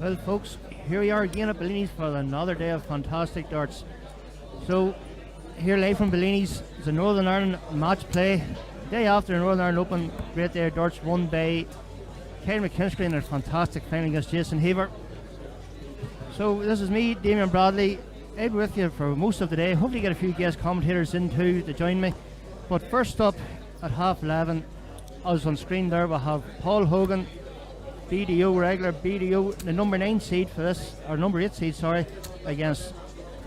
Well, folks, here we are again at Bellinis for another day of fantastic darts. So, here live from Bellinis is a Northern Ireland match play. Day after the Northern Ireland Open, great day of darts won by Keane McKinstry in a fantastic final against Jason Heaver. So, this is me, Damien Bradley. I'll be with you for most of the day. Hopefully get a few guest commentators in too to join me. But first up at 11:30, as on screen there, we'll have Paul Hogan, BDO, regular BDO, the number 9 seed for this, or number 8 seed, sorry, against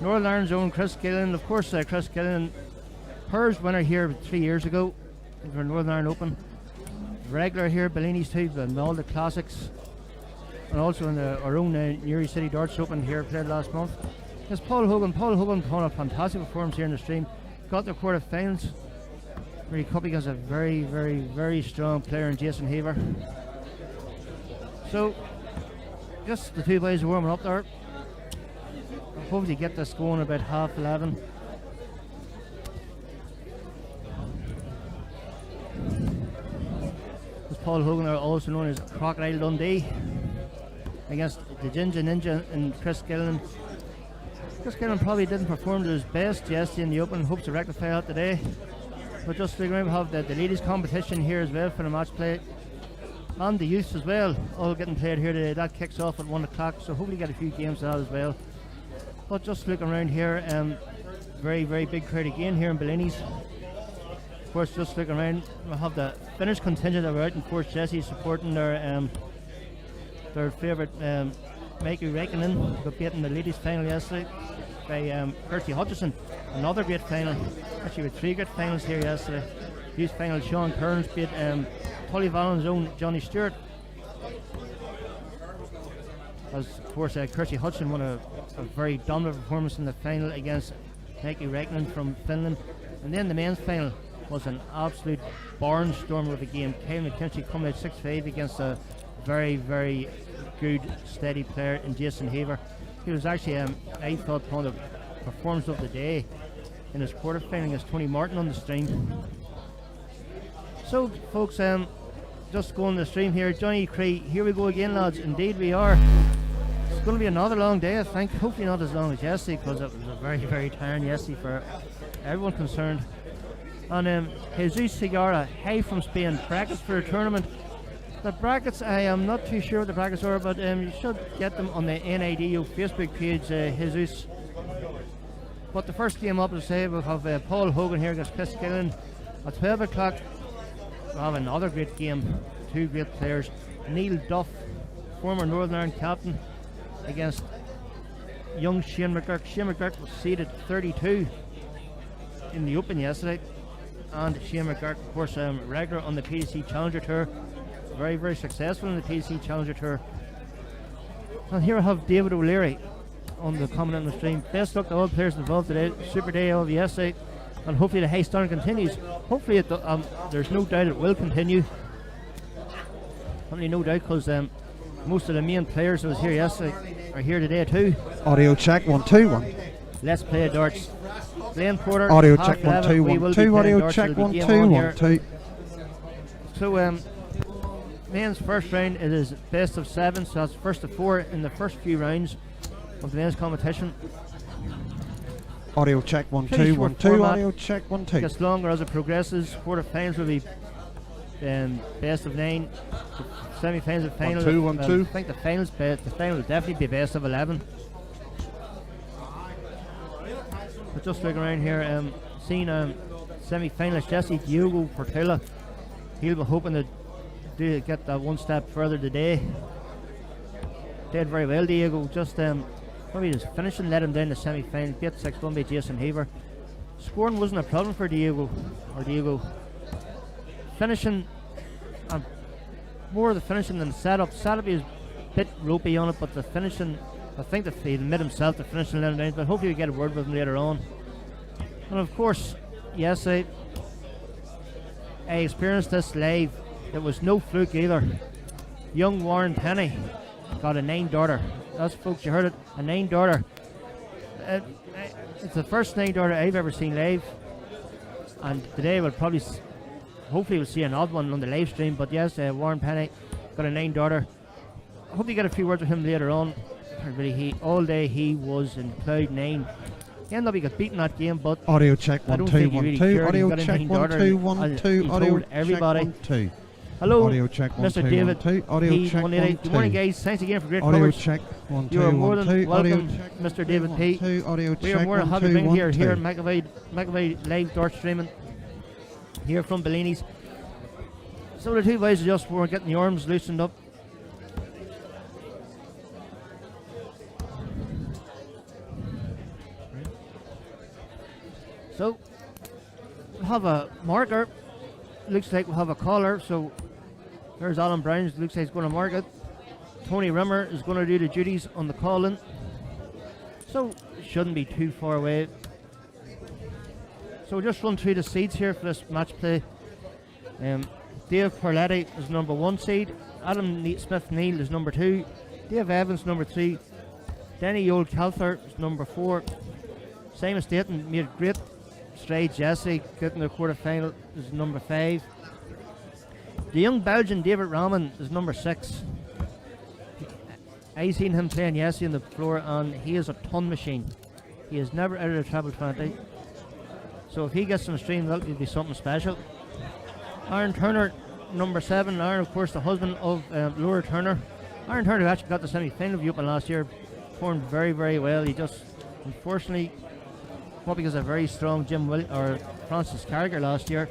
Northern Ireland's own Chris Gilliland. Of course, Chris Gilliland, Pers winner here 3 years ago for Northern Ireland Open. Regular here, Bellinis too, in all the classics, and also in our own Newry City Darts Open here played last month. There's Paul Hogan. Paul Hogan put on a fantastic performance here in the stream. Got the quarter-finals. Really up against a very, very, very strong player in Jason Heaver. So, just the two boys warming up there. I'll hopefully get this going about 11:30. This Paul Hogan, also known as Crocodile Dundee, against the Ginger Ninja and Chris Gilliland. Chris Gilliland probably didn't perform to his best yesterday in the Open. Hopes to rectify that today. But just to remember, we have the ladies competition here as well for the match play. And the youth as well, all getting played here today. That kicks off at 1 o'clock, so hopefully get a few games of that as well. But just looking around here, very, very big crowd again here in Bellinis. Of course, just looking around, we'll have the Finnish contingent that were out, and of course Jesse supporting their favourite Mikey Räikkönen, got beaten the ladies final yesterday by Kirsty Hutchison. Another great final, actually with 3 great finals here yesterday. Youth final, Sean Kearns beat Tullyvallen's own Johnny Stewart. As of course Kirsty Hutchison won a very dominant performance in the final against Mikey Räikkönen from Finland. And then the men's final was an absolute barnstormer of a game. Keane McKinstry coming out 6-5 against a very, very good, steady player in Jason Heaver. He was actually, I thought, one of the performance of the day in his quarter-final against Tony Martin on the stream. So, folks, just going the stream here, Johnny Cree, here we go again, lads. Indeed we are. It's going to be another long day, I think. Hopefully not as long as yesterday, because it was a very, very tiring yesterday for everyone concerned. And Jesus Segarra, hey from Spain, brackets for a tournament. The brackets, I am not too sure what the brackets are, but you should get them on the NIDO Facebook page, Jesus. But the first game up, as I say, we'll have Paul Hogan here against Chris Gilliland. At 12 o'clock, we'll have another great game, 2 great players. Neil Duff, former Northern Ireland captain, against young Shane McGurk. Shane McGurk was seeded 32 in the Open yesterday. And Shane McGurk, of course, regular on the PDC Challenger Tour. Very, very successful in the PDC Challenger Tour. And here I have David O'Leary on the comment on the stream. Best luck to all players involved today. Super day of yesterday, and hopefully the high standard continues. Hopefully there's no doubt it will continue. Only no doubt, because most of the main players that was here yesterday are here today too. Audio check 1 2 1. Let's play darts. Glenn Porter. Audio check 1 2 1 2. Audio check 1 2 1 2. So men's first round, it is best of 7, so that's first of 4 in the first few rounds of the men's competition. Audio check 1 2 1 2. Audio check 1 2. It gets longer as it progresses. Quarter-finals will be best of 9. Semi-finals and final. 1 2 1 2. I think the final will definitely be best of 11. But just looking around here, seeing semi-finalist Jesse Diogo Portilla. He'll be hoping to get that one step further today. Did very well, Diego. Just probably just finishing let him down the semi-final. Beat 6-1 by Jason Heaver. Scoring wasn't a problem for Diego. Finishing, more of the finishing than the setup. Setup is a bit ropey on it, but the finishing, I think that he admit himself the finishing let him down. But hopefully we get a word with him later on. And of course, yes, I experienced this live. It was no fluke either. Young Warren Penny got a 9-darter. That's, folks, you heard it, a 9-darter. It's the first 9-darter I've ever seen live. And today we'll probably, hopefully we'll see an odd one on the live stream. But yes, Warren Penny got a 9-darter. hope you get a few words with him later on. Really, all day he was in cloud 9. He ended up he got beaten that game, but audio check I 1 don't 2 think he 1 really 2 cared. audio He got check in 1 2 1 2 he audio told everybody. check 1 2. Hello, Audio check 1 Mr. 2 David. 1 2 audio He check 1 1 Good 2. morning, guys. Thanks again for great Audio coverage. check 1 You are 2 more 1 than 2 audio welcome, check Mr. David 1 P. 2 audio We are check more than 1 happy to 2 bring 1 here 2. in McAvoy live dart streaming here from Bellinis. So the two boys just were getting the arms loosened up. So we'll have a marker. Looks like we'll have a caller. So there's Alan Browns. Looks like he's going to mark it. Tony Rimmer is going to do the duties on the calling. So it shouldn't be too far away. So we'll just run through the seeds here for this match play. Dave Perletti is number 1 seed. Adam Smith-Neal is number 2. Dave Evans number 3. Denny Old Calther is number 4. Simon Staten made great strides yesterday, getting the quarter final, is number 5. The young Belgian David Raman is number 6. I seen him playing yesterday on the floor and he is a ton machine. He is never out of the treble 20. So if he gets on the stream, that will be something special. Aaron Turner, number 7. Aaron, of course, the husband of Laura Turner. Aaron Turner actually got the semi-final of Open last year. Performed very, very well. He just, unfortunately, probably because of a very strong Francis Carragher last year.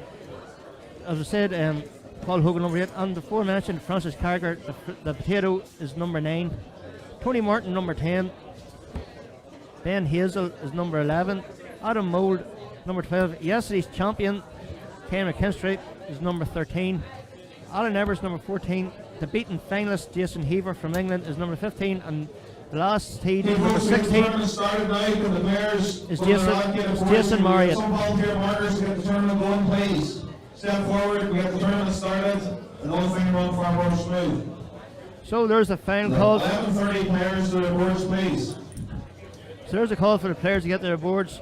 As I said, Paul Hogan number 8, and the aforementioned Francis Carragher, the potato, is number 9. Tony Martin number 10. Ben Hazel is number 11. Adam Mould number 12. Yesterday's champion Ken McKinstry is number 13. Alan Evers number 14. The Beaton finalist Jason Heaver from England is number 15, and the last seed number 16 is Jason Marriott. Some volunteer markers to get the tournament going, please. Step forward, we have the tournament started, and those things run far more smooth. So there's a final call. 11:30 players to their boards, please. So there's a call for the players to get their boards.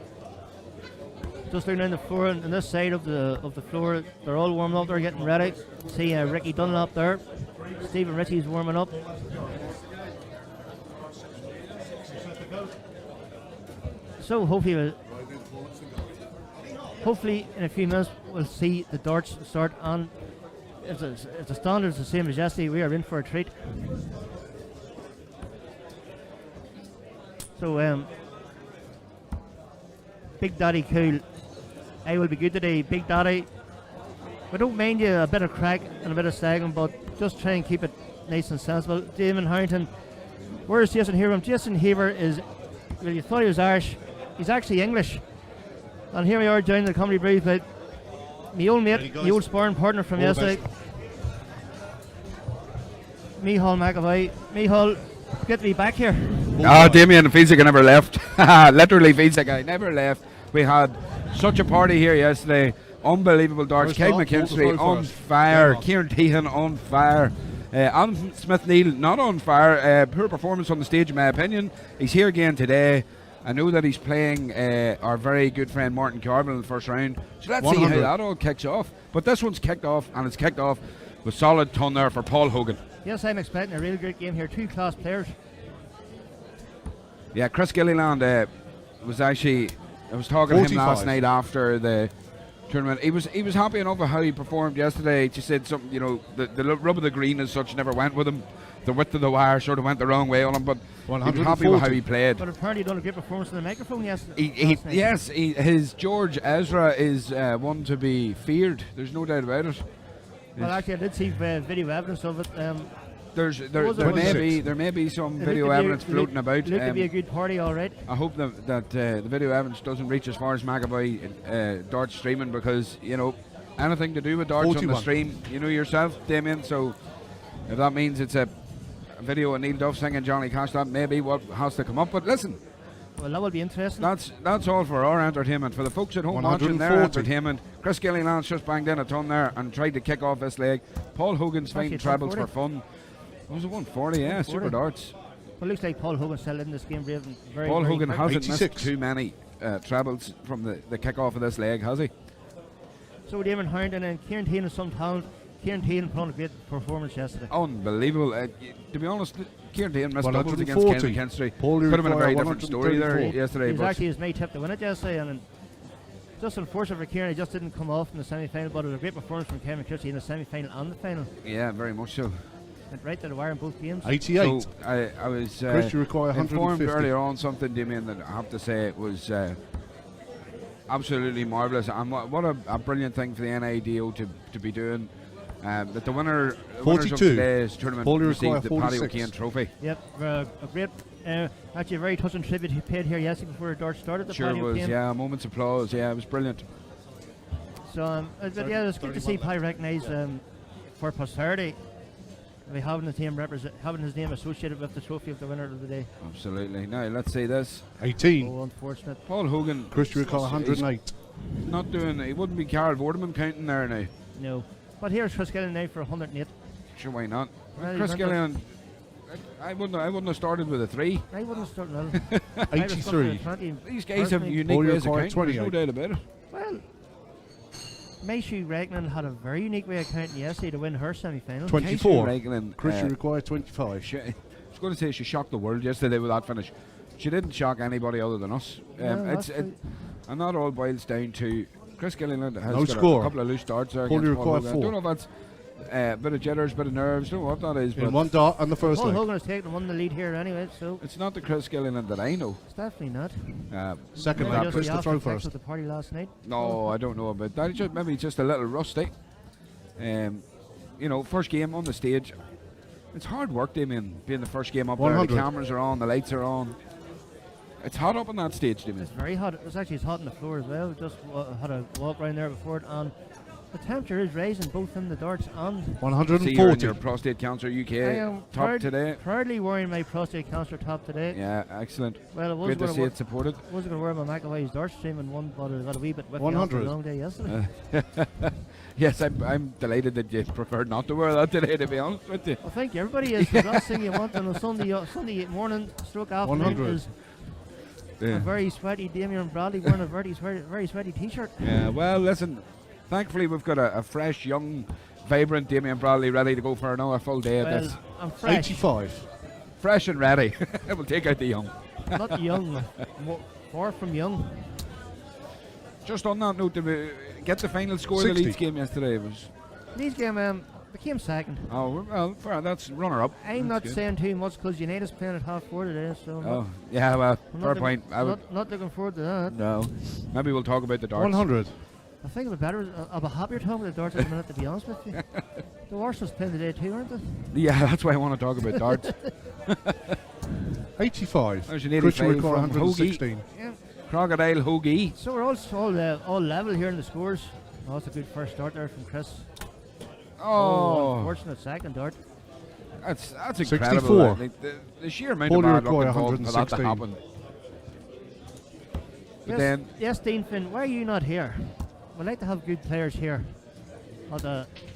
Just looking down the floor on this side of the floor, they're all warming up. They're getting ready. See Ricky Dunlop there. Stephen Ritchie's warming up. So hopefully in a few minutes we'll see the darts start. And if the standard is the same as yesterday, we are in for a treat. So Big Daddy Cool, I will be good today. Big Daddy, we don't mind you a bit of crack and a bit of sagging, but just try and keep it nice and sensible. Damon Harrington, where's Jason Heaver? Jason Heaver is, well, you thought he was Irish, he's actually English. And here we are joining the comedy brief with my old mate, my old sparring partner from yesterday, Micheál McAvoy. Micheál, good to be back here. Damien feels like I never left. Literally feels like I never left. We had such a party here yesterday. Unbelievable darts. Kate McKinstry on fire. Kieran Tehan on fire. Adam Smith-Neal not on fire. Poor performance on the stage in my opinion. He's here again today. I know that he's playing our very good friend Martin Carville in the first round. So let's 100. See how that all kicks off. But this one's kicked off, and it's kicked off with solid ton there for Paul Hogan. Yes, I'm expecting a really great game here. 2 class players. Yeah, Chris Gilliland was actually, I was talking to him last night after the tournament. He was happy enough with how he performed yesterday. He just said something, you know, the rub of the green as such never went with him. The width of the wire sort of went the wrong way on him, but he was happy with how he played. But apparently he done a great performance on the microphone yesterday. His George Ezra is one to be feared. There's no doubt about it. Well, actually, I did see video evidence of it. There may be some video evidence floating about. Looked to be a good party, all right. I hope that the video evidence doesn't reach as far as McAvoy darts streaming, because you know anything to do with darts 41. On the stream, you know yourself, Damien. So if that means it's a video of Neil Duff singing Johnny Cash, that may be what has to come up. But listen, well, that will be interesting. That's all for our entertainment. For the folks at home watching their entertainment, Chris Gilliland's just banged in a ton there and tried to kick off this leg. Paul Hogan's fighting trebles for fun. It was a 140, yeah, 140. Super darts. Well, looks like Paul Hogan still in this game. Paul Hogan hasn't missed too many trebles from the kick off of this leg, has he? So Damon Harrington and Kieran Tehan has some talent. Kieran Tehan put on a great performance yesterday. Unbelievable. To be honest, Kieran Tehan missed doubles against 140. Ken McKinstry. Paul Could have been a very required different story there 134. yesterday. He was But actually his mate tipped to win it yesterday, and just unfortunate for Kieran, he just didn't come off in the semi-final, but it was a great performance from Ken McKinstry in the semi-final and the final. yeah, very much so. Went right to the wire in both games. 88. So I was Chris, you require informed 150. earlier on something, Damien, that I have to say it was absolutely marvellous. And what a brilliant thing for the NIDO to be doing. That the winners of 42. today's tournament Paul, you received require the Paddy 46. O'Kane trophy. Yep, a great, actually a very touching tribute he paid here yesterday before the dart started. The Sure Paddy was, O'Kane. yeah, a moment's applause. Yeah, it was brilliant. So, but yeah, it's good to see Paddy recognised for posterity. By having his name associated with the trophy of the winner of the day. Absolutely. Now let's see this. 18. Oh, unfortunate. Paul Hogan. Chris, you require 108. Not doing. He wouldn't be Carl Vorderman counting there now. No. But here's Chris Gilliland now for 108. Sure, why not? Well, Chris he went Gilliland. I wouldn't have started with a 3. I wouldn't start now. 83. These guys have unique Paul, you ways of require counting. There's no 28. doubt about it. Well, Maishu Regnan had a very unique way of counting yesterday to win her semi-final. 24. Raglan, Chris, you require 25. I was going to say she shocked the world yesterday with that finish. She didn't shock anybody other than us. No, that's And that all boils down to Chris Gilliland has No got score. a couple of loose darts there. Paul, you against Paul require Hogan. I 4. don't know if that's a bit of jitters, bit of nerves. Don't know what that is. In But one dot on the first Paul leg. Hogan has taken one the lead here anyway, so it's not the Chris Gilliland that I know. it's definitely not. Second Maybe leg, just Chris the to throw after effects first. of the party last night. No, I don't know about that. Maybe just a little rusty. First game on the stage. It's hard work, Damien, being the first game up there. 100. The cameras are on, the lights are on. It's hot up on that stage, Damien. It's very hot. It's actually hot on the floor as well. Just had a walk around there before it, and the temperature is rising both in the darts and. See you're in 140. your Prostate Cancer I UK am top today. proudly wearing my prostate cancer top today. Yeah, excellent. Well, I was Great to going see to it supported. wasn't going to wear my McAvoy's dart stream in one, but I got a wee bit whipped after 100. a long day yesterday. Yes, I'm delighted that you preferred not to wear that today, to be honest with you. Well, thank you. Everybody is the last thing you want on a Sunday morning stroke afternoon 100. is a Yeah. very sweaty Damien Bradley wearing a very sweaty t-shirt. Yeah, well, listen, thancfully we've got a fresh, young, vibrant Damien Bradley ready to go for another full day of this. Well, I'm fresh, 85. Fresh and ready. We'll take out the young. not young, far from young. Just on that note, did we get the final score of 60. the Leeds game yesterday? It was Leeds game became second. well, that's runner up. I'm not That's good. saying too much because United's playing at half 4 today, so Oh, yeah, well, I'm fair not point. I would, not looking forward to that. no, maybe we'll talk about the darts. 100. I think I'll be happier talking about the darts at the minute, to be honest with you. The Arsenal's playing today too, aren't they? Yeah, that's why I want to talk about darts. 85. There's an Chris, you 85 require from 116. Yeah. Crocodile Hoagie. So we're all level here in the scores. Oh, that's a good first start there from Chris. Oh, Unfortunate second dart. that's 64. incredible. Like, the sheer amount Paul, of you bad luck require involved for that to 116. happen. But Yes, then, yes, Dean Finn, why are you not here? We'd like to have good players here.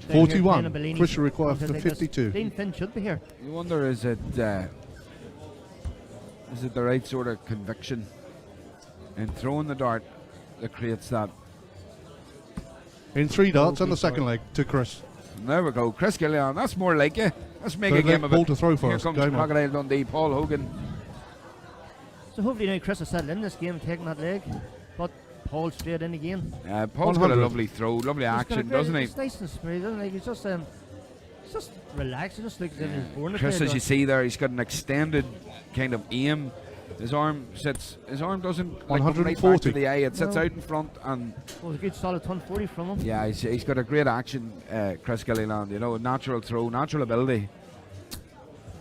41. Chris, you require for 52. Dean Finn should be here. you wonder, is it the right sort of conviction in throwing the dart that creates that? In 3 darts on the second leg to Chris. And there we go, Chris Gilliland. That's more like it. Let's make Third a game leg, of Paul it. to throw Here first. comes Game on. Crocodile Dundee, Paul Hogan. So hopefully now Chris has settled in this game, taking that leg. But Paul straight in again. Paul's got a 100. lovely throw, lovely He's got a action, great- doesn't he? It's nice and smooth, isn't it? He's just relaxed. He just looks as if he's born to Chris, play as you dart. see there, he's got an extended kind of aim. His arm doesn't like, come right back to 140. the eye. It sits No. out in front, and Well, it was a good solid 140 from him. yeah, he's got a great action, Chris Gilliland. You know, natural throw, natural ability.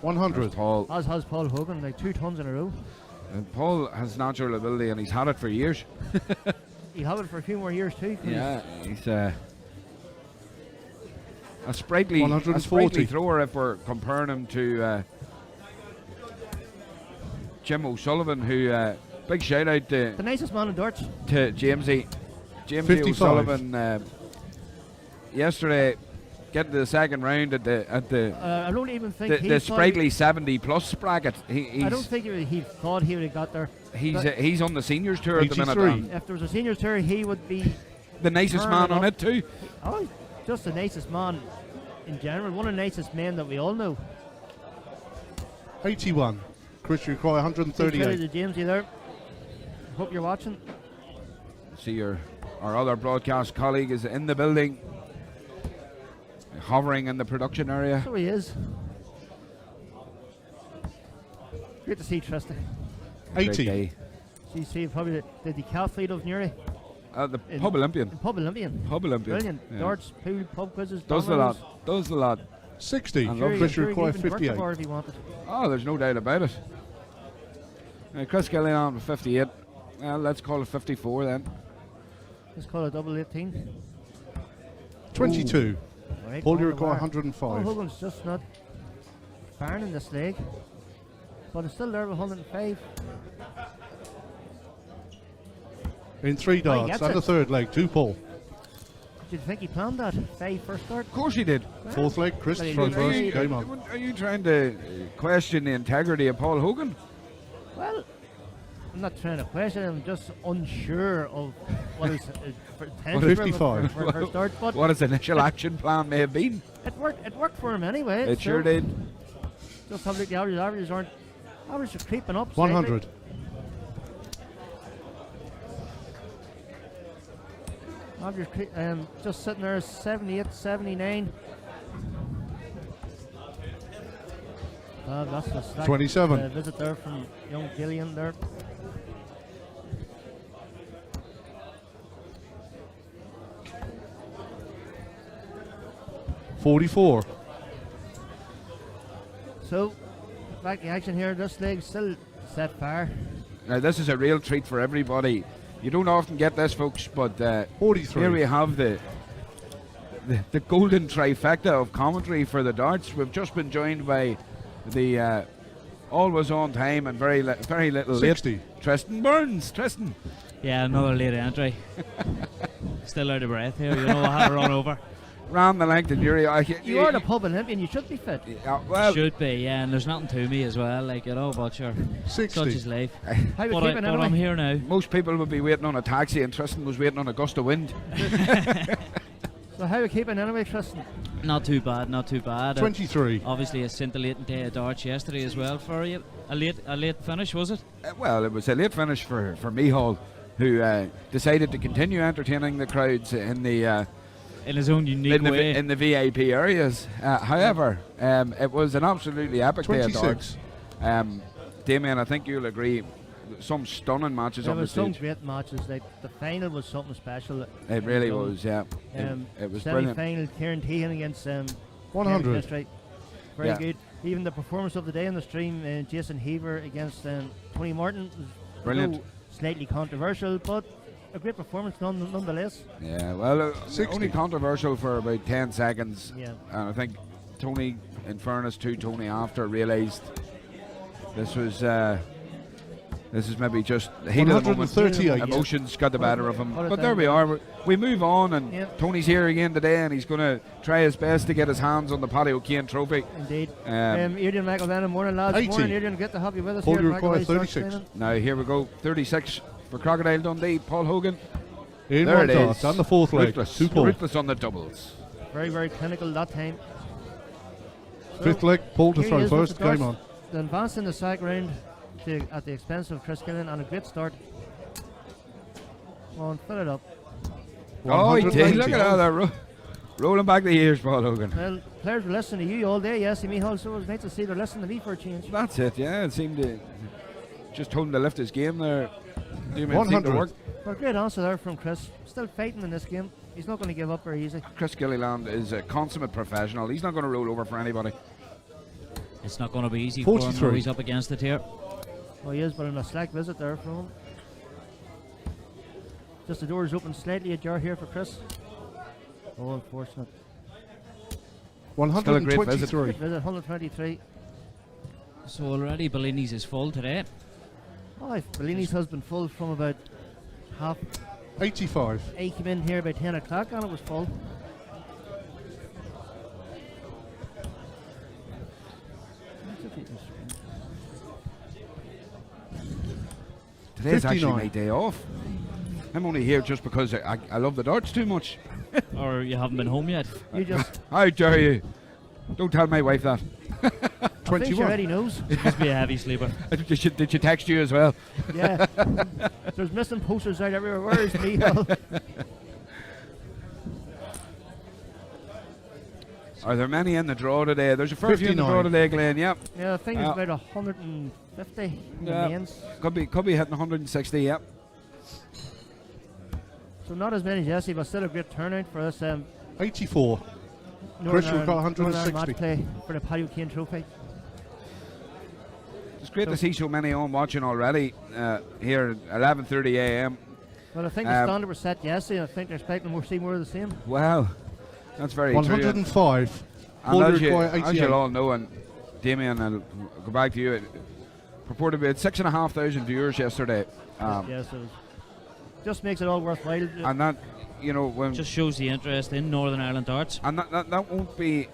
100. Paul, As has Paul Hogan, like 2 tons in a row. and Paul has natural ability, and he's had it for years. He'll have it for a few more years too. 'cause Yeah, he's a sprightly 140. thrower if we're comparing him to Jim O'Sullivan, who big shout out the nicest man in darts. to Jamesy 55. O'Sullivan yesterday, getting to the second round at the I don't even think he the thought- sprightly 70+ bracket. I don't think he thought he would have got there. He's on the seniors tour at the minute. 83. And If there was a senior tour, he would be the nicest man on it too. just the nicest man. in general, one of the nicest men that we all know. 81. Chris, you require Big credit 138. to James, you there? Hope you're watching. See our other broadcast colleague is in the building, hovering in the production area. So he is. Great to see Tristan. Great 80. day. See probably the decathlete of Newry. The Pub Olympian. Pub Olympian. Pub Olympian. Brilliant. Yeah. Darts, pool, pub quizzes. Does the dominoes. lot. Does the lot. 60. I love Chris, you Sure, require he'd even work 58. for if he wanted. Oh, there's no doubt about it. Chris Gilliland with 58. Well, let's call it 54 then. Let's call it double 18. 22. Right, Paul, on you the require wire. 105. Hogan's just not firing in this leg. But it's still there with 105. In 3 Oh, he darts gets and it. the third leg, 2 Paul. Did you think he planned that? 5 first start? Of course he did. Fourth leg, Chris Well, he throw did first, very- game on. Are you trying to question the integrity of Paul Hogan? Well, I'm not trying to question him, I'm just unsure of what his potential 55. for first start. But What his initial action plan may have been. it worked for him anyway. It sure did. Just have like the averages aren't. Averages are creeping up. slightly. 100. Average just sitting there 78, 79. That's the stack, 27. visit there from young Gilliland there. $44. So back to action here. This leg still set fire. Now this is a real treat for everybody. You don't often get this, folks, but 43. here we have the golden trifecta of commentary for the darts. We've just been joined by the always on time and very little 60. late Tristan Burns. Tristan. Yeah, another late entry. Still out of breath here, you know, I had to run over. Ran the length of Newry. You are the pub Olympian. You should be fit. Well, Should be, yeah, and there's nothing to me as well, like, you know, but sure, 60. such is life. How we But, keeping I'm anyway? here now. most people would be waiting on a taxi, and Tristan was waiting on a gust of wind. So how we keeping anyway, Tristan? Not too bad, not too bad. 23. Obviously a scintillating day of darts yesterday as well for you. A late finish, was it? Well, it was a late finish for Mihal, who decided to continue entertaining the crowds in the In his own unique way. in the VIP areas. However, it was an absolutely epic day of 26. darts. Damien, I think you'll agree. Some stunning matches There on the was some stage. great matches. Like the final was something special. It really was, yeah. It was brilliant. Semi-final, Kieran Tehan against 100. That's right. Very Yeah. good. Even the performance of the day on the stream, Jason Heaver against Tony Martin, was Brilliant. though slightly controversial, but a great performance nonetheless. Yeah, well, 60. only controversial for about 10 seconds. Yeah. And I think Tony, in fairness to Tony after, realised this was maybe just the heat of the moment. 138. Emotions got the better of him. Well, But there we are. We move on, and Yeah. Tony's here again today, and he's going to try his best to get his hands on the Paddy O'Kane trophy. Indeed. Um, Adrian McElvenna, morning lads. 80. Morning Adrian, good to have you with us Paul, here. you at require McElvenna Darts 36. Training. Now here we go, 36 for Crocodile Dundee, Paul Hogan. In There one it dart is. and the fourth leg, Ruthless, 2 Paul. ruthless on the doubles. Very, very clinical that time. So, Fifth leg, Paul to here he throw is with first, the darts. game on. The advance in the second round at the expense of Chris Gilliland, and a great start. Come on, fill it up. Oh, he did. 190. Look at how they're rolling back the ears, Paul Hogan. Well, players were listening to you all day, yes, Mihal, so it was nice to see they're listening to me for a change. That's it, yeah. It seemed to just told him to lift his game there. Seemed to 100. work. But a great answer there from Chris. Still fighting in this game. He's not going to give up very easy. Chris Gilliland is a consummate professional. He's not going to roll over for anybody. It's not going to be easy for him 43. when he's up against it here. Oh, he is, but in a slack visit there from him. Just the doors open slightly ajar here for Chris. Oh, unfortunate. 123. Good visit, 123. So already Bellinis is full today. Oh, Bellini's has been full from about half 85. 8. Came in here by 10 o'clock and it was full. Today's actually 59. my day off. I'm only here just because I love the darts too much. Or you haven't been home yet. You just How dare you? Don't tell my wife that. I think she 21. already knows. Must be a heavy sleeper. Did she text you as well? Yeah. There's missing posters out everywhere. Where is Michal? Are there many in the draw today? There's a fair few in the draw 59. today, Glenn. Yep. Yeah, I think it's about 150 in the Yeah. mains. Could be hitting 160. Yep. So not as many as yesterday, but still a great turnout for this 84. Northern Chris, we've Ireland- got Northern Ireland 160. match play for the Paddy O'Kane Trophy. It's great to see so many on watching already here at 11:30 a.m. Well, I think the standard was set yesterday, and I think they're expecting more, see more of the same. Wow, that's very true. 105. And All as, require as 88. you'll all know, and Damien, I'll go back to you. It purported we had 6,500 viewers yesterday, Yes, it was. Just makes it all worthwhile. and that, you know, when Just shows the interest in Northern Ireland darts. and that won't be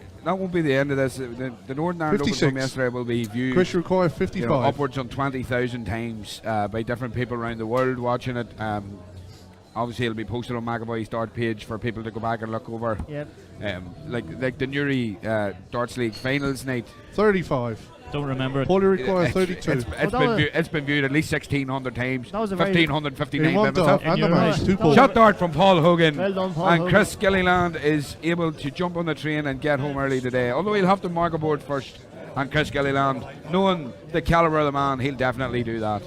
the end of this. The Northern Ireland Open 56. from yesterday will be viewed Chris require you 55. know, upwards on 20,000 times by different people around the world watching it. Obviously, it'll be posted on McAvoy's Dart page for people to go back and look over. Yep. Like the Newry Darts League finals night. 35. Don't remember it. Paulie require 32. It's been viewed at least 1,600 times. That was a very- 1,559 In one by dart, myself. and the You're match, right. 2 That was- points. Shot dart from Paul Hogan. Well done, Paul And Hogan. Chris Gilliland is able to jump on the train and get home early today. Although he'll have to mark a board first. And Chris Gilliland, knowing the calibre of the man, he'll definitely do that.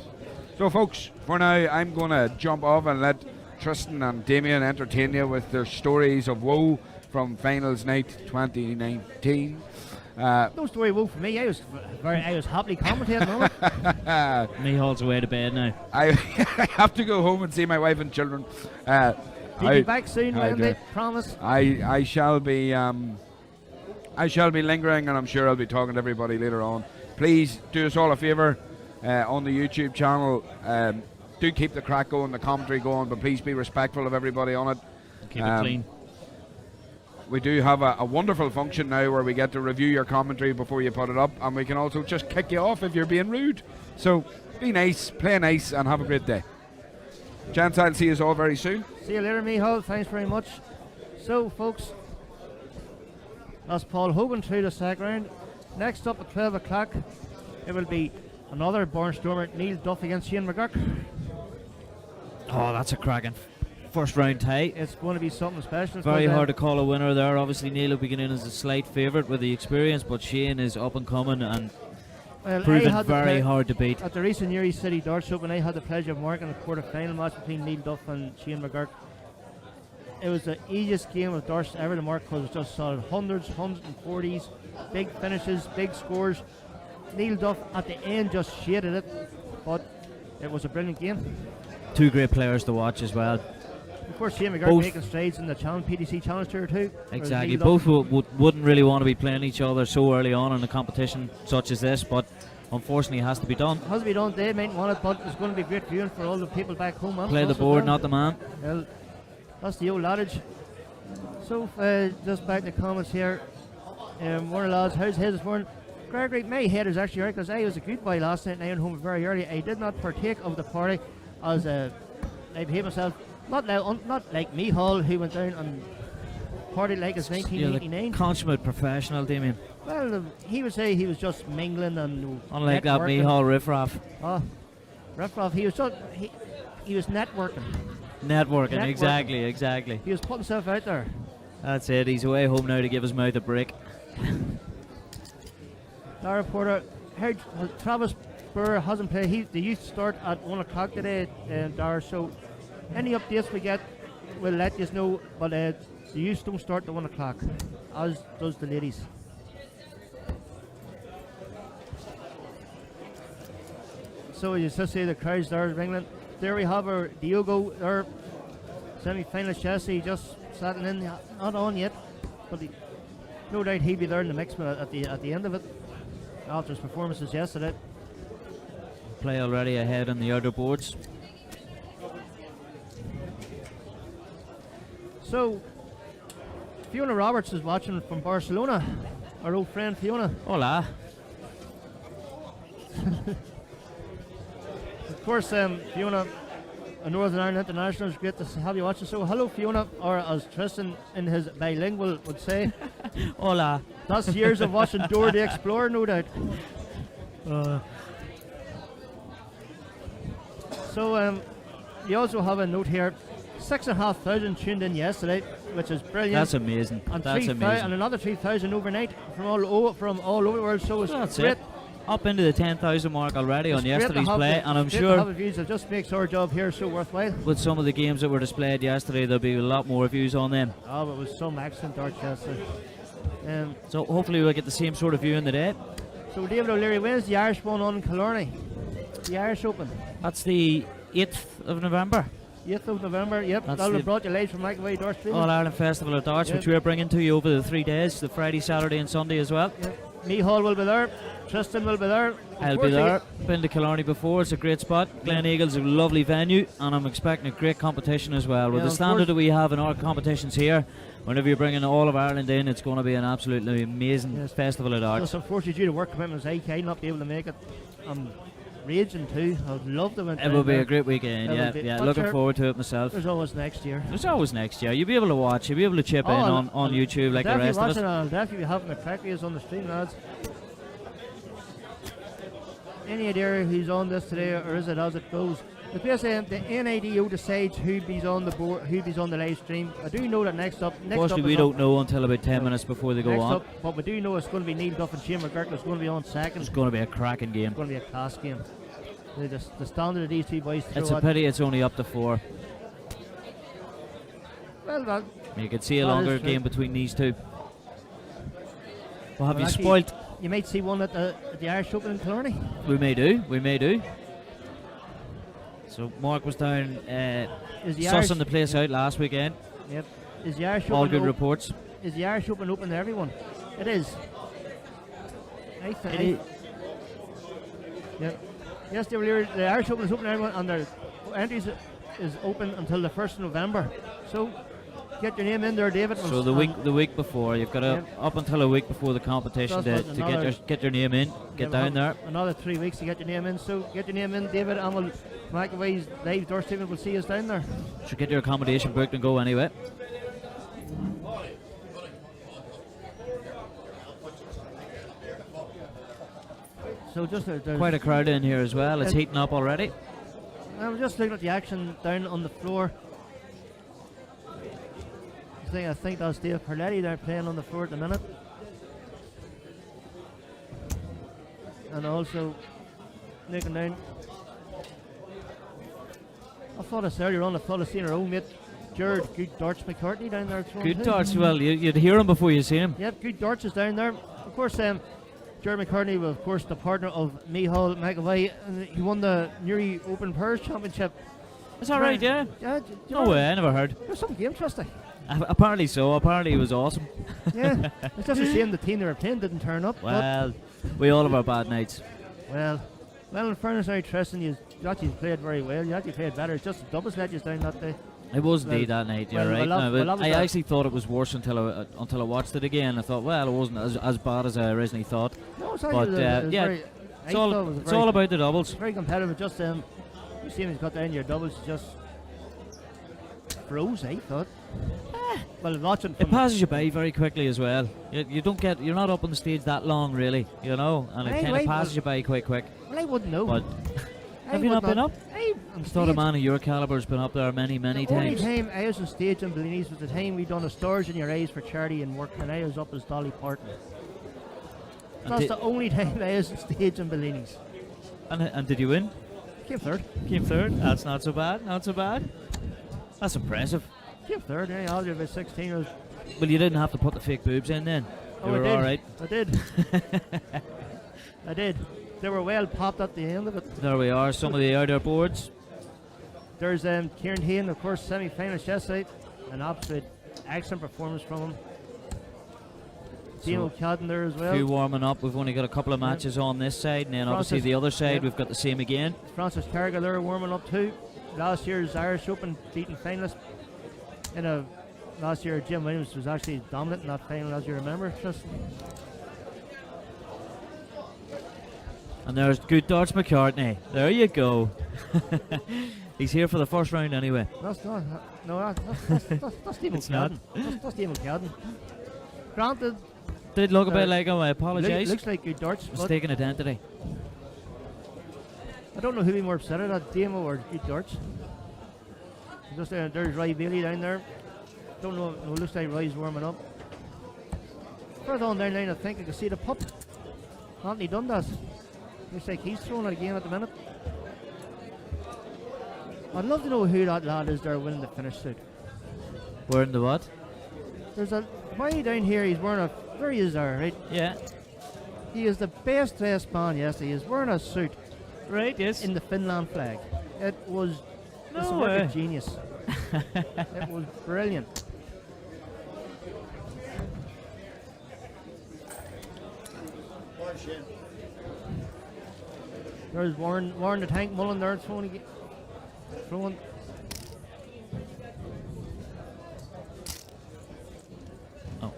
So, folks, for now, I'm going to jump off and let Tristan and Damien entertain you with their stories of woe from finals night 2019. No story of woe for me. I was happily commentating on it. Michal's away to bed now. I I have to go home and see my wife and children. You'll be I- back soon, I Wendy. do. Promise. I shall be lingering, and I'm sure I'll be talking to everybody later on. Please do us all a favour on the YouTube channel. Do keep the crack going, the commentary going, but please be respectful of everybody on it. Keep it clean. We do have a wonderful function now where we get to review your commentary before you put it up, and we can also just kick you off if you're being rude. So be nice, play nice, and have a great day. Gents, I'll see you all very soon. See you later, Michal. Thanks very much. So, folks, that's Paul Hogan through the second round. Next up at 12 o'clock, it will be another barnstormer, Neil Duff against Shane McGurk. Oh, that's a cracking first round tie. It's going to be something special. Very because, hard to call a winner there. Obviously, Neil will be getting in as a slight favourite with the experience, but Shane is up and coming and well, I proven had the very hard to beat. At the recent Newry City Darts Open, I had the pleasure of marking the quarter-final match between Neil Duff and Shane McGurk. It was the easiest game of darts ever to mark because it was just solid hundreds, 140s, big finishes, big scores. Neil Duff at the end just shaded it, but it was a brilliant game. Two great players to watch as well. Of course, Shane McGurk Both- making strides in the PDC Challenge Tour too. whereas Exactly. Neil Duff- Both wouldn't really want to be playing each other so early on in a competition such as this, but unfortunately it has to be done. has to be done. They might want it, but it's going to be great viewing for all the people back home. and Play the us as board, well. not the man. Well, that's the old adage. So, just back to comments here. One of the lads, how's his this morning? Gregory, my head is actually right because I was a good boy last night and I went home very early. I did not partake of the party as I behaved myself. Not like Michal, who went down and partied like it's You're 1989. the consummate professional, Damien. Well, he would say he was just mingling and Unlike that networking. Michal riffraff. Oh, riff-raff, he was just he was networking. Networking, Networking. exactly. He was putting himself out there. That's it. He's away home now to give his mouth a break. Lara Porter, heard Travis Burr hasn't played. The youth start at 1 o'clock today, Dara. So any updates we get, we'll let you know. But the youth don't start at 1 o'clock, as does the ladies. So you just see the crowds there in England. There we have our Diogo, our semi-finalist Jesse, just settling in, not on yet, but no doubt he'll be there in the mix at the end of it. After his performances yesterday. Play already ahead on the outer boards. So, Fiona Roberts is watching from Barcelona. Our old friend Fiona. Hola. Of course, Fiona a Northern Ireland International. It's great to have you watching. So, hello, Fiona, or as Tristan in his bilingual would say, Hola. that's years of watching Dora the Explorer, no doubt. So, you also have a note here. 6,500 tuned in yesterday, which is brilliant. That's amazing. And That's amazing. And another 3,000 overnight from all over the world. So it's That's great. it. Up into the 10,000 mark already on It's great to yesterday's have play, the- and I'm it's great to have sure the views. It just makes our job here so worthwhile. with some of the games that were displayed yesterday, there'll be a lot more views on them. Oh, but it was some excellent darts yesterday. So hopefully we'll get the same sort of viewing today. So David O'Leary, when's the Irish one on Killarney? The Irish Open. That's the 8th of November. 8th of November, yep. That's That'll be the- brought to you live from McAvoy Darts Stadium. All Ireland Festival of Darts, Yep. which we're bringing to you over the 3 days, the Friday, Saturday and Sunday as well. Yep. Mihal will be there. Tristan will be there. I'll be there. Been to Killarney before, it's a great spot. Glen Eagle's a lovely venue, and I'm expecting a great competition as well. With Yeah, the standard that we have in our competitions here, whenever you're bringing all of Ireland in, it's going to be an absolutely amazing Yes. festival of darts. Just unfortunately due to work commitments, I not be able to make it. I'm raging too. I'd love to win. It will be a great weekend, It yeah. will be. Yeah, But looking sure, forward to it myself. There's always next year. There's always next year. You'll be able to watch, you'll be able to chip in I'll- on YouTube like the definitely rest of watching us. it. I'll definitely be having the crack videos on the stream, lads. Any idea who's on this today, or is it as it goes? It's basically the NIDO decides who be's on the board, who be's on the live stream. I do know that next up Unfortunately, is we up- don't know until about 10 minutes before they go next on. up, but we do know it's going to be Neil Duff and Shane McGurk. It's going to be on second. It's going to be a cracking game. It's going to be a class game. The standard of these two boys. It's throw a at- pity it's only up to 4. Well, that, You could see a That is longer true. game between these two. Well, have well, you actually, spoilt? You might see one at the Irish Open in Killarney. We may do. We may do. So Mark was down Is the Irish, sussing the place out last weekend. Yep. Is the Irish All Open good op- reports. Is the Irish Open open to everyone? It is. I It think. is- Yep. Yes, the Irish Open is open to everyone, and their entries is open until the 1st of November. So get your name in there, David. So the week before, you've got Yep. up until a week before the competition That's to what get your name in, get down there. Another 3 weeks to get your name in. So get your name in, David, and we'll McAvoy's live door streaming will see us down there. Should get your accommodation booked and go anyway. So just there's Quite a crowd in here as well. It's heating up already. I'm just looking at the action down on the floor. I think that's Dave Perletti there playing on the floor at the minute. And also looking down. I thought I said earlier on, I thought I seen our own mate Jared Good Darts McCartney down there throwing Good too. darts. Well, you'd hear him before you see him. Yep, Good Darts is down there. Of course, Jared McCartney was of course the partner of Mihal McAvoy, and he won the Newry Open Pairs Championship. Is that right? Yeah. Yeah, No way. I never heard. There's some game trusting. Apparently so. Apparently it was awesome. Yeah, it's just a shame the team they were playing didn't turn up. Well, we all have our bad nights. Well, in fairness, now Tristan, you actually played very well. You actually played better. It's just the doubles let you down that day. It was Well, indeed that night. You're well, right. well, No, well, but that was I that. actually thought it was worse until I watched it again. I thought, well, it wasn't as bad as I originally thought. No, it's But, actually yeah, very, It's all about the doubles. very competitive. Just you see him, he's got down your doubles, just froze. I thought. Well, watching It from passes you by very quickly as well. You're not up on the stage that long really, and it Hey, kind wait, of passes well- you by quite quick. well, I wouldn't know. But I have you not would been up? I I thought a man of your caliber has been up there many The only times. time I was on stage in Bellinis was the time we done a Stars in Your Eyes for charity and work, and I was up as Dolly Parton. And That's did- the only time I was on stage in Bellinis. And did you win? Came third. Came third. That's not so bad. Not so bad. That's impressive. Came third. Yeah, I was about 16. I was, Well, you didn't have to put the fake boobs in then. They I were did. all right. I did. I did. They were well popped at the end of it. There we are. Some of the outer boards. There's Kieran Hayne, of course, semi-finalist yesterday. An absolute excellent performance from him. Dean O'Cadden there as A few well. warming up. We've only got a couple of matches on this side, and then obviously Francis- the other side yeah. we've got the same again. Francis Cargill there warming up too. Last year's Irish Open Beaton finalist. Last year Jim Williams was actually dominant in that final, as you remember. And there's Good Darts McCartney. There you go. He's here for the first round anyway. That's not. No, that's Stephen It's not. Cadden. That's Stephen Cadden. Granted, Did look a bit like him, I apologise. looks like good darts, but Mistaken identity. I don't know who'd be more upset at that, Demo or good darts. Just there's Roy Bailey down there. Don't know. No, looks like Roy's warming up. Further on down the line, I think I can see the pup. Anthony Dundas. Looks like he's throwing it again at the minute. I'd love to know who that lad is there winning the finish suit. Wearing the what? There's a boy down here, he's wearing a. There he is there, right? Yeah. He is the best dressed man yesterday. He's wearing a suit Right, yes. in the Finland flag. It was No it's a work way. of genius. It was brilliant. There's Warren the Tank Mullen there throwing. Oh.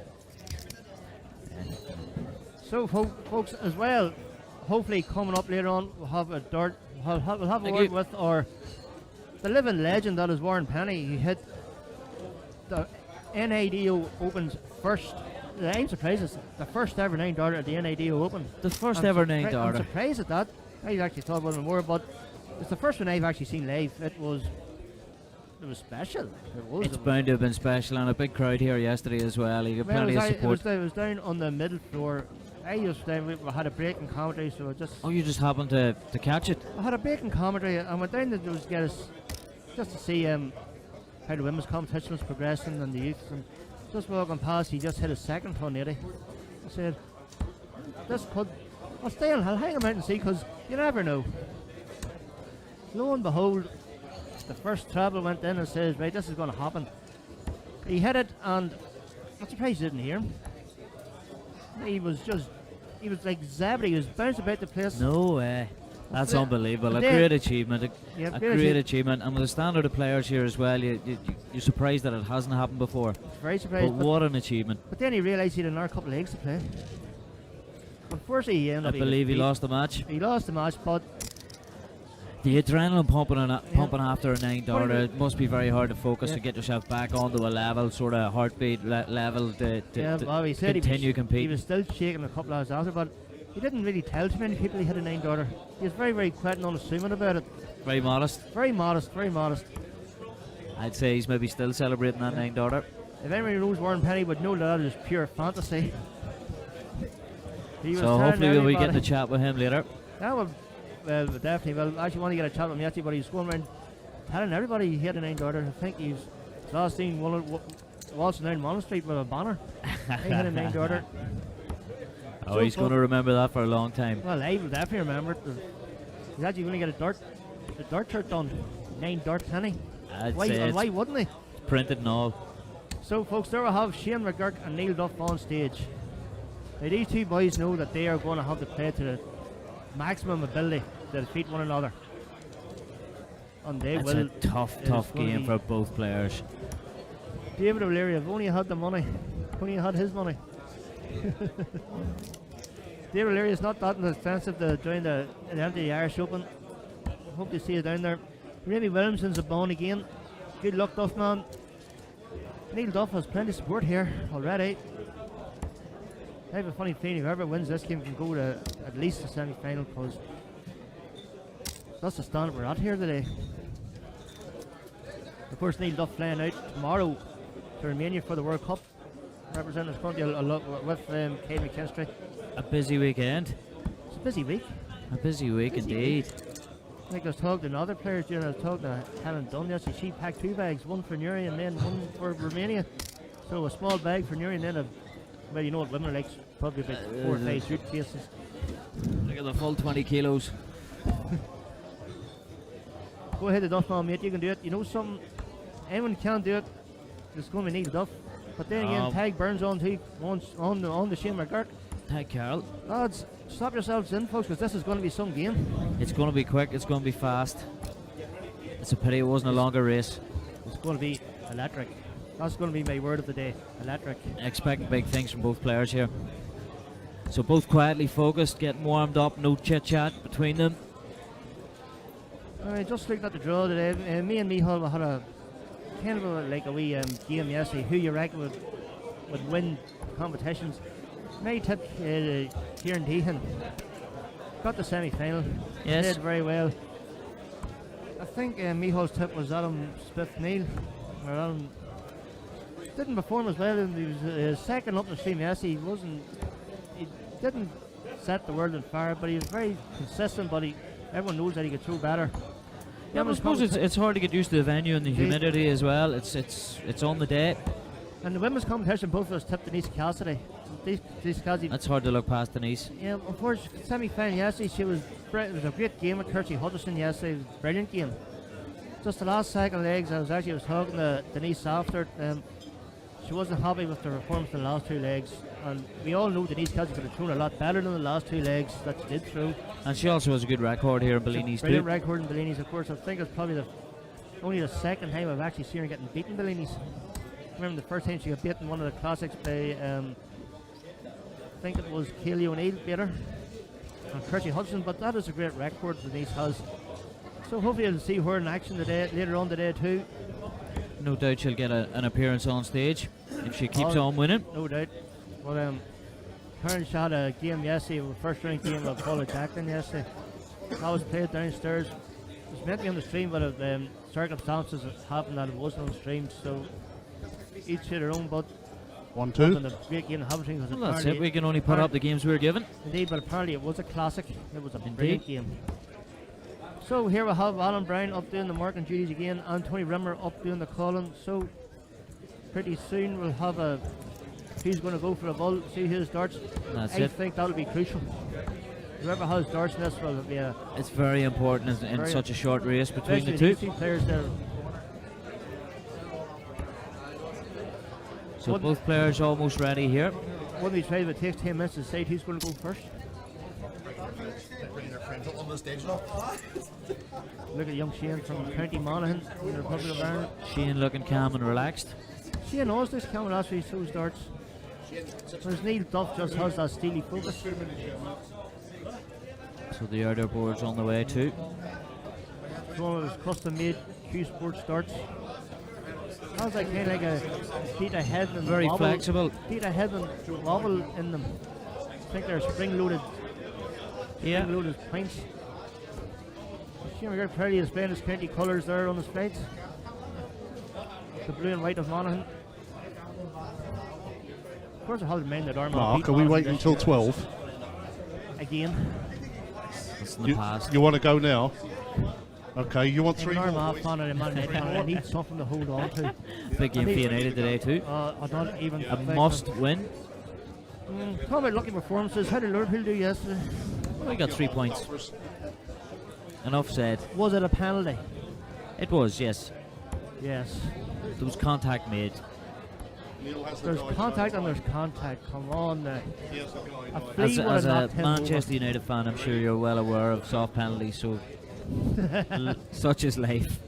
So folks as well, hopefully coming up later on we'll have a dart. We'll have a Thank word you. with our the living legend that is Warren Penny. He hit the NIDO Open's first. I'm surprised it's the first ever 9-darter at the NIDO Open. The 1st I'm ever I'm 9-darter. surprised at that. I actually thought about it more, but it's the first one I've actually seen live. It was special. It was. It's bound to have been special, and a big crowd here yesterday as well. You got plenty of support. It was down on the middle floor. I just we had a break in commentary, so I just Oh, you just happened to catch it? I had a break in commentary. I went down to just get us just to see how the women's competition was progressing and the youth. And just walking past, he just hit a second ton 80. I said, "This could." I'll stay on. I'll hang him out and see, because you never know. Lo and behold, the first treble went in and says, "Right, this is going to happen." He hit it, and I'm surprised you didn't hear him. He was like zebra. He was bouncing about the place. No way. That's Yeah. unbelievable. A But then- great achievement. Yeah, A great great achievement. And with the standard of players here as well, you're surprised that it hasn't happened before. Very But surprised. what an achievement. But then he realised he had another couple of legs to play. Unfortunately, he ended I up. believe he lost the match. He lost the match, but The adrenaline pumping after a 9-darter, Well, it must be very hard to focus Yeah. to get yourself back onto a level, sort of heartbeat level to well, he said continue he competing. was still shaking a couple hours after, but he didn't really tell too many people he had a 9-darter. He was very, very quiet and unassuming about it. Very modest. Very modest, very modest. I'd say he's maybe still celebrating that 9-darter. If anybody knows Warren Penny would know that is pure fantasy. He was So telling hopefully we'll be everybody- getting to chat with him later. That would, well, definitely. Well, I actually want to get a chat with him yesterday, but he's going around telling everybody he had a 9-darter. I think he's last seen waltzing down Monash Street with a banner. He had a 9-darter. Oh, So he's going to remember that for a long time. Well, I will definitely remember it. He's actually going to get a dart shirt done. 9-dart penny. I'd Why, say and it's why wouldn't he? printed and all. So, folks, there we have Shane McGurk and Neil Duff on stage. Now, these two boys know that they are going to have to play to the maximum ability to defeat one another. And they It's will. a tough gonna game be- for both players. David O'Leary, I've only had the money. Only had his money. David O'Leary is not that expensive to join the empty Irish Open. Hope to see you down there. Remy Williamson's a bone again. Good luck, Duff man. Neil Duff has plenty of support here already. I have a funny feeling whoever wins this game can go to at least the semi-final, because that's the standard we're at here today. Of course, Neil Duff playing out tomorrow to Romania for the World Cup, representing his country a lot with Keane McKinstry. A busy weekend. It's a busy week. A busy week indeed. I think I was talking to other players during. I was talking to Helen Dunn yesterday. She packed 2 bags, one for Newry and then one for Romania. So a small bag for Newry and then well, you know what women are like, probably about 4 or 5 suitcases. Look at the full 20 kilos. Go ahead, Duff man, mate, you can do it. You know something? Anyone can do it. It's going to be Neil Duff. But then again, tag Burns on the Shane McGurk. Thank Carol. Lads, stop yourselves in, folks, because this is going to be some game. It's going to be quick. It's going to be fast. It's a pity it wasn't a longer race. It's going to be electric. That's going to be my word of the day. Electric. Expecting big things from both players here. So both quietly focused, getting warmed up, no chit chat between them. Alright, I just looked at the draw today. Me and Michal had a kind of a wee game yesterday. Who you reckon would win competitions? My tip, Kieran Deehan. Got the semi-final. Yes. Did very well. I think Michal's tip was Adam Smith-Neil. Or Adam didn't perform as well. He was second up the stream yesterday. He didn't set the world on fire, but he was very consistent. But everyone knows that he could throw better. Yeah, I suppose it's hard to get used to the venue and the humidity as well. It's on the day. And the women's competition, both of us tipped Denise Cassidy. That's hard to look past Denise. Yeah, unfortunately, semi-final yesterday, it was a great game with Kirsty Hutchison yesterday. It was a brilliant game. Just the last second legs, I was talking to Denise after. She wasn't happy with the performance in the last two legs. And we all know Denise Cassidy could have thrown a lot better than the last two legs that she did throw. And she also has a good record here in Bellinis too. Brilliant record in Bellinis, of course. I think it's probably only the second time I've actually seen her getting beaten Bellinis. I remember the first time she got beaten one of the classics by, I think it was Kaylee O'Neill beat her and Kirsty Hudson, but that is a great record Denise has. So hopefully you'll see her in action later on today too. No doubt she'll get an appearance on stage if she keeps on winning. No doubt. Well, Karen had a game yesterday, a first round game of Paula Jacklin yesterday. That was played downstairs. It was meant to be on the stream, but circumstances happened that it wasn't on the stream, so each to their own, but 1-2. A great game of Hamilton. Well, that's it. We can only put up the games we were given. Indeed, but apparently it was a classic. It was a brilliant game. So here we have Alan Brown up doing the marking duties again, and Tony Rimmer up doing the calling. So pretty soon we'll have who's going to go for the ball, see who starts. I think that'll be crucial. Whoever has darts in this will be It's very important in such a short race between the two. Players there. So both players almost ready here. One of these players, it takes 10 minutes to decide who's going to go first. Look at young Shane from County Monaghan in the Republic of Ireland. Shane looking calm and relaxed. Shane knows this coming last week, so starts. Whereas Neil Duff just has that steely focus. So the outer board's on the way too. One of his custom made Q Sport starts. Sounds like kind of like a Peter Headland. Very wobble. flexible. Peter Headland wobble in them. I think they're spring-loaded. Yeah. Spring-loaded pints. Shane McGurk proudly displaying his county colours there on his plates. The blue and white of Monaghan. Of course, I have in mind that Armagh. Mark, are we waiting until 12? Again. It's in the past. You want to go now? Okay, you want 3 more? I need something to hold on to. Big game for United today too. I don't even a must win. Talk about lucky performances. How did Liverpool do yesterday? Well, we got 3 points. Enough said. Was it a penalty? It was, yes. Yes. There was contact made. There's contact and there's contact. Come on now. As a Manchester United fan, I'm sure you're well aware of soft penalties, so such is life.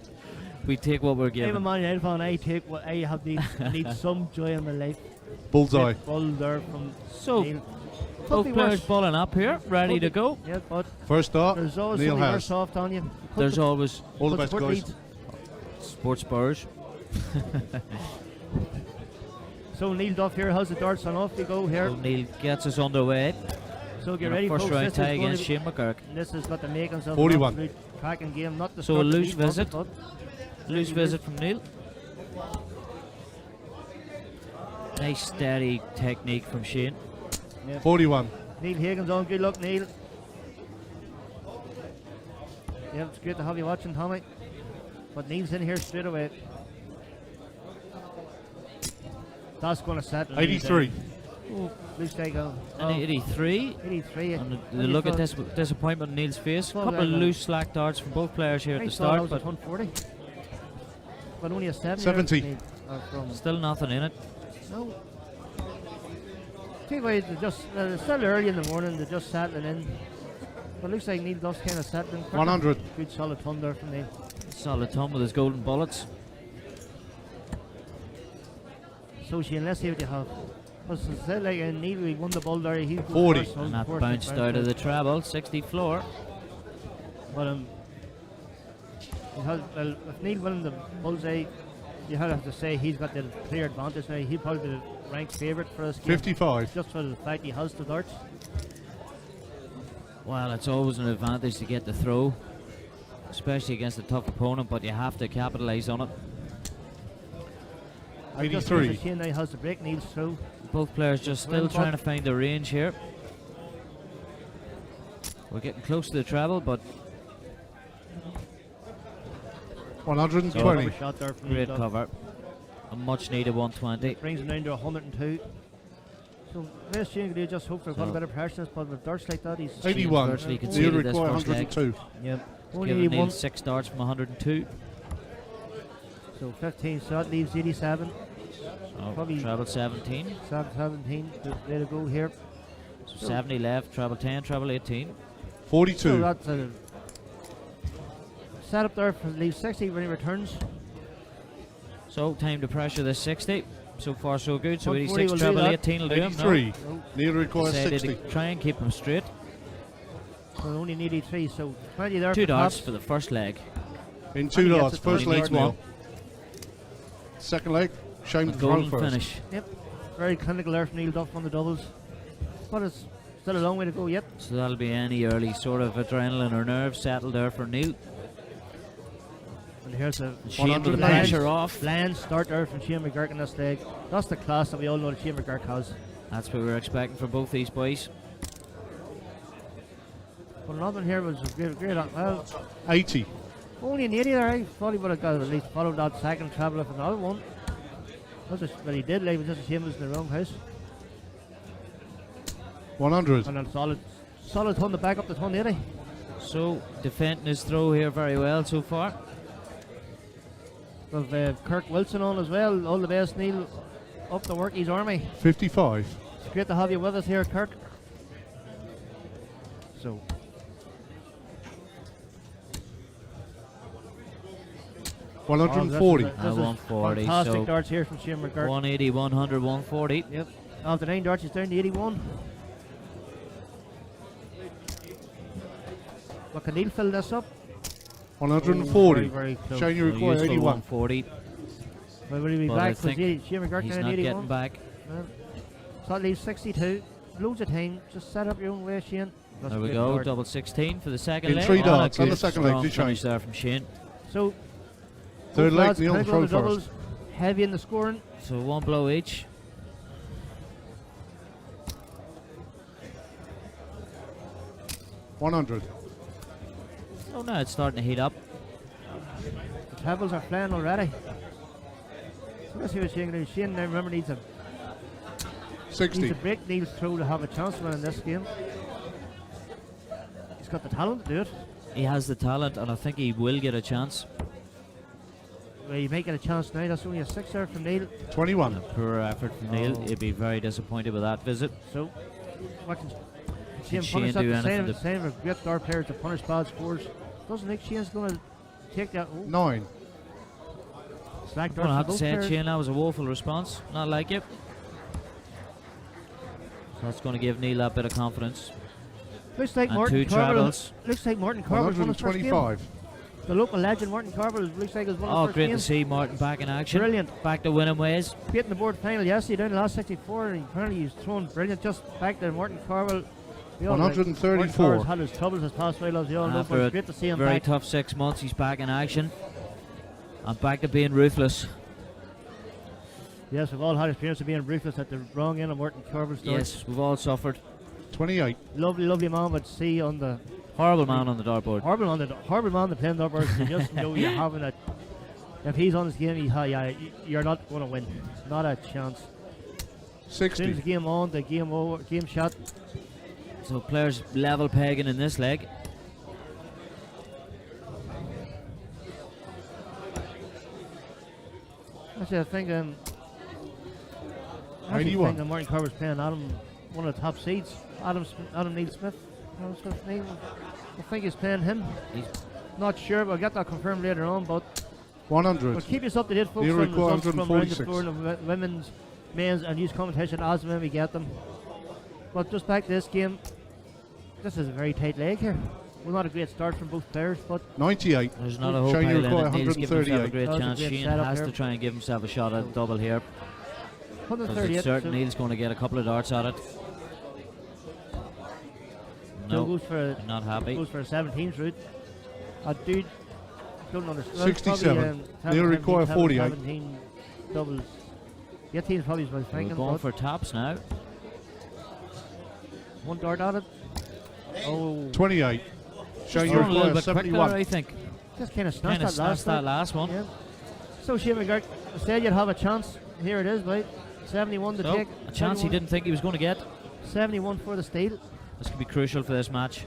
We take what we're given. I'm a Man United fan. I take what I have. Need some joy in my life. Bullseye. Ball there from so Neil. both players balling up here, ready to go. Yeah, but first start. There's always Neil something has. soft on you. There's always all the best guys. Leads. Sports Spurs. So Neil Duff here has the darts on, off we go here. So Neil gets us underway. So get ready, first folks. round tie against Shane McGurk. This has got the makings of 41. an absolute cracking game. Not the so a loose visit. But loose visit from Neil. Nice steady technique from Shane. Yeah. 41. Neil Hagan's on. Good luck, Neil. Yeah, it's great to have you watching, Tommy. But Neil's in here straight away. That's going to settle. 83. Looks like a 83. 83. And the look at this disappointment on Neil's face. A couple of loose slack darts from both players here at the start. But 140. But only a 70. Still nothing in it. No. Anyway, they're still early in the morning. They're just settling in. But it looks like Neil Duff's kind of settling. 100. Good solid thunder from Neil. Solid thumb with his golden bullets. So Shane, let's see what you have. Because it's like Neil, he won the ball there. He's 40. And that bounced out of the treble, 60 floor. But Well, if Neil winning the bullseye, you have to say he's got the clear advantage now. He'll probably be the ranked favourite for this game. 55. Just for the fact he has the darts. Well, it's always an advantage to get the throw, especially against a tough opponent, but you have to capitalise on it. 83. Shane now has the break, Neil's throw. Both players just still trying to find the range here. We're getting close to the treble, but 120. Shot there from great Duff. cover. A much needed 120. Brings him down to 102. So best Shane can do just hope for a better pressure, but with darts like that, he's 81. virtually Neil conceded this require first leg. 102. Yep. He's Only given need Neil one. 6 darts from 102. So 15 shot leaves 87. So Probably- treble 17. 17 way to go here. So 70 left, treble 10, treble 18. So 42. that's a setup there for leaves 60 when he returns. So time to pressure this 60. So far so good. So 140 86 will do treble that. 18 will do him. 83. No. Neil requires Decided 60. to try and keep him straight. So only need 83. So 20 there 2 for darts Pops. for the first leg. In 2 And he darts. gets it First done. leg, Needs Neil. one. Second leg, Shane A to throw golden first. finish. Yep. Very clinical there from Neil Duff on the doubles. But it's still a long way to go yet. So that'll be any early sort of adrenaline or nerves settled there for Neil. And here's a Shane with the 109. pressure off. bland start there from Shane McGurk in this leg. That's the class that we all know that Shane McGurk has. That's what we were expecting from both these boys. But another one here was a great well, 80. only an 80 there. I thought he would have got at least followed that second treble with another one. But he did, like, it was just a shame it was in the wrong house. 100. And then solid ton to back up the 180. So defending his throw here very well so far. With Kirk Wilson on as well. All the best, Neil. Up to work his army. 55. It's great to have you with us here, Kirk. So 140. This is 140. fantastic So darts here from Shane McGurk. 180, 100, 140. Yep. After 9 darts, he's down to 81. But can Neil fill this up? 140. Very, very close. Shane, you So require useful 81. 140. Well, will he be But I back? Because think Shane McGurk He's down not 81. getting back. So that leaves 62. Loads of time. Just set up your own way, Shane. That's There we great go. dart. Double 16 for the second In leg. 3 Oh, darts on good the second leg, strong did Shane. finish there from Shane. So Third both leg, lads Neil, clinical on throw the doubles, first. heavy in the scoring. So 1 blow each. 100. Oh, now it's starting to heat up. The trebles are flying already. So let's see what Shane can do. Shane, now remember, needs a 60. break Neil's throw to have a chance to win in this game. He's got the talent to do it. He has the talent, and I think he will get a chance. Well, you might get a chance now. That's only a 6 there from Neil. 21. Poor effort from Neil. Oh. He'd be very disappointed with that visit. So, what can Shane Shane punish that? do The anything same, to- same with great star players to punish bad scores. Doesn't think Shane's going to take that. Oh, 9. slack I'm darts going to from have to both say it, players. Shane, that was a woeful response. Not like it. So that's going to give Neil that bit of confidence. Looks like And Martin 2 Carver. trebles. Looks like Martin Carver's won his first game. 125. The local legend Martin Carver looks like he's won Oh, his first great game. to see Martin back in action. Brilliant. Back to winning ways. Beating the board final yesterday down the last 64, and apparently he's thrown brilliant. Just back there, Martin Carver. We all know Martin 134. Carver's had his troubles his past while, as you all know, but After it's a great to see him very back. tough 6 months, he's back in action. And back to being ruthless. Yes, we've all had experience of being ruthless at the wrong end of Martin Carver's story. Yes, we've all suffered. 28. Lovely, lovely man, but see on the Horrible man on the dartboard. horrible man to playing dartboard. You just know you're having a. If he's on his game, you're not going to win. Not a chance. As soon as 60. the game on, the game over, game shot. So players level pegging in this leg. Actually, I think 91. that Martin Carver's playing Adam, one of the top seeds. Adam Neil Smith. Adam Smith's name. I think he's playing him. He's Not sure, but I'll get that confirmed later on. But 100. we'll keep us up to date, folks, Neil on require results from around the 146. floor in the women's, men's, and youth competition as and when we get them. But just back to this game, this is a very tight leg here. Well, not a great start from both players, but 98. There's not a whole Shane, pile you in require it. Neil's giving himself a 138. great That was a chance. great Shane setup has here. to try and give himself a shot at double here. Because 138. it's certain so Neil's going to get a couple of darts at it. Still No, goes for not happy. goes for a 17th route. A dude don't understand. 67. Neil require 48. 17 doubles. 18 is probably what he's We're thinking. going but for tops now. one dart at it. Oh, 28. Shane, you Going a little require bit quicker, 71. I think. just kind of snatched Kind of that last snatched that one. last one. Yeah. So Shane McGurk said you'd have a chance. Here it is, mate. 71 to So, take. a chance he 71 didn't think he was going to get. 71 for the steal. This could be crucial for this match.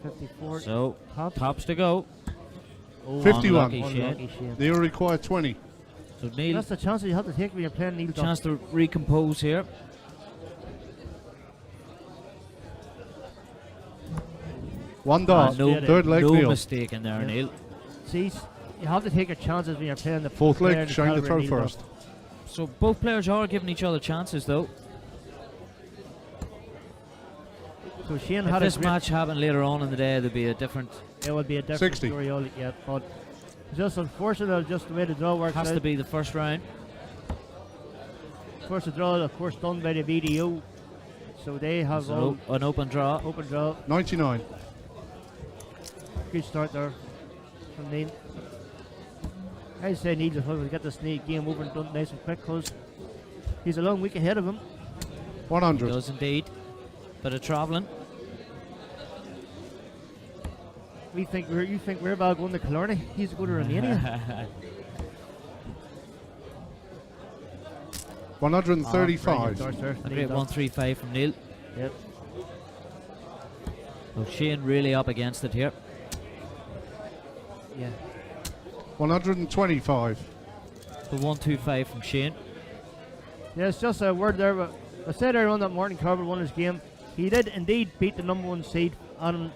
54. So, tops. tops to go. Oh, 51. unlucky Shane. Unlucky Shane. Neil require 20. So Neil, That's the chance that you have to take when you're playing Neil Duff. chance to recompose here. One dart. no Third leg, no Neil. mistake in there, Yeah. Neil. See, you have to take your chances when you're playing the Fourth player leg, in the Shane to caliber throw of Neil Duff. first. So both players are giving each other chances, though. So Shane If had this a great, match happened later on in the day, there'd be a different. it would be a different 60. story. Yeah, but it's just unfortunate, just the way the draw works Has out. to be the first round. Of course, the draw, of course, done by the BDO. So they have So all an open draw. open draw. 99. Good start there from Neil. I'd say Neil just will get this game moving done nice and quick because he's a long week ahead of him. 100. Does indeed. Bit of travelling. You think we're about going to Killarney? He's going to Romania. 135. Oh, A great 135 from Neil. Yep. So Shane really up against it here. Yeah. 125. The 125 from Shane. Yeah, it's just a word there. But I said earlier on that Martin Carver won his game. He did indeed beat the number one seed, Adam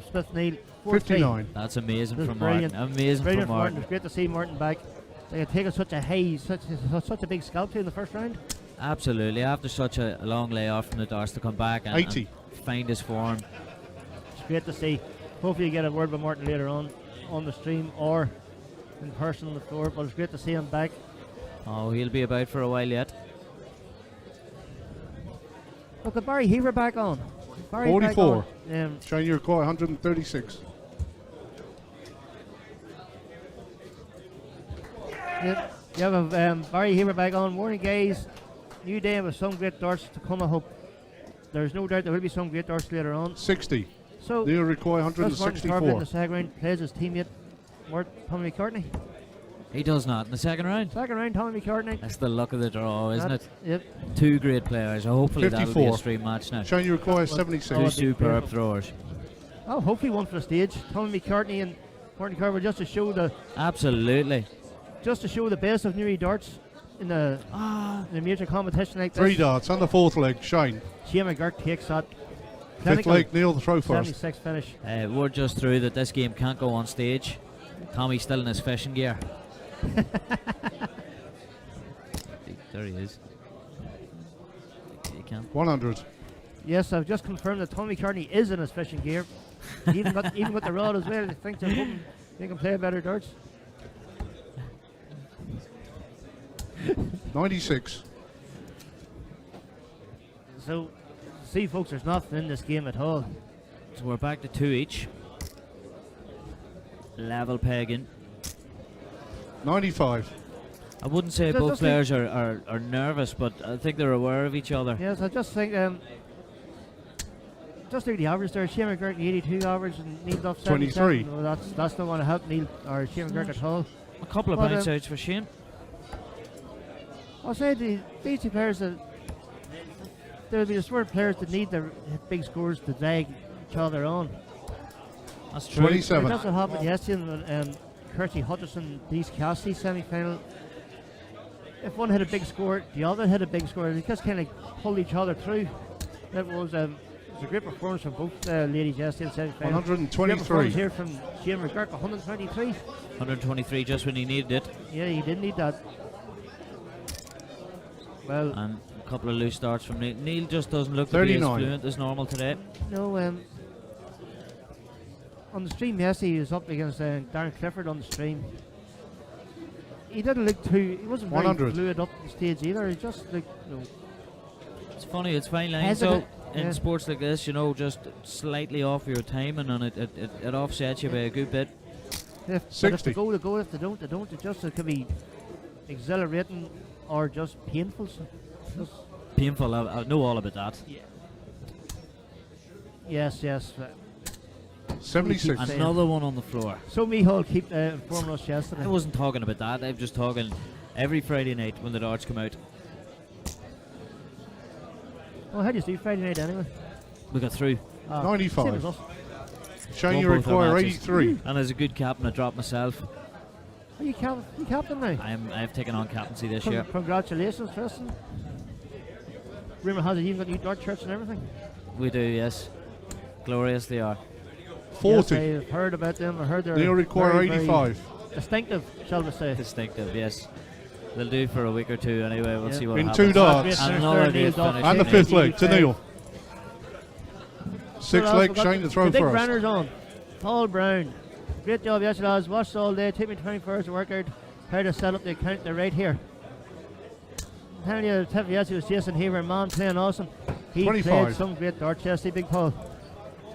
Smith Neil. 59. That's amazing That's from brilliant. Martin. Amazing Brilliant from for Martin. Martin. It's great to see Martin back. They had taken such a high, such a big scalp to in the first round. Absolutely. After such a long layoff from the darts to come back and 80. find his form. It's great to see. Hopefully you get a word with Martin later on the stream or in person on the floor. But it's great to see him back. Oh, he'll be about for a while yet. Look at Barry Heaver back on. Barry 44. Back on. Shane, you require 136. Yep. You have Barry Heaver back on. Morning, guys. New day with some great darts to come, I hope. There's no doubt there will be some great darts later on. 60. So, Neil require Martin Carver in 164. the second round plays his teammate, Tommy McCartney. He does not in the second round. Second round, Tommy McCartney. That's the luck of the draw, isn't it? Yep. Two great players. Hopefully that'll be 54. a stream match now. Shane, you require Two 76. superb throwers. Oh, hopefully one for the stage. Tommy McCartney and Martin Carver just to show the Absolutely. best of Newry darts in the major competition like this. 3 darts on the fourth leg. Shane. Shane McGurk takes that. Fifth Clinical leg, Neil to throw first. 76 finish. We're just through that this game can't go on stage. Tommy's still in his fishing gear. There he is. You can't. 100. Yes, I've just confirmed that Tommy McCartney is in his fishing gear. even got the rod as well. I think they're hoping they can play better darts. 96. So, see, folks, there's nothing in this game at all. So we're back to 2 each. Level pegging. 95. I wouldn't say Just- both just players are nervous, but I think they're aware of each other. Yes, I just think, just look at the average there. Shane McGurk, 82 average, and Neil Duff, 23. 77. Well, that's not going to help Neil or Shane McGurk at all. A couple of But, bounce outs for Shane. I'll say these two players, there will be the sort of players that need their big scores to drag each other on. That's true. 27. That's what happened yesterday in Kirsty Hutchison East Cassidy semi-final. If one had a big score, the other had a big score. They just kind of pulled each other through. It was a great performance from both ladies yesterday in semi-final. 123. Great performance here from Shane McGurk, 123. 123 just when he needed it. Yeah, he did need that. Well, And a couple of loose starts from Neil. Neil just doesn't look to be 39. as fluent as normal today. no, on the stream yesterday, he was up against Darren Clifford on the stream. He didn't look too. He wasn't very 100. fluid up the stage either. He just looked, It's funny, it's fine lines hesitant. so in sports like this, just slightly off your timing and it offsets you by a good bit. If 60. they go, they go. If they don't, they don't. It could be exhilarating or just painful. So just Painful, I know all about that. yes. 76. And Another one on the floor. So Michal keep informing us yesterday. I wasn't talking about that, I'm just talking every Friday night when the darts come out. Well, how do you see Friday night anyway? We got through. 95. Same as us. Shane, you Won both our require matches. 83. And as a good captain, I dropped myself. Are you captain now? I've taken on captaincy this year. Congratulations, Tristan. Rumour has it you've got new dart shirts and everything. We do, yes. Glorious they are. 40. Yes, I've heard about them. I heard they're They'll require very, very 85. distinctive, shall we say. Distinctive, yes. They'll do for a week or two anyway. We'll see what In happens. 2 darts. Another Neil great Duff. finish. And the Neil. 5th leg to Neil. 6 leg, Shane to throw the big first. Branners on. Paul Brown. Great job yesterday, lads. Watched all day. Took me 24 hours to work out how to set up the account there right here. I'm telling you, the tip yesterday was Jason Heaver, man playing awesome. He 25. played some great darts yesterday, Big Paul.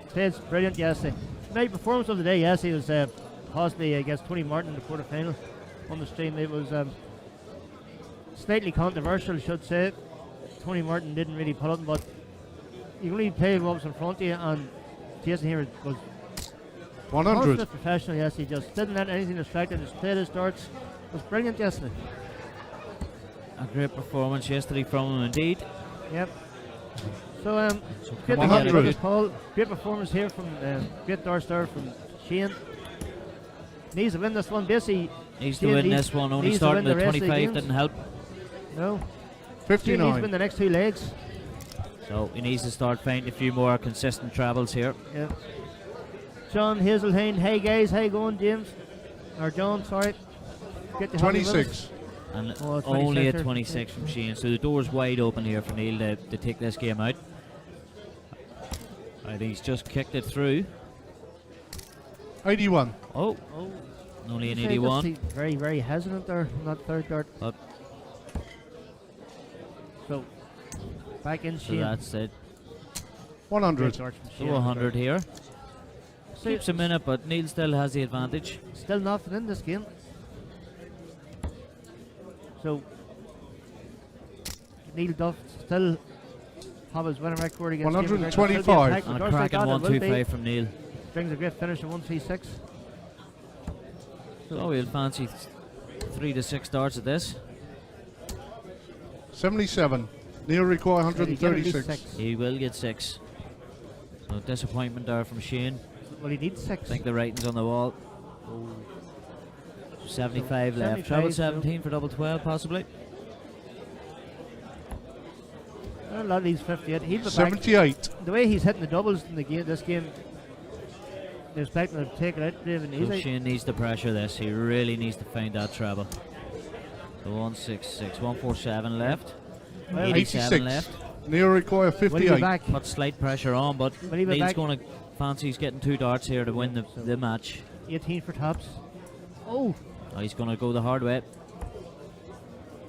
Played brilliant yesterday. My performance of the day yesterday was possibly against Tony Martin in the quarter-final on the stream. It was slightly controversial, I should say. Tony Martin didn't really pull it, but you only played what was in front of you, and Jason Heaver was 100. consummate professional yesterday. Just didn't let anything distract him. Just played his darts. It was brilliant yesterday. A great performance yesterday from him indeed. Yep. So great come to on, get Gilliland. you, Paul. Great performance here from great dart star from Shane. Needs to win this one. Basically, Needs to Shane win this one. Only needs to starting win at the rest of the 25 games. didn't help. No. Shane needs to 59. win the next 2 legs. So he needs to start finding a few more consistent travels here. Yeah. John Hazeltine. Hey guys, how you going, James? Or John, sorry. Good to have you with us. 26. And Oh, only a 26er. 26 from Shane. So the door's wide open here for Neil to take this game out. I think he's just kicked it through. 81. Oh, only an Say, 81. just very, very hesitant there on that third dart. But So, back in so Shane. that's it. 100. Great darts from So Shane. 100 here. So, Keeps a minute, but Neil still has the advantage. still nothing in this game. So, Neil Duff still have his winning record against 125. And a cracking 1-2-5 from Neil. Brings a great finish at 136. So we'll fancy 3 to 6 darts at this. 77. Neil require 136. He will get 6. So disappointment there from Shane. Well, he needs 6. I think the writing's on the wall. 75 left. 75, Treble so- 17 for double 12 possibly. A lot of these 58. He'll be back. 78. The way he's hitting the doubles in the game, this game, they're expecting to take it out Bevin So easy. Shane needs to pressure this. He really needs to find that treble. So 166, 147 left. Well, 87 86. left. Neil require Will he be 58. back? Put slight pressure on, but Will he be Neil's back? going to fancy he's getting 2 darts here to win the match. 18 for tops. Oh, Oh, he's going to go the hard way.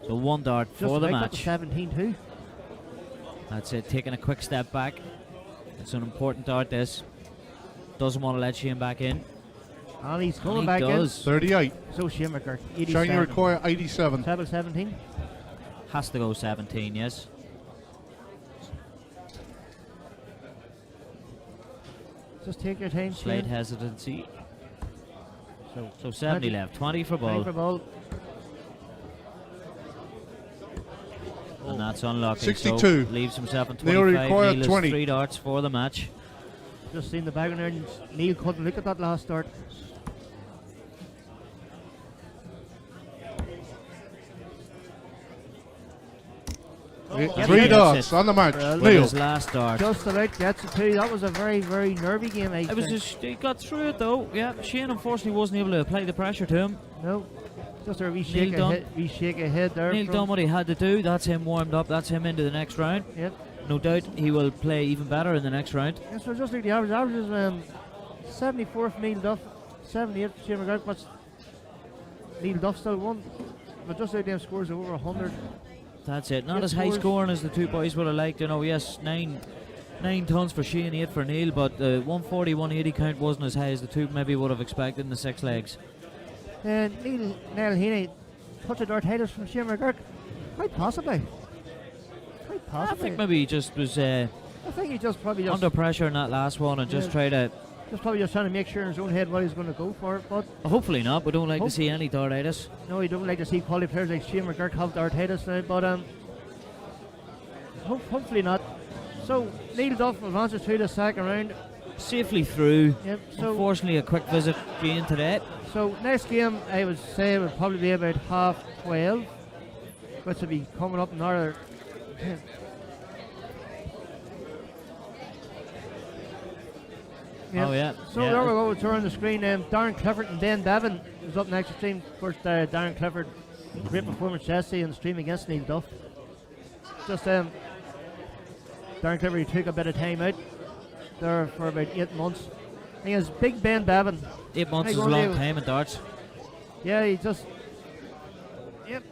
So 1 dart just for the about got to match. 17 too. That's it, taking a quick step back. It's an important dart this. Doesn't want to let Shane back in. And he's And going he back does. 38. in. So Shane McGurk, Shane 87. require 87. Treble 17. Has to go 17, yes. Just take your time, Slight Shane. hesitancy. So, So 70 left, 20 for Time ball. for ball. And that's unlucky. 62. So leaves himself in Neil 25. require Neil has 20. 3 darts for the match. Just seen the background there, and Neil couldn't look at that last start. Yes, 3 that's darts it. on the match. Well, With Neil. his last dart. Just about gets it too. That was a very, very nervy game. I It was think. just, he got through it though. Yeah, Shane unfortunately wasn't able to apply the pressure to him. No, just a wee Neil done. shake ahead there. Neil from- done what he had to do. That's him warmed up. That's him into the next round. Yep. No doubt he will play even better in the next round. Yes, so just like the averages, 74 for Neil Duff, 78 for Shane McGurk, but Neil Duff still won. But just out them scores of over 100. That's it. Not Good as high scores. scoring as the two boys would have liked. You know, yes, 9 tons for Shane, 8 for Neil, but the 140, 180 count wasn't as high as the two maybe would have expected in the 6 legs. And Neil Heaney touch a dart haters from Shane McGurk. Quite possibly. Quite I possibly. think maybe he just was I think he just probably just under pressure in that last one and just tried to. probably just trying to make sure in his own head what he's going to go for. But Hopefully not. We don't like to see any dartitis. no, we don't like to see quality players like Shane McGurk have dartitis now. But hopefully not. So Neil Duff advances through the second round. Safely through. Yep. So Unfortunately, a quick visit Jane today. So next game, I would say, would probably be about 12:30, which will be coming up another. Oh yeah. So there we go. We'll turn the screen. Darren Clifford and Ben Bevin is up next to stream. Of course, Darren Clifford, great performance yesterday in the stream against Neil Duff. Just Darren Clifford took a bit of time out there for about 8 months. I think it's Big Ben Bevin. 8 months Hey, is a go on, long David. time in darts. Yeah, he just. Yep.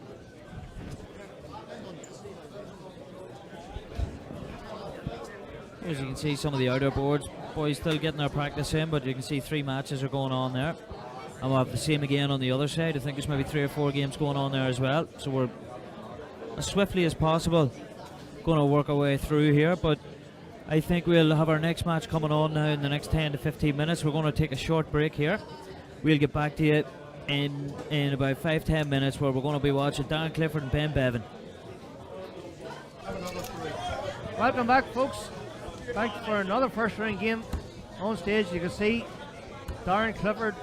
As you can see, some of the outer boards, boys still getting their practice in, but you can see 3 matches are going on there. And we'll have the same again on the other side. I think there's maybe 3 or 4 games going on there as well. So we're, as swiftly as possible, going to work our way through here. But I think we'll have our next match coming on now in the next 10 to 15 minutes. We're going to take a short break here. We'll get back to you in about 5-10 minutes, where we're going to be watching Darren Clifford and Ben Bevin. Welcome back, folks. Back for another first round game. On stage, you can see Darren Clifford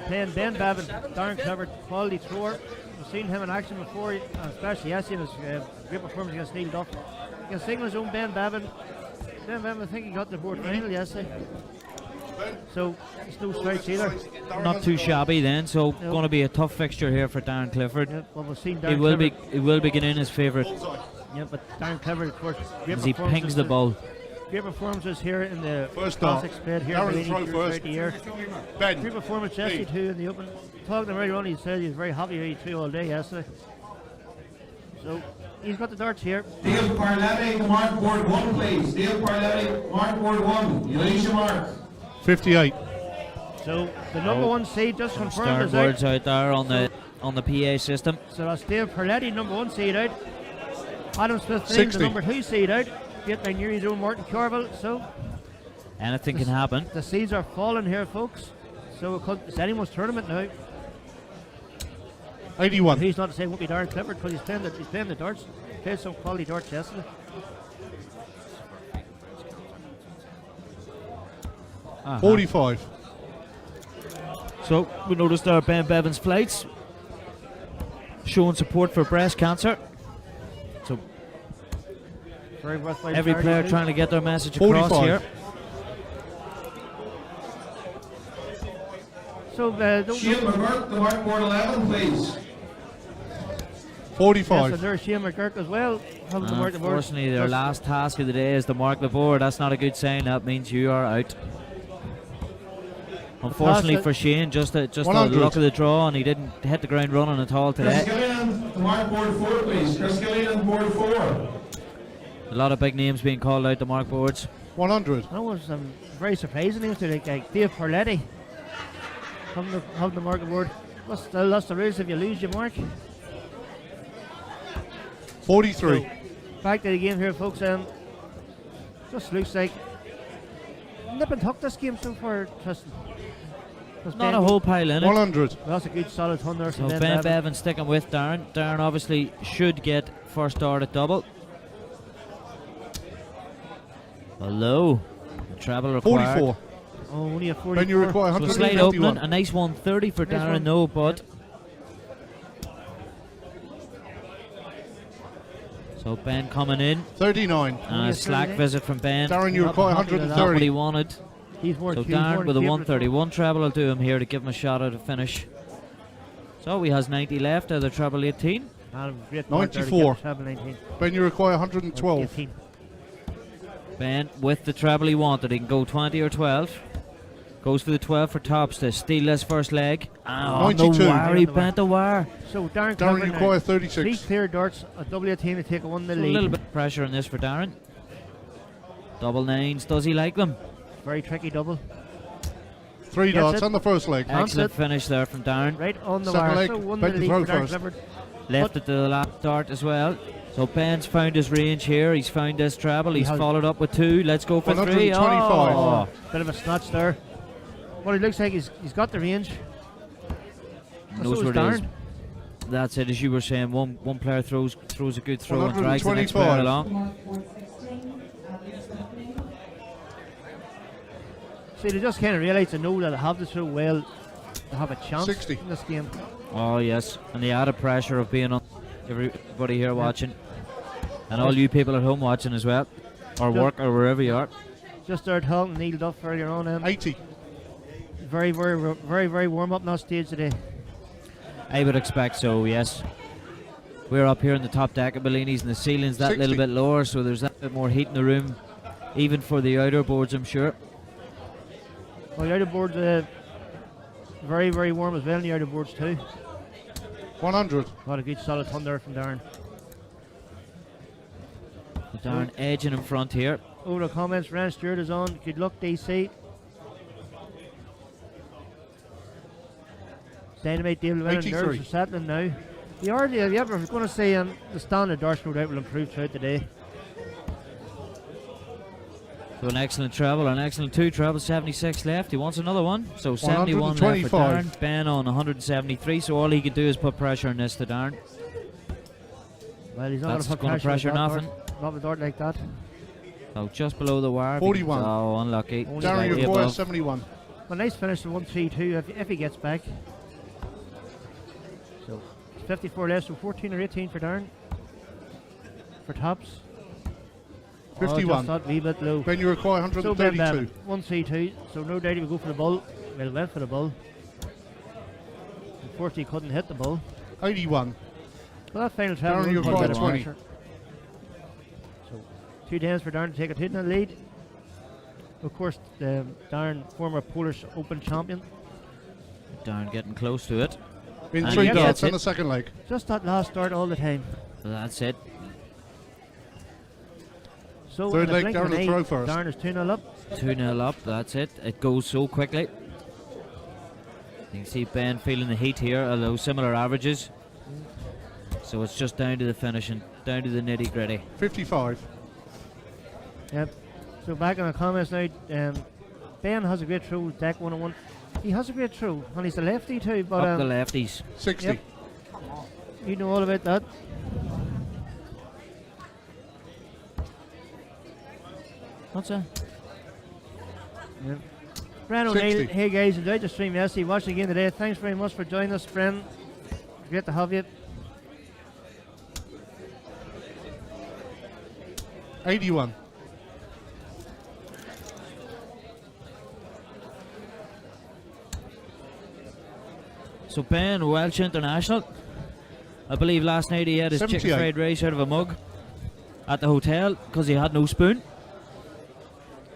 playing Ben Bevin. Darren Clifford, quality thrower. We've seen him in action before, especially yesterday in his great performance against Neil Duff. You can see his own Ben Bevin. Ben Bevin, I think he got the board final yesterday. So it's no strikes either. Not too shabby then, so going to be a tough fixture here for Darren Clifford. Yeah, well, we've seen Darren It will be getting in his favourite Yeah, but Darren Clifford, of course, great as he performances pings the ball. Great performances here in the First classic start. spread here Darren in throw the first. the year. Ben. Great performance yesterday too in the open. Talking to him earlier on, he said he was very happy he threw all day yesterday. So he's got the darts here. Dale Parletti to mark board 1, please. Dale Parletti, mark board 1. Elisha mark. 58. So the number 1 seed just confirmed Start is words out. out there on the PA system. So that's Dave Perletti, number 1 seed out. Adam Smith, the 60. number 2 seed out. Get by Newry's own Martin Corville. So Anything can happen. the seeds are falling here, folks. So it's anyone's tournament now. 81. He's not to say it won't be Darren Clifford because he's playing the darts. Played some quality darts yesterday. Uh-huh. 45. So we noticed there Ben Bevin's flights showing support for breast cancer. So Very worthwhile. every charity player too. trying to get their message across 45. here. So Shane McGurk to mark board 11, please. 45. Yes, and there's Shane McGurk as well. Having to mark the board. Unfortunately, their Just- last task of the day is to mark the board. That's not a good sign. That means you are out. Unfortunately for Shane, just the 100. luck of the draw, and he didn't hit the ground running at all Chris today. Gilliland to mark board 4, please. Chris Gilliland, board 4. A lot of big names being called out to mark boards. 100. That was very surprising names to like Dave Perletti having the mark the board. But still, that's the rules. If you lose, you mark. 43. So, back to the game here, folks. Just looks like nip and tuck this game so far, Tristan. Not a whole pile in it. 100. That's a good solid one there. So from Ben Bevin. Bevin sticking with Darren. Darren obviously should get first start at double. Hello. Treble required. 44. Oh, only a 44. Ben, you require So slight opening, 151. a nice 130 for Nice Darren one. though, but so Ben coming in, 39. and a slack visit from Ben. Darren, you Not require happy with that. Not what 130. he wanted. He's more So he's more Darren with a capable 131 treble will do him here to give him a shot at a finish. So he has 90 left out of the treble 18. great mark there to 94. get treble 19. Ben, you require 112. 18. Ben with the treble he wanted. He can go 20 or 12. Goes for the 12 for tops to steal this first leg. Oh, 92. the wire, he bent the wire. So Darren Darren requires three 36. clear darts, a W18 to take a 1-0 A lead. little bit of pressure on this for Darren. Double nines, does he like them? Very tricky double. 3 Gets dots it. on the first leg. Excellent it. finish there from Darren. Right on the Second wire. leg, So 1-0 Beaton lead throw for Darren first. Clifford. Left it to the last dart as well. So Ben's found his range here. He's found this treble. He's has- followed up with 2. Let's go for 3. 125. Oh. Bit of a snatch there. What it looks like he's got the range. Knows So where is it is. Darren. That's it, as you were saying. One player throws a good throw and drags the next 125. player along. See, they just kind of realise they know that they have to throw well to have a chance 60. in this game. Oh yes, and the added pressure of being on everybody here watching, and all you people at home watching as well, or Just- work or wherever you are. Just there talking to Neil Duff earlier on. 80. Very warm up in that stage today. I would expect so. Yes, we're up here in the top deck of Bellinis, and the ceiling's that 60. little bit lower, so there's that bit more heat in the room, even for the outer boards, I'm sure. Well, the outer boards very warm as well in the outer boards too. 100. Got a good solid ton there from Darren. Darren edging in front here. Over the comments, Rand Stewart is on. Good luck, DC. Dynamite David Winner 83. nerves are settling now. The RDL, I was going to say the standard darts no doubt will improve throughout the day. So an excellent treble, an excellent 2 trebles, 76 left. He wants another one. So 71 left for 125. Darren. Ben on 173. So all he can do is put pressure on this to Darren. Well, he's not That's going to gonna put pressure with that nothing. dart. Not with a dart like that. So just below the wire. 41. Oh, unlucky. Only Darren Slightly requires above. 71. Well, nice finish to 1-3-2 if he gets back. So 54 left, so 14 or 18 for Darren. For tops. 51. Oh, just that wee bit low. Ben, you require So Ben 132. 1-3-2. So no doubt he will go for the bull. Well, went for the bull. Unfortunately, he couldn't hit the bull. 81. Well, that final travel Darren, will you're put a bit quite of 20. pressure. So 2 downs for Darren to take a 2-0 lead. Of course, Darren, former Polish Open champion. Darren getting close to it. In And 3 he dots gets on it. the second leg. Just that last start all the time. So that's it. So Third in a leg, blink of Darren an will eye, throw first. Darren is 2-0 up. 2-0 up. That's it. It goes so quickly. You can see Ben feeling the heat here, although similar averages. So it's just down to the finishing, down to the nitty gritty. 55. Yep. So back on the comments now. Ben has a great throw, deck 1-1. He has a great throw, and he's a lefty too. But Up the lefties. 60. Yep. You know all about that. What's that? Yep. Bren 60. O'Neill, hey guys, enjoyed the stream yesterday. Watched again today. Thanks very much for joining us, Bren. Great to have you. 81. So Ben, Welsh international. I believe last night he had his chicken 78. fried rice out of a mug at the hotel because he had no spoon.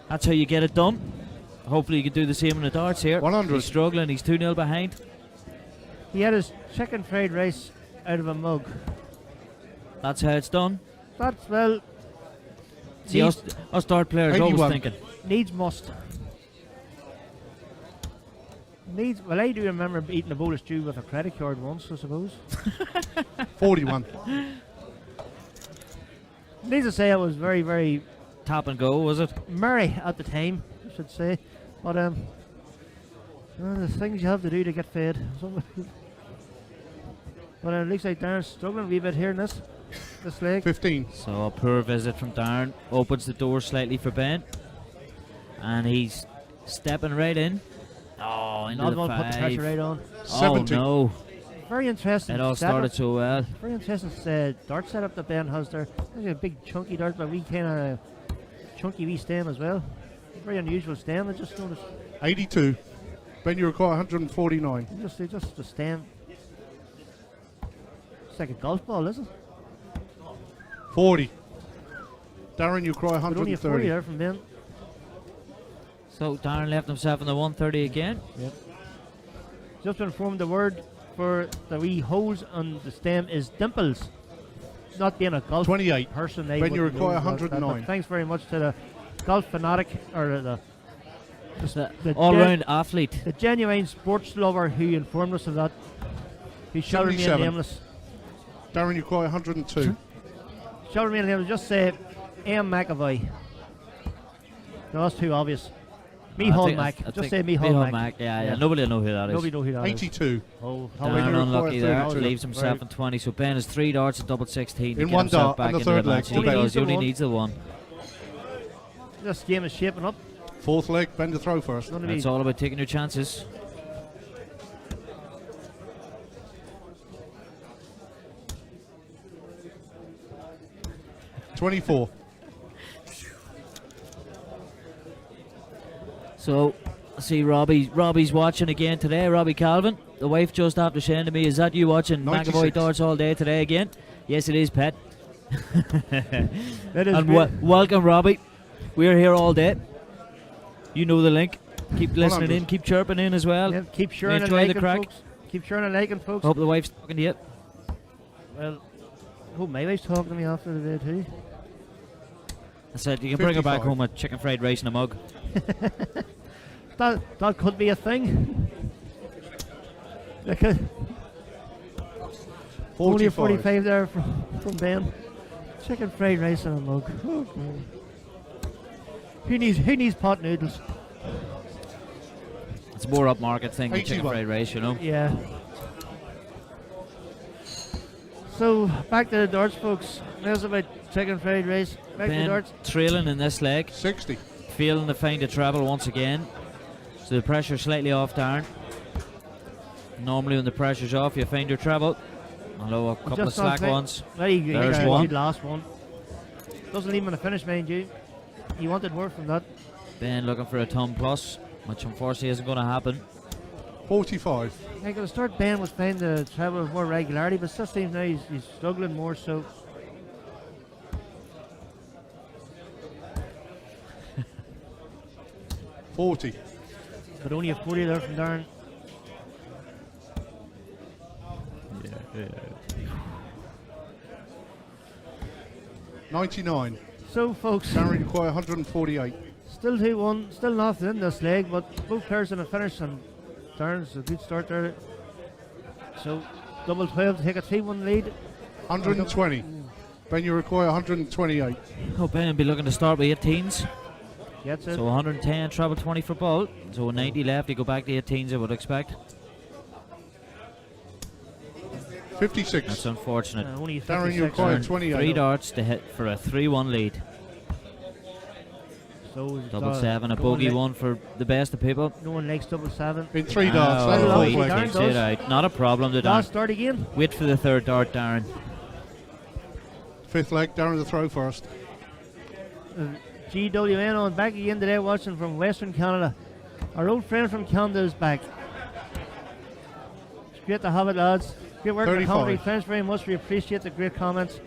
That's how you get it done. Hopefully you can do the same in the darts here. 100. He's struggling, he's 2-0 behind. He had his chicken fried rice out of a mug. That's how it's done. That's, well, See, us dart players 81. always thinking. needs must. Needs, well, I do remember eating a bowl of stew with a credit card once, I suppose. 41. Needs to say I was very Tap and go, was it? merry at the time, I should say. But the things you have to do to get fed. But it looks like Darren's struggling a wee bit here in this leg. 15. So a poor visit from Darren opens the door slightly for Ben. And he's stepping right in. Oh, into Another the one put the 5. pressure right on. 70. Oh no, Very interesting. it all setup. started so well. Very interesting dart setup that Ben has there. There's a big chunky dart, but we kind of chunky wee stem as well. Very unusual stem. I just noticed. 82. Ben, you require 149. Just the stem. It's like a golf ball, isn't it? 40. Darren, you cry But only a 40 130. there from Ben. So Darren left himself in the 130 again. Yep. Just to inform, the word for the wee holes on the stem is dimples. Not being a golf 28. person, Ben, you require 109. Thanks very much to the golf fanatic, or the All-round athlete. the genuine sports lover who informed us of that. He shall remain 77. nameless. Darren, you cry 102. Shall remain nameless. Just say M. McAvoy. No, that's too obvious. Mihal Mac. Just say Mihal Mac. Yeah. Nobody will know who that is. Nobody know who that is. 82. Oh, Darren unlucky there. 32. Leaves himself in 20. So Ben has 3 darts, a double 16 to In get one himself dart back and the into third the leg. match. He Only does. needs He the only one. needs the one. This game is shaping up. Fourth leg, Ben to throw first. It's going to be It's all about taking your chances. $24. So, I see Robbie's watching again today. Robbie Calvin, the wife just after saying to me, "Is that you watching 96. McAvoy darts all day today again?" Yes, it is, pet. That is And great. welcome, Robbie. We're here all day. You know the link. Keep listening 100. in. Keep chirping in as well. Yeah, keep sharing and enjoy the liking, crack. folks. Keep sharing and liking, folks. Hope the wife's talking to you. Well, I hope my wife's talking to me after the day too. I said you can bring her back 55. home with chicken fried rice in a mug. That could be a thing. Only a 45. 45 there from Ben. Chicken fried rice in a mug. Oh, God. Who needs pot noodles? It's a more upmarket thing than chicken 81. fried rice, you know. Yeah. So back to the darts, folks. That's about chicken fried rice. Back to the Ben darts. trailing in this leg, 60. failing to find a treble once again. So the pressure slightly off Darren. Normally when the pressure's off, you find your treble. Although a couple of Just slack on ones. Very good. There's Good one. last one. Doesn't leave him in the finish, mind you. He wanted more from that. Ben looking for a ton plus, which unfortunately isn't going to happen. 45. Like at the start, Ben was finding the treble with more regularity, but it just seems now he's struggling more. So 40. but only a 40 there from Darren. 99. So, folks, Darren, you require 148. still 2-1, still nothing in this leg, but both players in the finish, and Darren's a good start there. So, double 12 to take a 3-1 lead. 120. Ben, you require 128. Oh, Ben will be looking to start with 18s. Gets it. So 110, treble 20 for ball. So 90 left, you go back to 18s, I would expect. 56. That's unfortunate. Only Darren, you 56. require Earned 28. 3 darts to hit for a 3-1 lead. So we've Double got 7, a no one bogey li- 1 for the best of people. No one likes double 7. In 3 darts. Oh, That's well, the he fourth Darren leg. takes does. it out. Not a problem to Last Darren. start again. Wait for the 3rd dart, Darren. Fifth leg, Darren to throw first. GWN on back again today, watching from Western Canada. Our old friend from Canada is back. It's great to have it, lads. Great work in the 35. commentary. Thanks very much. We appreciate the great comments.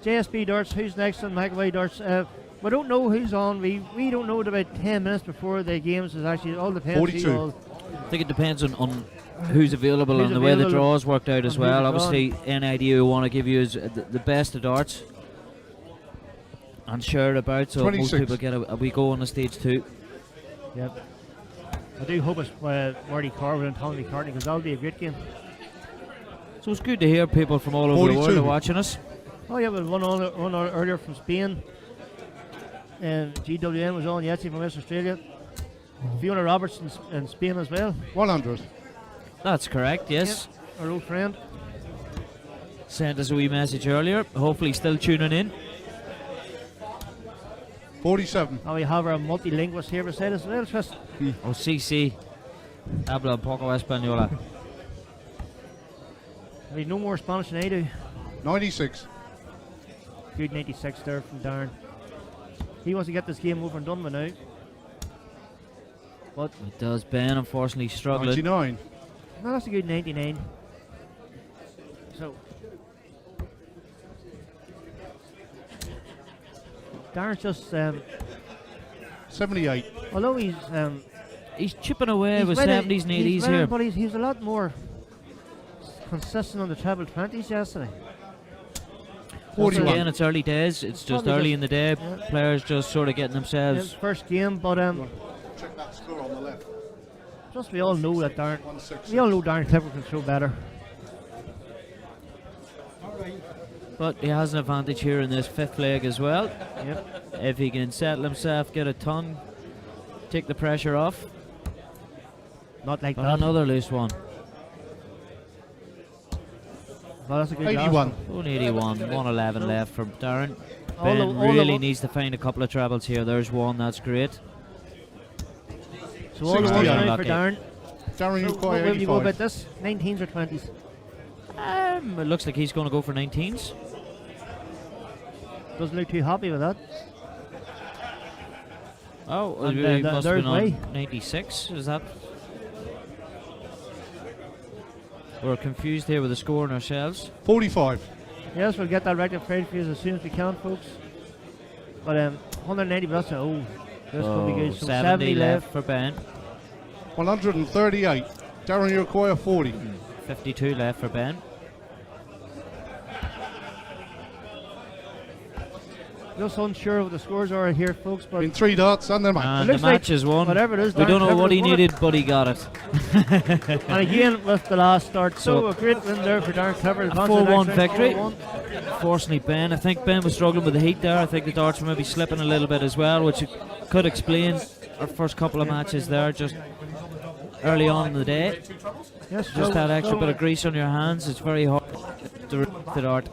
JSB darts, who's next on McAvoy darts? We don't know who's on. We don't know it about 10 minutes before the games. Is actually all depends. 42. I think it depends on who's available Who's and the way the available draws worked out as and who's well. drawn. Obviously, NIDO want to give you the best of darts and share it about, so 26. most people get a wee go on the stage too. Yep. I do hope it's Marty Carver and Tommy McCartney, because that'll be a great game. So it's good to hear people from all over the 42. world are watching us. Oh yeah, well, one earlier from Spain. And GWN was on yesterday from West Australia. Fiona Roberts in Spain as well. 100. That's correct, yes. Our old friend. Sent us a wee message earlier. Hopefully still tuning in. 47. And we have our multilingualist here beside us as well, Tris. Oh, CC. Habla un poco española. We no more Spanish than I do. 96. Good 96 there from Darren. He wants to get this game over and done with now. But It does. Ben, unfortunately, struggling. 99. no, that's a good 99. So Darren's just 78. although He's chipping away he's with winning- 70s and he's 80s winning, here. but he's a lot more consistent on the treble 20s yesterday. Once 41. again, it's early days. It's just Probably early just- in the day. yeah. Players just sort of getting His themselves. first game, but Check that score on the left. just we all know that Darren, 166. we all know Darren Clifford can throw better. But he has an advantage here in this fifth leg as well. Yep. If he can settle himself, get a tongue, take the pressure off. Not like But that. another loose one. Well, that's a good 81. last Only 81, 111 left for Darren. All Ben the- all the really one- needs to find a couple of trebles here. There's one, that's great. So all the 60 ones on now for lucky. Darren. Darren, you So require what will you go about 85. this? 19s or 20s? It looks like he's going to go for 19s. Doesn't look too happy with that. Oh, And, he th- must have there's been on way. 96. Is that? We're confused here with the score in ourselves. 45. Yes, we'll get that rectified for you as soon as we can, folks. But 190, but that's this could be good. So 70 left for Ben. 138. Darren, you require 40. 52 left for Ben. Just unsure what the scores are here, folks. But In 3 dots and then match. And looks the like match is won. whatever it is, We Darren don't know Clifford what he has won it. needed, but he got it. And again with the last start. So a great win there for Darren Clifford. A Advances 4-1 next round, victory. 4-1. Fortunately, Ben. I think Ben was struggling with the heat there. I think the darts were maybe slipping a little bit as well, which could explain our first couple of matches there just early on in the day. Yes, Just that extra bit of grease on your hands. It's very hard to read the dart.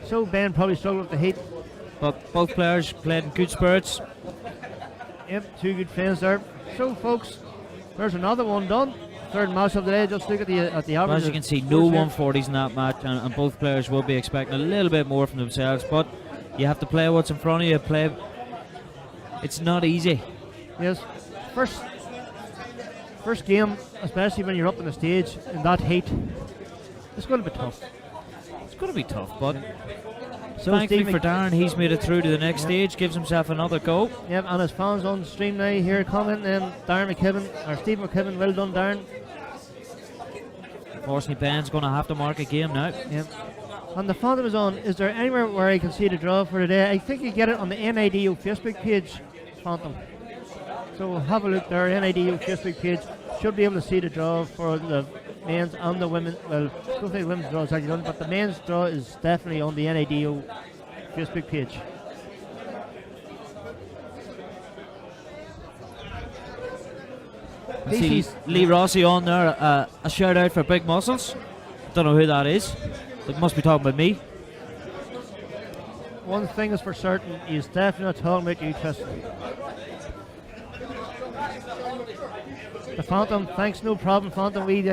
So Ben probably struggled with the heat. But both players played in good spirits. Yep, two good friends there. So folks, there's another one done. Third match of the day. Just look at the But average. as you can see, no 140s in that match, and both players will be expecting a little bit more from themselves. But you have to play what's in front of you. It's not easy. Yes, first game, especially when you're up on the stage in that heat, it's going to be tough. It's going to be tough, but So thankfully Steve for Darren, he's made it through to the next stage, gives himself another go. Yep, and his fans on stream now here commenting, Darren McKibben, or Steve McKibben, well done Darren. Unfortunately, Ben's going to have to mark a game now. Yep. And the Phantom is on. Is there anywhere where I can see the draw for today? I think you get it on the NIDO Facebook page, Phantom. So have a look there, NIDO Facebook page. Should be able to see the draw for the men's and the women. Well, I don't think the women's draw is actually done, but the men's draw is definitely on the NIDO Facebook page. I see Lee Rossi on there, a shout out for Big Muscles. Don't know who that is. It must be talking about me. One thing is for certain, he's definitely not talking about you, Tristan. The Phantom, thanks, no problem, Phantom. We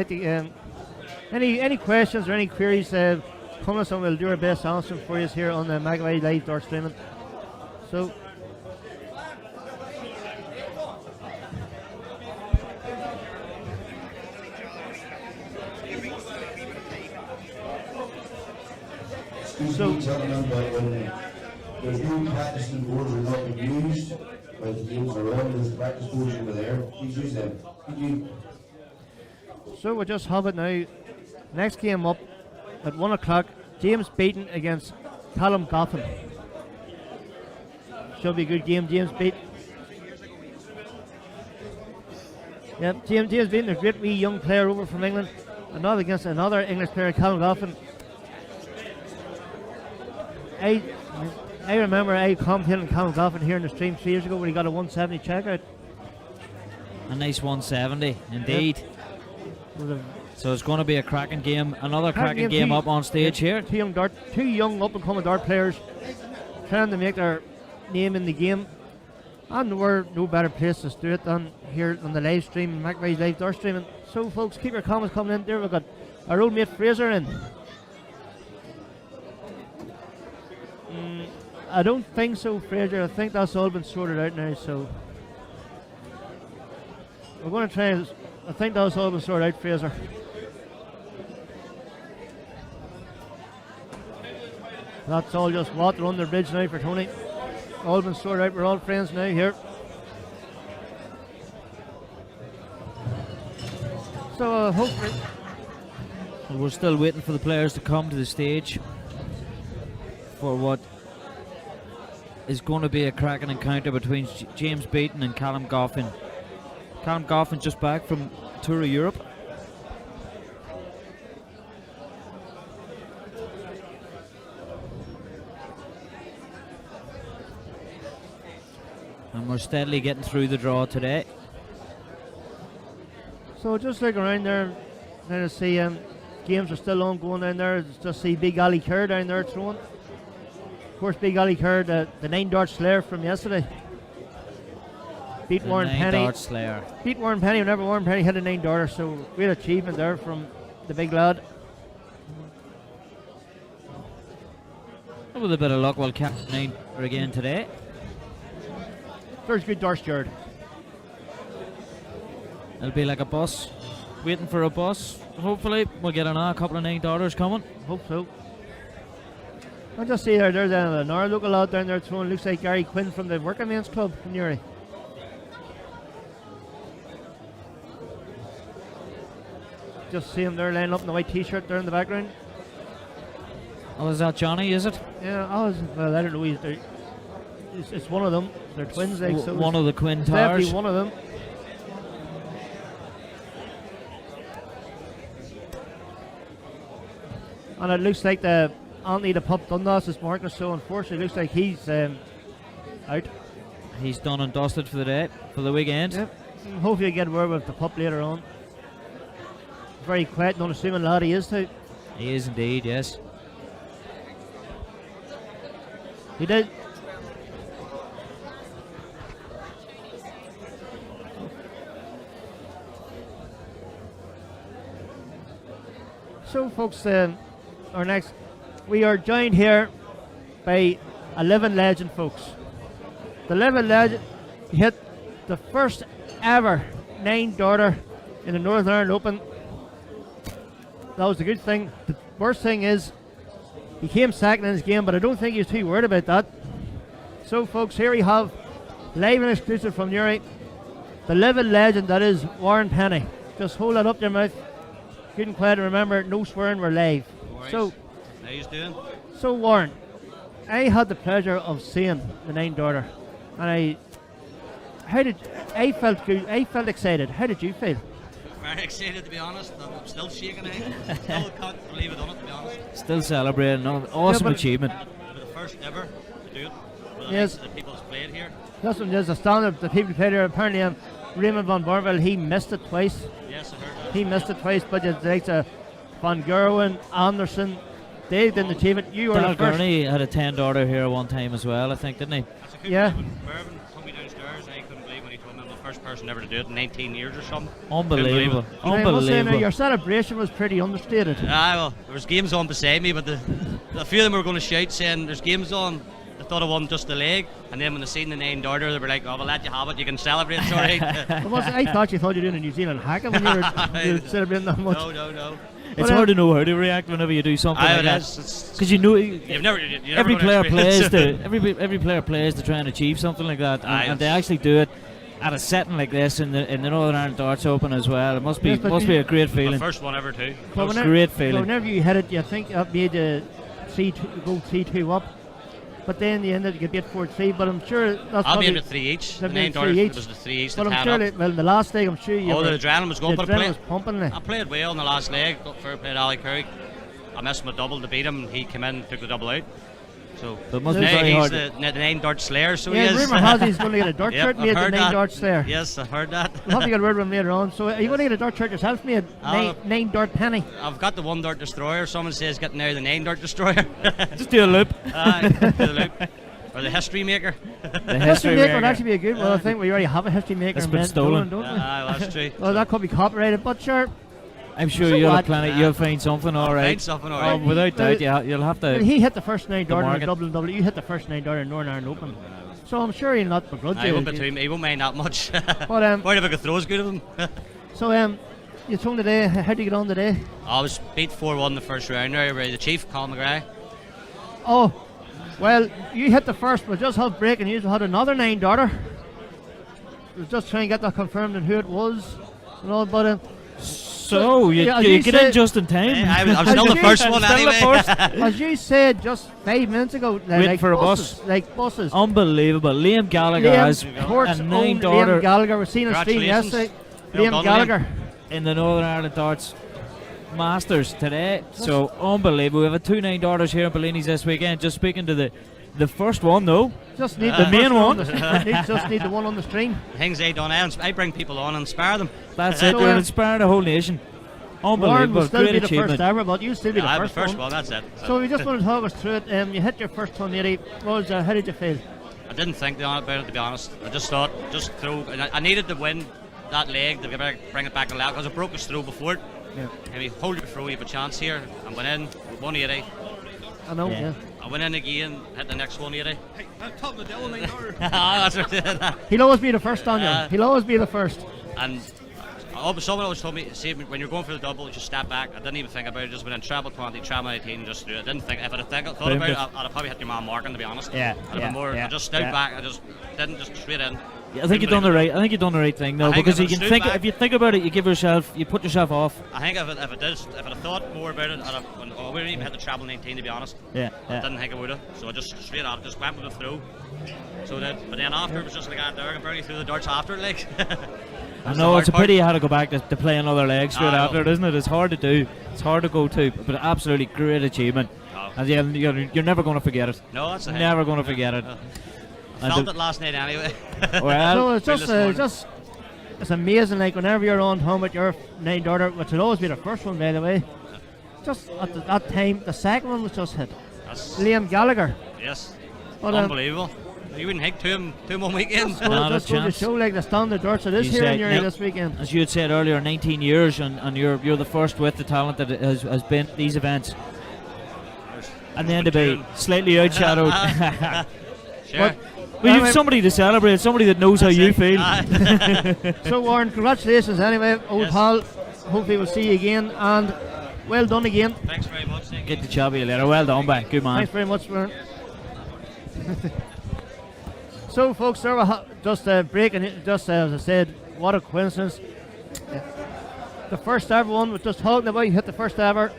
any questions or any queries, come us and we'll do our best to answer them for you here on the Magaway Live Dart Streaming. So, There's no practicing boards are not being used, but the games are on, there's practice boards over there. Please use them. Thank you. so we'll just have it now. Next game up at 1 o'clock, James Beaton against Callum Goffin. Should be a good game, James Beaton. Yep, James Beaton, a great wee young player over from England. And now against another English player, Callum Goffin. I remember I commentated Callum Goffin here in the stream 3 years ago where he got a 170 checkout. A nice 170, indeed. So it's going to be a cracking game. Another cracking game up on stage here. Two young up and coming dart players trying to make their name in the game. And we're no better place to do it than here on the live stream, Magaway's Live Dart Streaming. So folks, keep your comments coming in. There we've got our old mate Fraser in. I don't think so, Fraser. I think that's all been sorted out now, so we're going to try and I think that's all been sorted out, Fraser. That's all just water under the bridge now for Tony. All been sorted out. We're all friends now here. So hopefully. Well, we're still waiting for the players to come to the stage for what is going to be a cracking encounter between James Beaton and Callum Goffin. Callum Goffin just back from a tour of Europe. And we're steadily getting through the draw today. So just look around there, then to see games are still ongoing down there. Just see Big Ali Kerr down there throwing. Of course, Big Ali Kerr, the 9-dart slayer from yesterday. Beat Warren Penny. 9-dart slayer. Beat Warren Penny whenever Warren Penny hit a 9-darter, so great achievement there from the big lad. With a bit of luck, we'll catch 9 again today. There's good darts, Jared. It'll be like a bus, waiting for a bus. Hopefully, we'll get a couple of 9-darters coming. Hope so. I just see there's another local lad down there throwing. Looks like Gary Quinn from the Working Men's Club in Newry. Just see him there laying up in the white t-shirt there in the background. Oh, is that Johnny, is it? Yeah, well, I don't know. It's one of them. They're twins, like, so one of the Quinn it's towers. definitely one of them. And it looks like the Anthony the Pup Dundas is marking, so unfortunately it looks like he's out. He's done and dusted for the day, for the weekend. Yep. Hopefully you get a word with the Pup later on. Very quiet and unassuming lad he is too. He is indeed, yes. He did. So folks, we are joined here by a living legend, folks. The living legend hit the first ever 9-darter in the Northern Ireland Open. That was the good thing. The worst thing is he came second in his game, but I don't think he was too worried about that. So folks, here we have live and exclusive from Newry, the living legend that is Warren Penny. Just hold that up to your mouth. Good and quiet, and remember, no swearing, we're live. So, how you doing? So Warren, I had the pleasure of seeing the 9-darter, and I felt good. I felt excited. How did you feel? Very excited, to be honest. I'm still shaking. Still can't believe it done it, to be honest. Still celebrating. Awesome achievement. The first ever to do it. Yes. The people who's played here. That's what it is. A standard. The people who played here. Apparently, Raymond van Barneveld, he missed it twice. Yes, I heard that. He missed it twice, but the likes of Van Gerwen, Anderson, they didn't achieve it. You were the first. Gurney had a 10-darter here one time as well, I think, didn't he? Yeah. Bevin took me downstairs. I couldn't believe when he told me I'm the first person ever to do it in 19 years or something. Unbelievable. I must say now, your celebration was pretty understated. Well, there was games on beside me, but a few of them were going to shout saying there's games on. They thought I won just the leg, and then when they seen the 9-darter, they were like, "Oh, we'll let you have it. You can celebrate, it's all right." I thought you were doing a New Zealand hacking when you were celebrating that much. No. It's hard to know how to react whenever you do something like that, because you know every player plays every player plays to try and achieve something like that, and they actually do it at a setting like this in the Northern Ireland Darts Open as well. It must be a great feeling. The first one ever too. It's a great feeling. Whenever you hit it, you think it made the go 3-2 up. But then you ended up getting 4-3, but I'm sure that's I'll be able to 3 each. The 9-darter was the 3 each. But I'm sure, well, the last leg, I'm sure you. The adrenaline was going, but was pumping. I played well in the last leg. Got fair play to Ali Curry. I missed my double to beat him. He came in, took the double out. So it must be very hard. He's the 9-dart slayer. So yeah, he is. rumour has he's going to get a dart shirt made the 9-dart slayer. Yes, I heard that. We'll have to get a word with him later on. So are you going to get a dart shirt yourself, mate? 9-dart penny. I've got the 1-dart destroyer. Someone says get now the 9-dart destroyer. Just do a loop. Do the loop. Or the history maker. The history maker would actually be a good one. I think we already have a history maker. It's been stolen, don't we? Well, that's true. Well, that could be copyrighted, but sure. I'm sure you'll have plenty. You'll find something, all right. Find something, all right. Without doubt, you'll have to. He hit the first 9-darter in Dublin W. You hit the first 9-darter in Northern Ireland Open. So I'm sure he'll not begrudge you. I won't between me. He won't mind that much. But worried if I could throw as good of him. So you thrown today. How did you get on today? I was beat 4-1 the first round there by the chief, Colin McGrath. Oh, well, you hit the first, but just have break, and you had another 9 darter. We was just trying to get that confirmed and who it was, and all, but so you get in just in time. I was still the first one anyway. As you said just 5 minutes ago, waiting for buses, a bus, like buses. Unbelievable. Liam Gallagher has a 9 darter. Liam Gallagher, we've seen his team yesterday. Liam Gallagher in the Northern Ireland Darts Masters today. So unbelievable. We have 2 9 darters here in Bellinis this weekend. Just speaking to the first one though. Just need the main one. Just need the one on the stream. Things I done, I bring people on and inspire them. That's it. You're inspiring the whole nation. Unbelievable. Still Great be achievement. The first ever, but you still be the first one. That's it. So we just want to talk us through it. You hit your first 180. How did you feel? I didn't think about it, to be honest. I just thought, just throw. I needed to win that leg to bring it back a lot because I broke his throw before it. Yeah. If you hold your throw, you have a chance here. I went in 180. I know. Yeah. I went in again, hit the next 180. Hey, top of the devil, That's right. He'll always be the first on you. He'll always be the first. And someone always told me, see, when you're going for the double, just step back. I didn't even think about it. Just went in treble 20, treble 18, just threw it. I didn't think. If I'd thought about it, I'd have probably hit your man marking, to be honest. Yeah. I'd have been more. I just stood back. I just didn't just straight in. Yeah, I think you've done the right. I think you've done the right thing though, because you can think. If you think about it, you put yourself off. I think if I'd have thought more about it, I wouldn't even hit the treble 19, to be honest. Yeah. I didn't think I would have. So I just straight out, just went with the throw. So that, but then after it was just like that there, I barely threw the darts after it, like. I know it's a pity you had to go back to play another leg straight after it, isn't it? It's hard to do. It's hard to go to, but absolutely great achievement. And you're never going to forget it. No, that's never going to forget it. I felt it last night anyway. Well, so it's amazing. Like whenever you're on home with your 9 darter, which will always be the first one, by the way. Just at that time, the second one was just hit. Liam Gallagher. Yes. Unbelievable. You wouldn't hit two in 1 weekend. Just going to show like the standard darts it is here in Newry this weekend. As you had said earlier, 19 years, and you're the first with the talent that has been at these events. And then to be slightly outshadowed. Sure. Well, you've somebody to celebrate, somebody that knows how you feel. So Warren, congratulations anyway, old pal. Hopefully we'll see you again, and well done again. Thanks very much. Get to chat with you later. Well done, man. Good man. Thanks very much, Warren. So folks, there we just breaking it, just as I said, what a coincidence. The first ever one was just talking about, you hit the first ever.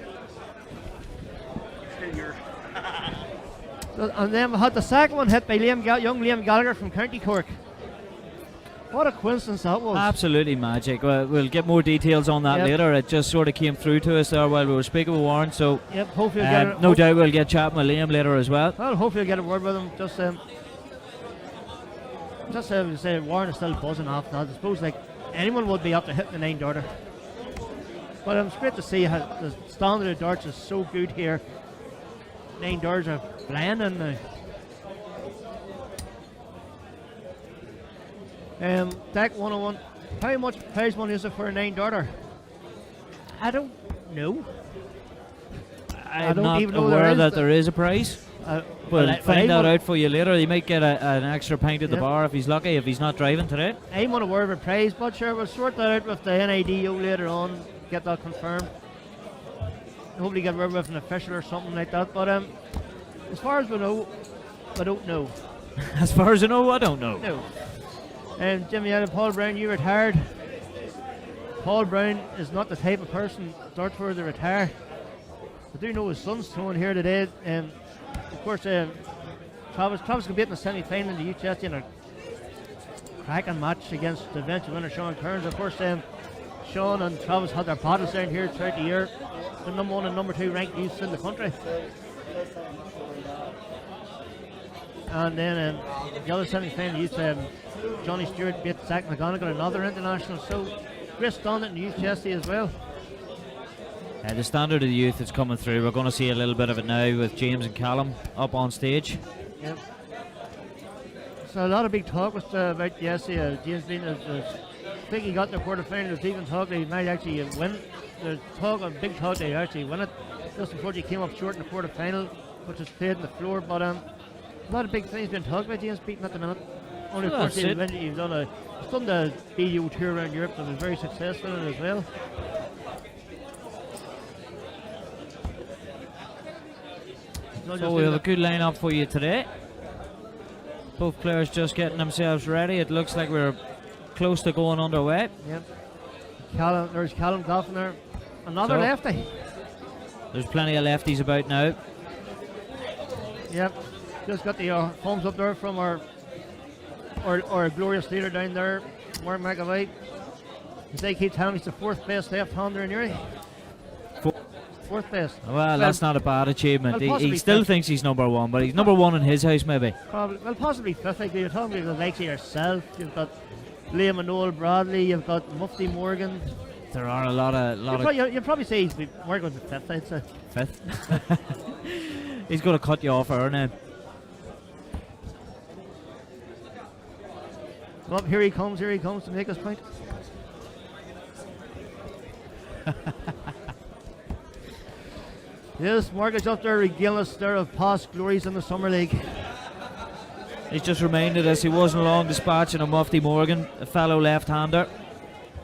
And then we had the second one hit by young Liam Gallagher from County Cork. What a coincidence that was. Absolutely magic. Well, we'll get more details on that later. It just sort of came through to us there while we were speaking with Warren. So hopefully no doubt we'll get chatting with Liam later as well. Well, hopefully we'll get a word with him. Just say Warren is still buzzing off that. I suppose like anyone would be up to hitting the 9 darter. But it's great to see how the standard of darts is so good here. 9 darts are blending now. Deck 101. How much prize money is it for a 9 darter? I don't know. I'm not aware that there is a prize. We'll find that out for you later. You might get an extra pint at the bar if he's lucky, if he's not driving today. I'm unaware of a prize, but sure, we'll sort that out with the NIDO later on, get that confirmed. Hopefully get word with an official or something like that, but as far as we know, I don't know. As far as I know, I don't know. No. Jimmy, Paul Brown, you retired. Paul Brown is not the type of person darts for to retire. I do know his son's throwing here today. Of course, Travis can be in the semi-final in the UCS in a cracking match against the eventual winner Sean Kearns. Of course, Sean and Travis had their battles down here throughout the year. The number 1 and number 2 ranked youths in the country. And then the other semi-final youth, Johnny Stewart beat Zach McGonigal, another international. So great standard in the UCS as well. The standard of the youth is coming through. We're going to see a little bit of it now with James and Callum up on stage. Yep. So a lot of big talk was about James Beaton. I think he got the quarterfinal. There's even talk that he might actually win. There's big talk that he actually win it. Just before he came up short in the quarterfinal, which was played on the floor. But a lot of big things being talked about James Beaton at the minute. Only of course he's done the BDO tour around Europe that was very successful in it as well. So we have a good lineup for you today. Both players just getting themselves ready. It looks like we're close to going underway. Yep. There's Callum Goffin there. Another So, lefty. There's plenty of lefties about now. Yep. Just got the thumbs up there from our glorious leader down there, Mark McAvoy. As they keep telling me, he's the 4th best left-hander in Newry. 4th best. Well, that's not a bad achievement. Well, He still thinks he's number 1, but he's number 1 in his house, maybe. Possibly 5th. Like you're talking about the likes of yourself. You've got Liam and Noel Bradley. You've got Mufti Morgan. There are a lot of. You'd probably say he's more going to 5th. I'd say 5th. He's going to cut you off her now. Well, here he comes to make his point. Yes, Morgan's up there regaling us there of past glories in the Summer League. He's just reminded us he wasn't long dispatching a Mufti Morgan, a fellow left-hander.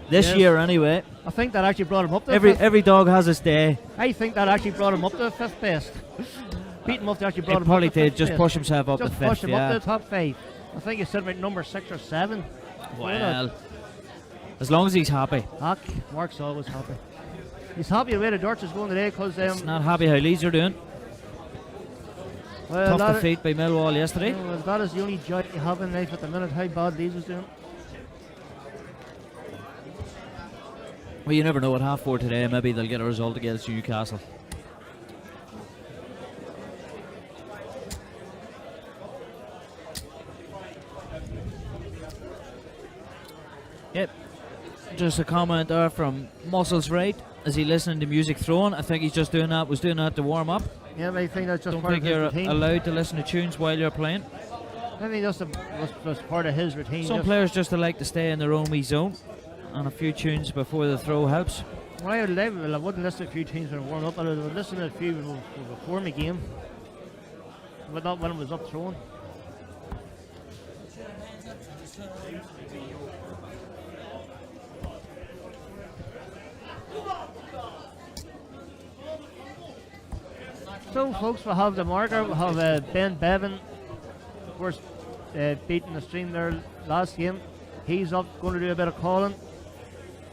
This year, anyway. I think that actually brought him up to every dog has its day. I think that actually brought him up to the 5th best. Beaton Mufti actually brought him up probably to the did, just best. push himself up just to 5th, push him up to the top 5. I think he said about number 6 or 7. Well, as long as he's happy. Mark's always happy. He's happy the way the darts is going today because He's not happy how Leeds are doing. Well, tough defeat by Millwall yesterday. Well, that is the only joy you have in life at the minute, how bad Leeds is doing. Well, you never know. At 4:30 today, maybe they'll get a result against Newcastle. Yep. Just a comment there from Muscles Right. Is he listening to music thrown? I think he's just doing that. Was doing that to warm up. Yeah, I think that's just Don't part think of his you're routine. allowed to listen to tunes while you're playing. I think that's was part of his routine. Some players just like to stay in their own wee zone, and a few tunes before the throw helps. Well, I wouldn't listen to a few tunes when I warm up. I would listen to a few before my game, but not when it was up throwing. So, folks, we'll have the marker. We'll have Ben Bevin, of course, beating the stream there last game. He's up, going to do a bit of calling.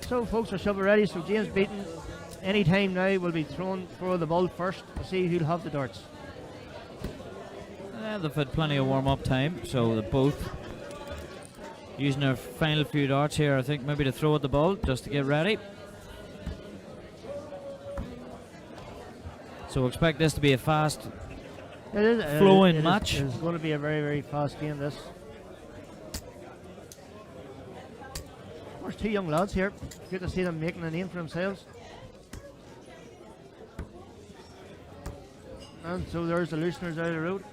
So, folks, we shall be ready. So, James Beaton, any time now, will be thrown for the ball first to see who'll have the darts. They've had plenty of warm-up time, so they're both using their final few darts here, I think, maybe to throw at the ball, just to get ready. So expect this to be a fast, flowing match. It's going to be a very, very fast game, this. There's 2 young lads here. Good to see them making a name for themselves. And so there's the looseners out of the road.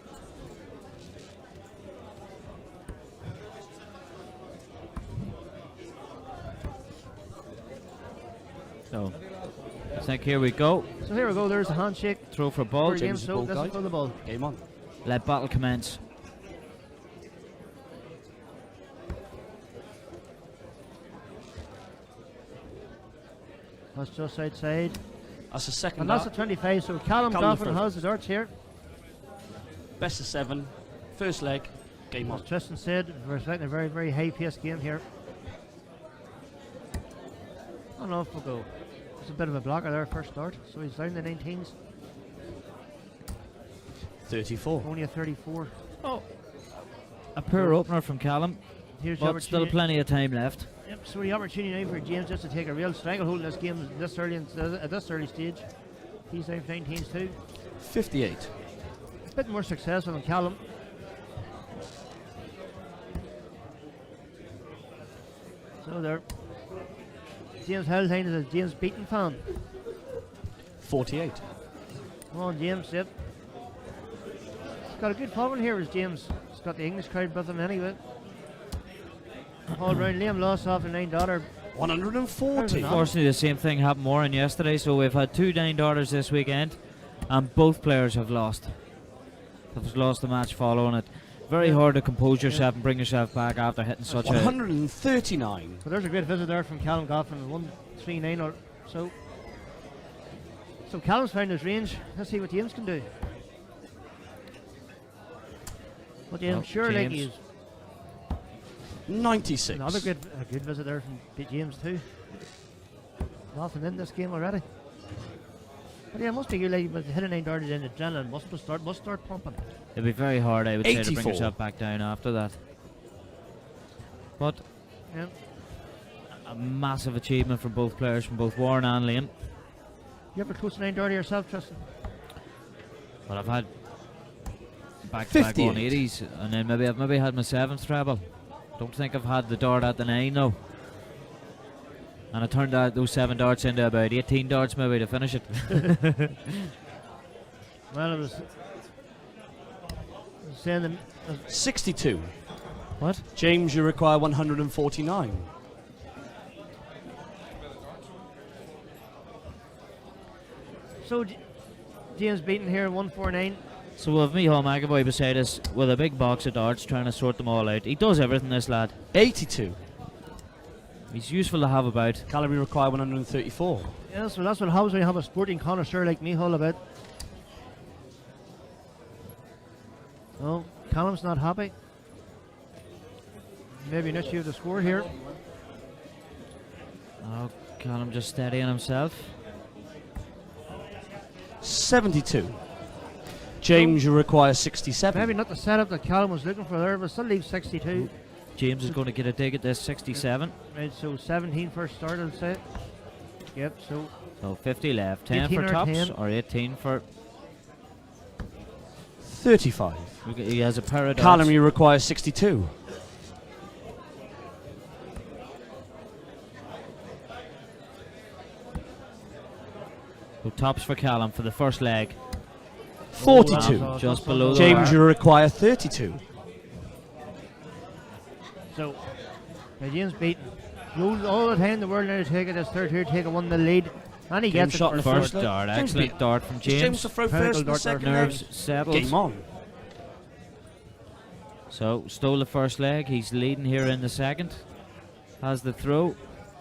So I think here we go. So here we go, there's a handshake. Throw for ball. Game, so this is for the ball. Game on. Let battle commence. That's just outside. That's the second And that's the 25, so Callum Goffin has the darts here. Best of 7. First leg. Game on. As Tristan said, we're expecting a very, very high-paced game here. I don't know if we'll go. It's a bit of a blocker there, first start. So he's down the 19s. 34. Only a 34. Oh, a poor opener from Callum, Here's the but still opportunity. plenty of time left. Yep, so the opportunity now for James just to take a real stranglehold in this game this early at this early stage. He's down 19s too. 58. A bit more successful than Callum. So there. James Haldane is a James Beaton fan. 48. Come on, James, yep. He's got a good following here, is James. He's got the English crowd with him anyway. All round, Liam lost off a $9. 140. Unfortunately, the same thing happened more on yesterday, so we've had 2 $9 this weekend, and both players have lost. They've lost the match following it. Very hard to compose yourself and bring yourself back after hitting such 139. So there's a great visit there from Callum Goffin, 139 or so. So Callum's found his range. Let's see what James can do. But yeah, I'm sure like he's 96. another good visitor from James too. Nothing in this game already. But yeah, it must be good, like, with hitting 9 darts in the adrenaline must start pumping. It'd be very hard, I would say, to 84. bring yourself back down after that. But Yeah. a massive achievement from both players, from both Warren and Liam. You ever close to 9 darts yourself, Tristan? But I've had back-to-back 58. 180s, and then I've maybe had my 7th treble. Don't think I've had the dart at the 9 though. And I turned those 7 darts into about 18 darts maybe to finish it. Well, it was saying them. 62. What? James, you require 149. So James Beaton here, 149. So with Micheál McAvoy beside us with a big box of darts trying to sort them all out. He does everything, this lad. 82. He's useful to have about. Calorie require 134. Yes, well, that's what happens when you have a sporting connoisseur like Micheál about. Oh, Callum's not happy. Maybe an issue of the score here. Oh, Callum just steadying himself. 72. James, you require 67. Maybe not the setup that Callum was looking for there, but still leaves 62. James is going to get a dig at this 67. Right, so 17 first start, I'd say. Yep, so So 50 left. 10 18 for or tops 10. or 18 for. 35. He has a pair of darts. Callum, you require 62. So tops for Callum for the first leg. 42. Oh, Just below the James, bar. you require 32. So James Beaton lose all the time in the world now to take it as third here, take a 1-0 lead. And he James gets it shot in the First First dart. James Excellent Beaton. dart from James James. to throw Critical first in the dart second Nerves leg. settled. Game on. So stole the first leg. He's leading here in the second. Has the throw.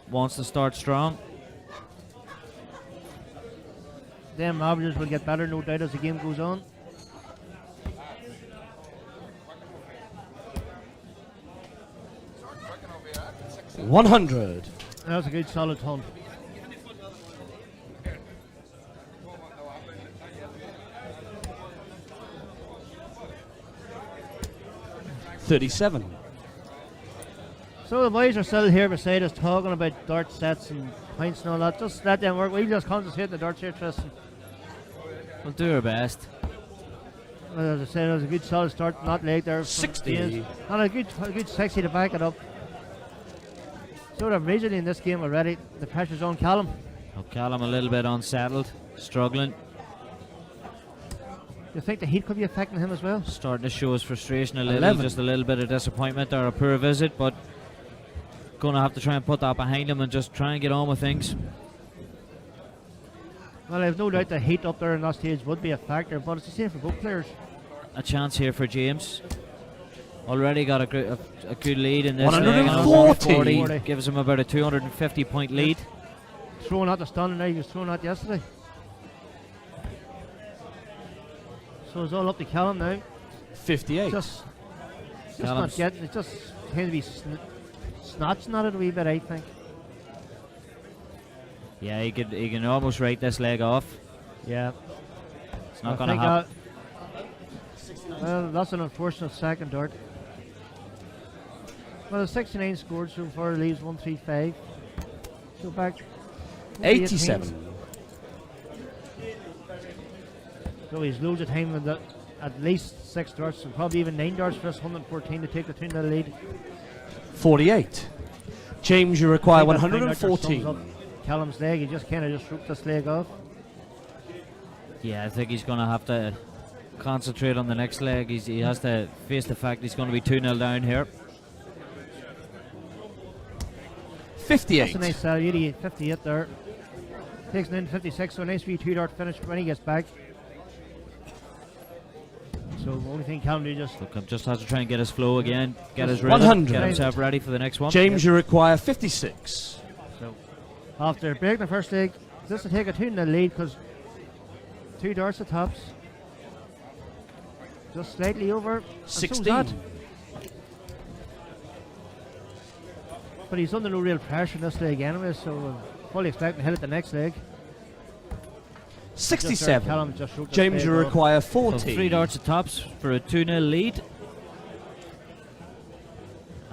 Wants to start strong. Them averages will get better, no doubt, as the game goes on. $100. That was a good solid hunt. $37. So the boys are still here beside us talking about dart sets and points and all that. Just let them work. We'll just concentrate on the darts here, Tristan. We'll do our best. Well, as I said, it was a good solid start, not late there. from 60. James. And a good 60 to back it up. So they're majorly in this game already. The pressure's on Callum. Oh, Callum a little bit unsettled. Struggling. You think the heat could be affecting him as well? Starting to show his frustration a little. 11. Just a little bit of disappointment or a poor visit. But going to have to try and put that behind him and just try and get on with things. Well, I have no doubt the heat up there in that stage would be a factor, but it's the same for both players. A chance here for James. Already got a good lead in this. 140. 140 gives him about a 250 point lead. Throwing out the stun now, he was throwing out yesterday. So it's all up to Callum now. 58. Just not Callum's- getting it, just seems to be snatching at it a wee bit, I think. Yeah, he can almost write this leg off. Yeah. It's not I going to think happen. well, that's an unfortunate second dart. Well, the 69 scored so far, leaves 135. So back. 87. So he's loads of time with at least 6 darts, and probably even 9 darts for us, 114 to take the 2-0 lead. 48. James, you require I think that 9 darts sums 114. up Callum's leg, he just kind of just roped this leg off. Yeah, I think he's going to have to concentrate on the next leg. He has to face the fact he's going to be 2-0 down here. 58. That's a nice salute, 58 there. Takes him in 56, so a nice wee 2-dart finish when he gets back. So the only thing Callum do just Look, just has to try and get his flow again, get his rhythm, 100. get himself ready for the next one. James, you require 56. so after breaking the first leg, just to take a 2-0 lead because 2 darts at tops. Just slightly over. and so is 16. that. But he's under no real pressure in this leg anyway, so we'll fully expect to hit it the next leg. 67. Callum just wrote the James, spade you off. require So 40. 3 darts at tops for a 2-0 lead.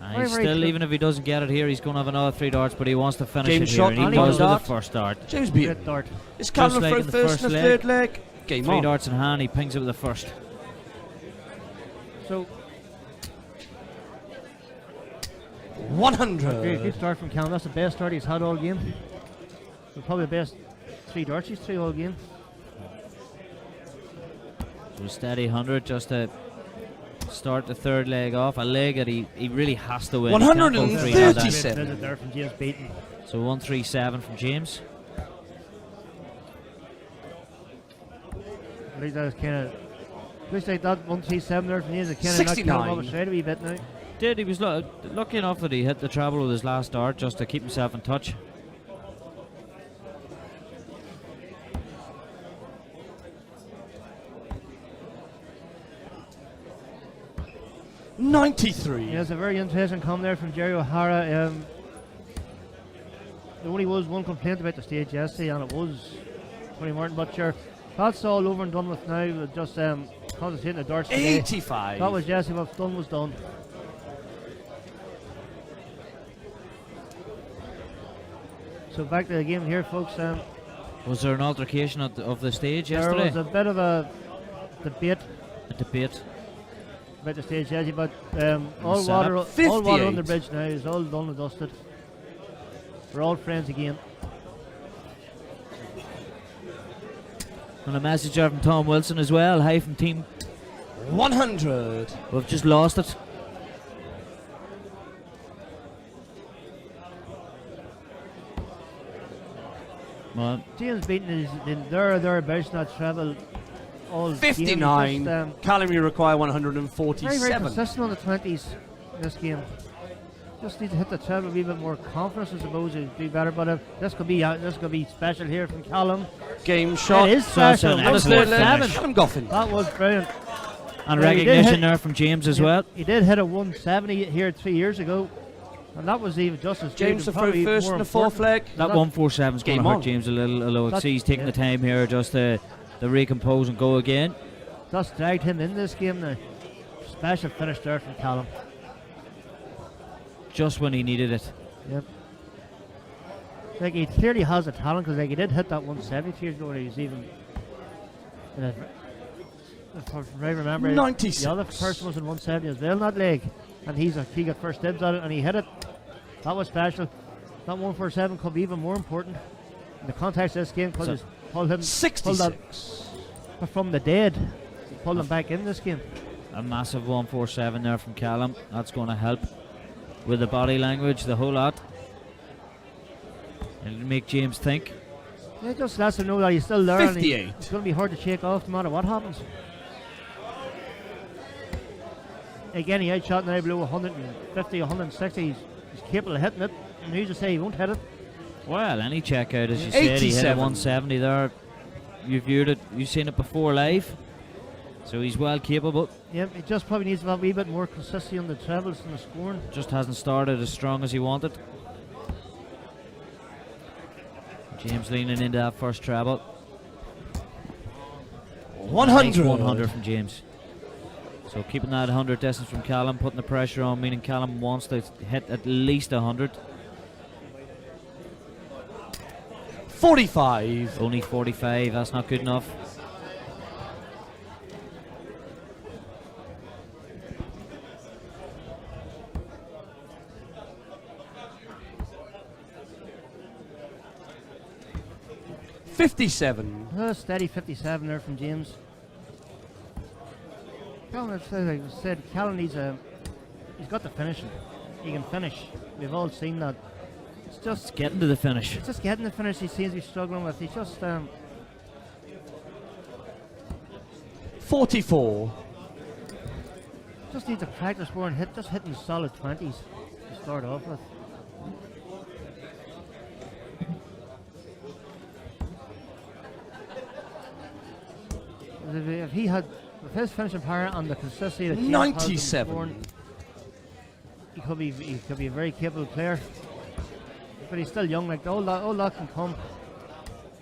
And Very, he's very still, close. even if he doesn't get it here, he's going to have another 3 darts, but he wants to finish James it shot, here, and he only does one with the dart. first dart. James Beaton. Great dart. Is Callum like for in the first first and the leg. third leg? Game 3 on. darts in hand, he pings it with the first. So 100. good start from Callum. That's the best start he's had all game. So probably the best 3 darts he's threw all game. So a steady 100 just to start the third leg off. A leg that he really has to win. He can't go 3 like that. 137. Great visit there from James Beaton. So 137 from James. I think that is kind of. Looks like that 137 there from James is kind of knocked Callum off his stride a wee bit now. He was lucky enough that he hit the treble with his last dart just to keep himself in touch. Yeah, 93. it's a very interesting comment there from Jerry O'Hara. There only was one complaint about the stage yesterday, and it was Tony Martin. But sure, that's all over and done with now. We're just concentrating the darts today. 85. That was yesterday. What's done was done. So back to the game here, folks. Was there an altercation of the stage There yesterday? was a bit of a debate A debate. about the stage yesterday, but all setup. water on the 58. bridge now is all done and dusted. We're all friends again. And a message there from Tom Wilson as well. Hi from team. 100. We've just lost it. Well, James Beaton is in thereabouts in that treble all game. 59. Just, Callum, you require very, very 147. consistent on the 20s in this game. Just need to hit the treble a wee bit more confidence, I suppose, to do better. But this could be special here from Callum. Game shot. It is that's special. an That was excellent third leg. finish. Callum Goffin. That was brilliant. And Well, he did recognition hit- there from James as Yeah, well. He did hit a 170 here 3 years ago, and that was even just as good James and the probably first more and the fourth leg. important. That 147 is going Game to hurt on. James a little, although That- he's taking yeah. the time here just to recompose and go again. Just dragged him in this game now. Special finish there from Callum. Just when he needed it. Yep. Like he clearly has the talent, because like he did hit that 170 years ago when he was even. If I remember, 96. the other person was in 170 as well in that leg, and he got first dibs at it and he hit it. That was special. That 147 could be even more important in the context of this game, because So- it's pulled him 66. from the dead, pulled him back in this game. A massive 147 there from Callum. That's going to help with the body language, the whole lot. It'll make James think. It just lets him know that he's still there, and 58. it's going to be hard to shake off no matter what happens. Again, he outshot now below 150, 160. He's capable of hitting it, and who's to say he won't hit it? Well, any check out, as you said, he hit a 87. 170 there. You viewed it, you've seen it before live. So he's well capable. Yep, he just probably needs to have a wee bit more consistency on the trebles and the scoring. Just hasn't started as strong as he wanted. James leaning into that first treble. 100. Nice 100 from James. So keeping that 100 distance from Callum, putting the pressure on, meaning Callum wants to hit at least 100. 45. Only 45, that's not good enough. Steady 57 there from James. Callum, as I said, Callum needs he's got the finishing. He can finish. We've all seen that. It's just Getting to the finish. It's just getting the finish he seems to be struggling with. He's just 44. just needs to practice more and just hitting solid 20s to start off with. If his finishing power and the consistency that James 97. has in scoring, he could be a very capable player. But he's still young, like all that can come.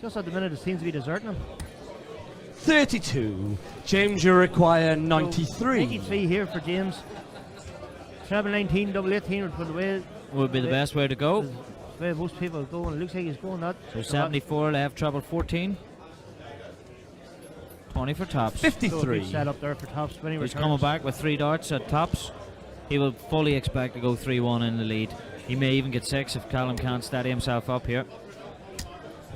Just at the minute it seems to be deserting him. 32. James, you require 93. 93 here for James. Treble 19, double 18 would put away. Would be the best way to go. The way most people go, and it looks like he's going that. So 74 left, treble 14. 20 for tops. 53. So set up there for tops when he He's returns. coming back with 3 darts at tops. He will fully expect to go 3-1 in the lead. He may even get 6 if Callum can't steady himself up here.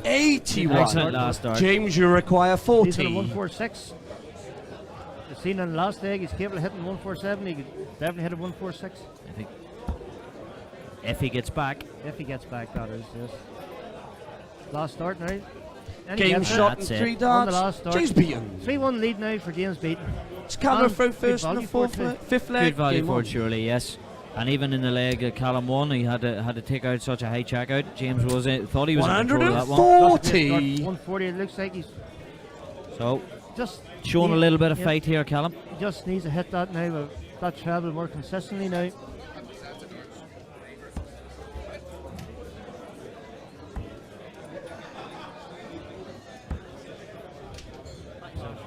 81. Excellent last dart. James, you require 40. He's at a 146. You've seen on the last leg, he's capable of hitting 147. He could definitely hit a 146. I think if he gets back. If he gets back, that is, yes. Last start now. And Game shot and That's 3 it. On the darts. last start. James Beaton. 3-1 lead now for James Beaton. It's Callum And through good first and value the for it fourth, too. fifth leg. Good value Game for on. it, surely, yes. And even in the leg that Callum won, he had to take out such a high checkout. James thought he was in control of that one. 140. 140, it looks like he's So just showing a little bit of yeah, fight here, Callum. He just needs to hit that now, with that treble more consistently now.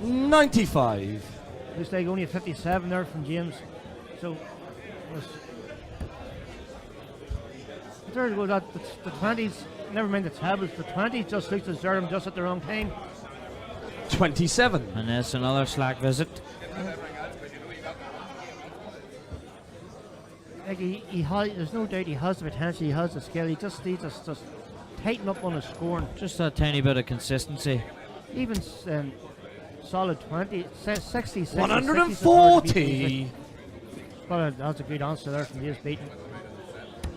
$95. Looks like only a 57 there from James. So there we go. That the 20s. Never mind the tables. The 20s just looks to desert him just at the wrong time. 27. And there's another slack visit. Like he has, there's no doubt he has the potential. He has the skill. He just needs to just tighten up on his scoring. Just a tiny bit of consistency. Even solid 20, 60, 140. But that's a good answer there from James Beaton.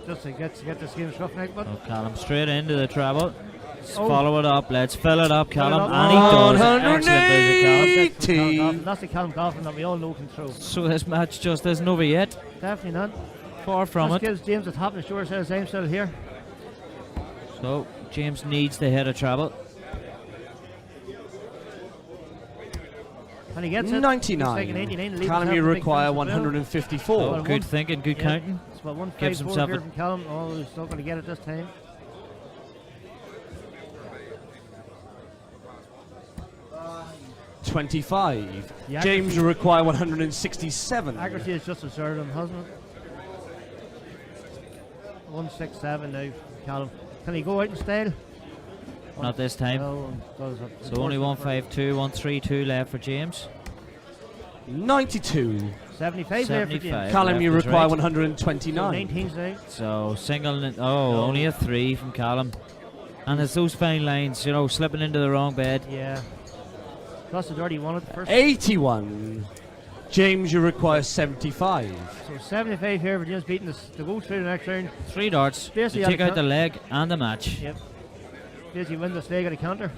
Just to get this game scuffed out. But Oh, Callum straight into the treble. Let's Oh. follow it up. Let's fill it up, Fill it Callum. up. And he does. Excellent visit, Callum. that's the Callum 80. Goffin. That's the Callum Goffin that we all know can throw. So this match just isn't over yet. Definitely not. Far from Just it. gives James a top of the shoulders out of same still here. So James needs to hit a treble. And he gets it. 99. Callum, you require 154. Oh, good thinking, good counting. It's about Gives 154 himself here a- from Callum. Oh, he's not going to get it this time. $25. The James, accuracy- you require 167. Accuracy is just deserted him, hasn't it? 167 now from Callum. Can he go out in style? Not this time. No, does it. So only 152, 132 left for James. 92. 75 there for James. 75. Callum, you left is require right. 129. 19's now. So single, only a 3 from Callum. And it's those fine lines, slipping into the wrong bed. Yeah. Plus the dirty one at the first. 81. James, you require 75. So 75 here for James Beaton to go through the next round. 3 darts to Basically take out out of the leg and the match. Yep. Basically win this leg at a counter.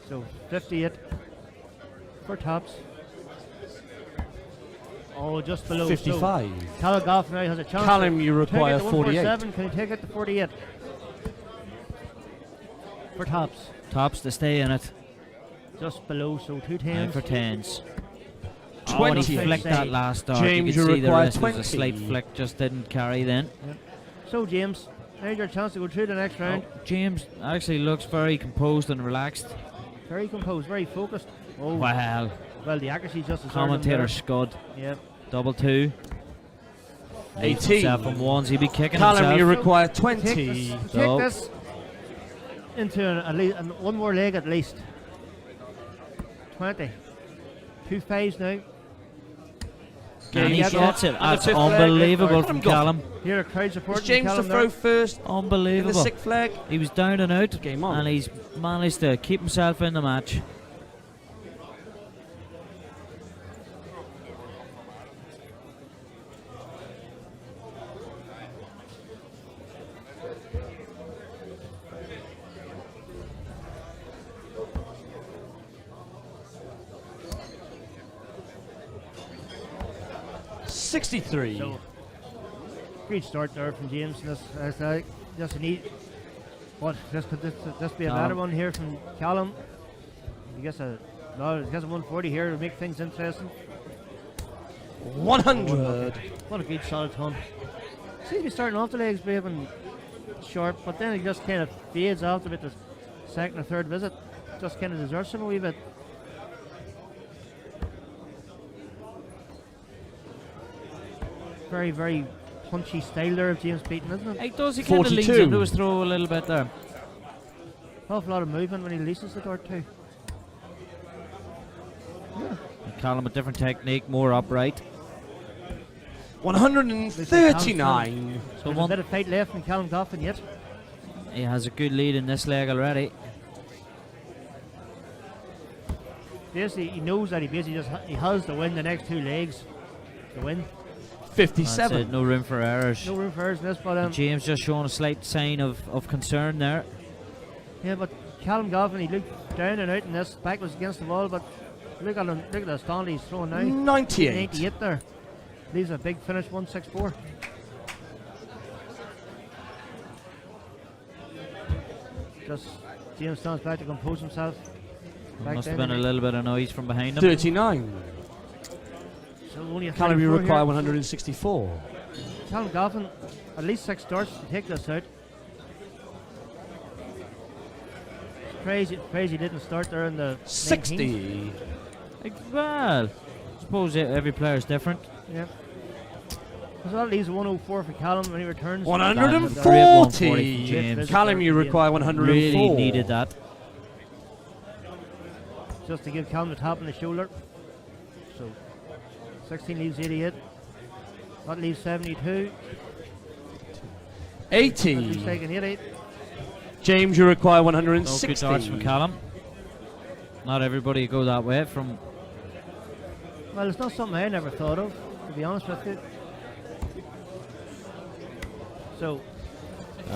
So 58 for tops. Oh, just below. 55. So Callum Goffin now has a chance. Callum, you to require take it to 48. 147. Can he take it to 48? For tops. Tops to stay in it. Just below, so 2 9 tens. for 10s. 20. When he flicked that last dart, James, you you could see the require rest was 20. a slight flick, just didn't carry then. So James, now your chance to go through the next round. James actually looks very composed and relaxed. Very composed, very focused. Oh, Wow. well, the accuracy just deserved him Commentator there. Scud. Yep. Double 2. 18. Himself from ones. He'd be kicking Callum, you himself. require Take 20. this into at least one more leg at least. 20. 2 5s now. And he Yeah, gets it. the That's fifth leg. unbelievable Let from him go. Callum. Here a crowd Is supporting James to Callum throw there. first in the Unbelievable. 6th leg? He was down and out, Game on. and he's managed to keep himself in the match. $63. So, great start there from James. Just a neat. What? This could this be a Callum. better one here from Callum. He gets a No, it has a 140 here to make things interesting. 100. What a good solid ton. Seems to be starting off the legs Bevin short, but then it just kind of fades after with the second or third visit. Just kind of deserts him a wee bit. Very, very punchy style there of James Beaton, isn't it? He does, he kind of leans into his throw a little bit there. Awful lot of movement when he releases the dart too. Yeah. Callum a different technique, more upright. 139. So a bit of fight left in Callum Goffin yet. He has a good lead in this leg already. Basically, he knows that he has to win the next two legs to win. 57. No room for errors. No room for errors in this, but James just showing a slight sign of concern there. Yeah, but Callum Govan, he looked down and out in this. Back was against the wall, but look at him. Look at the stand he's throwing now. 98. 98 there. Leaves a big finish, 164. Just James stands back to compose himself. Must have been a little bit of noise from behind him. 39. So only a Calorie require 164. Callum Govan, at least 6 starts to take this out. Crazy he didn't start there in the 60. Well, I suppose every player is different. Yeah. So that leaves 104 for Callum when he returns. 140. Callum, you require 104. Really needed that. Just to give Callum a tap on the shoulder. So 16 leaves 88. That leaves 72. 80. He's taking 88. James, you require 160. Good darts from Callum. Not everybody go that way from. Well, it's not something I never thought of, to be honest with you. So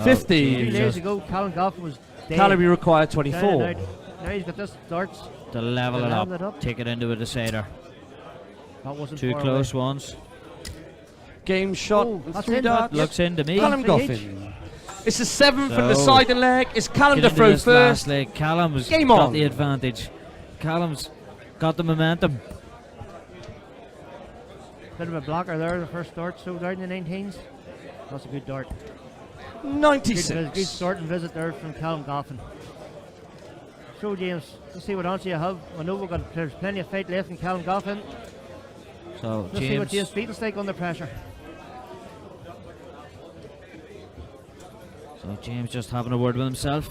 50. 2 days ago, Callum Goff was dead. Callum, you require 24. Now he's got this darts to level it up, take it into a decider. That wasn't two close ones. Game shot. That's 3 darts. Looks into me. Callum Goffin. It's a 7 from the side and leg. It's Callum to throw first. Last leg. Callum's Game got on. the advantage. Callum's got the momentum. Bit of a blocker there, the first dart, so down in the 19s. That's a good dart. 96. Good start and visit there from Callum Goffin. So James, let's see what answer you have. I know there's plenty of fight left in Callum Goffin. So let's see what James Beaton's like under pressure. So James just having a word with himself.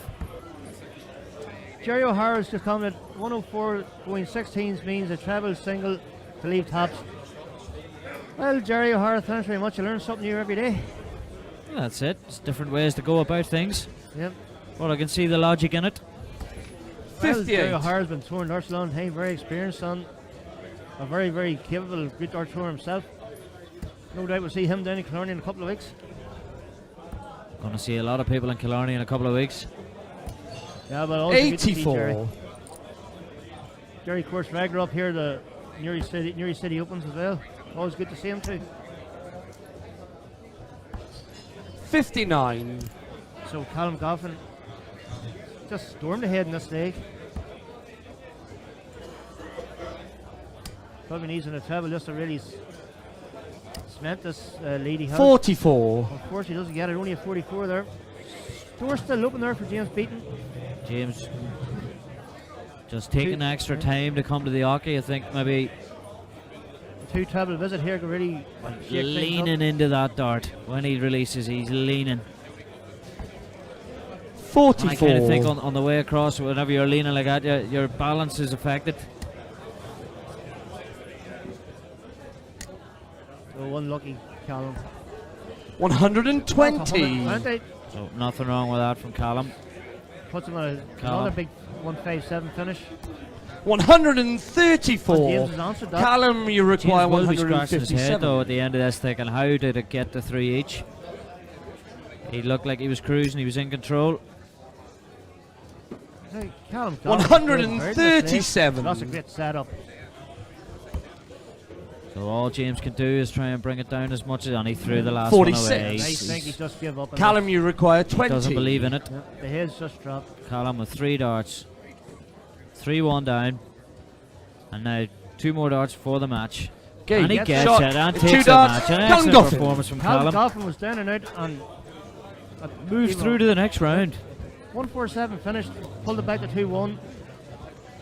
Jerry O'Hara's just commented 104 going 16s means a treble single to leave tops. Well, Jerry O'Hara, thanks very much. You learn something new every day. Yeah, that's it. It's different ways to go about things. Yep. But I can see the logic in it. Well, Jerry O'Hara's been throwing darts a long time, very experienced and a very, very capable, good dart thrower himself. No doubt we'll see him down in Killarney in a couple of weeks. Going to see a lot of people in Killarney in a couple of weeks. Yeah, but also 84. Jerry, of course, regular up here, the Newry City Opens as well. Always good to see him too. 59. So Callum Goffin just stormed ahead in this leg. Probably needs in a treble just to really cement this lead he has. 44. Of course he doesn't get it, only a 44 there. Door's still open there for James Beaton. James just taking extra time to come to the hockey. I think maybe 2 treble visit here could really leaning into that dart. When he releases, he's leaning. 44. I kind of think on the way across, whenever you're leaning like that, your balance is affected. So unlucky Callum. 120. So nothing wrong with that from Callum. Puts him on another big 157 finish. 134. Callum, Callum, you require James will be scratching his head 157. though at the end of this, thinking, how did it get to 3 each? He looked like he was cruising, he was in control. Hey, Callum, 137. That's a great setup. So all James can do is try and bring it down as much as, and he threw the last 46. one away. I think he just gave up. Callum, you require 20. He doesn't believe in it. Yep, the head's just dropped. Callum with 3 darts. 3-1 down. And now 2 more darts for the match. Keane And he gets gets shot. it and 2 takes the darts. match. An Callum excellent Goffin. performance from Callum Callum. Goffin was down and out and Moves through to the next round. 147 finished, pulled it back to 2-1.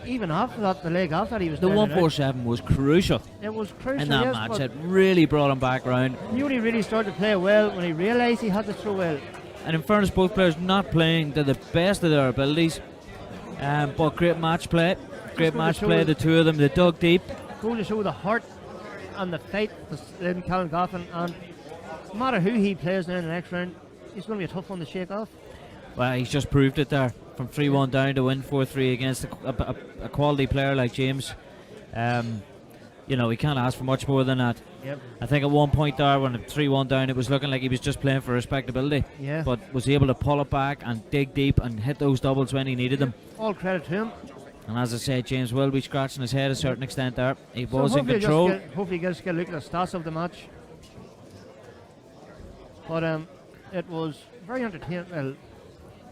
Even after that, the leg after that, he was The down and out. 147 was crucial It was crucial, in that yes, match. but It really brought him back round. Newry really started to play well when he realised he had to throw well. And in fairness, both players not playing to the best of their abilities. But great match play. Great goes to match show play, that- the two of them. They dug deep. Go to show the heart and the fight that's in Callum Goffin, and no matter who he plays now in the next round, he's going to be a tough one to shake off. Well, he's just proved it there. From 3-1 down to win 4-3 against a quality player like James. You know, he can't ask for much more than that. Yep. I think at one point there, when 3-1 down, it was looking like he was just playing for respectability. Yeah. But was able to pull it back and dig deep and hit those doubles when he needed them. All credit to him. And as I said, James will be scratching his head to a certain extent there. He So was in hopefully control. Hopefully he gets to get a look at the stats of the match. But it was very entertaining.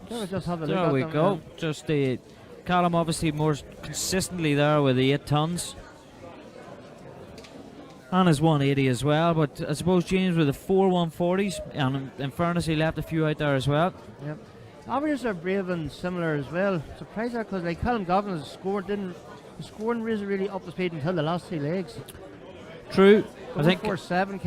Well, let's just have a look There at we them. go. Just the Callum obviously more consistently there with the 8 tons. And his 180 as well, but I suppose James with the 4 140s, and in fairness he left a few out there as well. Yep. Averages are brave and similar as well. Surprised there because like Callum Govan's scoring really up the speed until the last 3 legs. True. I The think 147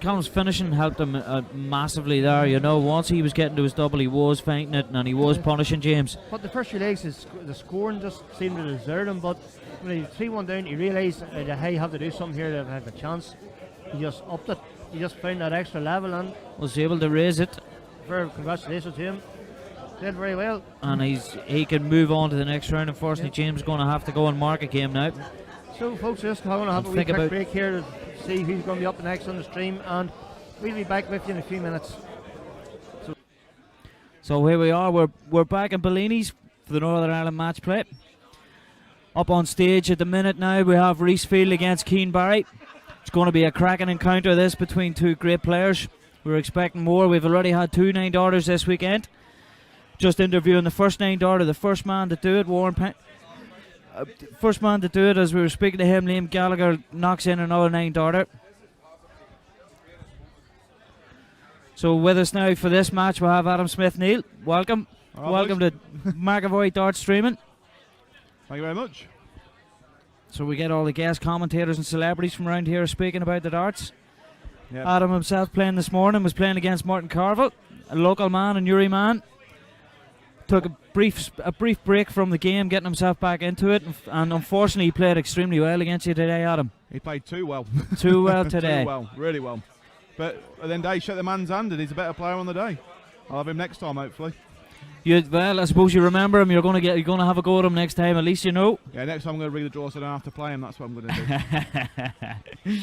Callum's finishing helped him massively there. You know, once he was getting to his double, he was fainting it and he was punishing James. But the first 3 legs, the scoring just seemed to desert him. But when he 3-1 down, he realised that hey, you have to do something here to have a chance. He just upped it. He just found that extra level and Was able to raise it, very congratulations to him. Did very well. and he can move on to the next round. Unfortunately, James is going to have to go and mark a game now. So folks, just going to have a wee Think quick about- break here to see who's going to be up next on the stream, and we'll be back with you in a few minutes. So here we are. We're back in Bellinis for the Northern Ireland match play. Up on stage at the minute now, we have Reesefield against Keane Barry. It's going to be a cracking encounter this between 2 great players. We're expecting more. We've already had 2 9 darters this weekend. Just interviewing the first 9 darter, the first man to do it, first man to do it, as we were speaking to him, Liam Gallagher knocks in another 9 darter. So with us now for this match we have Adam Smith-Neil. Welcome. Welcome to McAvoy Dart Streaming. Thank you very much. So we get all the guest commentators and celebrities from around here speaking about the darts. Yep. Adam himself playing this morning was playing against Martin Carville, a local man, a Newry man. Took a brief break from the game, getting himself back into it, and unfortunately he played extremely well against you today, Adam. He played too well. Too well today. Too well, really well. But then they shook the man's hand, and he's a better player on the day. I'll have him next time, hopefully. Well, I suppose you remember him. You're going to have a go at him next time. At least you know. Yeah, next time I'm going to read the draw so I don't have to play him. That's what I'm going to do.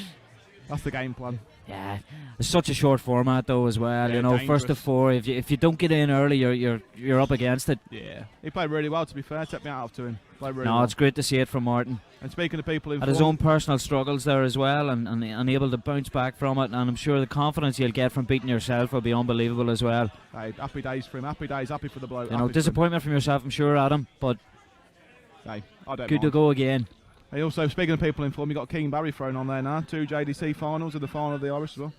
That's the game plan. Yeah, it's such a short format though as well. Yeah, you know, dangerous. first to 4. If you don't get in early, you're up against it. Yeah, he played really well. To be fair, tip me out to him. Played really No, well. it's great to see it from Martin. And speaking of people who Had his own personal struggles there as well, and able to bounce back from it. And I'm sure the confidence you'll get from beating yourself will be unbelievable as well. Hey, happy days for him. Happy days. Happy for the bloke. You know, happy for him. disappointment from yourself, I'm sure, Adam. But Hey, I don't good to mind. go again. Hey, also, speaking of people in form, you got Keane Barry thrown on there now. 2 JDC finals and the final of the Irish as well.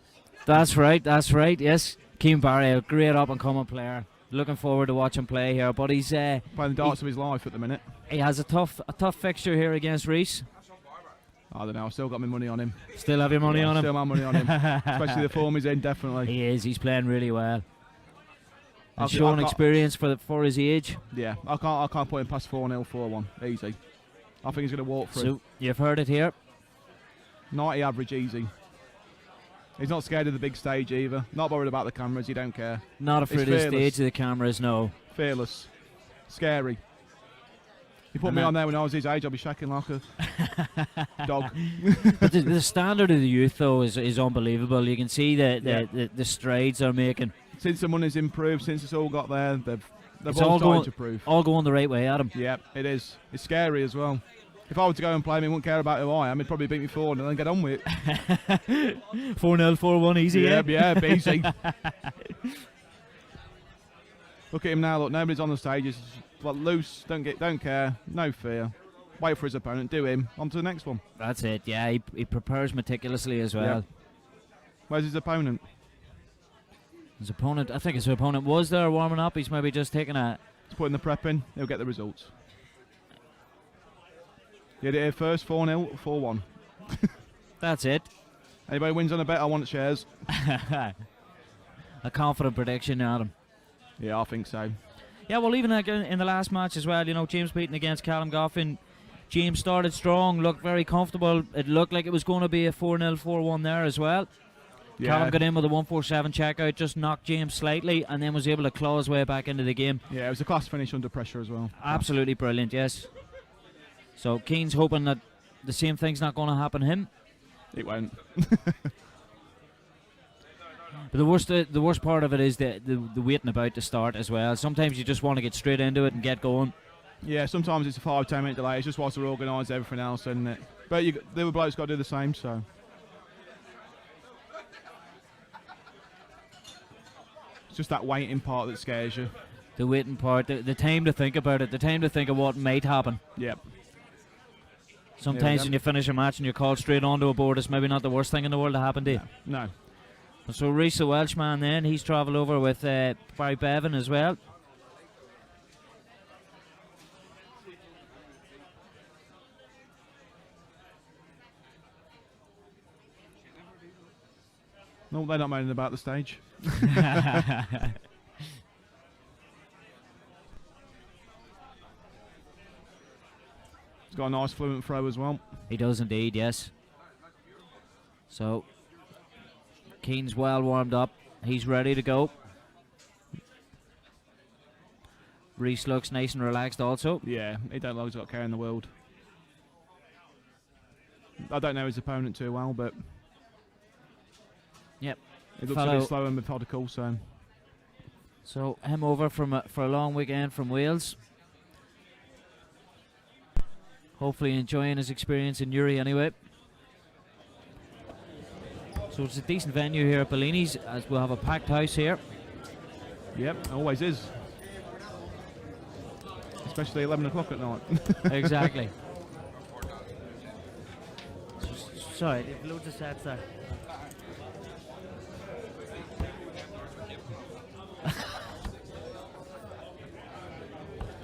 That's right. Yes, Keane Barry, a great up and coming player. Looking forward to watching him play here. But he's Playing the darts of his life at the minute. he has a tough fixture here against Reese. I don't know. I've still got my money on him. Still have your money on him. Still my money on him. Especially the form he's in, definitely. He is. He's playing really well. I And think- showing I can't- experience for his age. Yeah, I can't put him past 4-0, 4-1. Easy. I think he's going to walk through. So you've heard it here. 90 average, easy. He's not scared of the big stage either. Not worried about the cameras. He don't care. Not He's afraid of the fearless. stage of the cameras. No. Fearless. Scary. You put And me that- on there when I was his age, I'd be shaking like a dog. But the standard of the youth though is unbelievable. You can see the strides they're making. Since the money's improved, since it's all got there, they've It's all all started going to prove. all going the right way, Adam. Yeah, it is. It's scary as well. If I were to go and play him, he wouldn't care about who I am. He'd probably beat me 4 and then get on with it. 4-0, 4-1, easy. Yeah, easy. Look at him now. Look, nobody's on the stage. He's loose. Don't care. No fear. Wait for his opponent, do him, on to the next one. That's it, yeah. He prepares meticulously as well. Yeah. Where's his opponent? I think his opponent was there warming up. He's maybe just taking a... He's putting the prep in, he'll get the results. You had it here first, 4-0, 4-1. That's it. Anybody wins on a bet, I want shares. A confident prediction, Adam. Yeah, I think so. Yeah, well, even in the last match as well, you know, James Beaton against Callum Goffin. James started strong, looked very comfortable. It looked like it was going to be a 4-0, 4-1 there as well. Yeah. Callum got in with a 147 checkout, just knocked James slightly, and then was able to claw his way back into the game. Yeah, it was a class finish under pressure as well. Absolutely brilliant, yes. So Keane's hoping that the same thing's not going to happen to him. It won't. But the worst part of it is the waiting about to start as well. Sometimes you just want to get straight into it and get going. Yeah, sometimes it's a 5-10 minute delay. It's just whilst they're organised everything else, isn't it? But the other bloke's got to do the same, so. It's just that waiting part that scares you. The waiting part, the time to think about it, the time to think of what might happen. Yep. Sometimes when you finish a match and you're called straight onto a board, it's maybe not the worst thing in the world to happen to you. No. So Reese, the Welshman, then he's travelled over with Barry Bevin as well. No, they're not moaning about the stage. He's got a nice fluent throw as well. He does indeed, yes. So Keane's well warmed up. He's ready to go. Reese looks nice and relaxed also. Yeah, he don't look like he's got care in the world. I don't know his opponent too well, but yep, it looks a bit slow and methodical. So him over for a long weekend from Wales. Hopefully enjoying his experience in Newry anyway. So it's a decent venue here at Bellinis, as we'll have a packed house here. Yep, always is. Especially 11 o'clock at night. Exactly. Sorry, they've loads of sets there.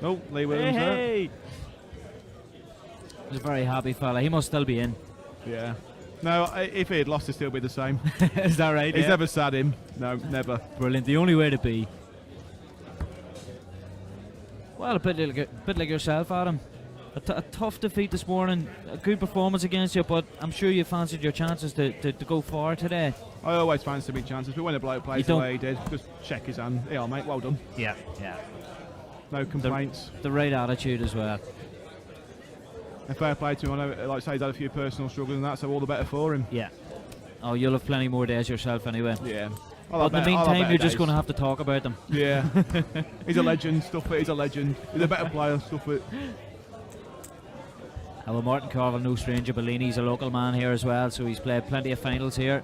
Oh, Lee Williams hey. He's a very happy fella. He must still be in. Yeah. No, if he had lost, it'd still be the same. Is that right? He's never sad him. No, never. Brilliant. The only way to be. Well, a bit like yourself, Adam. A tough defeat this morning. A good performance against you, but I'm sure you fancied your chances to go far today. I always fancy big chances, but when a bloke plays the way he did, just check his hand. Yeah, mate, well done. Yeah. No complaints. The right attitude as well. And fair play to him. I know, like I say, he's had a few personal struggles and that, so all the better for him. Yeah. Oh, you'll have plenty more days yourself anyway. Yeah. But in the meantime, you're just going to have to talk about them. Yeah. He's a legend, stuff it. He's a legend. He's a better player, stuff it. Well, Martin Carville, no stranger. Bellini's a local man here as well, so he's played plenty of finals here.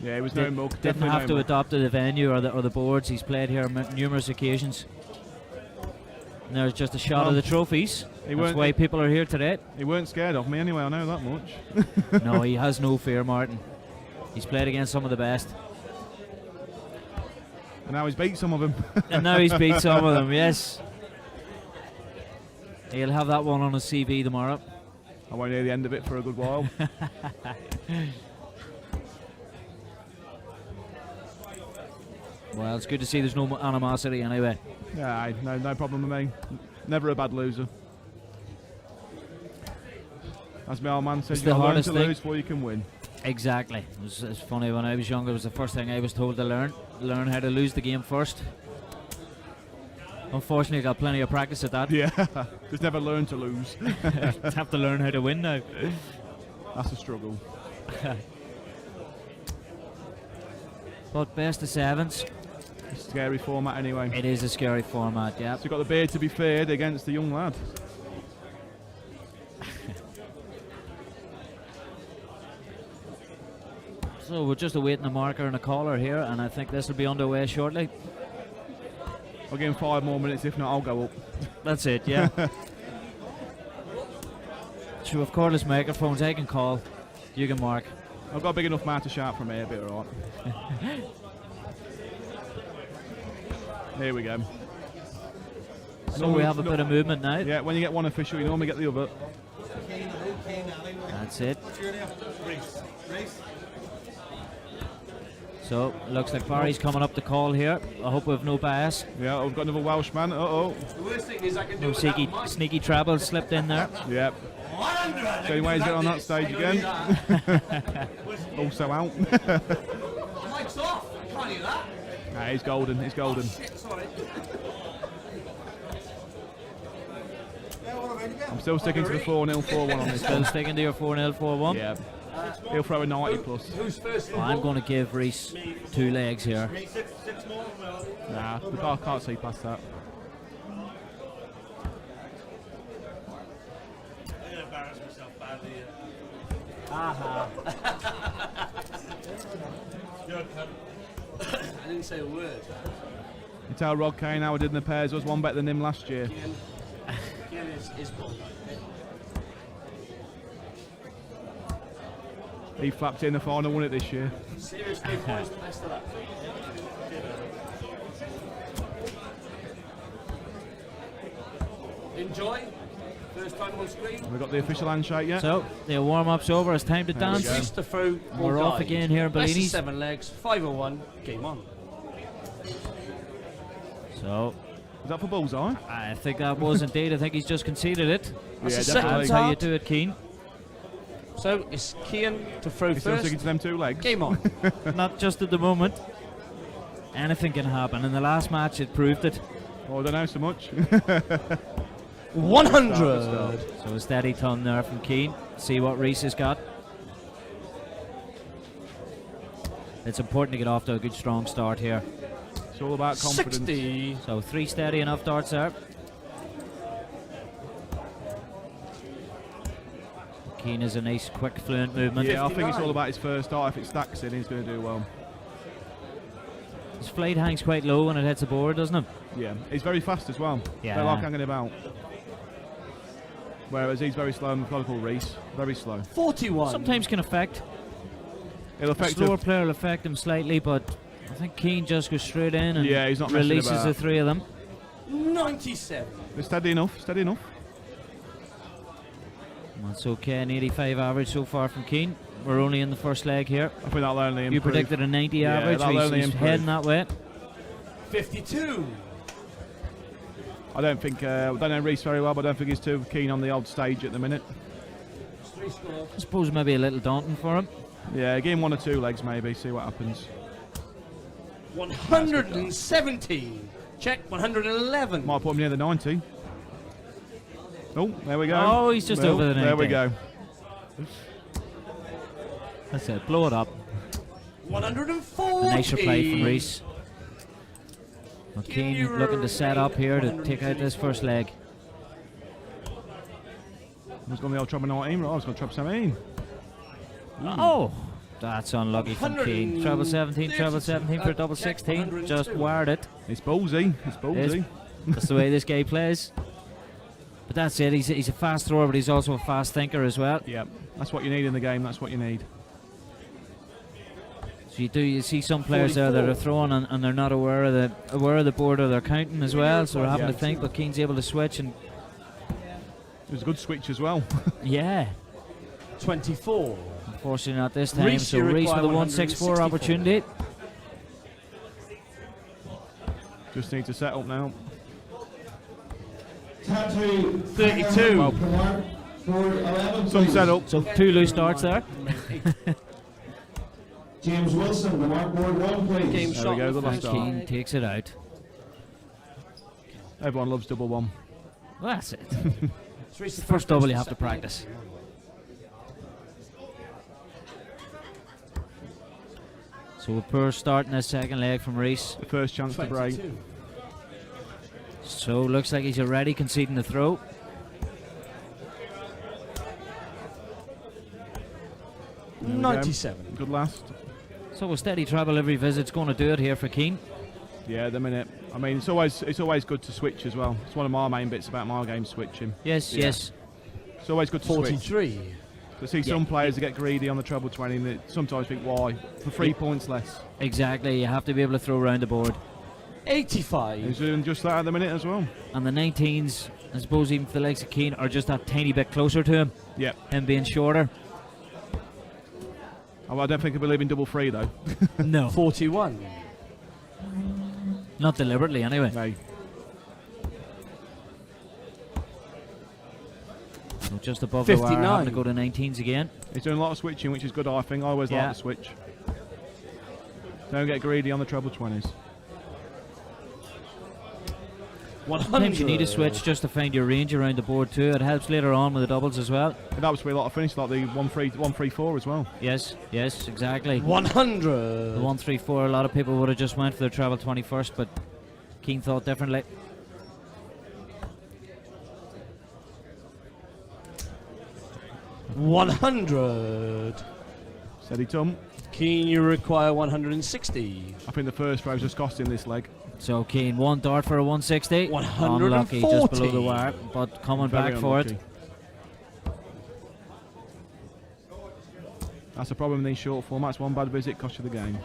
Yeah, he was no mug. Didn't have to adopt to the venue or the boards. He's played here on numerous occasions. And there's just a shot of the trophies. That's why people are here today. He weren't scared of me anyway, I know that much. No, he has no fear, Martin. He's played against some of the best. And now he's beat some of them. And now he's beat some of them, yes. He'll have that one on his CV tomorrow. I won't hear the end of it for a good while. Well, it's good to see there's no animosity anyway. Yeah, no problem with me. Never a bad loser. As my old man says, you learn to lose before you can win. Exactly. It's funny, when I was younger, it was the first thing I was told to learn how to lose the game first. Unfortunately, I got plenty of practice at that. Yeah, just never learn to lose. Have to learn how to win now. That's a struggle. But best of sevens. It's a scary format anyway. It is a scary format, yeah. So you've got the beard to be feared against the young lad. So we're just awaiting a marker and a caller here, and I think this will be underway shortly. I'll give him 5 more minutes, if not I'll go up. That's it, yeah. So with cordless microphones, I can call. You can mark. I've got a big enough mouth to shout from here, but alright. Here we go. So we have a bit of movement now. Yeah, when you get one official, you normally get the other. That's it. So, looks like Barry's coming up to call here. I hope we've no bias. Yeah, we've got another Welshman. Uh-oh. The worst thing is I can do No sneaky treble slipped in there. Yep. So anyway, he's getting on that stage again. Also out. Mike's off. I can't hear that. Nah, he's golden. He's golden. Shit, sorry. I'm still sticking to the 4-0, 4-1 on this Still one. sticking to your 4-0, 4-1. Yeah. He'll throw a 90 plus. Who's first? Well, I'm going to give Reese 2 legs here. Nah, I can't see past that. I didn't say a word. You tell Rod Kane how I did in the pairs. Was one better than him last year. Keane is ball. He flapped in the final, won it this year. Seriously, boys, best of luck. Enjoy. First time on screen. We've got the official handshake yet. So, the warm-up's over. It's time to There we dance. go. Reese to throw. We're off again here in Best of Bellinis. 7 legs. 5-1. Game on. So, Is that for bullseye? I think that was indeed. I think he's just conceded it. That's Yeah, the second definitely. That's how you start. do it, Keane. So it's Keane to throw He's still first. sticking to them 2 legs. Game on. Not just at the moment. Anything can happen. In the last match, it proved it. Oh, I don't know so much. 100. So a steady ton there from Keane. See what Reese has got. It's important to get off to a good, strong start here. It's all about confidence. 60. So 3 steady enough darts there. Keane is a nice, quick, fluent movement. Yeah, I think it's all about his first start. If it stacks in, he's going to do well. His flight hangs quite low when it hits the board, doesn't it? Yeah, he's very fast as well. Yeah. They like hanging about. Whereas he's very slow and methodical, Reese. Very slow. 41. Sometimes can affect. It'll A affect slower him. player will affect him slightly, but I think Keane just goes straight in and Yeah, he's not messing releases about. the 3 of them. 97. It's steady enough, steady enough. That's okay, an 85 average so far from Keane. We're only in the first leg here. I think that'll only improve. You predicted a 90 Yeah, average, that'll only he's improve. heading that way. 52. I don't know Reese very well, but I don't think he's too keen on the old stage at the minute. 3 score. I suppose maybe a little daunting for him. Yeah, give him 1 or 2 legs maybe, see what happens. 170. Check 111. Might put him near the 90. Oh, there we go. Oh, he's just Well, over the 90. There we go. That's it, blow it up. 140. A nicer play from Reese. Well, Keane looking to set up here to take out this first leg. I was going the old treble 19, right? I was going to treble 17. Oh, that's unlucky from Keane. Treble 17 for a double 16. Just wired it. It's ballsy. It's ballsy. That's the way this guy plays. But that's it. He's a fast thrower, but he's also a fast thinker as well. Yeah, that's what you need in the game. That's what you need. So you see some players there that are throwing and they're not aware of the board or they're counting as well, so they're having Yeah. to think. But Keane's able to switch and It was a good switch as well. yeah. 24. Unfortunately not this time. Reese, So you Reese with a require 164 164. opportunity. Just need to set up now. Tattoo. 32. Well, For 11. some please. set up. So 2 loose darts there. James Wilson, the mark board 1, please. Game There shot. we go, the last first start. Keane takes it out. Everyone loves double 1. Well, that's it. Reese, the First double you have to practice. So a poor start in this second leg from Reese. The first chance to break. 22. So looks like he's already conceding the throw. There we go. 97. Good last. So a steady treble every visit's going to do it here for Keane. Yeah, at the minute. I mean, it's always good to switch as well. It's one of my main bits about my game, switching. Yes, Yeah. yes. It's always good to switch. 43. I see some players that get greedy on the treble 20 and they sometimes think, why? For 3 points less. Exactly, you have to be able to throw around the board. 85. He's doing just that at the minute as well. And the 19s, I suppose even for the likes of Keane, are just that tiny bit closer to him. Yep. Him being shorter. Oh, I don't think he'll be leaving double free though. No. 41. Not deliberately, anyway. No. So just above the wire, 59. having to go to 19s again. He's doing a lot of switching, which is good, I think. I always Yeah. like the switch. Don't get greedy on the treble 20s. Sometimes you need a switch just to find your range around the board too. It helps later on with the doubles as well. It helps with a lot of finish, like the 1-3-4 as well. Yes, exactly. 100. The 1-3-4, a lot of people would have just went for their treble 21st, but Keane thought differently. $100. Steady Tom. Keane, you require 160. I think the first throw's just cost him this leg. So Keane, one dart for a 160. 140. Unlucky, just below the wire, but coming Very back for it. unlucky. That's the problem in these short formats. One bad visit costs you the game.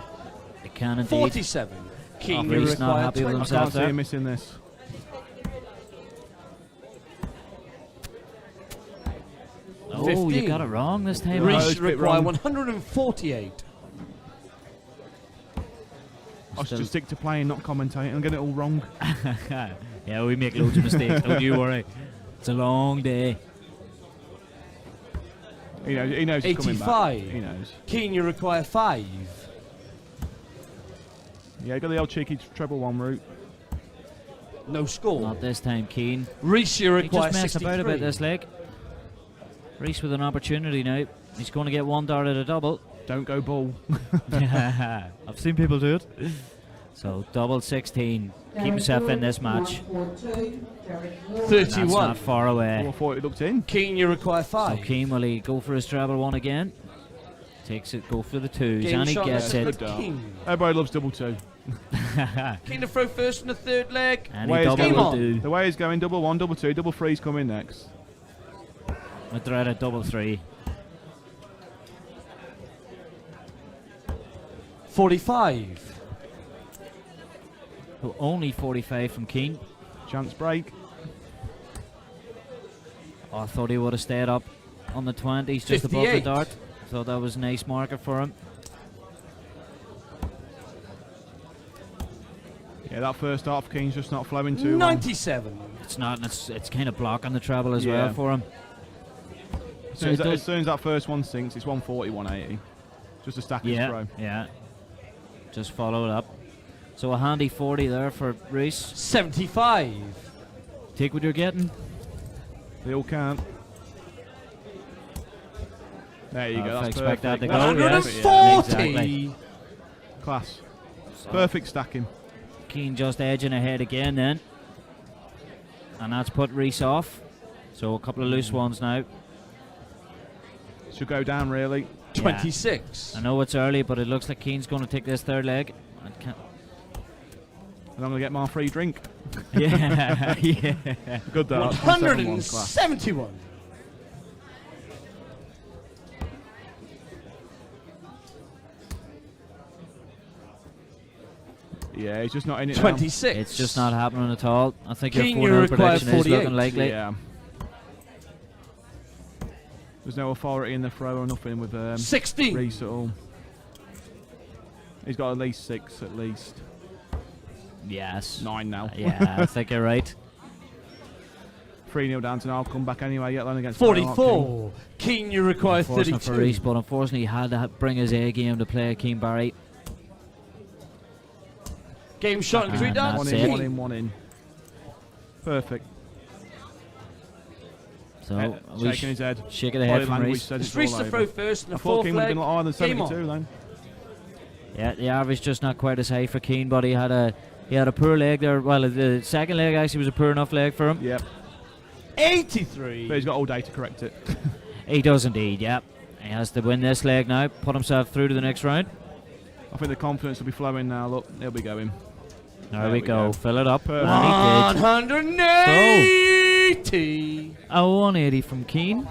It can indeed. 47. Keane, you Reece not require happy with 20. I himself can't see there. him missing this. Oh, 15. you got it wrong this time. Reece- Reece it's a bit require wrong. 148. I should just stick to playing, not commentating. I'm getting it all wrong. Yeah, we make loads of mistakes, don't you worry. It's a long day. He knows he's coming back. 85. He knows. Keane, you require 5. Yeah, got the old cheeky treble 1 route. No score. Not this time, Keane. Reece, you He require just messed 63. about a bit this leg. Reece with an opportunity now. He's going to get one dart at a double. Don't go bull. I've seen people do it. So double 16. Keep yourself in this match. 31. That's not far away. 440 looked in. Keane, you require 5. So Keane, will he go for his treble 1 again? Takes it, go for the 2s, Game and he shot gets left it. for Keane. Everybody loves double 2. Keane to throw first in the third leg. And Way he he's double going. will do. The way he's going, double 1, double 2, double 3's coming next. With the red at double 3. 45. So only 45 from Keane. Chance break. Oh, I thought he would have stayed up on the 20s just above the 58. dart. So that was a nice marker for him. Yeah, that first dart for Keane's just not flowing too well. 97. It's not, and it's kind of blocking the treble as Yeah. well for him. As soon as that first one sinks, it's 140, 180. Just a stack Yeah, throw. yeah. Just follow it up. So a handy 40 there for Reece. 75. Take what you're getting. They all can't. There you go. I That's expect that perfect. to go. That's Yes. perfect, Yeah, 140. exactly. Class. So Perfect stacking. Keane just edging ahead again then. And that's put Reece off. So a couple of loose ones now. Should go down really. 26. I know it's early, but it looks like Keane's going to take this third leg. I can't. And I'm going to get my free drink. Yeah, yeah. Good dart. 171. Yeah, he's just not in it now. 26. It's just not happening at all. I think Keane, your you 4-0 require prediction is 48. looking likely. Yeah. There's no authority in the throw or nothing with 16. Reece at all. He's got at least 6 at least. Yes. 9 now. Yeah, I think you're right. 3-0 down to now. I'll come back anyway. Yet against 44. Keane, you require Unfortunate 32. for Reece, but unfortunately he had to bring his A game to play Keane Barry. Game shot and 3 And darts. One that's in, it. one in, one in. Perfect. So we Shaking his head. shake it ahead Body from language Reece. says It's it's all Reece to over. throw first in I the thought fourth Keane would have leg. been higher than Game 72 on. then. Yeah, the average just not quite as high for Keane, but he had a poor leg there. Well, the second leg actually was a poor enough leg for him. Yep. 83. But he's got all day to correct it. He does indeed, yeah. He has to win this leg now, put himself through to the next round. I think the confidence will be flowing now. Look, he'll be going. There we go. Fill it up. Perfect. And he did. 180. A 180 from Keane.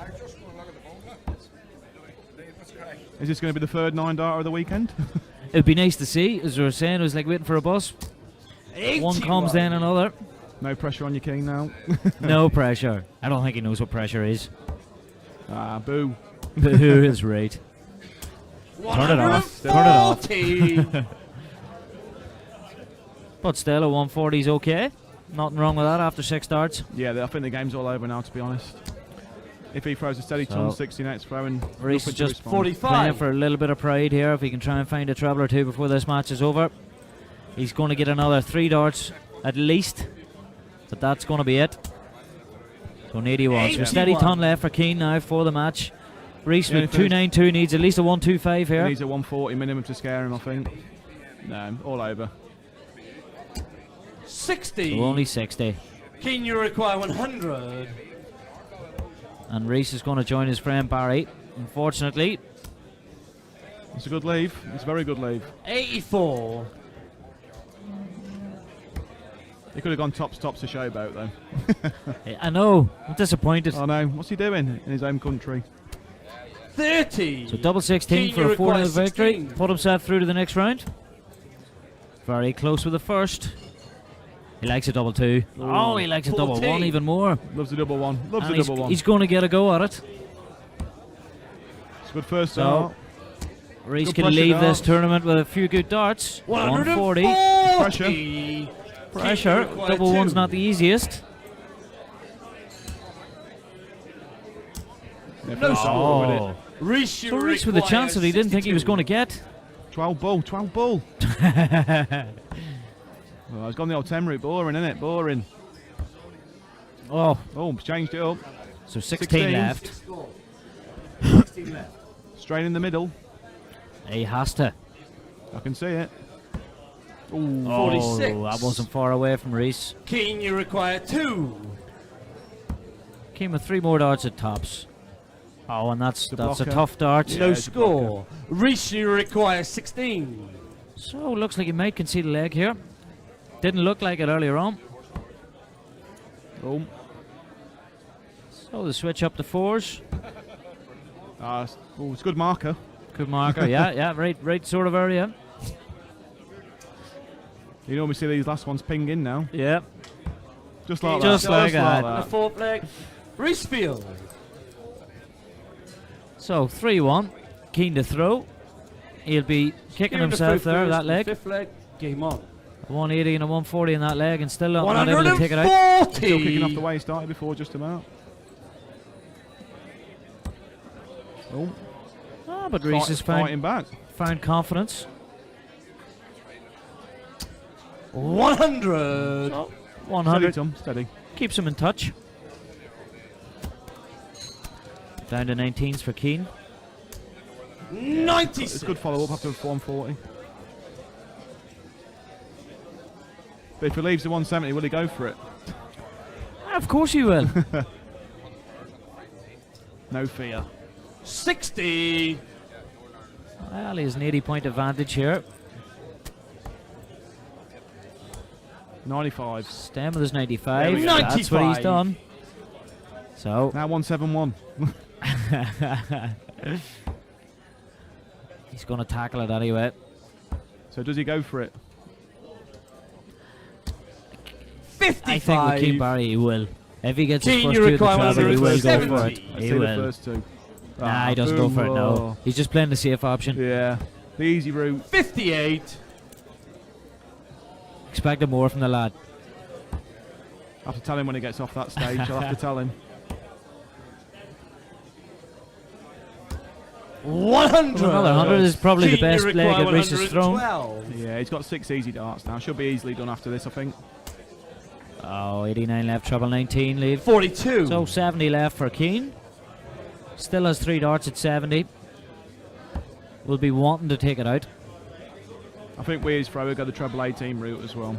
Is this going to be the third 9-darter of the weekend? It'd be nice to see, as we were saying, it was like waiting for a bus. 81. One comes, then another. No pressure on your King now. No pressure. I don't think he knows what pressure is. Ah, boo. Boo is right. Turn it off. Turn it off. But still, a 140 is okay. Nothing wrong with that after 6 darts. Yeah, I think the game's all over now, to be honest. If he throws a steady ton, 60 next throw, and Reece is just 45. playing for a little bit of pride here. If he can try and find a treble or two before this match is over, he's going to get another 3 darts at least. But that's going to be it. So an 81. So steady ton left for Keane now for the match. Reece with 292 needs at least a 125 here. He needs a 140 minimum to scare him, I think. No, all over. 60. So only 60. Keane, you require 100. And Reece is going to join his friend Barry. Unfortunately, it's a good leave. It's a very good leave. 84. He could have gone tops to showboat though. I know. I'm disappointed. I know. What's he doing in his home country? 30. So double 16 Keane, for you a 4-0 require victory. 16. Put himself through to the next round. Very close with the first. He likes a double 2. Oh, he likes a double 14. 1 even more. Loves a double 1. Loves And a double 1. he's going to get a go at it. It's a good first So, start. Reece Good can pressure leave this darts. tournament with a few good darts. 140. Pressure. Pressure. Double 1's not the easiest. No score with it. Reece, So Reece with a chance that he didn't think he was going to get. 12 bull. 12 bull. Well, he's gone the old 10 route. Boring, isn't it? Boring. Oh, Changed it up. so 16 left. Straight in the middle. He has to. I can see it. Ooh, 46. Oh, that wasn't far away from Reece. Keane, you require 2. Came with 3 more darts at tops. Oh, and that's a blocker. tough dart. No score. Reece, you require 16. So looks like he might concede a leg here. Didn't look like it earlier on. Oh. So the switch up to 4s. It's a good marker. Good marker. yeah, right sort of area. You normally see these last ones ping in now. Yeah. Just like Just that. like that. The 4th leg. Reece field. So 3-1. Keen to throw. He'll be kicking himself there, that leg. 5th leg. Game on. A 180 and a 140 in that leg, and still not able to take it out. 140. Still kicking off the way he started before, just about. Oh. But Reece has fighting back. found confidence. 100. 100. Steady, Tom. Steady. Keeps him in touch. Down to 19s for Keane. 96. It's good follow-up after 140. But if he leaves the 170, will he go for it? Of course you will. No fear. 60. Well, he has an 80-point advantage here. 95. Staying with his 95. There we go. That's what he's 95. done. So Now 171. he's going to tackle it anyway. So does he go for it? 55. I think with Keane Barry he will. If he gets Keane, his you first 2 of the require travel, he will go 170. for it. I He see the will. first 2. Nah, he doesn't go for it, no. Oh. He's just playing the safe option. Yeah. The easy route. 58. Expected more from the lad. I have to tell him when he gets off that stage. I'll have to tell him. 100. Another 100 is probably the Keane, you best leg require that Reece has thrown. 112. Yeah, he's got 6 easy darts now. Should be easily done after this, I think. Oh, 89 left, treble 19 lead. 42. So 70 left for Keane. Still has 3 darts at 70. Will be wanting to take it out. I think we as thrower go the treble 18 route as well.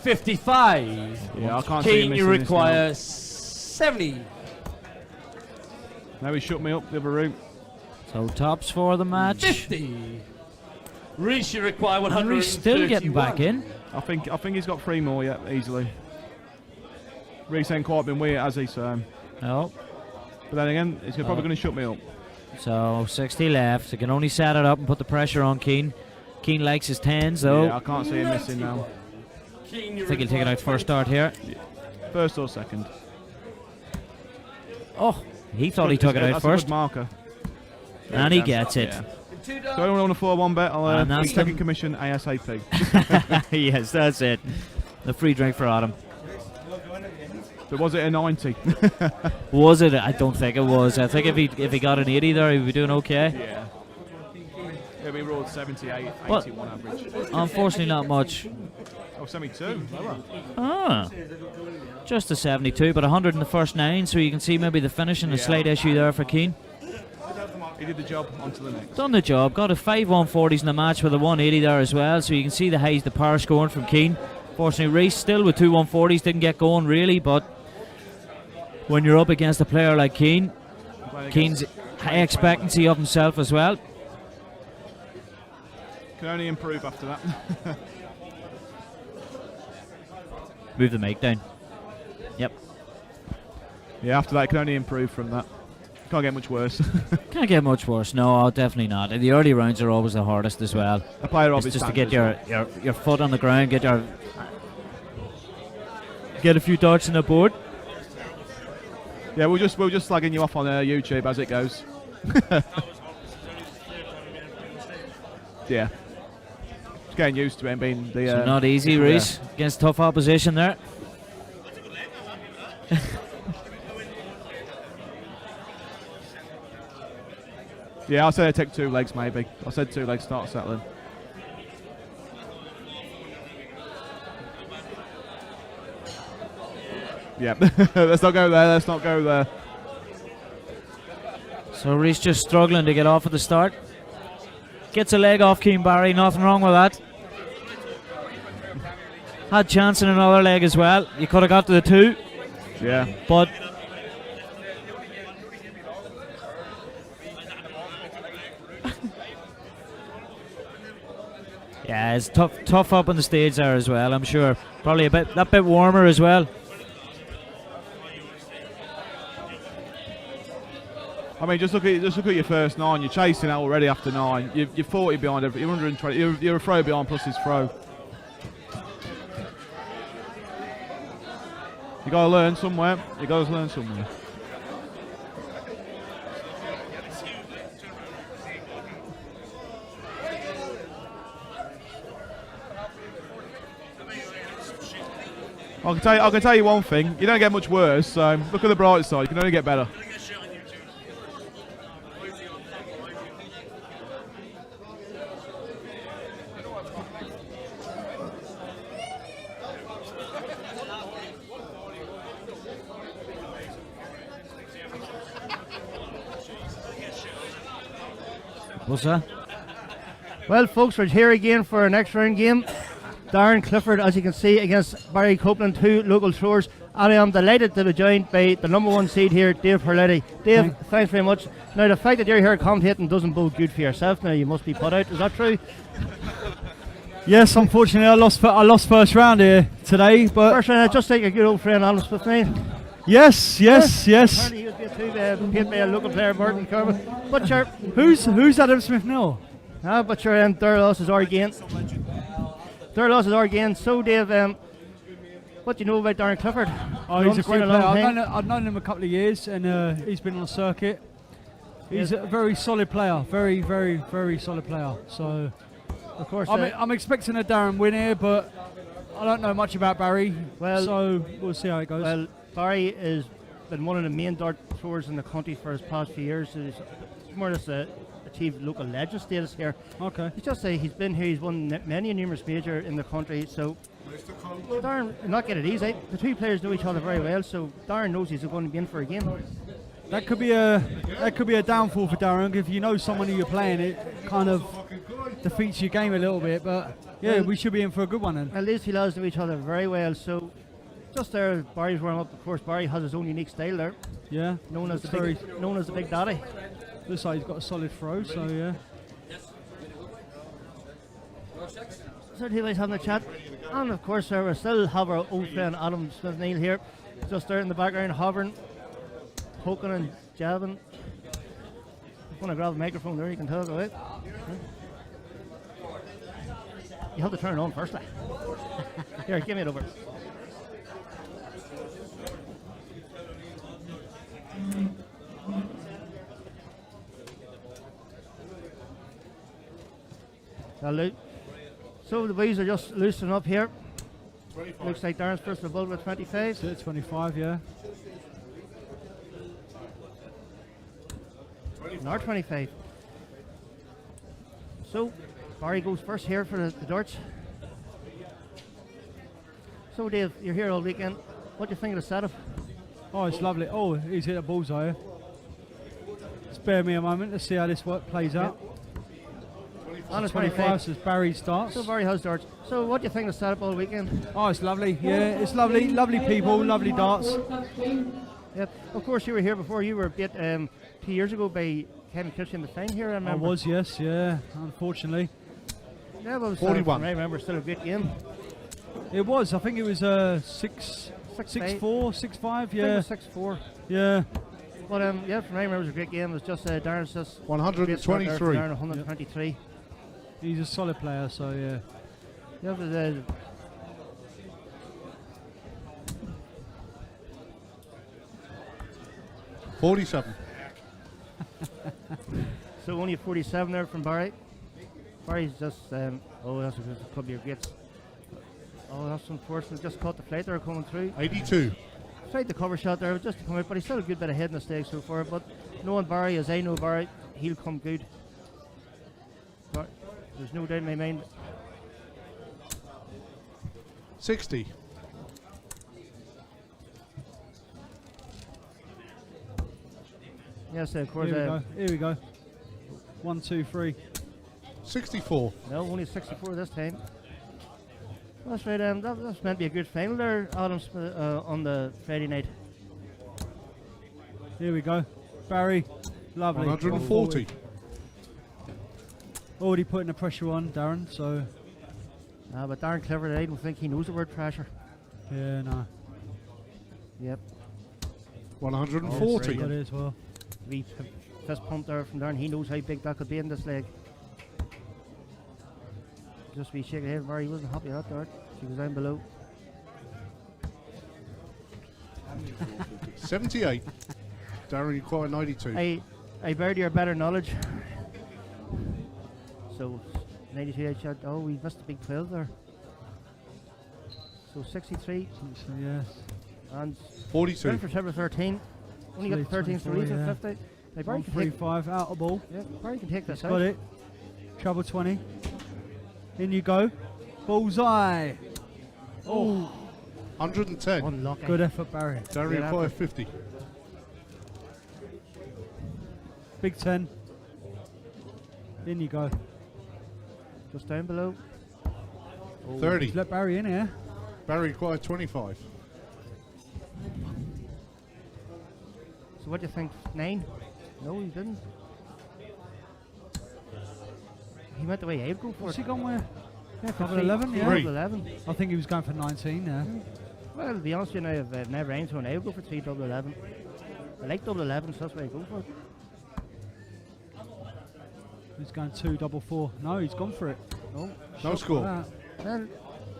55. Yeah, I can't see him Keane, missing you this require 70. Now he shut me up the other route. So tops for the match. 50. Reece, you require And 100. Reece still getting back in. I think he's got 3 more yet, easily. Reese ain't quite been weird, has he? So. No. But then again, he's probably going to shut me up. So 60 left. He can only set it up and put the pressure on Keane. Keane likes his 10s though. Yeah, I can't see him missing now. I think he'll take it out first start here. Yeah. First or second. Oh, he thought he took it out that's first. A good marker. And he gets it. Yeah. So anyone want a 4-1 bet? I'll be taking commission ASAP. Yes, that's it. The free drink for Adam. But was it a 90? Was it? I don't think it was. I think if he got an 80 there, he'd be doing okay. Yeah. Yeah, we rolled 78, Well, 81 average. Unfortunately, not much. Oh, 72. Lower. Ah, just a 72, but 100 in the first 9, so you can see maybe the finish and a slight issue there for Keane. He did the job, on to the next. Done the job, got a 5 140s in the match with a 180 there as well, so you can see the highs, the power scoring from Keane. Fortunately, Reese still with 2 140s, didn't get going really, but when you're up against a player like Keane, Keane's high expectancy of himself as well. Can only improve after that. Move the mic down. Yep. Yeah, after that, can only improve from that. Can't get much worse. Can't get much worse. No, definitely not. And the early rounds are always the hardest as well. A player it's just to get your foot on the ground, get a few darts on the board. Yeah, we're just slagging you off on YouTube as it goes. Yeah. Just getting used to it and being the. So not easy, Reese, against tough opposition there. Yeah, I said I'd take 2 legs maybe. I said 2 legs, start settling. Yeah, let's not go there, let's not go there. So Reese just struggling to get off at the start. Gets a leg off Keane Barry, nothing wrong with that. Had chance in another leg as well. You could have got to the 2. Yeah. But yeah, it's tough up on the stage there as well, I'm sure. Probably that bit warmer as well. I mean, just look at your first 9. You're chasing out already after 9. You're 40 behind. You're 120. You're a throw behind plus his throw. You gotta learn somewhere. You gotta learn somewhere. I can tell you one thing. You don't get much worse. So look at the bright side. You can only get better. What's that? Well, folks, we're here again for our next round game. Darren Clifford, as you can see, against Barry Copeland, 2 local throwers. And I am delighted to be joined by the number 1 seed here, Dave Perletti. Dave, thanks very much. Now, the fact that you're here commentating doesn't bode good for yourself. Now, you must be put out. Is that true? Yes, unfortunately, I lost first round here today. But first round, just like a good old friend, Alan Smith. Yes. Apparently, he was paid by a local player, Martin Corbett. But sure, who's Adam Smith now? But sure, Durlos is our gain. Durlos is our gain. So, Dave, what do you know about Darren Clifford? Oh, he's a great player. I've known him a couple of years, and he's been on the circuit. He's a very solid player, very, very, very solid player. So, of course, I'm expecting a Darren win here, but I don't know much about Barry. So we'll see how it goes. Well, Barry has been one of the main dart throwers in the country for his past few years. He's more or less achieved local legend status here. Okay. He's just he's been here. He's won many a numerous major in the country. So Darren will not get it easy. The 2 players know each other very well. So Darren knows he's going to be in for a game. That could be a downfall for Darren. If you know someone who you're playing, it kind of defeats your game a little bit. But yeah, we should be in for a good one then. At least he lads know each other very well. So just there, Barry's warm up. Of course, Barry has his own unique style there. Yeah. Known as the Big Daddy. Looks like he's got a solid throw. So yeah. So you guys having a chat, and of course we still have our old friend Adam Smith-Neil here. Just there in the background, hovering, poking and jabbing. If you want to grab the microphone there, you can talk away. You have to turn it on first. Here, give me it over. So the boys are just loosening up here. 25. Looks like Darren's first of all with 25. So 25, yeah. Another 25. So Barry goes first here for the darts. So Dave, you're here all weekend. What do you think of the setup? Oh, it's lovely. Oh, he's hit a bullseye. Spare me a moment. Let's see how this work plays out. On a 25 says Barry starts. So Barry has darts. So what do you think of the setup all weekend? Oh, it's lovely. Yeah, it's lovely. Lovely people, lovely darts. Yep. Of course, you were here before. You were beat 2 years ago by Kevin Kitchen in the thing here, I remember. I was, yes, yeah, unfortunately. Yeah, but it was 41. I remember, still a great game. It was. I think it was 6-4, 6-5, yeah. 6-4. Yeah. But yeah, from I remember, it was a great game. It was just Darren's just 123. Darren 123. Yep. He's a solid player, so yeah. Yeah, but 47. so only a 47 there from Barry. Barry's just oh, that's a couple of your greats. Oh, that's unfortunate. Just caught the flight there coming through. 82. Tried the cover shot there just to come out, but he's still a good bit ahead in the stakes so far. But knowing Barry as I know Barry, he'll come good. But there's no doubt in my mind. 60. Yes, of course. Here we go. 1, 2, 3. 64. No, only 64 this time. That's right. That's meant to be a good final there, Adams, on the Friday night. Here we go. Barry, lovely. 140. Already putting the pressure on Darren, so. But Darren Clifford, I don't think he knows the word pressure. Yeah, no. Yep. 140. Got it as well. Wee fist pump there from Darren. He knows how big that could be in this leg. Just be shaking head. Barry wasn't happy with that dart. She was down below. 78. Darren, you quite 92. I bear your better knowledge. So 92 I shot. Oh, we missed a big 12 there. So 63. So yes. And 42. Went for September 13. Only got the 13 for reason 50. Now Barry can take 135 out of ball. Yeah, Barry can take this out. Got it. Treble 20. In you go. Bullseye. Oh. 110. Unlucky. Good effort, Barry. Darren, Yeah, quite 50. Big 10. In you go. Just down below. 30. Let Barry in here. Barry, quite 25. So what do you think? 9? No, he didn't. He went the way I would go for What's it. he gone with? Yeah, for Double 11, yeah. 11. I think he was going for 19 there. Well, to be honest with you, now, I've never aimed for one. I would go for 3 double 11. I like double 11, so that's why I go for it. He's going 2 double 4. No, he's gone for it. No score. Well, I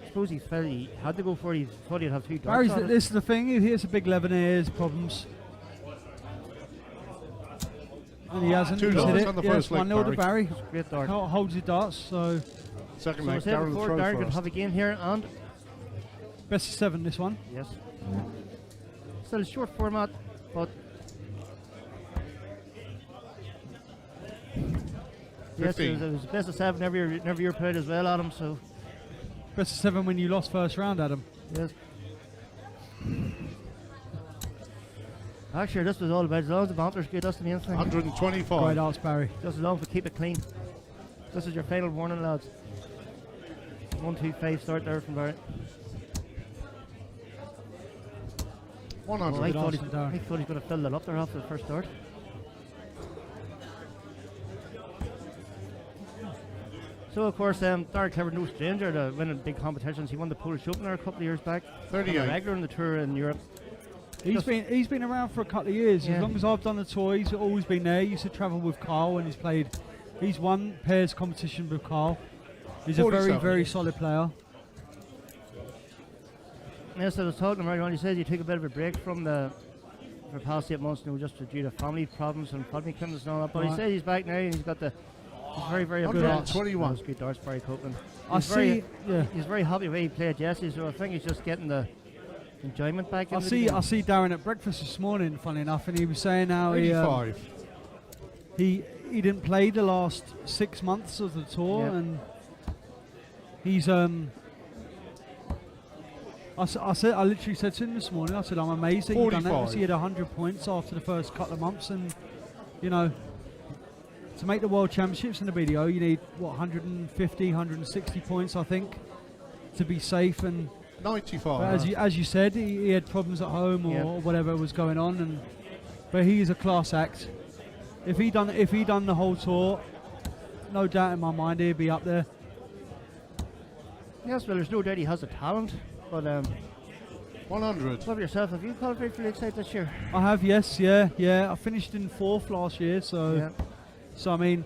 suppose he felt he had to go for it. He thought he'd have 2 Barry's darts on it. this is the thing. If he hits a big 11, there's problems. And he hasn't. Two He's darts hit it. on the Yes, first leg, 1-0 to Barry. Barry. Great dart. Holds his darts, so Second So I leg, said Darren before, throw Darren could first. have a game here, and best of 7 this one. yes. Still a short format, but yes, 15. it was best of 7 never year played as well, Adam. So Best of 7 when you lost first round, Adam. yes. Actually, this was all about as long as the banter's good. That's the main thing. 125. Great arts, Barry. Just as long as we keep it clean. This is your final warning, lads. 1-2-5 start there from Barry. 100. Oh, I thought Awesome, Darren. he's going to fill that up there after the first start. So of course, Darren Clifford, no stranger to winning big competitions. He won the Polish Open there a couple of years back. 38. A regular in the tour in Europe. He's been around for a couple of years. As long as I've done the tour, he's always been there. He used to travel with Carl and he's won pairs competition with Carl. He's a very, very solid player. Yes, I was talking about him. He says he took a bit of a break from for the past 8 months, just due to family problems and family commitments and all that. But he says he's back now and he's got he's very, very good darts. 21. That's good darts, Barry Copeland. He's very happy the way he played yesterday, so I think he's just getting the enjoyment back. I see Darren at breakfast this morning, funny enough, and he was saying how he didn't play the last 6 months of the tour, and he's I literally said to him this morning, I said, I'm amazed that you've done that, because he had 100 points after the first couple of months, and to make the World Championships in the BDO, you need 150, 160 points, I think, to be safe. And 95. As you said, he had problems at home or whatever was going on, but he is a class act. If he done the whole tour, no doubt in my mind he'd be up there. Yes, well, there's no doubt he has a talent, but 100. What about yourself? Have you qualified for Lakeside this year? I have, yes, yeah. I finished in 4th last year, so I mean,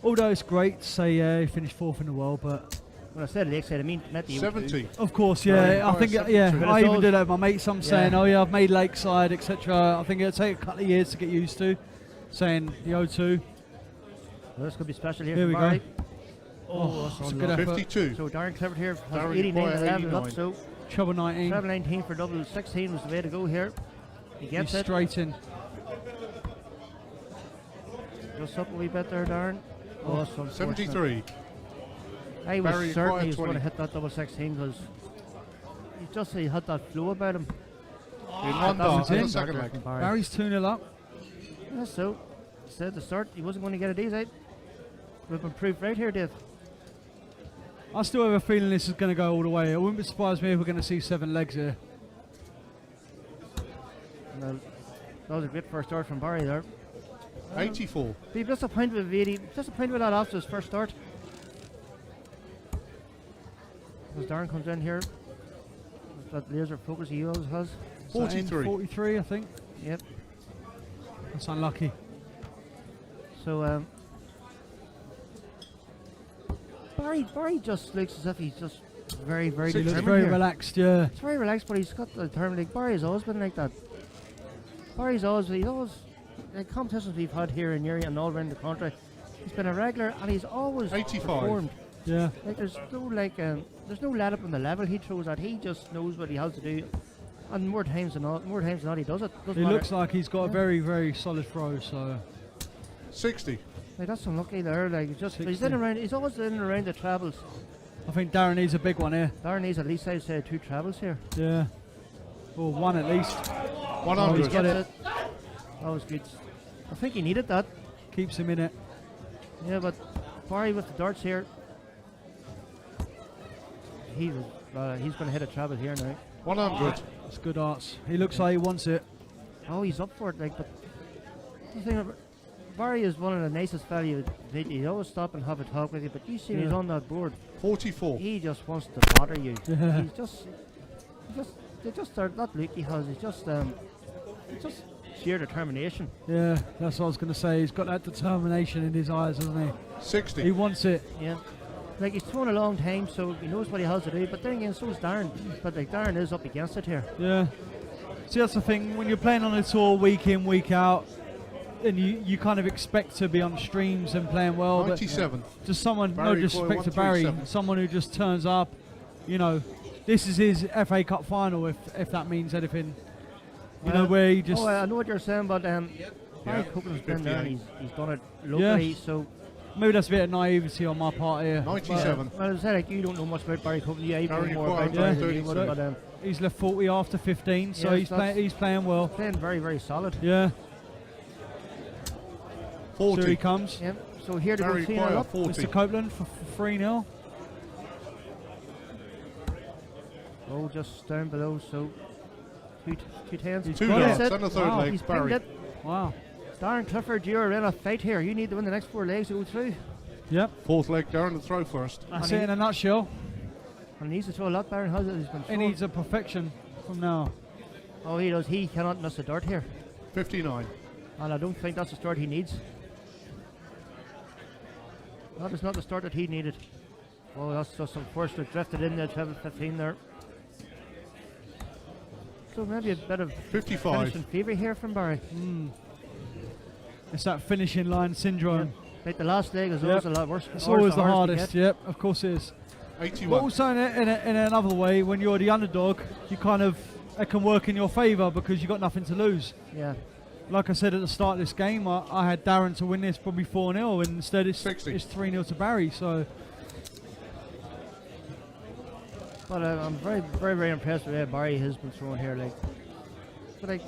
although it's great to say he finished 4th in the world, but when I said Lakeside, I mean met the 70. Of course, yeah. I think, I even did that with my mates. I'm saying, I've made Lakeside, etc. I think it'll take a couple of years to get used to saying the O2. Well, this could be special here. Here we go. Oh, that's a good effort. 52. So Darren Clifford here has 89 to level up. So treble 19. Treble 19 for double 16 was the way to go here. He gets it straight in. Just up a wee bit there, Darren. Oh, 73. I was certain he was going to hit that double 16 because he had that flow about him. Barry's 2-0 up. Yeah, so said at the start he wasn't going to get it easy. We've been proved right here, Dave. I still have a feeling this is going to go all the way. It wouldn't be surprised me if we're going to see 7 legs here. Well, that was a great first start from Barry there. 84. Be disappointed with Beatty. Disappointed with that after his first start. As Darren comes in here, with that laser focus he always has. 43. 43, I think. Yep. That's unlucky. So Barry just looks as if he's just very, very He looks very relaxed, yeah. It's very relaxed, but he's got the term like Barry's always been like that. He's always the competitions we've had here in Newry and all around the country, he's been a regular and he's always 85. performed. Yeah. Like there's no let up on the level he throws at. He just knows what he has to do, and more times than not he does it. He looks like he's got a very, very solid throw. So 60. Like that's unlucky there. Like he's in around. He's always in and around the trebles. I think Darren needs a big one here. Darren needs at least, I'd say, 2 trebles here. Yeah. Or 1 at least. 100. He's got it. That was good. I think he needed that. Keeps him in it. Yeah, but Barry with the darts here. He's going to hit a treble here now. 100. It's good arts. He looks like he wants it. Oh, he's up for it. Like, but the thing about Barry is one of the nicest fellas. He always stop and have a talk with you, but you see he's on that board. 44. He just wants to bother you. He's just that look he has. It's just sheer determination. Yeah, that's what I was going to say. He's got that determination in his eyes, hasn't he? 60. He wants it. Yeah. Like he's thrown a long time, so he knows what he has to do. But then again, so is Darren. But like Darren is up against it here. Yeah. See, that's the thing. When you're playing on a tour week in, week out, and you kind of expect to be on streams and playing well. 97. But just someone, no disrespect to Barry, someone who just turns up. This is his FA Cup final, if that means anything. Where he just. Oh, I know what you're saying, but Barry Copeland's been there. And he's done it locally, so. Maybe that's a bit of naivety on my part here. 97. Well, it's like you don't know much about Barry Copeland. Yeah, you know more about Barry. But he's left 40 after 15, so he's playing well. Playing very, very solid. Yeah. 40. So he comes. Yep. So here to Barry go up. 40. Mr. Copeland for 3-0. Oh, just down below. So 2 tens. 2 dots and a third leg. He's Barry. it. Wow. Darren Clifford, you're in a fight here. You need to win the next 4 legs to go through. Yep. 4th leg, Darren to throw first. That's it in a nutshell. And he needs to throw a lot. Darren has it. He needs a perfection from now. Oh, he does. He cannot miss a dart here. 59. And I don't think that's the start he needs. That is not the start that he needed. Oh, that's just unfortunate. Drifted in there, 12-15 there. So maybe a bit of 55 finishing fever here from Barry. It's that finishing line syndrome. Like the last leg is always a lot worse. It's always the hardest. Yep, of course it is. 81. But also in another way, when you're the underdog, you kind of it can work in your favour because you've got nothing to lose. Yeah. Like I said at the start of this game, I had Darren to win this probably 4-0, and instead it's 3-0 to Barry. So. But I'm very, very, very impressed with how Barry has been throwing here. But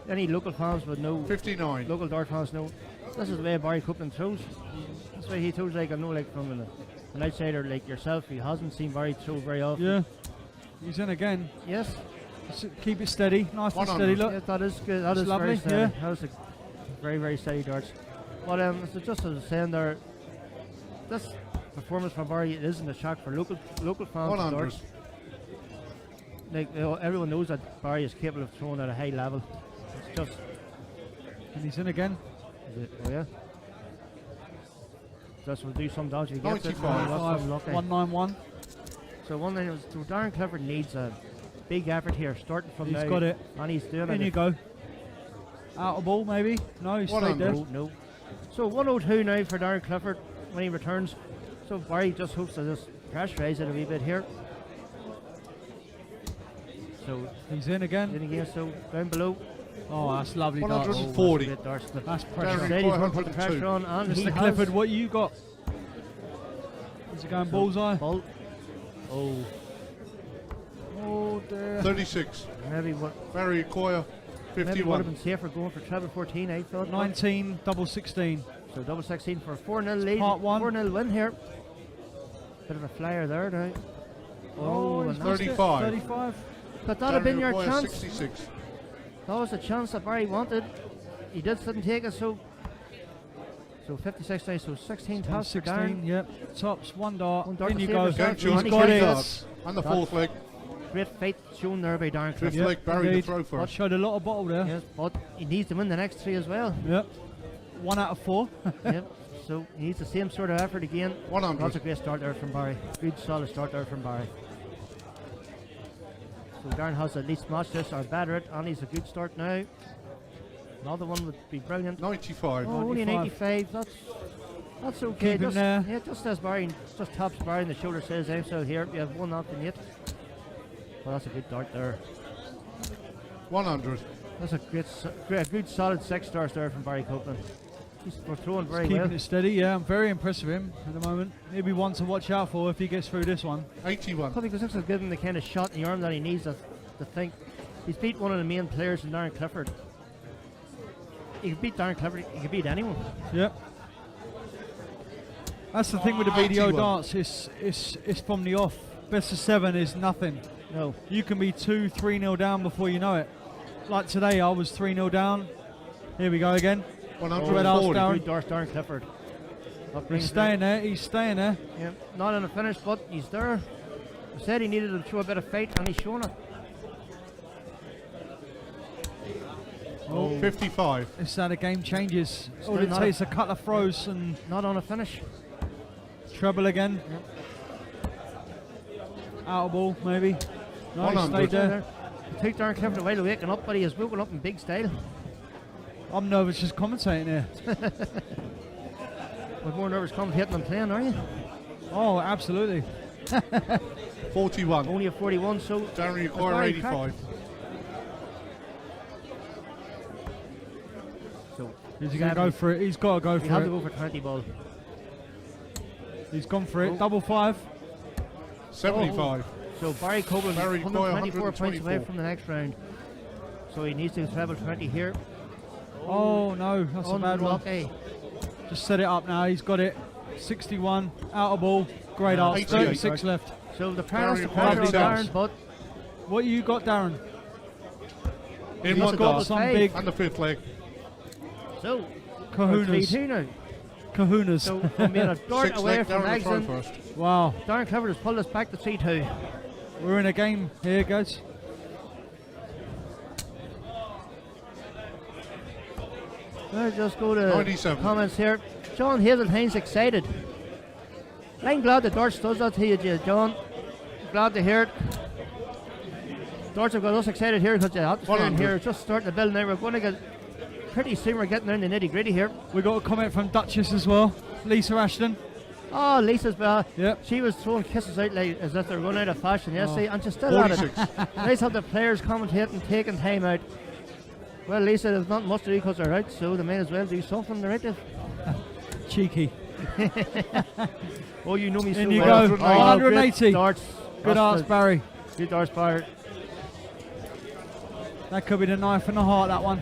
any local fans would know. 59. Local dart fans know. This is the way Barry Copeland throws. That's why he throws I know from an outsider like yourself. He hasn't seen Barry throw very often. Yeah. He's in again. Yes. Keep it steady, nice and steady. Look. Yeah, that is good. That is lovely. Very steady. Yeah. That was a very, very steady darts. But so just as I was saying there, this performance from Barry isn't a shock for local fans of darts. Everyone knows that Barry is capable of throwing at a high level. It's just. And he's in again. Is it? Oh yeah. Just will do some damage. 95. 191. So one thing was, Darren Clifford needs a big effort here, starting from now. He's got it. And he's doing it. In you go. Out of ball, maybe? No, he's straight there. No. So 102 now for Darren Clifford when he returns. So Barry just hopes to just pressurize it a wee bit here. So he's in again. In again, so down below. Oh, that's lovely. 140. That's pressure. He's going to put the pressure on. And Mr. Clifford, what you got? Is it going bullseye? Oh. Oh dear. 36. Maybe what? Barry Coyer, 51. Maybe would have been safer going for treble 14, I thought. 19, double 16. So double 16 for a 4-0 lead. Part 1. 4-0 win here. Bit of a flyer there now. Oh, 35. 35. Could that have been your chance? 66. That was the chance that Barry wanted. He didn't take it, so 56 now, so 16 tops for Darren. Yep, tops, one dart. In you go. He's got it. And the fourth leg. Great fight shown there by Darren. Fifth leg, Barry to throw first. That showed a lot of bottle there. Yes, but he needs to win the next 3 as well. Yep. 1 out of 4. Yep. So he needs the same sort of effort again. 100. That's a great start there from Barry. Good solid start there from Barry. So Darren has to at least match this or better it, and he's a good start now. Another one would be brilliant. 95. Oh, only an 85. That's okay. Keep him there. Yeah, just as Barry just taps Barry on the shoulder, says, "I'm so here." You have 1 after 8. Well, that's a good dart there. 100. That's a good solid 6 stars there from Barry Copeland. We're throwing very well. Keeping it steady, yeah. I'm very impressed with him at the moment. He'll be one to watch out for if he gets through this one. 81. Probably because this will give him the kind of shot in the arm that he needs to think. He's beat one of the main players in Darren Clifford. He could beat Darren Clifford, he could beat anyone. Yep. That's the thing with the BDO darts, it's from the off. Best of 7 is nothing. No. You can be 2-3-0 down before you know it. Like today, I was 3-0 down. Here we go again. 140. Good dart, Darren Clifford. He's staying there, Yeah, not in the finish, but he's there. I said he needed to show a bit of fight, and he's shown it. Oh, 55. It's how the game changes. All it takes a couple of throws and... Not on a finish. Treble again. Yep. Out of ball, maybe. No, he stayed there. It took Darren Clifford a while to waken up, but he is woken up in big style. I'm nervous just commentating here. With more nervous commentating than playing, are you? Oh, absolutely. 41. Only a 41, so... Darren Coyer, 85. So he's going to go for it. He's got to go for it. He had to go for 20 ball. He's gone for it. Double 5. 75. So Barry Copeland, Barry 124 points away from the next round. So he needs to treble 20 here. Oh no, that's a bad one. Unlucky. Just set it up now. He's got it. 61. Out of ball. Great art. 36 left. So the pressure Barry on Darren, but... What you got, Darren? In He's one got dart. some big... And the fifth leg. So... Kahunas. 3-2 now. Kahunas. So from being a dart away from Darren Exon. first. Wow. Darren Clifford has pulled us back to 3-2. We're in a game here, guys. Let's just go to 97. comments here. John Hazeltine's excited. I'm glad the Darts does that to you, John. Glad to hear it. Darts have got us excited here because the atmosphere in here is just starting to build now. We're going to get pretty soon. We're getting down the nitty gritty here. We got a comment from Duchess as well. Lisa Ashton. Oh, Lisa's yep. She was throwing kisses out like as if they're running out of fashion yesterday, and she's still at it. Nice have the players commentating, taking time out. Well, Lisa, there's not much to do because they're out, so they may as well do something, right? Cheeky. Oh, you know me so in you well. go. 180. Darts. Good arts, Barry. Good darts, Barry. That could be the knife in the heart, that one.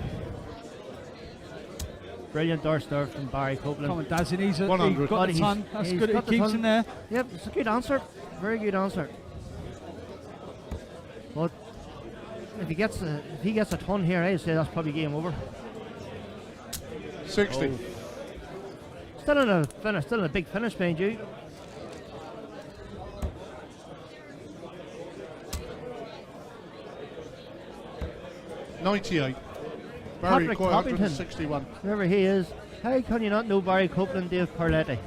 Brilliant darts there from Barry Copeland. Come on, Dazzy, he's got the ton. That's good. He keeps in there. Yep, it's a good answer. Very good answer. But if he gets a ton here, I'd say that's probably game over. 60. Oh. Still in a finish, still in a big finish behind you. $98. Barry Patrick Coyle, Toppington, 161. Whoever he is, how can you not know Barry Copeland, Dave Parletti?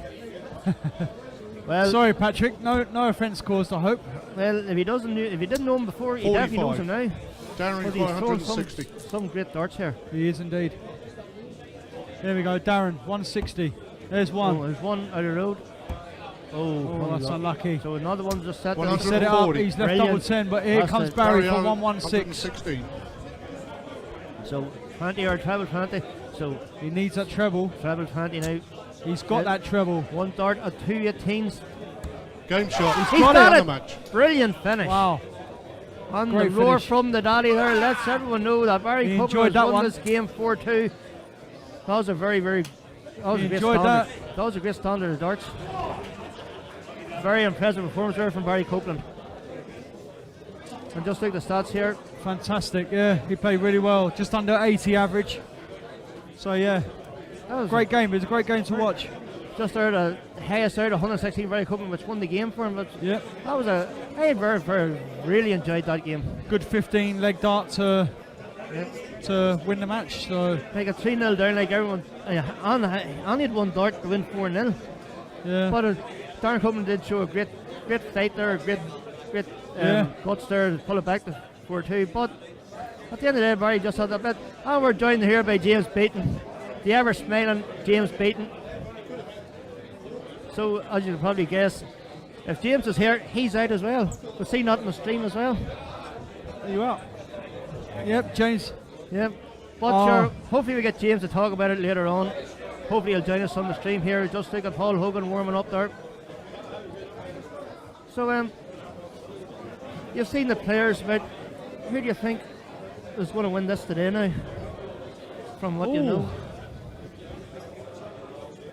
Well, sorry, Patrick. No offence caused, I hope. Well, if he didn't know him before, he 45. definitely knows him now. Darren Coyle, 160. Some great darts here. He is indeed. There we go, Darren, 160. There's one. Oh, there's one out of the road. Oh, that's unlucky. So another one just set. He set it up. He's left double 10, but here comes Barry for 116. So 20 or treble 20. So he needs that treble. Treble 20 now. He's got that treble. One dart at 218s. Game shot. He's got it. The match. Brilliant finish. Wow. On Great the roar finish. from the daddy there. Lets everyone know that Barry Copeland has won this game 4-2. That was a very, very. That was a great standard. That was a great standard of darts. Very impressive performance there from Barry Copeland. And just look at the stats here. Fantastic, yeah. He played really well. Just under 80 average. So, yeah. That was great game. It was a great game to watch. Just out of the highest out of 116 Barry Copeland, which won the game for him. But yep. That was I really enjoyed that game. Good 15 leg dart to win the match. So like a 3-0 down, like everyone. Only had one dart to win 4-0. Yeah. But Darren Copeland did show a great fight there, great guts there to pull it back to 4-2. But at the end of the day, Barry just had that bit. And we're joined here by James Beaton, the ever smiling James Beaton. So as you can probably guess, if James is here, he's out as well. We'll see that in the stream as well. There you are. Yep, James. Yep. But sure, hopefully we get James to talk about it later on. Hopefully he'll join us on the stream here. Just look at Paul Hogan warming up there. So you've seen the players, but who do you think is going to win this today now? From what you know.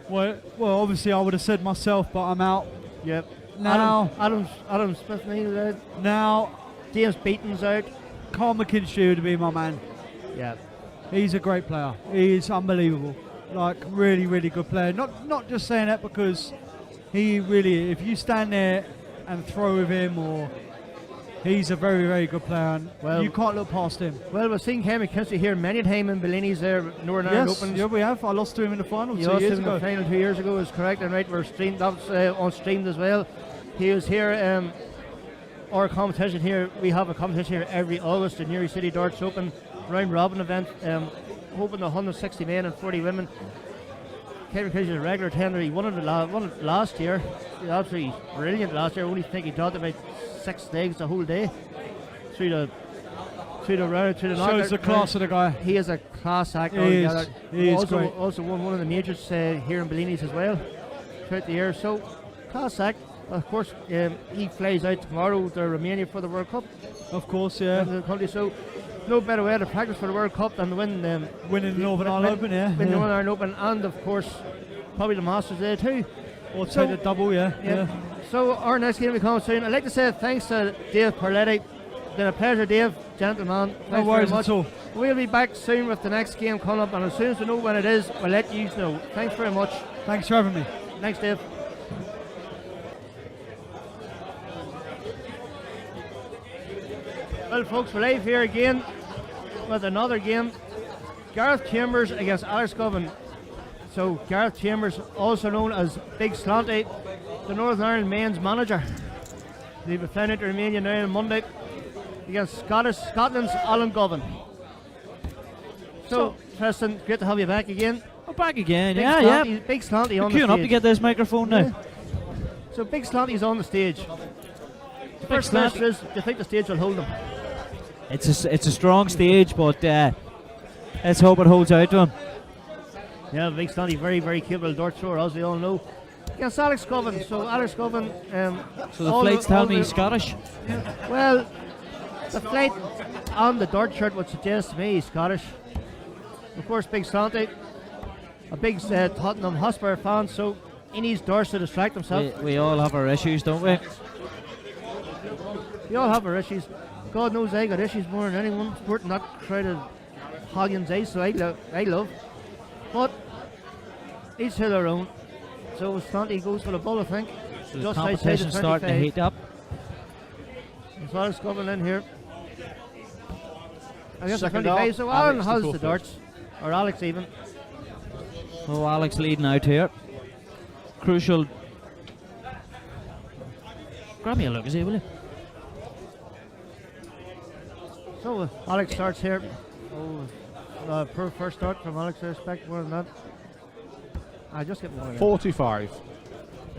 Well, obviously I would have said myself, but I'm out. Yep. Now Adam Smith is out. Now James Beaton's out. Carl McKinstry would be my man. Yeah. He's a great player. He is unbelievable. Like really, really good player. Not just saying that because he really, if you stand there and throw with him, or he's a very, very good player, and you can't look past him. Well, we've seen Ken McKinstry here many times in Bellinis there, Northern Ireland Opens. Yeah, we have. I lost to him in the final 2 years ago. In the final 2 years ago is correct, and right, we're streamed. That was on streamed as well. He was here. Our competition here, we have a competition here every August, the Newry City Darts Open round robin event, open to 160 men and 40 women. Kevin Critch is a regular tender. He won it last year. He was absolutely brilliant last year. I only think he dropped about 6 legs the whole day through the knockout. Shows the class of the guy. He is a class actor. He is great. Also won one of the majors here in Bellinis as well throughout the year. So class act. Of course, he flies out tomorrow to Romania for the World Cup. Of course, yeah. So no better way to practice for the World Cup than to win winning the Northern Ireland Open, yeah. Win the Northern Ireland Open, and of course probably the Masters there too. Or take the double, yeah. So our next game will come soon. I'd like to say thanks to Dave Parletti. It's been a pleasure, Dave, gentleman. No worries at all. We'll be back soon with the next game coming up, and as soon as we know when it is, we'll let you know. Thanks very much. Thanks for having me. Thanks, Dave. Well, folks, we're live here again with another game. Gareth Chambers against Alex Govan. So Gareth Chambers, also known as Big Slanty, the Northern Ireland men's manager. They will flying into Romania now on Monday against Scotland's Alan Govan. So, Tristan, great to have you back again. I'm back again, Big yeah, Slanty, yeah. Big Slanty on the Queuing stage. up to get this microphone now. Yeah. So Big Slanty's on the stage. The first question is, do you think the stage will hold him? It's a strong stage, but let's hope it holds out to him. Yeah, Big Slanty, very, very capable dart thrower, as we all know. Against Alex Govan. So Alex Govan... so the flights tell me he's Scottish? Well, the flight on the dart shirt would suggest to me he's Scottish. Of course, Big Slanty, a big Tottenham Hotspur fan, so he needs darts to distract himself. We all have our issues, don't we? We all have our issues. God knows I got issues more than anyone. Sporting that crowded Hogan's Ice, so I love. But each to their own. So Slanty goes for the ball, I think. So the just outside the competition's starting to 25. heat up. There's Alex Govan in here. I guess the Second 25, off, so Alan Alex to has go the first. darts. Or Alex even. Oh, Alex leading out here. Crucial. Grab me a look, is he, will you? So Alex starts here. Oh, per first start from Alex, I expect more than that. I just get one. 45.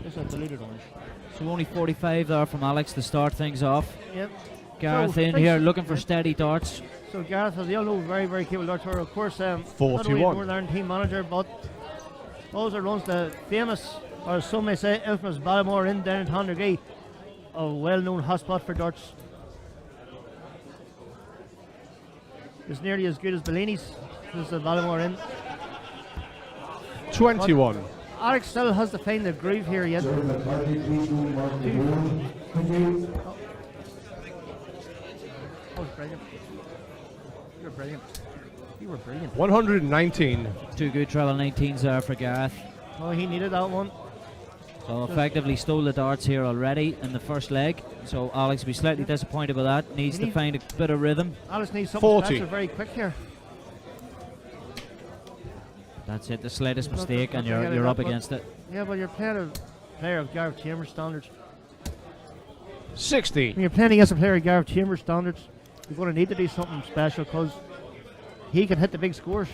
Just a deleted orange. So only 45 there from Alex to start things off. Yep. Gareth So, in here looking for steady darts. So Gareth, as you all know, very, very capable dart thrower. Of course, not only 41. Northern Ireland team manager, but also runs the famous, or some may say infamous, Ballamore Inn down in Tondergee, a well-known hotspot for darts. It's nearly as good as Bellinis. This is the Ballamore Inn. 21. But Alex still has to find the groove here yet. Oh, brilliant. You were brilliant. You were brilliant. 119. Two good treble 19s there for Gareth. Oh, he needed that one. So effectively stole the darts here already in the first leg. So Alex will be slightly disappointed with that. Needs to find a bit of rhythm. Alex needs something 40. special very quick here. That's it, the slightest mistake and Don't forget you're about up that, but- against it. Yeah, but you're playing a player of Gareth Chambers standards. 60. When you're playing against a player of Gareth Chambers standards, you're going to need to do something special because he can hit the big scores.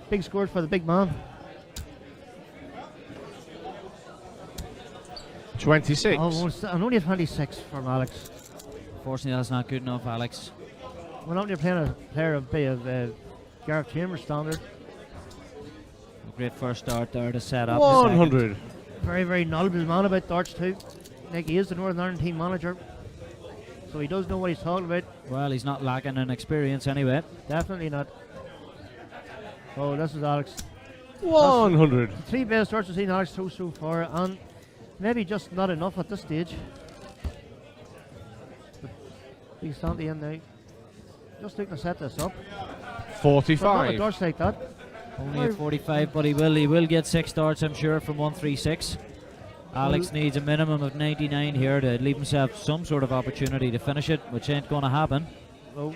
Big scores for the big man. 26. Almost, and only a 26 from Alex. Unfortunately, that's not good enough, Alex. Well, not when you're playing a player of Gareth Chambers standard. A great first start there to set up. 100. Very, very knowledgeable man about darts too. Like he is the Northern Ireland team manager, so he does know what he's talking about. Well, he's not lacking in experience anyway. Definitely not. Oh, this is Alex. 100. That's the three best darts I've seen Alex throw so far, and maybe just not enough at this stage. But he's standing in now. Just looking to set this up. But not 45. with darts like that. Only at 45, but he will get 6 darts, I'm sure, from 136. Alex needs a minimum of 99 here to leave himself some sort of opportunity to finish it, which ain't going to happen. No.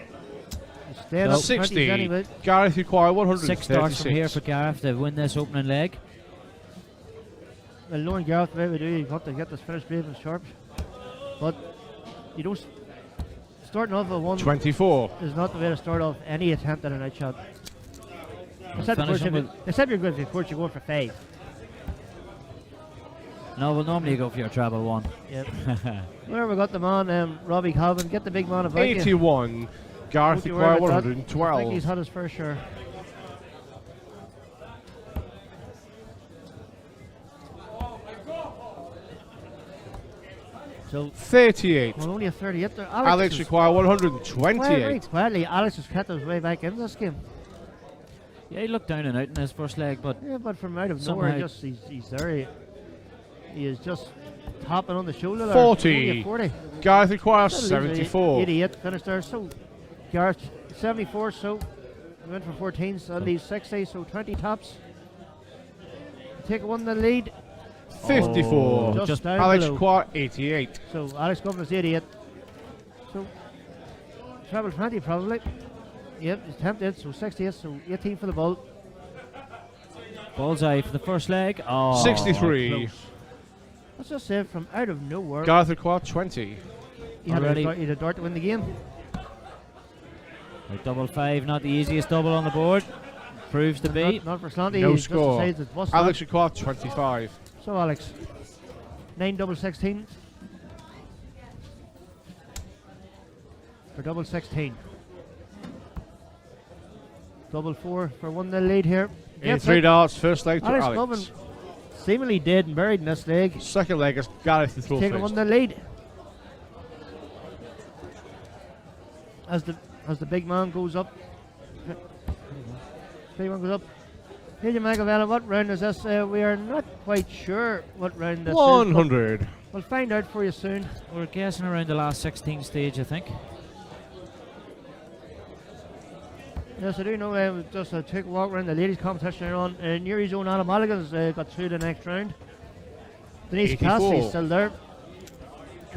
Staying up 60. 20s anyway. Gareth require 136. 6 darts from here for Gareth to win this opening leg. Well, knowing Gareth the way we do, you've got to get this finish brave and sharp. But you don't. Starting off at 1 24. is not the way to start off any attempt at a night shot. Except you're good, of course, you're going for 5. No, well, normally you go for your treble 1. Yep. Where we got the man, Robbie Calvin, get the big man about 81. you. Gareth Don't you worry require about that. I think 112. he's had his fair share. So 38. well, only a 38 there. Alex is require very 128. quietly, Alex has kept his way back into this game. Yeah, he looked down and out in his first leg, but Yeah, but from out of somehow- nowhere, he's there. He is just tapping on the shoulder there. 40. Only a 40. Gareth requires That leaves an 74. 88 finish there. So Gareth 74. So we went for 14. So that leaves 60. So 20 taps. Take one in the lead. 54. Just down Alex below. require 88. So Alex Govan is 88. So treble 20 probably. Yep, he's tempted, so 68, so 18 for the ball. Bullseye for the first leg. Oh, 63. Close. That's just saved from out of nowhere. Gareth required 20. He had a dart to win the game. A double 5, not the easiest double on the board. Proves to be. Not for Slanty. No he just score. decides it's bust Alex that. required 25. So Alex, 9 double 16 for double 16. Double 4 for 1-0 lead here. Gets 3 it. darts, first leg to Alex Alex. Govan seemingly dead and buried in this leg. Second leg is Gareth to throw Taking first. 1-0 lead. As the big man goes up. Big man goes up. Hey, Magavella, what round is this? We are not quite sure what round this is. 100. We'll find out for you soon. We're guessing around the last 16 stage, I think. Yes, I do know. Just took a walk around the ladies' competition here on. Newry's own Anna Mulligan's got through the next round. Denise 84. Cassidy's still there.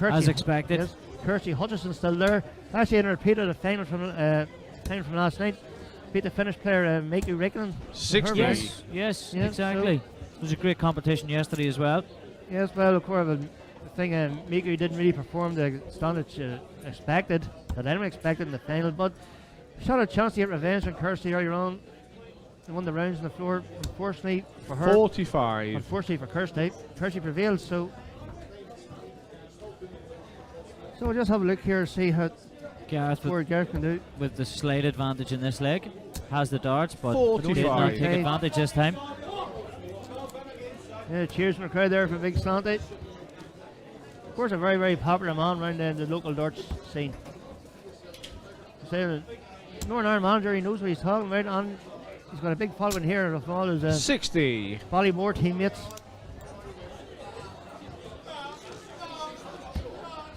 As expected. Yes, Kirsty Hutchison's still there. Actually, in a repeat of the final from last night. Beat the Finnish player, Mikey Rickland. 60. Yes, exactly. It was a great competition yesterday as well. Yes, well, of course, the thing, Mikey didn't really perform the standard expected, that anyone expected in the final, but she had a chance to get revenge on Kirsty earlier on. They won the rounds on the floor. Unfortunately for her. 45. Unfortunately for Kirsty, Kirsty prevailed, so we'll just have a look here and see how Gareth can do. With the slight advantage in this leg. Has the darts, but 45. did not take advantage this time. Yeah, cheers from the crowd there for Big Slanty. Of course, a very, very popular man around the local darts scene. Northern Ireland manager, he knows what he's talking about, and he's got a big following here of all his 60. Ballymore teammates.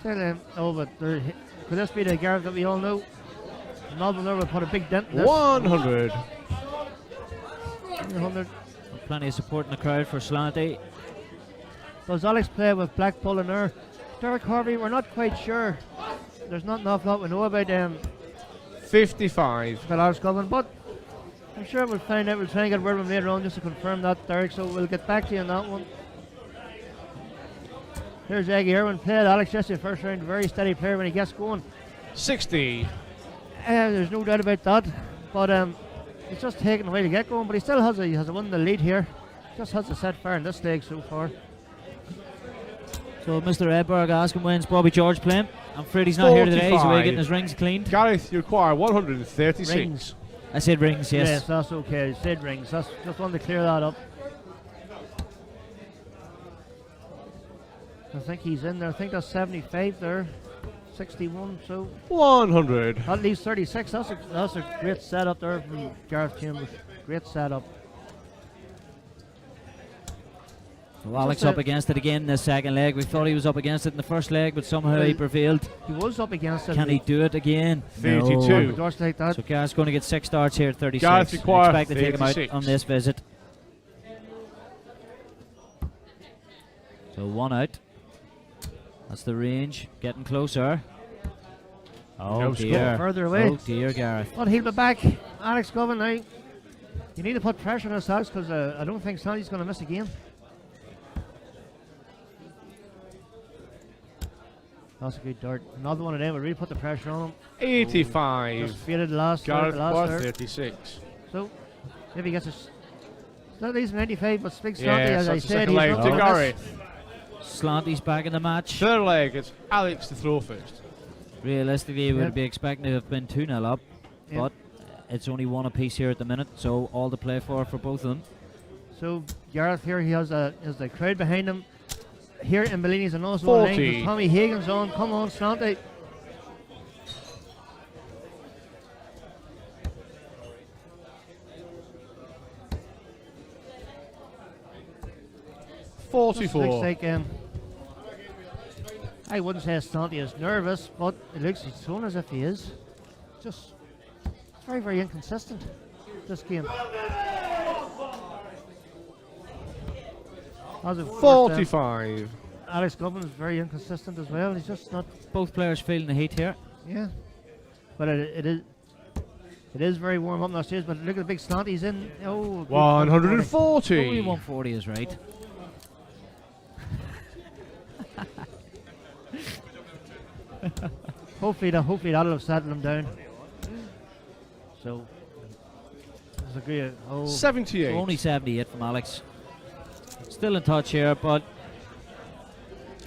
But could this be the Gareth that we all know? Melbourne will put a big dent in this. 100. 100. Plenty of support in the crowd for Slanty. Does Alex play with Blackpool and her? Derek Harvey, we're not quite sure. There's not an awful lot we know about 55. Alex Govan, but I'm sure we'll find out. We'll try and get word from later on just to confirm that, Derek, so we'll get back to you on that one. Here's Aggie Irwin, played Alex yesterday first round, very steady player when he gets going. 60. There's no doubt about that, but it's just taking a while to get going, but he still has a won the lead here. Just has a set fire in this stage so far. So Mr. Edberg asking when's Bobby George playing. I'm afraid he's not here today, he's away getting his rings cleaned. Gareth, you require 136. Rings. I said rings, yes. Yes, that's okay, I said rings. That's just wanted to clear that up. I think he's in there. I think that's 75 there. 61, so 100. at least 36. That's a great setup there from Gareth Chambers. Great setup. So Alex up against it again in the second leg. We thought he was up against it in the first leg, but somehow he prevailed. He was up against it. Can he do it again? 32. No. Like that. So Gareth's going to get 6 darts here at 36. Gareth requires Expect to take him out 36. on this visit. So 1 out. That's the range. Getting closer. Oh No dear. Further away. Oh dear, Gareth. But he'll be back. Alex Govan now. You need to put pressure on this, Alex, because I don't think Sandy's going to miss a game. That's a good dart. Another one of them will really put the pressure on him. 85. Just faded last Gareth requires there. 36. So, maybe he gets not least 95, but Big Slanty, Yes, as I that's the said, second he's leg not to gonna miss. Gareth. Slanty's back in the match. Third leg, it's Alex to throw first. Realistically, we would be expecting to have been 2-0 up, Yep. but it's only 1 apiece here at the minute, so all to play for both of them. So Gareth here, he has the crowd behind him. Here in Bellinis and also 40. on line with Tommy Hagan's on. Come on, Slanty. Looks like, I wouldn't say Slanty is nervous, but it looks it's shown as if he is. Just very, very inconsistent, this game. As of course, 45. Alex Govan is very inconsistent as well. He's just not. Both players feeling the heat here. Yeah, but it is. It is very warm up in the stage, but look at the big slant he's in. Oh, 140. Only 140 is right. hopefully that'll have settled him down. So, there's a great, 78. So only 78 from Alex. Still in touch here, but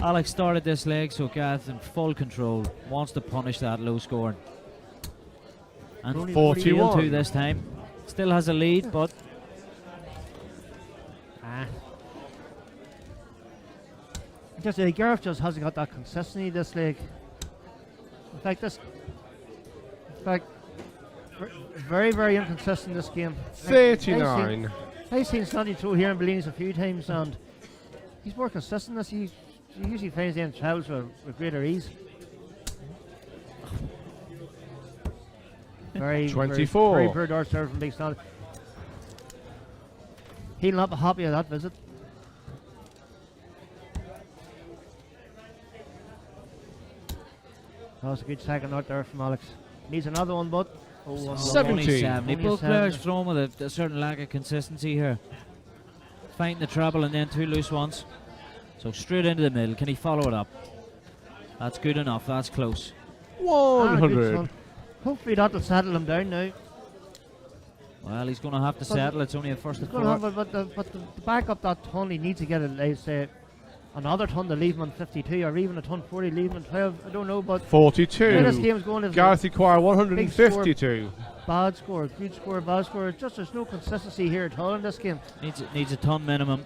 Alex started this leg, so Gareth in full control. Wants to punish that low scoring. And 41 2 this time. Still has a lead, but Gareth just hasn't got that consistency this leg. In fact, very, very inconsistent this game. 39. I've seen Snotty throw here in Bellinis a few times, and he's more consistent. He usually finds the end travels with greater ease. Very 24. Very poor dart serve from Big Snotty. He'll not be happy with that visit. That was a good second out there from Alex. Needs another one, but 17. Both players thrown with a certain lack of consistency here. Finding the treble and then 2 loose ones. So straight into the middle. Can he follow it up? That's good enough. That's close. 100. Hopefully that'll settle him down now. Well, he's going to have to settle. It's only a first of 4. But to back up that ton, he needs to get another ton to leave him on 52, or even a ton 40 leave him on 12. I don't know, but 42. This game's going Gareth Equire 152. Bad score, good score, bad score. It's just there's no consistency here at all in this game. Needs a ton minimum.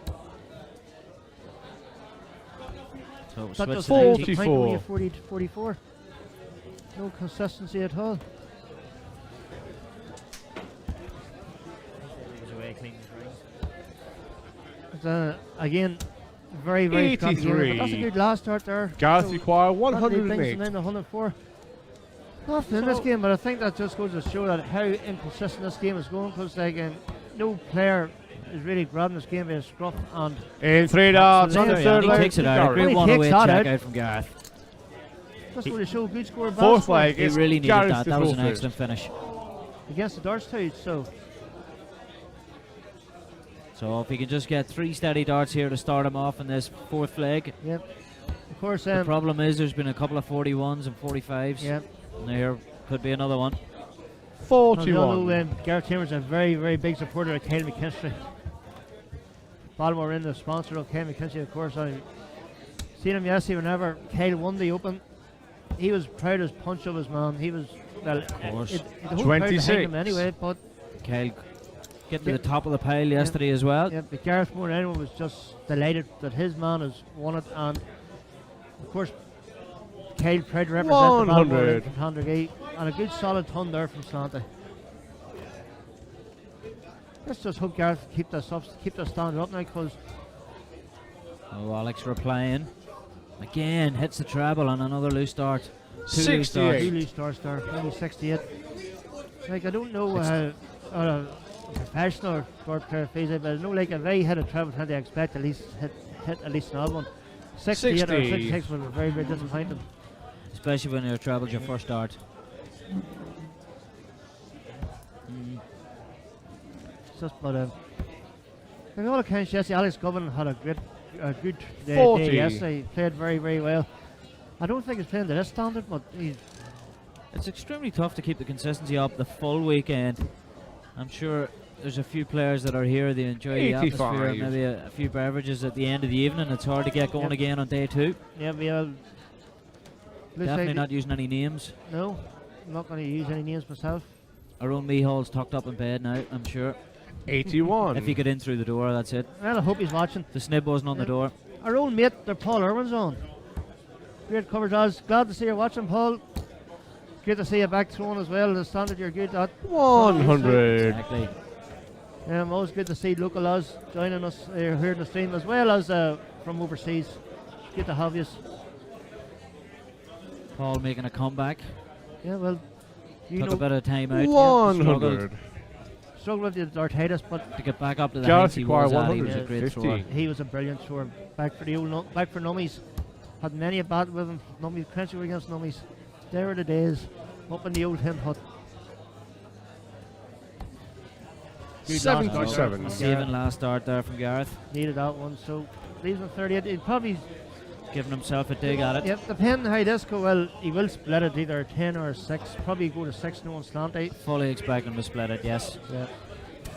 So that switch just 44. 40 to 44. No consistency at all. Again, very, very scrappy game, but that's a good last start there. Gareth Equire 108. 104. Nothing in this game, but I think that just goes to show that how inconsistent this game is going, because no player is really grabbing this game by a scruff, and in 3 darts on the third leg. He takes it out. A great one-away check out from Gareth. Just going to show good score. Fourth leg. He really needed that. That was an excellent finish against the darts too. So if he can just get 3 steady darts here to start him off in this 4th leg. Yep. Of course. The problem is there's been a couple of 41s and 45s. Yep. And there could be another one. 41. Gareth Chambers is a very, very big supporter of Kyle McKinstry. Baltimore in the sponsor of Kyle McKinstry, of course. I've seen him yesterday whenever Kyle won the Open. He was proud as punch of his man. He was, well, of course. The whole 26. Crowd him anyway, but Kyle getting to the top of the pile yesterday as well. Yeah, but Gareth more than anyone was just delighted that his man has won it, and of course Kyle proud to represent 100 from Tandragee, and a good solid ton there from Slanty. Let's just hope Gareth keep this standard up now, because Alex replying again, hits the treble on another loose dart. 68. 2 loose darts there, only 68. Like, I don't know how a professional dart player feels it, but I know, like, if they hit a treble, they expect at least hit at least another one. 68 or 66 would be very, very disappointing. Especially when your treble's your first dart. Just, but in all accounts, yesterday, Alex Govan had a good day yesterday. He played very, very well. I don't think he's playing to this standard, but it's extremely tough to keep the consistency up the full weekend. I'm sure there's a few players that are here, they enjoy 85. The atmosphere, maybe a few beverages at the end of the evening. It's hard to get going again on day 2. Yeah, definitely not using any names. No, I'm not going to use any names myself. Our own Mihall's tucked up in bed now, I'm sure. 81. If he got in through the door, that's it. Well, I hope he's watching. The snib wasn't on the door. Our own mate, their Paul Irwin's on. Great coverage, Oz. Glad to see you watching, Paul. Great to see you back throwing as well. The standard you're good at. 100. Exactly. Always good to see local Oz joining us here in the stream, as well as from overseas. Good to have you. Paul making a comeback. Yeah, well, took a bit of time out. 100. Struggled with the dartitis, but to get back up to the Gareth heights he was at, he was a great thrower. He was a brilliant thrower. Back for Nummies. Had many a battle with him. Nummies, Crenshaw against Nummies. There were the days up in the old hen hut. Good last start there 77. from Saving Gareth. last start there from Gareth. Needed that one, so leaves him 38. He'll probably, Giving himself a dig at it. yep, depending how this go, well, he will split it either 10 or 6. Probably go to 6 no on slant out. Fully expect him to split it, yes. Yeah.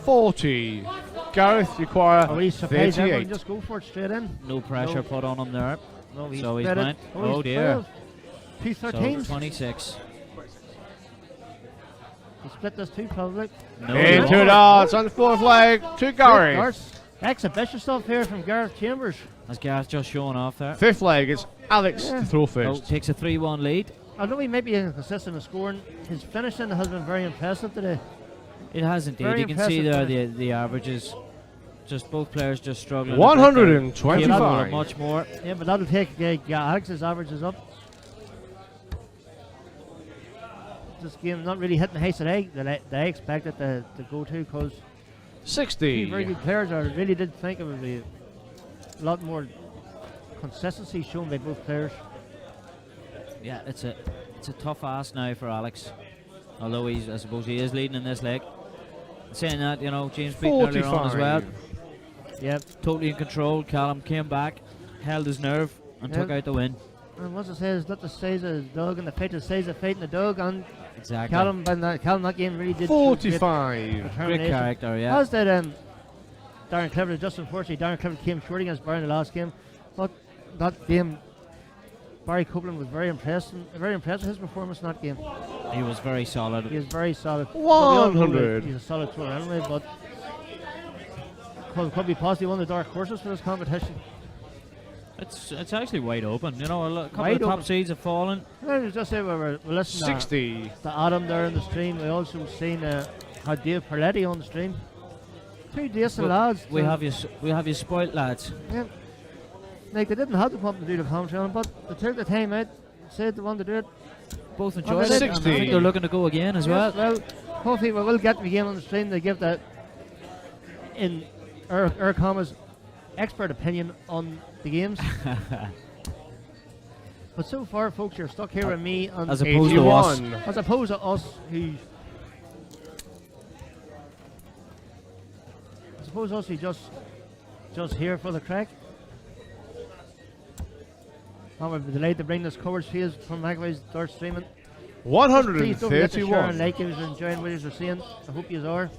40. Gareth require Are we surprised everyone 38. just go for it straight in? No pressure put on him there. No, he's So he's split it. went. Oh, Oh he's dear. 12. So 213. 26. He split this too, probably. No. Into darts on the fourth leg to Gareth. Darts. Exhibition stuff here from Gareth Chambers. As Gareth just showing off there. Fifth leg, it's Alex Yeah. to throw Oh, first. takes a 3-1 lead. Although he may be inconsistent in scoring, his finishing has been very impressive today. It has indeed. Very You can see there impressive the averages. Just both players just struggling. 125. Much more. Yeah, but that'll take Alex's averages up. This game not really hitting the heights that I expected to go to, because 60. two very good players. I really did think it would be a lot more consistency shown by both players. Yeah, it's a tough ask now for Alex. Although I suppose he is leading in this leg. Saying that, you know, James Beaton earlier on as well. Yep. Totally in control. Callum came back, held his nerve, and took out the win. And what's it says, not the size of the dog and the fight, the size of fighting the dog. And Exactly. Callum that game really did show great 45. Great determination. character, yeah. As did Darren Clifford. Just unfortunately, Darren Clifford came short against Barry in the last game. But that game, Barry Copeland was very impressed with his performance in that game. He was very solid. He was very solid. 100. He's a solid thrower anyway, but could be possibly one of the dark horses for this competition. It's actually wide open. You know, a couple Wide of top open. seeds have fallen. I was just say we're listening 60. to Adam there in the stream. We also seen had Dave Perletti on the stream. Two decent lads. We have you spoilt, lads. Yeah. Like they didn't have to pump to do the commentary on, but they took the time out, said they wanted to do it. Both enjoyed it. And I 60. think they're looking to go again as well. Well, hopefully we will get them again on the stream. They give that in our commas expert opinion on the games. But so far, folks, you're stuck here with me and As opposed to us. as opposed to us who just here for the crack. And we're delighted to bring this coverage to you from McAvoy's Dart Streaming. Please don't forget to share and 131. like if you're enjoying what you're seeing. I hope you are.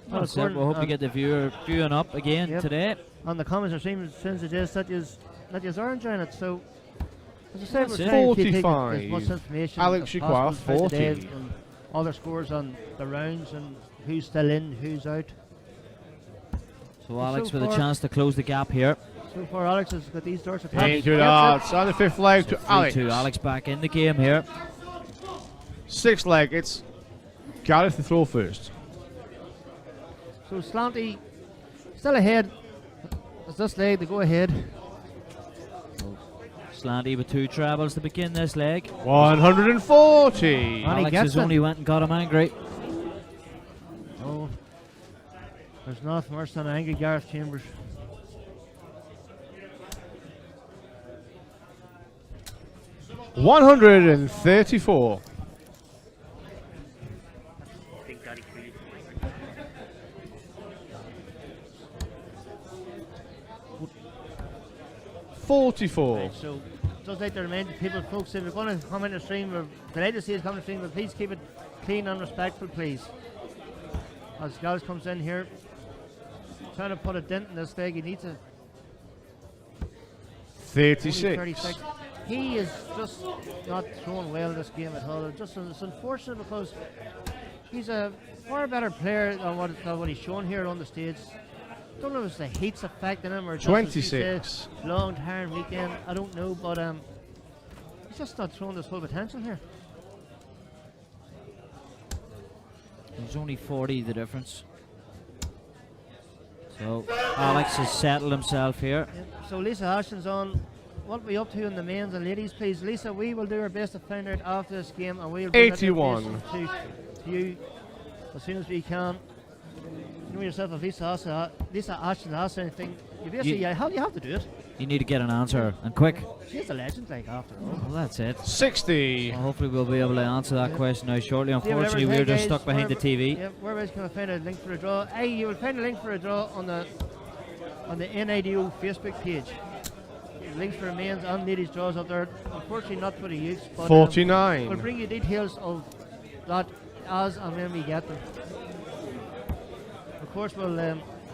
That's it. We hope to get the viewing up again Yep. today. And the comments are saying since it is that you are enjoying it. So, as I said, That's we're it. trying to take as 45. much information Alex as Require, possible throughout the day 40. and all their scores on the rounds and who's still in, who's out. So Alex so with a far- chance to close the gap here. So far, Alex has got these darts attached. Into darts on the fifth leg to 3-2. Alex. Alex back in the game here. Sixth leg, it's Gareth to throw first. So Slanty still ahead. It's this leg to go ahead. Slanty with 2 trebles to begin this leg. 140. And he Alex gets has it. only went and got him angry. Oh, there's nothing worse than an angry Gareth Chambers. $134. $44. So, just like to remind people, folks, if you're going to come in the stream, we're delighted to see us come in the stream, but please keep it clean and respectful, please. As Gals comes in here, trying to put a dent in this leg, he needs a 36. 36. He is just not throwing well this game at all. It's unfortunate because he's a far better player than what he's shown here on the stage. Don't know if it's the heat's affecting him or just 26. long tiring weekend. I don't know, but he's just not throwing his full potential here. There's only 40 the difference. So Alex has settled himself here. Yep. So Lisa Ashton's on. What are we up to in the men's and ladies, please? Lisa, we will do our best to find out after this game, and we'll bring that 81. information to you as soon as we can. You know yourself, if Lisa Ashton has anything You basically you have to do it. You need to get an answer, and quick. She's a legend, like, after all. Well, that's it. 60. Well, hopefully we'll be able to answer that question now shortly. Unfortunately, Yeah, we're just stuck behind the TV. Yeah, where else can I find a link for a draw? Hey, you will find a link for a draw on the NIDO Facebook page. Links for men's and ladies draws up there. Unfortunately, not for the youths. But, 49. We'll bring you details of that as and when we get them. Of course, we'll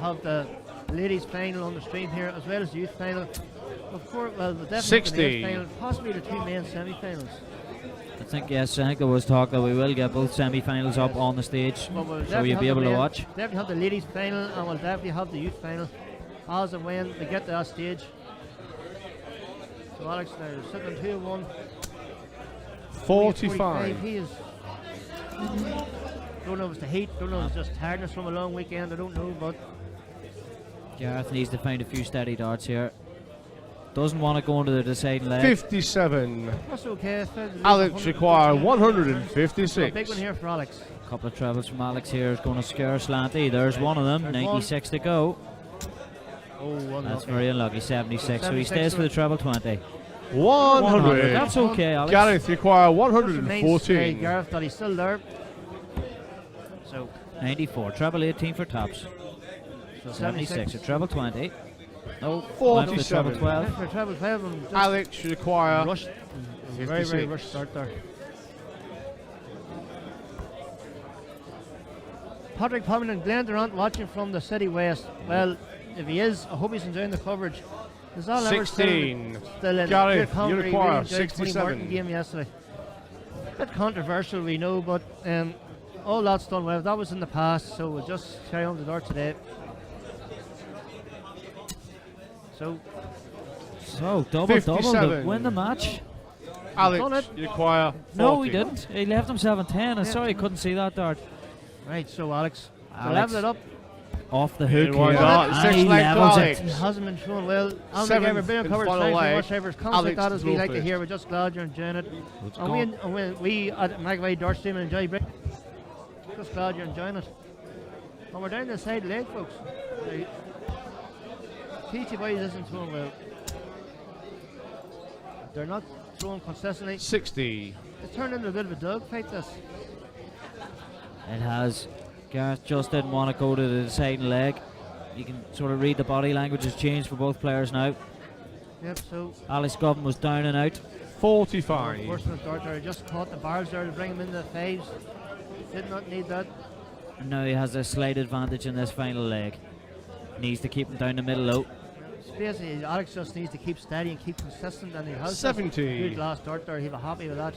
have the ladies final on the stream here, as well as the youth final. Of course, well, the definitely 60. the men's final, possibly the 2 men's semi-finals. I think there was talk that we will get both semi-finals up on the stage, so you'll be able to watch. Definitely have the ladies final, and we'll definitely have the youth final as and when we get to that stage. So Alex now sitting on 2-1. 45. He is. Don't know if it's the heat, don't know if it's just tiredness from a long weekend, I don't know, but Gareth needs to find a few steady darts here. Doesn't want to go into the deciding leg. 57. that's okay. Alex require A 156. big one here for Alex. A couple of trebles from Alex here is going to scare Slanty. There's one of them, There's 96 to go. Oh, that's very unlucky, 76. So he stays for the treble 20. 100. That's okay, Alex. Gareth require Means, 114. Gareth, that he's still there. So 94, treble 18 for tops. So 76, a treble 20. No, 47. treble 12. For treble 12 and just Alex require rushed. Very, very rushed start there. Patrick Palmer and Glenn Durant watching from the City West. Well, if he is, I hope he's enjoying the coverage. Is all ever 16. Still in. Gareth, Here you really require enjoyed Tony 67. Martin game yesterday. Bit controversial, we know, but all that's done well. That was in the past, so we'll just carry on the door today. So double to win the match. Alex require 40. No, he didn't. He left himself in 10. I'm sorry I couldn't see that dart. Right, so Alex Alex level it up. Off the hook Why here. not? And Six he leg levels Alex. it. It hasn't been shown well. I'm Seventh ever been and covered final tonight leg. for much comments like that as we Alex like to Blowfish. hear. We're just glad you're enjoying it. And we at McAvoy Dart Stream enjoy break. Just glad you're enjoying it. And we're down the side leg, folks. Peachy Boys isn't throwing well. They're not throwing consistently. 60. It's turned into a bit of a dogfight, this. It has. Gareth just didn't want to go to the deciding leg. You can sort of read the body language has changed for both players now. Yep, so Alex Govan was down and out. 45. Unfortunate dart there. He just caught the bars there to bring him into the fives. Did not need that. And now he has a slight advantage in this final leg. Needs to keep him down the middle low. Basically, Alex just needs to keep steady and keep consistent, and he has 70. Good last start there. He'll be happy with that.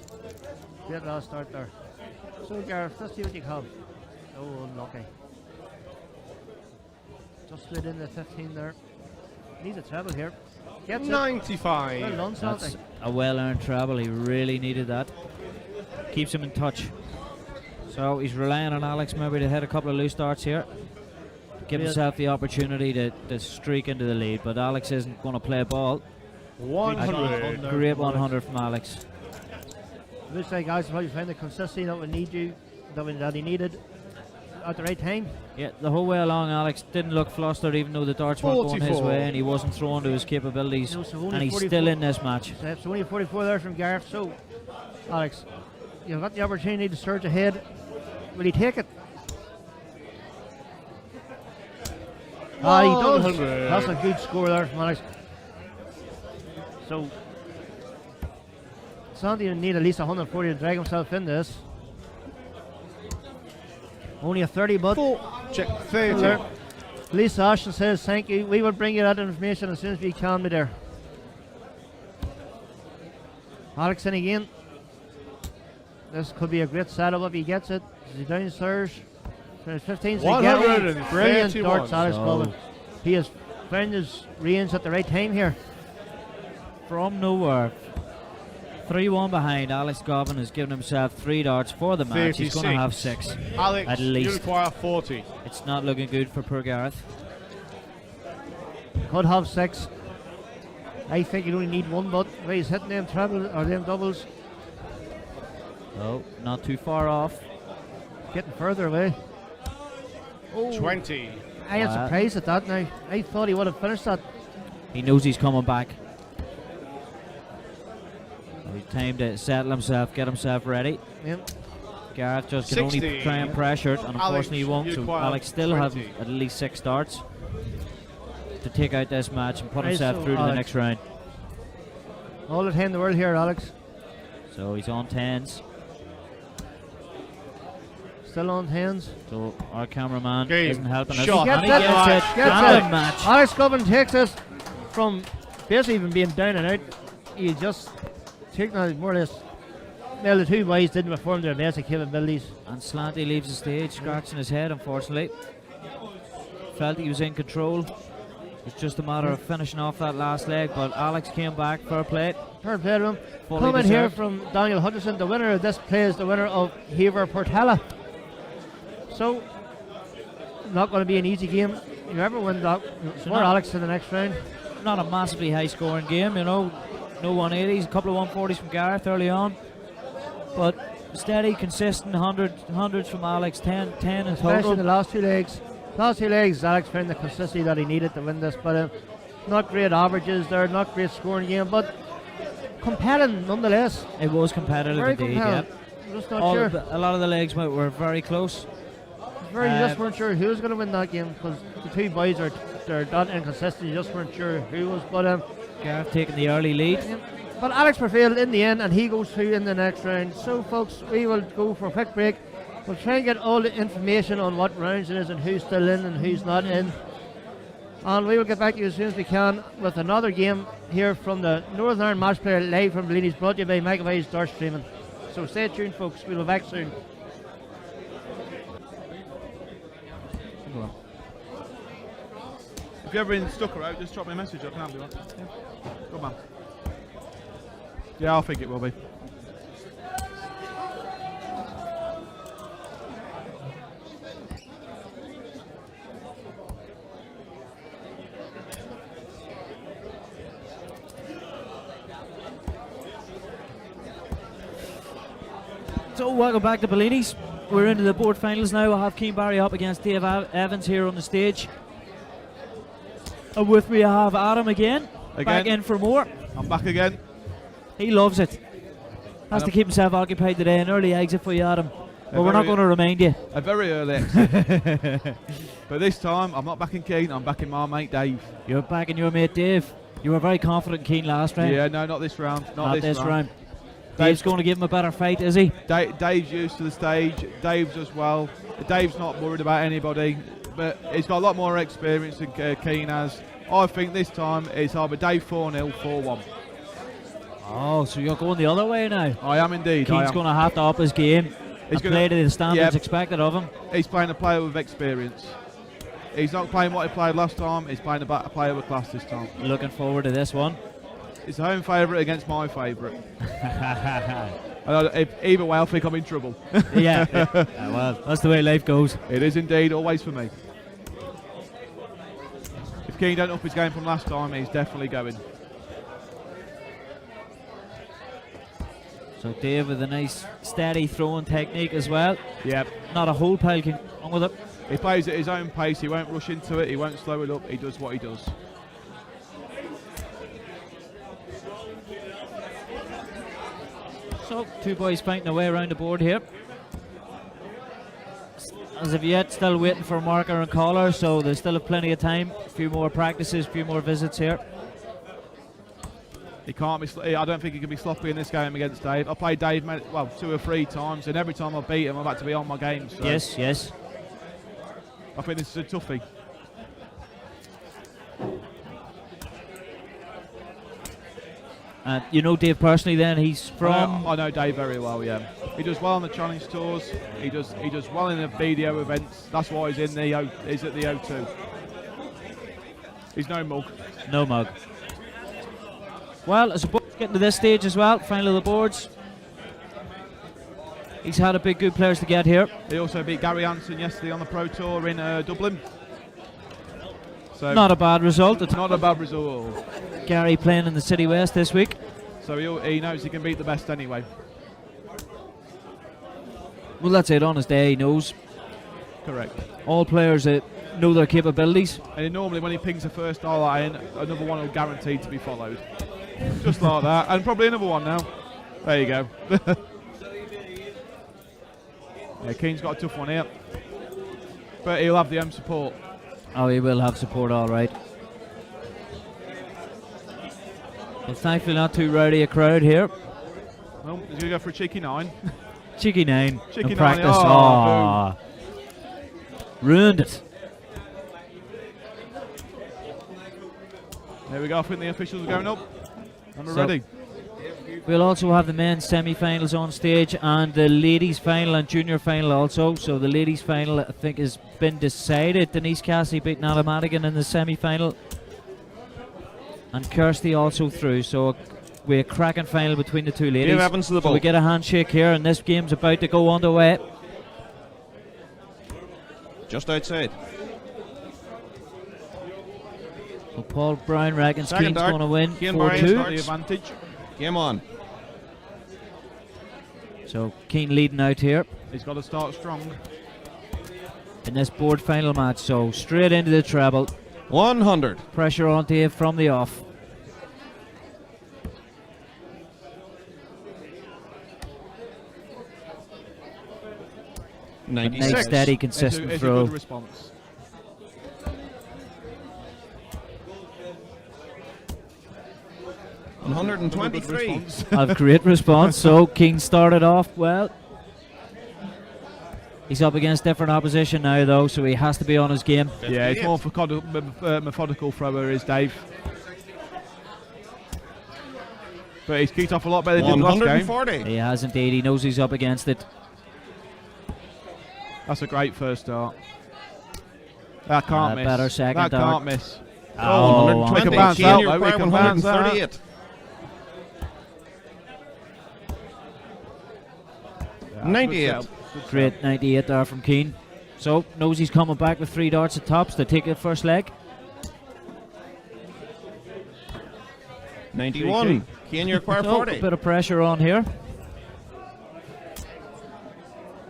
Great last start there. So Gareth, let's see what you have. Oh, unlucky. Just slid in the 15 there. Needs a treble here. Gets 95. Well done, That's Salty. a well-earned treble. He really needed that. Keeps him in touch. So he's relying on Alex maybe to hit a couple of loose darts here. Give himself the opportunity to streak into the lead, but Alex isn't going to play ball. 100. Great 100 from Alex. Looks like guys probably found the consistency that he needed at the right time. Yeah, the whole way along Alex didn't look flustered even though the darts weren't going his 44. way and he wasn't throwing to his capabilities. No, so only And he's 44. still in this match. So only 44 there from Gareth. So, Alex, you've got the opportunity to surge ahead. Will he take it? He does. 100. That's a good score there from Alex. So, Sandy will need at least 140 to drag himself in this. Only a 30, but Check 30. Lisa Ashton says, thank you. We will bring you that information as soon as we can be there. Alex in again. This could be a great setup if he gets it. Is he downstairs? 15 seconds. 131. Brilliant darts, Alex Govan. He has found his range at the right time here. From nowhere. 3-1 behind. Alex Govan has given himself 3 darts for the match. He's going to have 6. Alex, at you least. require 40. It's not looking good for poor Gareth. Could have 6. I think you only need 1, but where he's hitting them treble or them doubles. Oh, not too far off. Getting further away. Oh. 20. I am surprised at that now. I thought he would have finished that. He knows he's coming back. He's time to settle himself, get himself ready. Yep. Gareth just can only try and pressure it, and unfortunately he won't. So Alex still has at least 6 starts to take out this match and put himself through to the next round. All the time in the world here, Alex. So he's on 10s. Still on 10s. So our cameraman isn't helping us. He gets it. Match. Alex Govan takes this from basically even being down and out. He just taken it more or less. Well, the two boys didn't perform their basic capabilities. And Slanty leaves the stage, scratching his head, unfortunately. Felt he was in control. It was just a matter of finishing off that last leg, but Alex came back. Fair play. Fair play to him. Coming here from Daniel Hutchison, the winner of this play is the winner of Hever Portella. So, not going to be an easy game. You ever win that for Alex to the next round? Not a massively high scoring game, you know. No 180s, a couple of 140s from Gareth early on. But steady, consistent, hundreds from Alex, 10 in total. Especially in the last two legs. Last two legs, Alex found the consistency that he needed to win this. But not great averages there, not great scoring game, but competitive nonetheless. It was competitive very indeed, competitive. yeah. Just not sure. A lot of the legs were very close. You just weren't sure who was going to win that game because the two boys they're that inconsistent. You just weren't sure who was. But Gareth taking the early lead. But Alex prevailed in the end, and he goes through in the next round. So, folks, we will go for a quick break. We'll try and get all the information on what rounds it is and who's still in and who's not in. And we will get back to you as soon as we can with another game here from the Northern Ireland Match Player live from Bellinis, brought to you by McAvoy's Dart Streaming. So stay tuned, folks. We'll be back soon. If you've ever been stuck or out, just drop me a message. I can help you. Right? Yeah. Good man. Yeah, I think it will be. So welcome back to Bellinis. We're into the board finals now. I have Keane Barry up against Dave Evans here on the stage. And with me I have Adam again. Back in for more. I'm back again. He loves it. Has to keep himself occupied today. An early exit for you, Adam. But we're not going to remind you. A very early exit. But this time, I'm not back in Keane, I'm back in my mate Dave. You're back in your mate Dave. You were very confident in Keane last round. Yeah, no, not this round. Not this round. Dave's going to give him a better fight, is he? Dave's used to the stage. Dave's as well. Dave's not worried about anybody, but he's got a lot more experience than Keane has. I think this time it's either Dave 4-0, 4-1. Oh, so you're going the other way now? I am indeed. Keane's going to have to up his game. He's going to play to the standards expected of him. He's playing a player with experience. He's not playing what he played last time. He's playing a player with class this time. Looking forward to this one. It's a home favourite against my favourite. Either way, I think I'm in trouble. Yeah, well, that's the way life goes. It is indeed, always for me. If Keane don't up his game from last time, he's definitely going. So Dave with a nice steady throwing technique as well. Yep. Not a whole pile can wrong with it. He plays at his own pace, he won't rush into it, he won't slow it up, he does what he does. So, two boys fighting their way around the board here. As of yet, still waiting for marker and caller, so there's still plenty of time. A few more practices, a few more visits here. He can't be. I don't think he can be sloppy in this game against Dave. I played Dave, 2 or 3 times, and every time I beat him, I've had to be on my game. So Yes. I think this is a toughie. You know Dave personally then, he's from... I know Dave very well, yeah. He does well on the challenge tours, he does well in the BDO events, that's why he's at the O2. He's no mug. No mug. Well, as a board getting to this stage as well, final of the boards. He's had a big good players to get here. He also beat Gary Hansen yesterday on the Pro Tour in Dublin. So not a bad result. Not a bad result. Gary playing in the City West this week. So he knows he can beat the best anyway. Well, that's it. On his day, he knows. Correct. All players that know their capabilities. And normally when he pings the first eye line, another one will guaranteed to be followed. Just like that. And probably another one now. There you go. Yeah, Keane's got a tough one here. But he'll have the home support. Oh, he will have support, all right. Well, thankfully not too rowdy a crowd here. Well, he's going to go for a cheeky 9. Cheeky 9 Cheeky in 9. practice. Oh, Ruined it. There we go. I think the officials are going up. And we're So, ready. We'll also have the men's semi-finals on stage and the ladies' final and junior final also. So the ladies' final, I think, has been decided. Denise Cassie beating Alan Madigan in the semi-final. And Kirsty also through. So we have a cracking final between the two ladies. Dave Evans to the so ball. we get a handshake here, and this game's about to go underway. Just outside. Well, Paul Brown reckons Second Keane's dart. going to win Keane Bryan's got 4-2. the advantage. Game on. So Keane leading out here He's got to start strong. in this board final match. So straight into the treble. 100. Pressure on Dave from the off. Nice 96. steady, consistent It's a throw. good response. One 123. A great response. So King started off well. He's up against different opposition now, though, so he has to be on his game. Yeah, it's more methodical thrower is Dave. But he's kicked off a lot better than he did last game. 140. He has indeed. He knows he's up against it. That's a great first start. That can't miss. Better second that dart. can't miss. Oh, 120. He can bounce Keane, out, you're though. He by can bounce out. 138. Yeah, 98. good shout. Great 98 there from Keane. So knows he's coming back with 3 darts at tops to take the first leg. 91. Keane, you require So 40. a bit of pressure on here.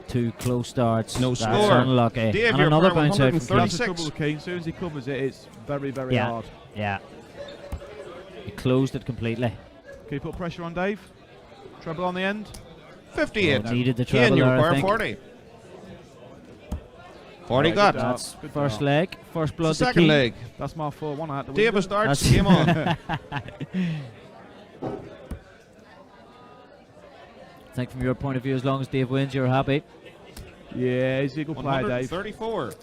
2 close darts. No That's score. unlucky. Dave, and you're another requiring bounce out from Keane. That's the trouble with Keane. As soon as he covers it, it's very, very Yeah. hard. Yeah. He closed it completely. Can you put pressure on Dave? Treble on the end. 58. Oh, needed the Keane, treble you there, I require think. 40. 40 Right, got. good dart. That's Good first dart. leg. First blood to Second Keane. leg. That's my 4-1 out the Davis window. darts. Game on. I think from your point of view, as long as Dave wins, you're happy. Yeah, he's a good player, Dave. 134.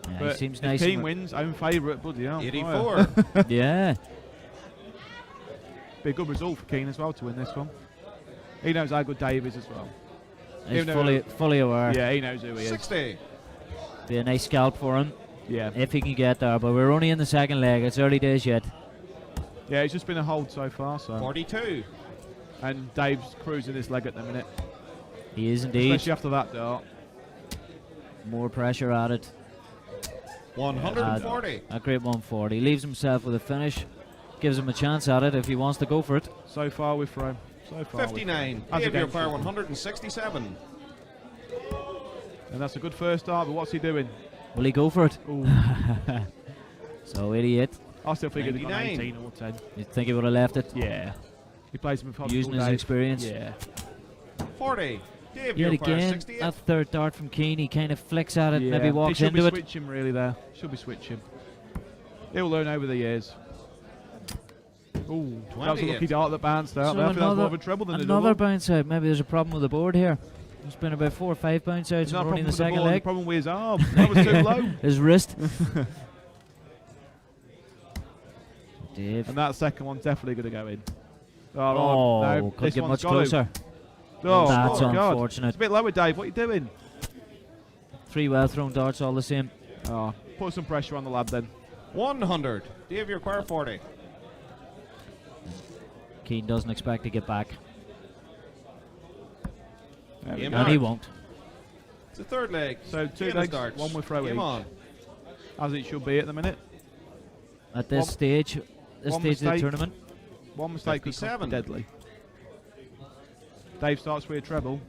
Yeah, he But seems if nice. Keane and- wins, own favourite, bloody hell. 84. Yeah. Be a good result for Keane as well to win this one. He knows how good Dave is as well. He's He'll know- fully aware. Yeah, he knows who he is. 60. Be a nice scalp for him Yeah. if he can get there. But we're only in the second leg. It's early days yet. Yeah, it's just been a hold so far. So. 42. And Dave's cruising this leg at the minute. He is indeed. Especially after that dart. More pressure added. 140. A great 140. Leaves himself with a finish. Gives him a chance at it if he wants to go for it. So far we've thrown. So far. 59. As Dave, you against require him. 167. And that's a good first dart, but what's he doing? Will he go for it? Ooh. So 88. I still think he'd have gone 99. 18 or 10. You think he would have left it? Yeah. He plays with Using his experience. Yeah. 40. Dave, you Yet require again, 68. that third dart from Keane, he kind of flicks at it, Yeah. maybe walks he should into be it. switching really there. Should be switching. He'll learn over the years. Ooh, that was a 28. lucky dart that bounced out. So I think that was more of a treble than a another double. bounce out. Maybe there's a problem with the board here. There's been about 4 or 5 bounce outs. It's not a And we're only in problem the with the second ball, the leg. problem with his arm. That was too low. His wrist. Dave. And that second one's definitely going to go in. Oh, no, could this get one's much got to. closer. Oh, That's my God. unfortunate. It's a bit lower, Dave. What are you doing? 3 well thrown darts, all the same. Oh, put some pressure on the lad then. 100. Dave, you require 40. Keane doesn't expect to get back. There we Game go. And he on. won't. It's the third leg. So 2 Davis legs, darts. 1 with throw Game each. on. As it should be at the minute. At this One- stage, this one stage of the mistake. tournament. One mistake could 57. be deadly. Dave starts with a treble.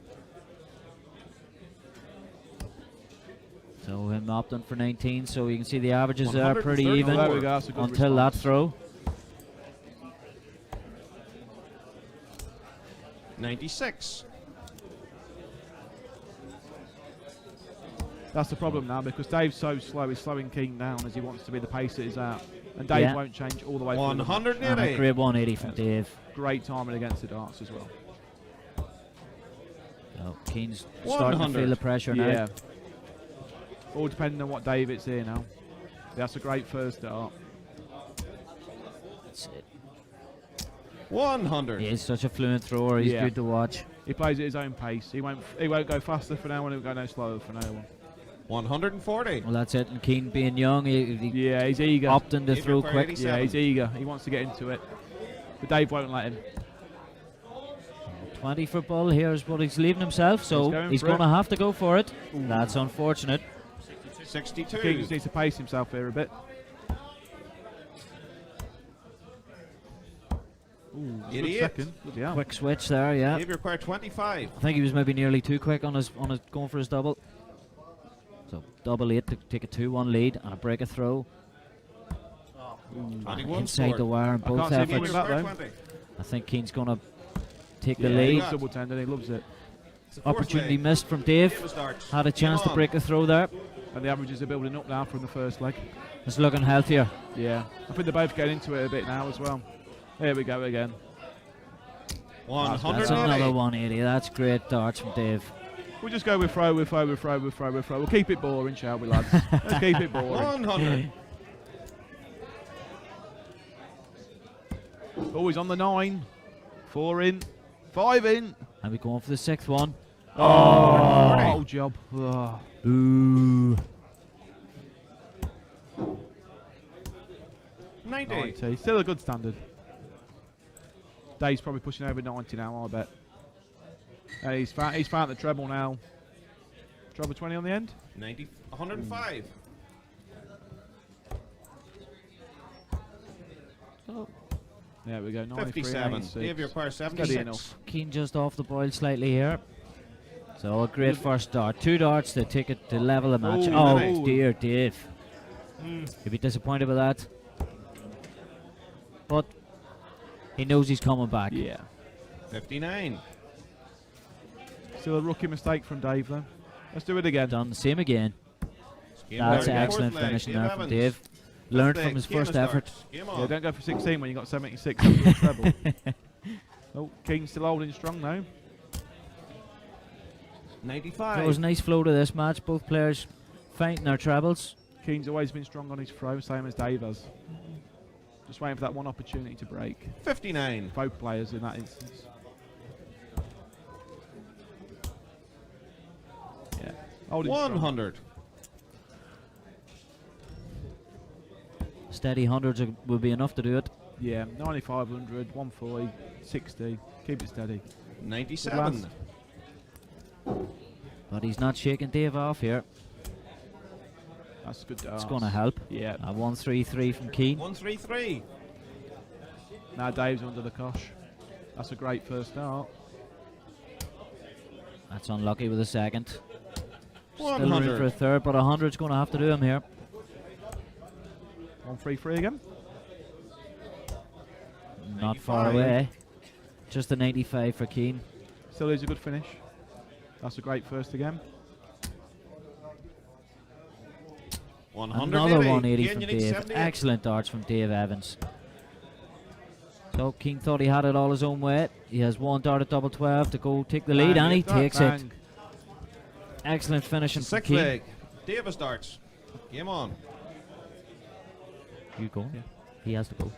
So him opting for 19, so you can see the averages there pretty 134. even There we go, that's a good until that response. throw. 96. That's the problem now because Dave's so slow. He's slowing Keane down as he wants to be the pace that he's at. And Dave won't change all the way through. 180. And a great 180 from Dave. Great timing against the darts as well. So Keane's starting to feel the pressure now. All depending on what Dave it's here now. That's a great first dart. That's it. 100. He is such a fluent thrower. He's good to watch. He plays at his own pace. He won't go faster for no one. He'll go no slower for no one. 140. Well, that's it. And Keane being young, he's eager. Opting to throw quick. Yeah, he's eager. He wants to get into it. But Dave won't let him. 20 for Bull. Here's what he's leaving himself, so he's going to have to go for it. That's unfortunate. 62. Keane just needs to pace himself here a bit. Ooh, Idiot. Second. Bloody hell. Quick switch there, yeah. Dave, you require 25. I think he was maybe nearly too quick on his going for his double. So double 8 to take a 2-1 lead and a break a throw. Inside the wire in both efforts. I think Keane's going to take the lead. He double tendon, he loves it. Opportunity missed from Dave. Had a chance to break a throw there. And the averages are building up now from the first leg. It's looking healthier. Yeah. I think they're both getting into it a bit now as well. Here we go again. 180. That's another 180. That's great darts from Dave. We'll just go with throw. We'll keep it boring, shall we, lads? Let's keep it boring. 100. Always on the 9. 4 in. 5 in. And we're going for the 6th one. Oh, job. Oh. Ooh. 90. Still a good standard. Dave's probably pushing over 90 now, I bet. He's found the treble now. Treble 20 on the end? 90. 105. There we go. 57. Dave, you require 76. Keane just off the boil slightly here. So a great first dart. 2 darts to take it to level the match. Oh dear, Dave. He'll be disappointed with that. But he knows he's coming back. Yeah. 59. Still a rookie mistake from Dave, though. Let's do it again. Done the same again. That's excellent finishing there from Dave. Learned from his first effort. Yeah, don't go for 16 when you got 76 after the treble. Oh, Keane's still holding strong now. 95. So it was a nice flow to this match. Both players fighting their trebles. Keane's always been strong on his throw, same as Dave has. Just waiting for that one opportunity to break. 59. Both players in that instance. Yeah. 100. Steady hundreds will be enough to do it. Yeah, 95, 100, 140, 60. Keep it steady. 97. But he's not shaking Dave off here. That's good. It's going to help. Yeah. A 133 from Keane. 133. Now Dave's under the cosh. That's a great first start. That's unlucky with a second. 100. Still room for a third, but 100's going to have to do him here. 133 again. Not far away. Just a 95 for Keane. Still is a good finish. That's a great first again. 180. Another 180 from Again, you need Dave. 78. Excellent darts from Dave Evans. So Keane thought he had it all his own way. He has one dart at double 12 to go take the lead, and he takes it. Excellent finishing from 6th Keane. leg. Davis darts. Game on. You go. Yeah. He has to go.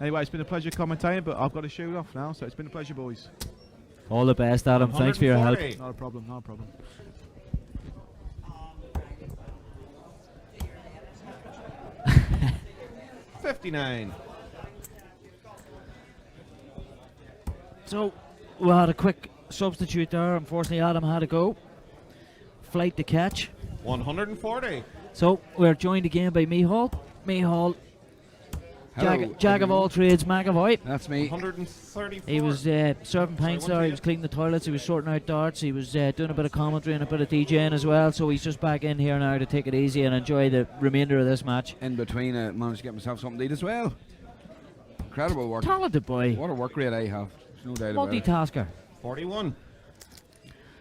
Anyway, it's been a pleasure commentating, but I've got to shoot off now, so it's been a pleasure, boys. All the best, Adam. Thanks for your help. 140. Not a problem, not a problem. $59. So we had a quick substitute there. Unfortunately, Adam had to go. Flight to catch. 140. So we're joined again by Mihal. Mihal Jack of all trades, McAvoy. That's me. 134. He was serving pints there, he was cleaning the toilets, he was sorting out darts, he was doing a bit of commentary and a bit of DJing as well, so he's just back in here now to take it easy and enjoy the remainder of this match. In between, managed to get myself something to eat as well. Incredible work. Talented boy. What a work rate I have. There's no doubt about it. Multitasker. 41.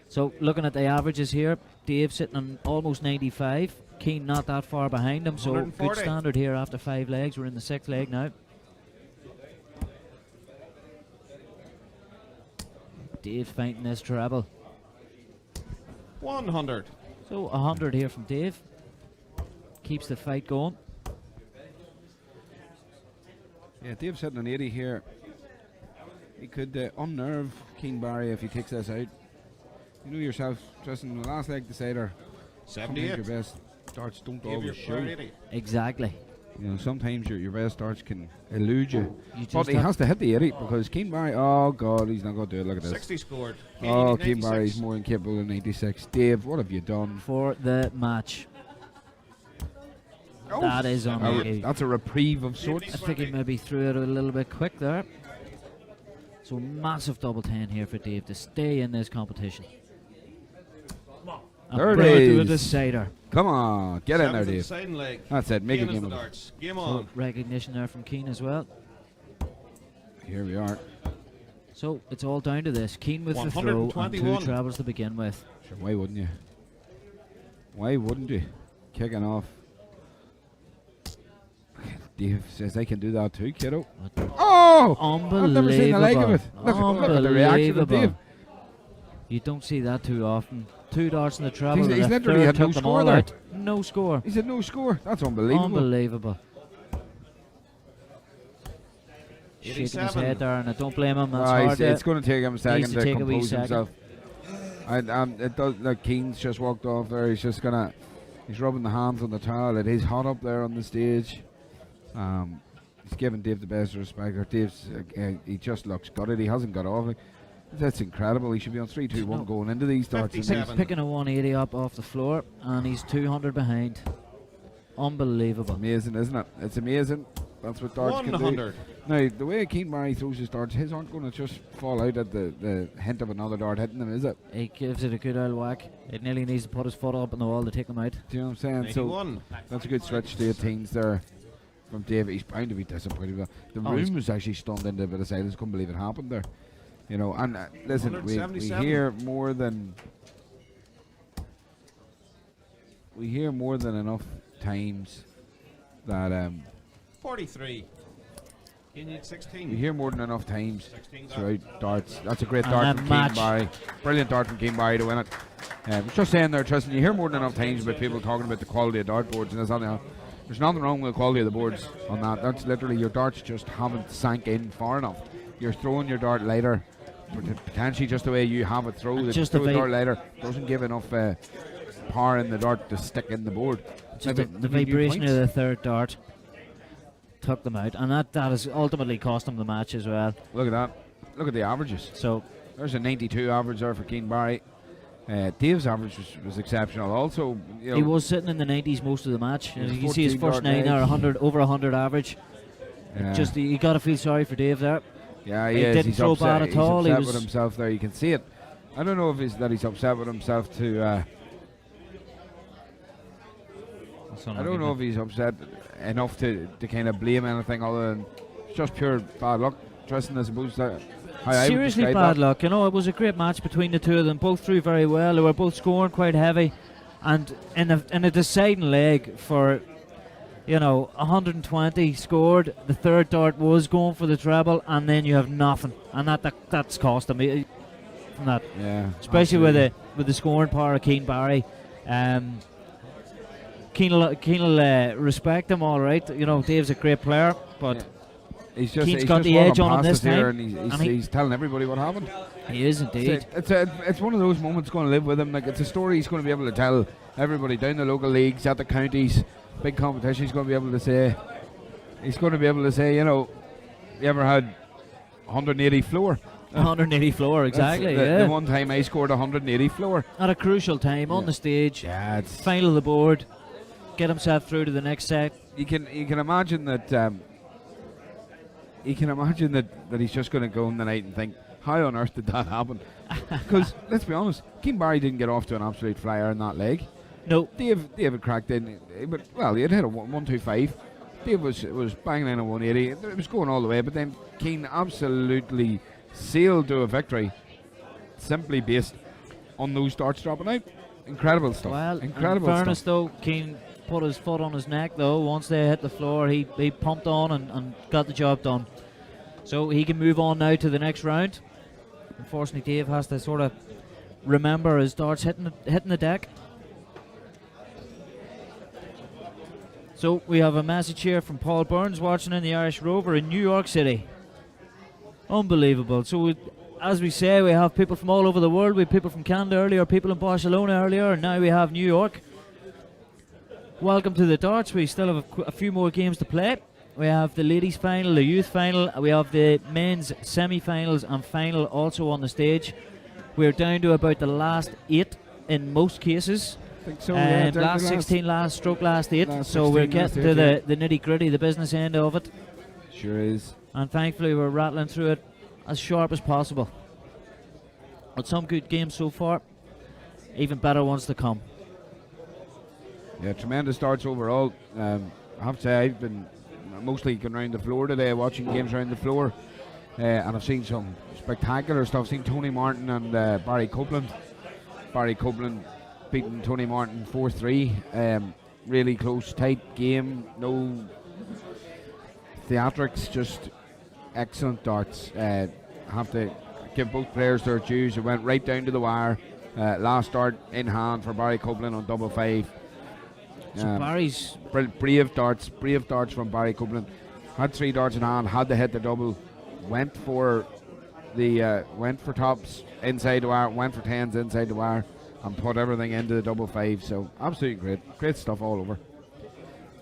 So looking at the averages here, Dave sitting on almost 95. Keane not that far behind him, so 140. good standard here after 5 legs. We're in the 6th leg now. Dave fighting this treble. 100. So 100 here from Dave. Keeps the fight going. Yeah, Dave's sitting on 80 here. He could unnerve Keane Barry if he takes this out. You know yourself, Tristan, the last leg decider. 78. Sometimes your best darts don't Give always your show. 80. Exactly. You know, sometimes your best darts can elude you. You But just he has to hit the 80 because Keane Barry, oh God, he's not going to do it. Look at this. 60 scored. Oh, 80, Keane 96. Barry's more than capable of 96. Dave, what have you done? For the match. Oh, That is unlucky. that's a reprieve of sorts. I think he maybe threw it a little bit quick there. So massive double 10 here for Dave to stay in this competition. There it bring to a is. decider. Come on, get in there, Seventh and Dave. second leg. That's it, make a Keane is game the of it. darts. Game So on. recognition there from Keane as well. Here we are. So it's all down to this. Keane with the throw and 121. 2 trebles to begin with. Sure, why wouldn't you? Why wouldn't you? Kicking off. Dave says I can do that too, kiddo. Oh! Unbelievable. I've never seen the like of it. Look at the reaction of Dave. Unbelievable. You don't see that too often. 2 darts in the treble. He's and the literally third had no took them score all there. out. No score. He said no score. That's unbelievable. Unbelievable. Shaking his 87. head there, and I don't blame him. That's Ah, hard. it's going to take him a second needs to to take a wee compose second. himself. It does. Like Keane's just walked off there. He's just gonna. He's rubbing the hands on the towel. It is hot up there on the stage. He's giving Dave the best respect. Dave's he just looks gutted. He hasn't got off. That's incredible. He should be on 3-2-1 going into these darts. 57. Picking a 180 up off the floor, and he's 200 behind. Unbelievable. Amazing, isn't it? It's amazing. That's what darts can do. 100. Now, the way Keane Barry throws his darts, his aren't going to just fall out at the hint of another dart hitting them, is it? He gives it a good old whack. It nearly needs to put his foot up on the wall to take him out. Do you know what I'm saying? 91. So that's a good switch to 18s there from David. He's bound to be disappointed with that. The Oh, room was actually stunned into a bit of silence. Couldn't believe it happened there. You know, and listen, we 177. hear more than enough times that 43. You need 16. we hear more than enough times 16 throughout darts. That's a great And dart that from match. Keane Barry. Brilliant dart from Keane Barry to win it. I was just saying there, Tristan, you hear more than enough times about people talking about the quality of dartboards, and there's nothing wrong with the quality of the boards on that. That's literally your darts just haven't sank in far enough. You're throwing your dart later, potentially just the way you have it throw. And The just throw the the va- dart later doesn't give enough power in the dart to stick in the board. Just Maybe the you need vibration points. of the third dart took them out, and that has ultimately cost them the match as well. Look at that. Look at the averages. So There's a 92 average there for Keane Barry. Dave's average was exceptional. Also, you know, he was sitting in the 90s most of the match. He was You can see his 14 first dart 9 there, legs. over 100 average. Yeah. Just you got to feel sorry for Dave there. Yeah, He he is. didn't He's throw upset. bad at He's all. He upset was with himself there. You can see it. I don't know if he's upset with himself to. I don't know if he's upset enough to kind of blame anything other than it's just pure bad luck. Tristan, I suppose that. How I would seriously describe bad that. luck. You know, it was a great match between the two of them. Both threw very well. They were both scoring quite heavy, and in a deciding leg for 120 scored. The third dart was going for the treble, and then you have nothing, and that's cost them. From that, Yeah, especially absolutely. with the scoring power of Keane Barry. Keane will respect him, all right. You know, Dave's a great player, but Keane's Keane's got the edge on him this here, time, and and he's telling everybody what happened. he is indeed. It's one of those moments going to live with him. Like, it's a story he's going to be able to tell everybody down the local leagues, at the counties, big competition. He's going to be able to say, you know, you ever had 180 floor? 180 floor, exactly. That's the one time I scored 180 floor. At a crucial time on the stage. Yeah, it's final of the board. Get himself through to the next set. You can imagine that you can imagine that he's just going to go in the night and think, how on earth did that happen? Because let's be honest, Keane Barry didn't get off to an absolute flyer in that leg. No. David cracked in, but well, he had hit a 125. Dave was banging in a 180. It was going all the way, but then Keane absolutely sailed to a victory, simply based on those darts dropping out. Incredible stuff. Well, incredible in fairness stuff. though, Keane put his foot on his neck though. Once they hit the floor, he pumped on and got the job done. So he can move on now to the next round. Unfortunately, Dave has to sort of remember his darts hitting the deck. So we have a message here from Paul Burns watching in the Irish Rover in New York City. Unbelievable. So as we say, we have people from all over the world. We have people from Canada earlier, people in Barcelona earlier, and now we have New York. Welcome to the darts. We still have a few more games to play. We have the ladies final, the youth final, we have the men's semi-finals and final also on the stage. We're down to about the last 8 in most cases. So, yeah, last 16, last 8. So we're getting to the nitty gritty, the business end of it. Sure is. And thankfully we're rattling through it as sharp as possible. But some good games so far, even better ones to come. Yeah, tremendous darts overall. I have to say, I've been mostly going around the floor today, watching games around the floor, and I've seen some spectacular stuff. I've seen Tony Martin and Barry Copeland. Barry Copeland beating Tony Martin 4-3. Really close, tight game. No theatrics, just excellent darts. Have to give both players their dues. It went right down to the wire. Last dart in hand for Barry Copeland on 5-5. So Barry's brave darts from Barry Copeland. Had 3 darts in hand, had to hit the double, went for tops inside the wire, went for 10s inside the wire, and put everything into the 5-5. So absolutely great stuff all over.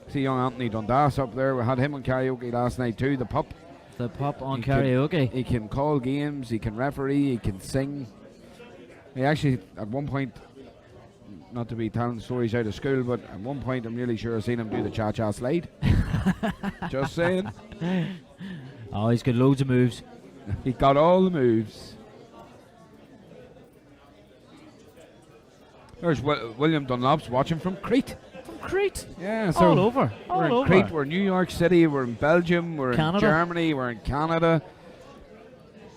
See young Anthony Dundas up there. We had him on karaoke last night too. The pup on karaoke. He can call games. He can referee. He can sing. He actually at one point, not to be telling stories out of school, but at one point I'm really sure I've seen him do the cha-cha slide. Just saying. Oh, he's got loads of moves. He got all the moves. There's William Dunlop's watching from Crete. From Crete? Yeah, so all over. We're in Crete, we're in New York City, we're in Belgium, we're in Germany, we're in Canada.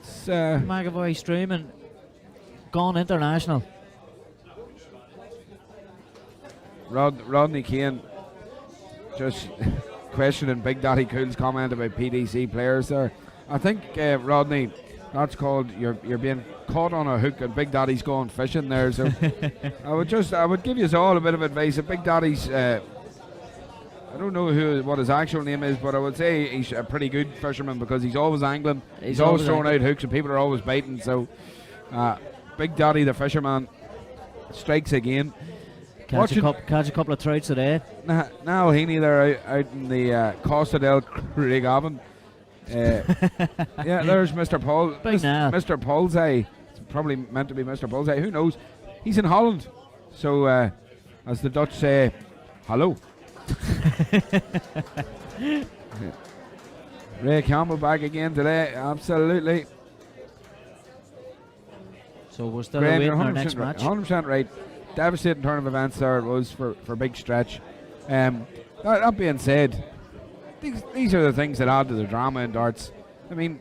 It's McAvoy streaming, gone international. Rodney Keane just questioning Big Daddy Cool's comment about PDC players there. I think Rodney, that's called you're being caught on a hook and Big Daddy's going fishing there. So I would give you all a bit of advice. If Big Daddy's I don't know what his actual name is, but I would say he's a pretty good fisherman because he's always angling. He's always throwing out hooks and people are always biting. So Big Daddy the fisherman strikes again. Catch a couple of trouts today. Now Heaney there out in the Costa del Govan. Yeah, there's Mr. Paul. Mr. Paulseye. It's probably meant to be Mr. Paulseye. Who knows? He's in Holland. So, as the Dutch say, hello. Yeah. Ray Campbell back again today. Absolutely. So we're still awaiting our next match. 100% right. Devastating turn of events there it was for Big Stretch. That being said, these are the things that add to the drama in darts. I mean,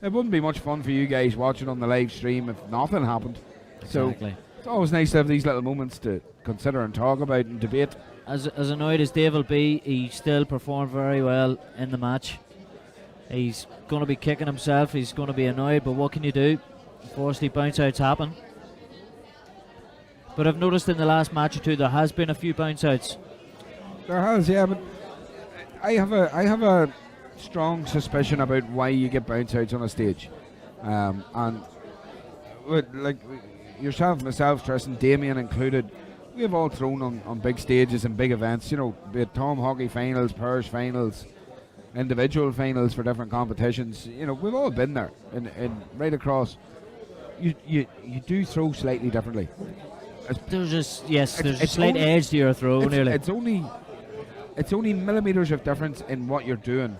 it wouldn't be much fun for you guys watching on the live stream if nothing happened. Exactly. So it's always nice to have these little moments to consider and talk about and debate. As annoyed as Dave will be, he still performed very well in the match. He's going to be kicking himself. He's going to be annoyed, but what can you do? Unfortunately, bounce outs happen. But I've noticed in the last match or two there has been a few bounce outs. There has, yeah, but I have a strong suspicion about why you get bounce outs on a stage. And like yourself, myself, Tristan, Damien included, we have all thrown on big stages and big events, you know, be it Tom Hockey finals, parish finals, individual finals for different competitions. You know, we've all been there and right across. You do throw slightly differently. There's a slight edge to your throw nearly. It's only millimeters of difference in what you're doing,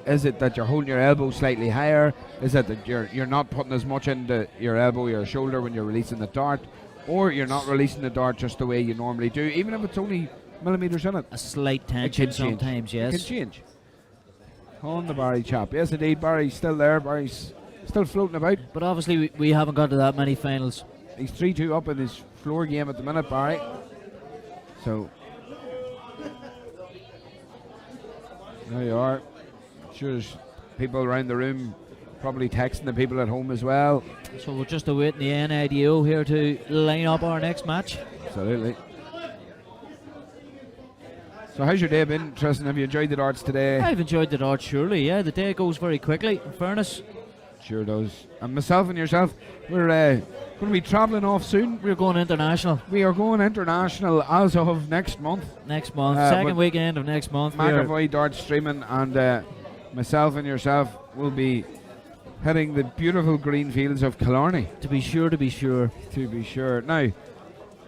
Is it that you're holding your elbow slightly higher? Is it that you're not putting as much into your elbow, your shoulder when you're releasing the dart? Or you're not releasing the dart just the way you normally do, even if it's only millimetres in it? A slight tension sometimes, yes. It can change. On the Barry chap. Yes, indeed, Barry's still there. Barry's still floating about. But obviously we haven't got to that many finals. He's 3-2 up in his floor game at the minute, Barry. So there you are. Sure, there's people around the room probably texting the people at home as well. So we're just awaiting the NIDO here to line up our next match. Absolutely. So how's your day been, Tristan? Have you enjoyed the darts today? I've enjoyed the darts, surely, yeah. The day goes very quickly, in fairness. Sure does. And myself and yourself, we're going to be travelling off soon. We're going international. We are going international as of next month. Next month, second weekend of next month. McAvoy darts streaming, and myself and yourself will be hitting the beautiful green fields of Killarney. To be sure. To be sure. Now,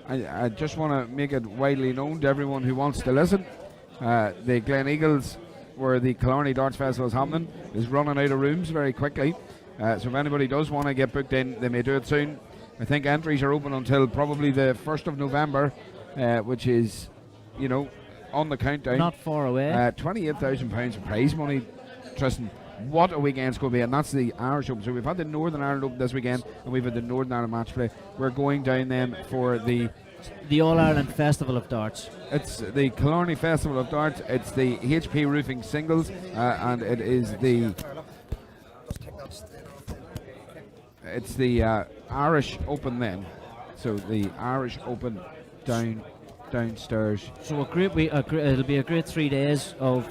I just want to make it widely known to everyone who wants to listen. The Glen Eagles, where the Killarney Darts Festival is happening, is running out of rooms very quickly. So if anybody does want to get booked in, they may do it soon. I think entries are open until probably the 1st of November, which is, on the countdown. Not far away. £28,000 of prize money, Tristan. What a weekend's going to be, and that's the Irish Open. So we've had the Northern Ireland Open this weekend, and we've had the Northern Ireland match play. We're going down then for the All-Ireland Festival of Darts. It's the Killarney Festival of Darts. It's the HP Roofing Singles, and it is the Irish Open then. So the Irish Open downstairs. So it'll be a great 3 days of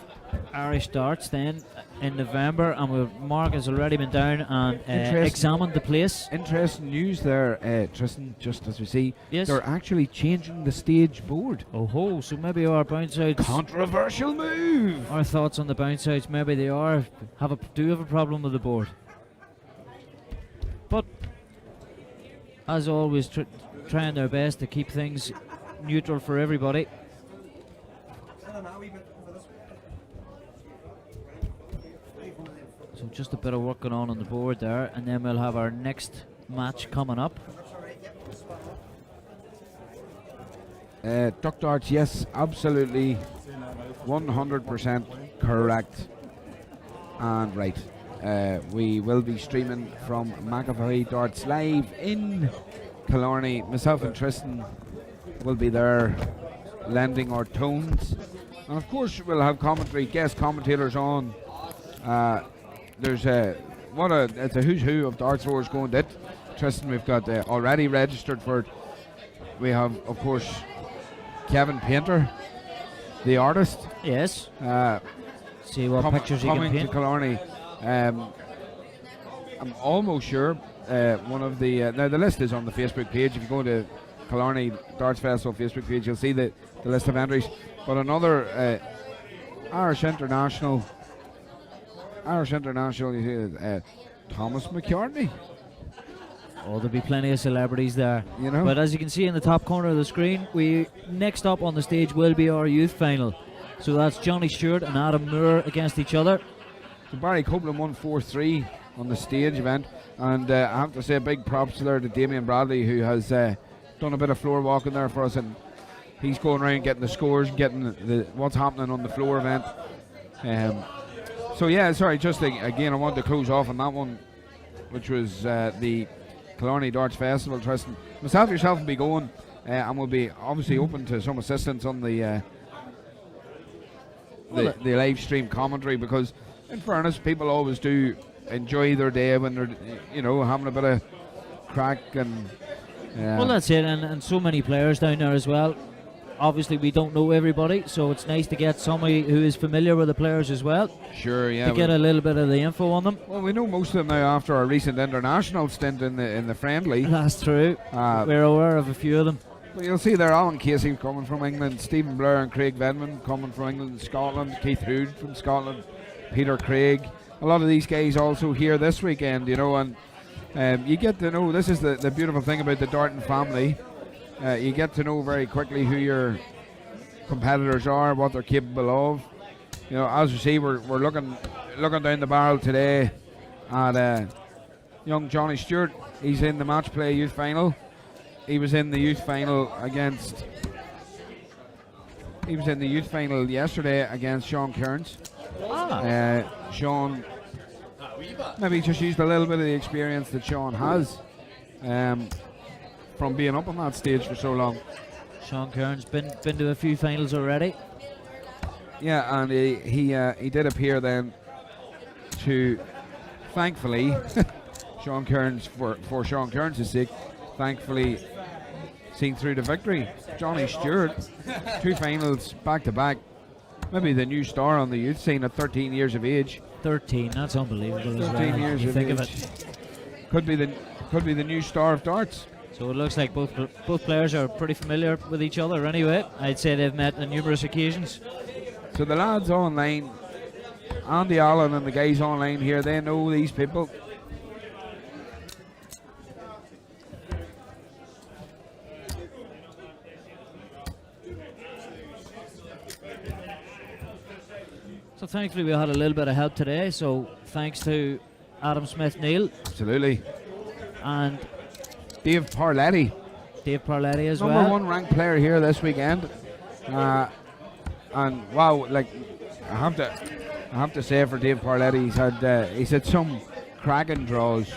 Irish darts then in November, and Mark has already been down and examined the place. Interesting news there, Tristan, just as we see. Yes. They're actually changing the stage board. Oh, so maybe our bounce outs... Controversial move! Our thoughts on the bounce outs, maybe they do have a problem with the board. But, as always, trying their best to keep things neutral for everybody. So just a bit of work going on the board there, and then we'll have our next match coming up. Duck darts, yes, absolutely, 100% correct and right. We will be streaming from McAvoy Darts live in Killarney. Myself and Tristan will be there lending our tones, and of course we'll have commentary, guest commentators on. There's it's a who's who of darts throwers going to it. Tristan, we've got already registered for it. We have, of course, Kevin Painter, the artist. Yes. See what pictures he can coming paint. to Killarney. I'm almost sure one of the now the list is on the Facebook page. If you go to Killarney Darts Festival Facebook page, you'll see the list of entries. But another Irish international, you see, Thomas McCartney. Oh, there'll be plenty of celebrities there. But as you can see in the top corner of the screen, next up on the stage will be our youth final. So that's Johnny Stewart and Adam Moore against each other. So Barry Copeland won 4-3 on the stage event, and I have to say big props there to Damien Bradley, who has done a bit of floor walking there for us, and he's going around getting the scores, getting what's happening on the floor event. So yeah, sorry, just again I wanted to close off on that one, which was the Killarney Darts Festival. Tristan, myself, yourself will be going, and we'll be obviously open to some assistance on the live stream commentary, because in fairness, people always do enjoy their day when they're having a bit of crack and well, that's it, and so many players down there as well. Obviously we don't know everybody, so it's nice to get somebody who is familiar with the players as well. Sure, yeah. To get a little bit of the info on them. Well, we know most of them now after our recent international stint in the friendly. That's true. We're aware of a few of them. Well, you'll see there Alan Casey coming from England, Stephen Blair and Craig Venman coming from England and Scotland, Keith Hood from Scotland, Peter Craig. A lot of these guys also here this weekend, and you get to know, this is the beautiful thing about the Darton family. You get to know very quickly who your competitors are, what they're capable of. As you see, we're looking looking down the barrel today at young Johnny Stewart. He's in the match play youth final. He was in the youth final against. He was in the youth final yesterday against Sean Kearns. Sean maybe just used a little bit of the experience that Sean has from being up on that stage for so long. Sean Kearns been to a few finals already. Yeah, and he did appear then to, thankfully, Sean Kearns for Sean Kearns' sake, thankfully seen through the victory. Johnny Stewart, 2 finals back to back. Maybe the new star on the youth scene at 13 years of age. 13, that's unbelievable. 13 years of age. Could be the new star of darts. So it looks like both players are pretty familiar with each other anyway. I'd say they've met on numerous occasions. So the lads online, Andy Allen and the guys online here, they know these people. So thankfully we had a little bit of help today, so thanks to Adam Smith-Neil. Absolutely. And Dave Parletti. Dave Parletti as well. Number 1 ranked player here this weekend. And wow, like I have to say for Dave Parletti, he's had some cracking draws,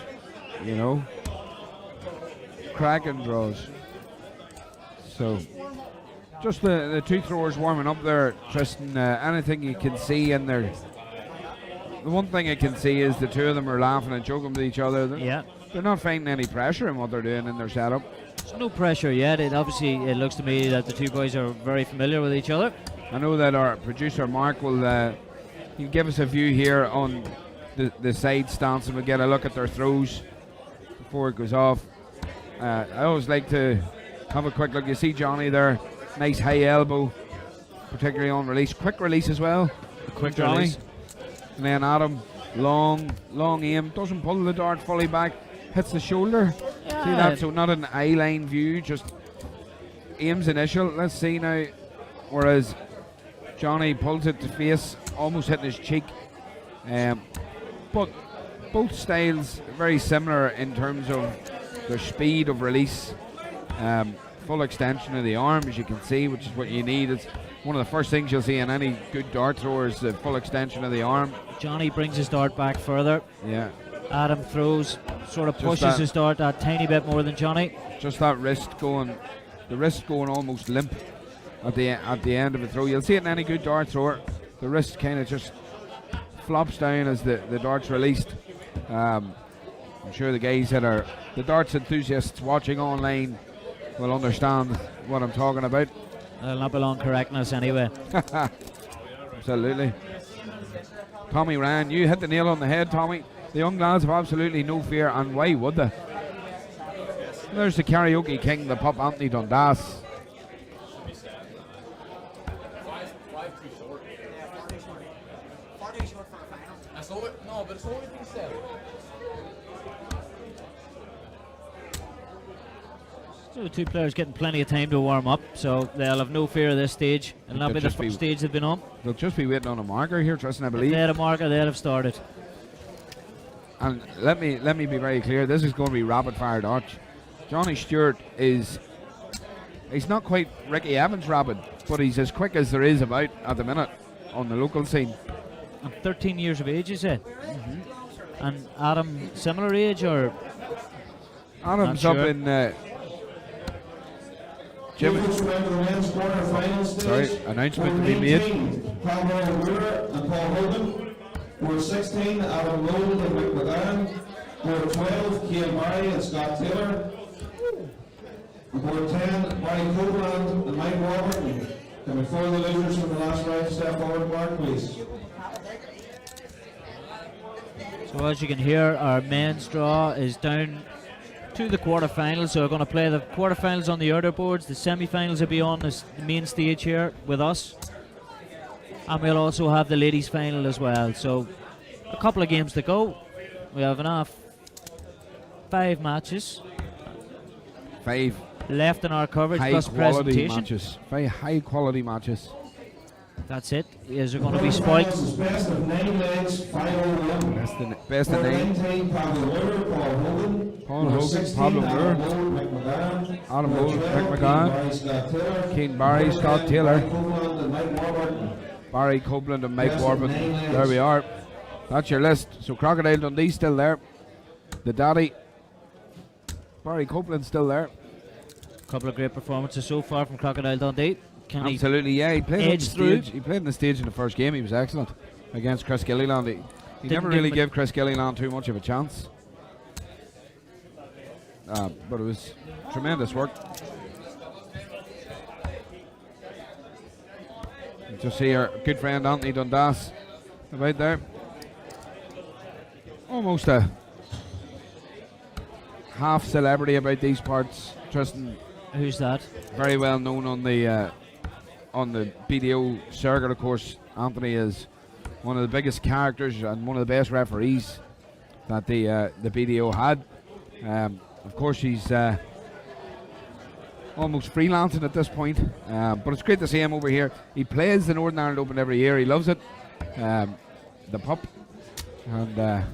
you know. Cracking draws. So just the 2 throwers warming up there, Tristan. Anything you can see in there. The one thing I can see is the 2 of them are laughing and joking with each other. They're not finding any pressure in what they're doing in their setup. There's no pressure yet. It looks to me that the 2 boys are very familiar with each other. I know that our producer Mark will he'll give us a view here on the side stance, and we'll get a look at their throws before it goes off. I always like to have a quick look. You see Johnny there, nice high elbow, particularly on release. Quick release as well. Quick Johnny. release. And then Adam, long aim, doesn't pull the dart fully back, hits the shoulder. Yeah. See that? So not an eye line view, just aims initial. Let's see now. Whereas Johnny pulls it to face, almost hitting his cheek. But both styles very similar in terms of their speed of release. Full extension of the arm, as you can see, which is what you need. It's one of the first things you'll see in any good dart thrower is the full extension of the arm. Johnny brings his dart back further. Yeah. Adam throws, sort of pushes his dart that tiny bit more than Johnny. Just that wrist going almost limp at the end of the throw. You'll see it in any good dart thrower. The wrist kind of just flops down as the dart's released. I'm sure the guys that are the darts enthusiasts watching online will understand what I'm talking about. They'll not be long correcting us anyway. Absolutely. Tommy Ryan, you hit the nail on the head, Tommy. The young lads have absolutely no fear, and why would they? There's the karaoke king, the Pop Anthony Dundas. So the 2 players getting plenty of time to warm up, so they'll have no fear of this stage. It'll not be the first stage they've been on. They'll just be waiting on a marker here, Tristan, I believe. If they had a marker, they'd have started. And let me be very clear, this is going to be rapid fire darts. Johnny Stewart he's not quite Ricky Evans rapid, but he's as quick as there is about at the minute on the local scene. And 13 years of age, you said? And Adam, similar age, or? Adam's up in Jimmy. Sorry, announcement to be made. Calvary Wheeler and Paul Hogan. Number 16, Adam Gold and Rick McGurk. Number 12, Keane Murray and Scott Taylor. Number 10, Barry Copeland and Mike Warburton. And before the losers from the last round, step forward, Mark, please. So as you can hear, our men's draw is down to the quarterfinals. So we're going to play the quarterfinals on the outer boards. The semi-finals will be on the main stage here with us. And we'll also have the ladies' final as well. So a couple of games to go. We have enough 5 matches. 5 left in our coverage high plus quality presentation. matches. Very high quality matches. That's it. Is there going to be spikes? Best of 9 legs, 501. Best of 9. 19, Pablo Lure, Paul Hogan. Paul Hogan, Pablo Lure, Adam Moore, Mick McGurk, Keane Barry, Scott Taylor, Barry Copeland and Mike Warburton. There we are. That's your list. So Crocodile Dundee still there. The Daddy, Barry Copeland still there. Couple of great performances so far from Crocodile Dundee. Can Absolutely, yeah. He played on the edge through? stage. He played on the stage in the first game. He was excellent against Chris Gilliland. He never give really him gave Chris Gilliland too much of a chance. But it was tremendous work. Just see our good friend Anthony Dundas about there. Almost a half celebrity about these parts. Tristan, who's that? Very well known on the BDO circuit, of course. Anthony is one of the biggest characters and one of the best referees that the BDO had. Of course, he's almost freelancing at this point, but it's great to see him over here. He plays the Northern Ireland Open every year. He loves it. The pup, and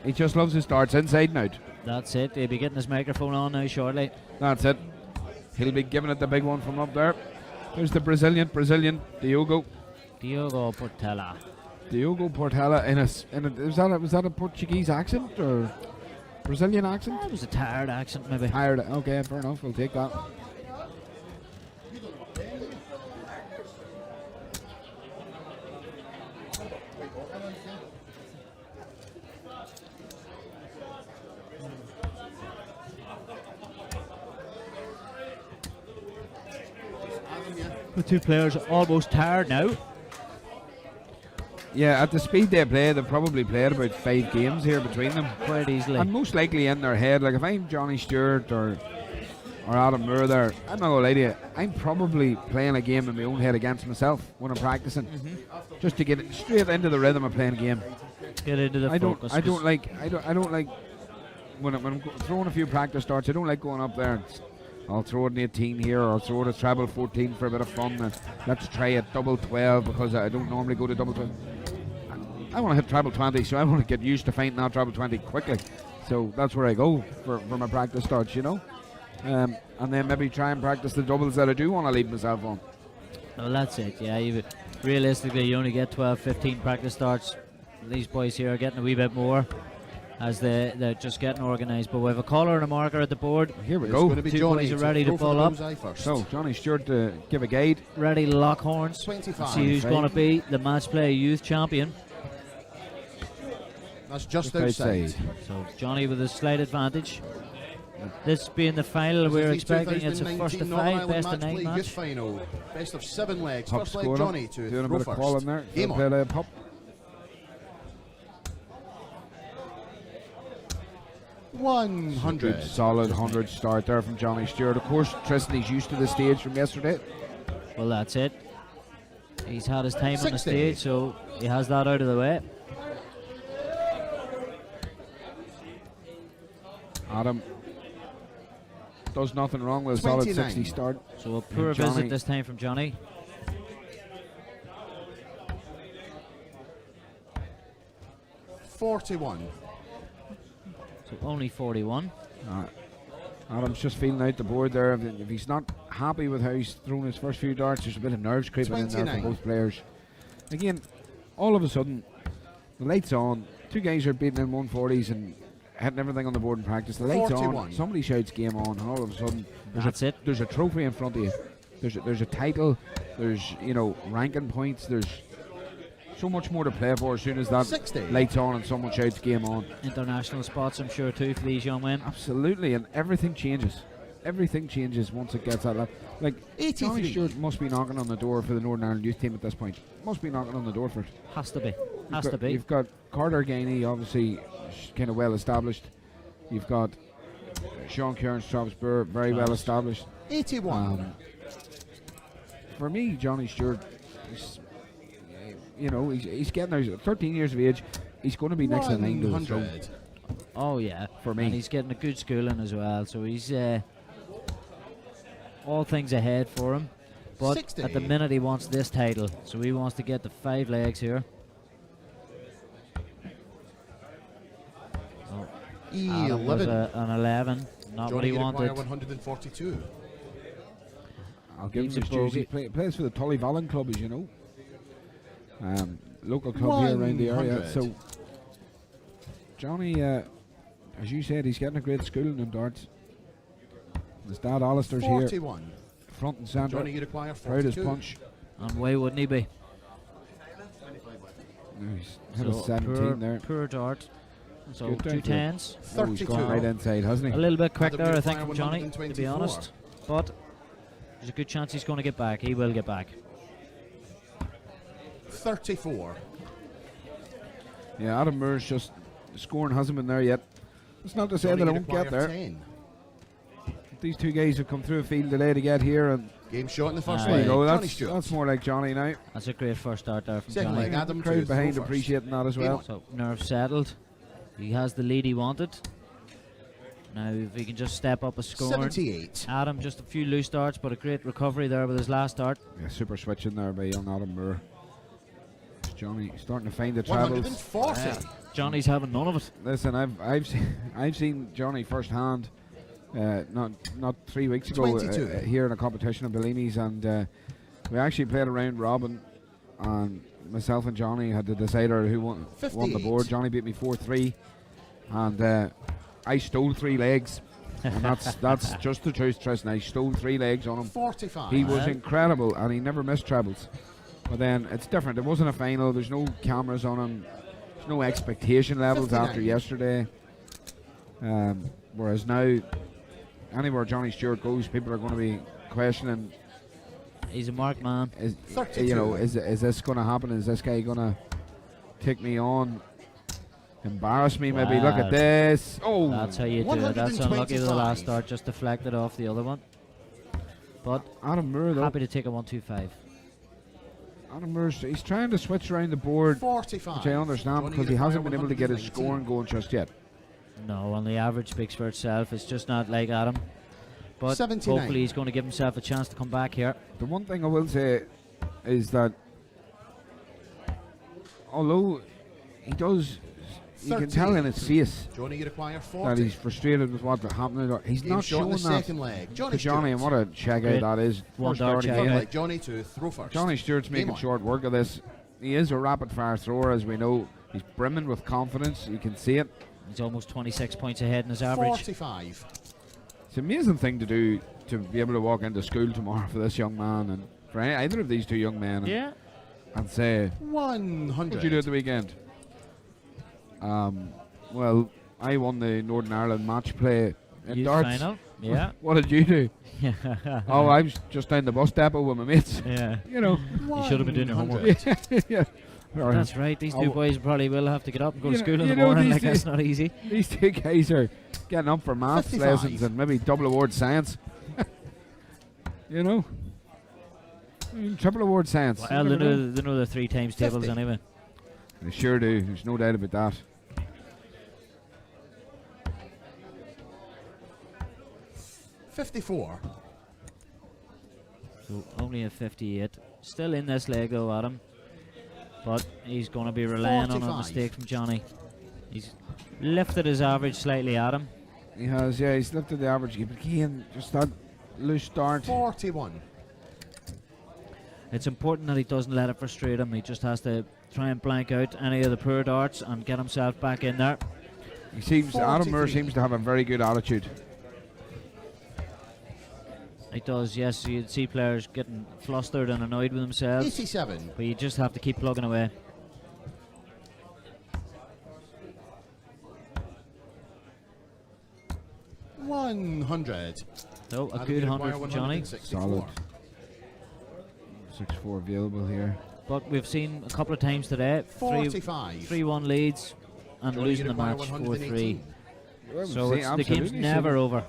he just loves his darts inside and out. That's it. He'll be getting his microphone on now shortly. That's it. He'll be giving it the big one from up there. There's the Brazilian Diogo Portela. Diogo Portela was that a Portuguese accent or Brazilian accent? It was a tired accent, maybe. Tired. Okay, fair enough. We'll take that. The two players are almost tired now. Yeah, at the speed they play, they've probably played about 5 games here between them. Quite easily. And most likely in their head, like if I'm Johnny Stewart or Adam Moore there, I'm not going to lie to you, I'm probably playing a game in my own head against myself when I'm practicing. Just to get it straight into the rhythm of playing a game. Get into the focus. I don't like when I'm throwing a few practice starts, I don't like going up there and I'll throw it in 18 here, or I'll throw it at treble 14 for a bit of fun, and let's try it double 12 because I don't normally go to double 12. I want to hit treble 20, so I want to get used to finding that treble 20 quickly. So that's where I go for my practice starts, you know. And then maybe try and practice the doubles that I do want to leave myself on. Well, that's it, yeah. Realistically, you only get 12, 15 practice starts. These boys here are getting a wee bit more as they're just getting organised. But we have a caller and a marker at the board. Here we go. Two boys are ready to pull up. So Johnny Stewart to give a guide. Ready to lock horns. 25. See who's going to be the match play youth champion. That's just outside. So Johnny with a slight advantage. This being the final, we're expecting it's a first of 5, best of 9 match. Final. Best of 7 legs. Pop First leg Johnny to doing a throw bit first. of calling there. Game on. Play pop. 100. Good solid 100 start there from Johnny Stewart. Of course, Tristan, he's used to the stage from yesterday. Well, that's it. He's had his time 60. on the stage, so he has that out of the way. Adam does nothing wrong with a solid 29. 60 start. So a poor Johnny, visit this time from Johnny. $41. So only 41. Adam's just feeling out the board there. If he's not happy with how he's thrown his first few darts, there's a bit of nerves creeping in there for both players. Again, all of a sudden, the lights on. Two guys are beating in 140s and hitting everything on the board in practice. The lights 41. on. Somebody shouts game on, and all of a sudden, there's a trophy in front of you. There's a title. There's ranking points. There's so much more to play for as soon as that 60. lights on and someone shouts game on. International spots, I'm sure, too, for these young men. Absolutely, and everything changes. Everything changes once it gets that level. Like, 83. Johnny Stewart must be knocking on the door for the Northern Ireland youth team at this point. Must be knocking on the door for it. Has to be. Has to be. You've got Carter Gainey, obviously kind of well established. You've got Sean Kearns, Travis Burr, very well established. 81. For me, Johnny Stewart, he's getting there. He's 13 years of age. He's going to be next in line to the throne. Oh yeah, for me. And he's getting a good schooling as well. So he's all things ahead for him. But 60. at the minute he wants this title, so he wants to get the 5 legs here. Oh, Adam was 11. an 11, not what he wanted. 142. I'll give him He's a his dues. He bogey. plays for the Tullyvallen club, as you know. Local club here around the area. 100. So, Johnny, as you said, he's getting a great schooling in darts. His dad Alistair's here, 41. front and centre, Johnny, you'd acquire proud as 42. punch. And why wouldn't he be? No, he's hit a 17 poor, there. Poor dart. So Good 2 down for 10s. Oh, he's gone right inside, hasn't he? A little bit quick Adam, there, you I think, acquire from Johnny, to be 124. honest. But there's a good chance he's going to get back. He will get back. 34. Yeah, Adam Moore's just scoring hasn't been there yet. It's not to say Johnny, that I you'd won't get acquire there. 10. These two guys have come through a field today to get here, and Game shot in the first There there leg. you go. Johnny That's, Stewart. that's more like Johnny now. That's a great first start there from Second Johnny. leg, Adam Crowd to behind throw first. appreciating that as well. So nerve settled. He has the lead he wanted. Now if he can just step up a score. 78. Adam just a few loose darts, but a great recovery there with his last dart. Yeah, super switching there by young Adam Moore. Johnny starting to find the travels. 140. Johnny's having none of it. Listen, I've seen Johnny firsthand. Not 3 weeks ago 22. here in a competition in Bellinis, and we actually played a round robin, and myself and Johnny had to decide who won the 58. board. Johnny beat me 4-3, and I stole 3 legs, and that's just the truth, Tristan. I stole 3 legs on him. 45. He was incredible, and he never missed trebles. But then it's different. It wasn't a final. There's no cameras on him. There's no expectation levels 59. after yesterday. Whereas now, anywhere Johnny Stewart goes, people are going to be questioning. He's a marked man. Is 32. is this going to happen? Is this guy going to take me on? Embarrass me? Maybe. Look Wow. at this. Oh, That's how you do it. That's unlucky with the 125. last start, just deflected off the other one. But Adam Moore though. happy to take a 125. Adam Moore's he's trying to switch around the board, 45. which I understand Johnny, because you'd he hasn't acquire been able to get his 119. scoring going just yet. No, and the average speaks for itself. It's just not like Adam. But 79. hopefully he's going to give himself a chance to come back here. The one thing I will say is that although he does, you can tell in his face Johnny, you'd acquire that 40. he's frustrated with what's happening. He's Game not shot in showing the that second leg. to Johnny Johnny, and Stewart. what a check Great. out that is. One First dart dirty check game. Third out. leg, Johnny to throw first. Johnny Stewart's Game making on. short work of this. He is a rapid fire thrower, as we know. He's brimming with confidence. You can see it. He's almost 26 points ahead in his average. 45. It's an amazing thing to do, to be able to walk into school tomorrow for this young man and for either of these two young men Yeah. and say, 100. what did you do at the weekend? Well, I won the Northern Ireland match play in Youth darts. final. Yeah. What did you do? Oh, I was just down the bus depot with my mates. Yeah. You know. You should have been doing your homework. 100. Yeah. Or- That's right. These two Oh, boys probably will have to get up and go to you know- school in you the know morning. these Like, that's two- not easy. These two guys are getting up for maths 55. lessons and maybe double award science. You know? Triple award science. Well, You they never know. know, they know the 3 times tables 50. anyway. They sure do. There's no doubt about that. $54. So only a 58. Still in this leg though, Adam. But he's going to be relying on a 45. mistake from Johnny. He's lifted his average slightly, Adam. He has, yeah, he's lifted the average. But Keane, just that loose start. 41. It's important that he doesn't let it frustrate him. He just has to try and blank out any of the poor darts and get himself back in there. He seems, Adam Moore 43. seems to have a very good attitude. He does, yes. You'd see players getting flustered and annoyed with themselves. 87. But you just have to keep plugging away. $100. So, a Adam, good you'd 100 acquire from Johnny. 164. Solid. 6-4 available here. But we've seen a couple of times today 45. 3-1 leads and Johnny, losing you'd the acquire match 118. 4-3. So it's, the game's absolutely never seen. over.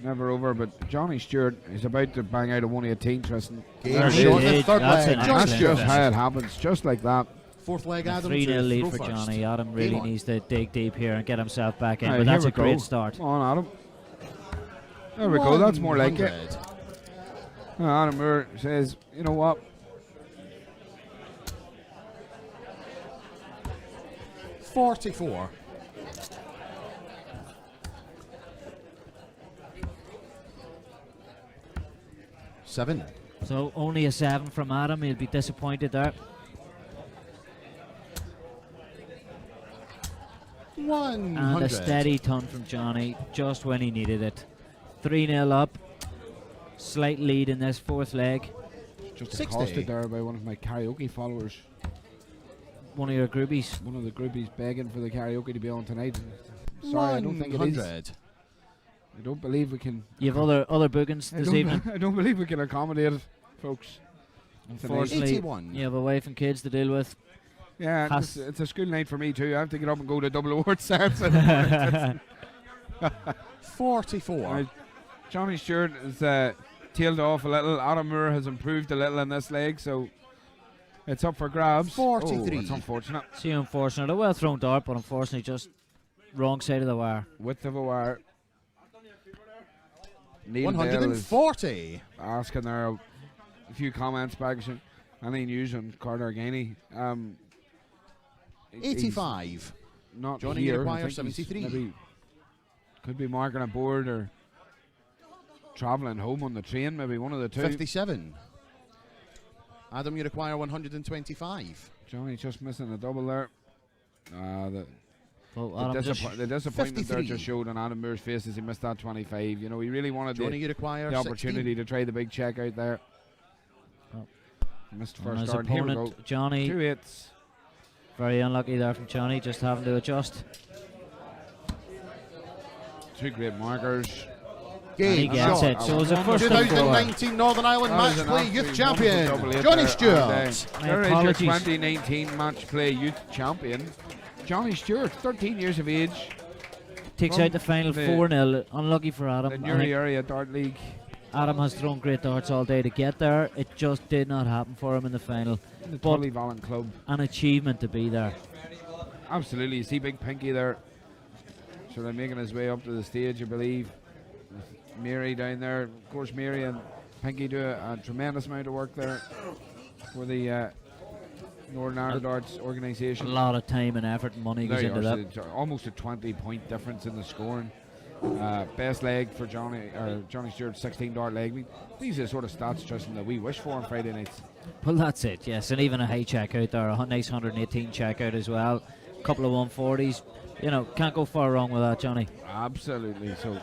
Never over, but Johnny Stewart is about to bang out a 118, Tristan. Game There it shot is. in the third That's leg. an That's excellent just finish. how it happens, just like that. Fourth leg, A Adam 3-0 to lead throw for first. Johnny. Adam really Game on. needs to dig deep here and get himself back in. Aye, But that's here a we great go. start. Come on, Adam. There we go, that's more like it. 100. Adam Moore says, you know what? 44. Seven. So only a 7 from Adam. He'll be disappointed there. 100. And a steady ton from Johnny, just when he needed it. 3-0 up. Slight lead in this fourth leg. Just 60. accosted there by one of my karaoke followers. One of your groupies. One of the groupies begging for the karaoke to be on tonight. Sorry, I don't think it is. 100. I don't believe we can. You have other bookings this evening? I don't believe we can accommodate it, folks. Unfortunately, 81. you have a wife and kids to deal with. Yeah, it's a school night for me too. I have to get up and go to double award starts. 44. Johnny Stewart has tailed off a little. Adam Moore has improved a little in this leg, so it's up for grabs. 43. Oh, it's unfortunate. See, unfortunate. A well thrown dart, but unfortunately just wrong side of the wire. Width of a wire. Neil 140. Asking there a few comments back. Any news on Carter Gainey? 85. Not Johnny here. Require I think 73. Maybe could be marking a board or travelling home on the train. Maybe one of the two. 57. Adam, you require 125. Johnny just missing a double there. Well, the disappointment there 53. just showed on Adam Moore's face as he missed that 25. You know, he really wanted Johnny, you require the opportunity 16. to try the big check out there. Oh. Missed And first his start. Here we go. opponent, Johnny. 2 8s. Very unlucky there from Johnny, just having to adjust. 2 great markers. And he Game gets shot. it. So it was a first and 2019 Northern Ireland That was Match an Play absolute Youth Champion, wonderful double eight Johnny there. Stewart. And, My there is your apologies. 2019 Match Play Youth Champion, Johnny Stewart, 13 years of age. Takes From out the final the- 4-0. Unlucky for The Adam. I Newry think Area Dart League. Adam has thrown great darts all day to get there. It just did not happen for him in the final. The But Tullyvallen Club. an achievement to be there. Absolutely. You see Big Pinky there. So they're making his way up to the stage, I believe. With Mary down there. Of course, Mary and Pinky do a tremendous amount of work there for the Northern Ireland Arts A organisation. lot of time and effort and money goes There into you are, that. so it's almost a 20-point difference in the scoring. Best leg for Johnny Stewart's 16 dart leg. These are the sort of stats, Justin, that we wish for on Friday nights. Well, that's it, yes. And even a high checkout there, a nice 118 checkout as well. A couple of 140s. You know, can't go far wrong with that, Johnny. Absolutely. So,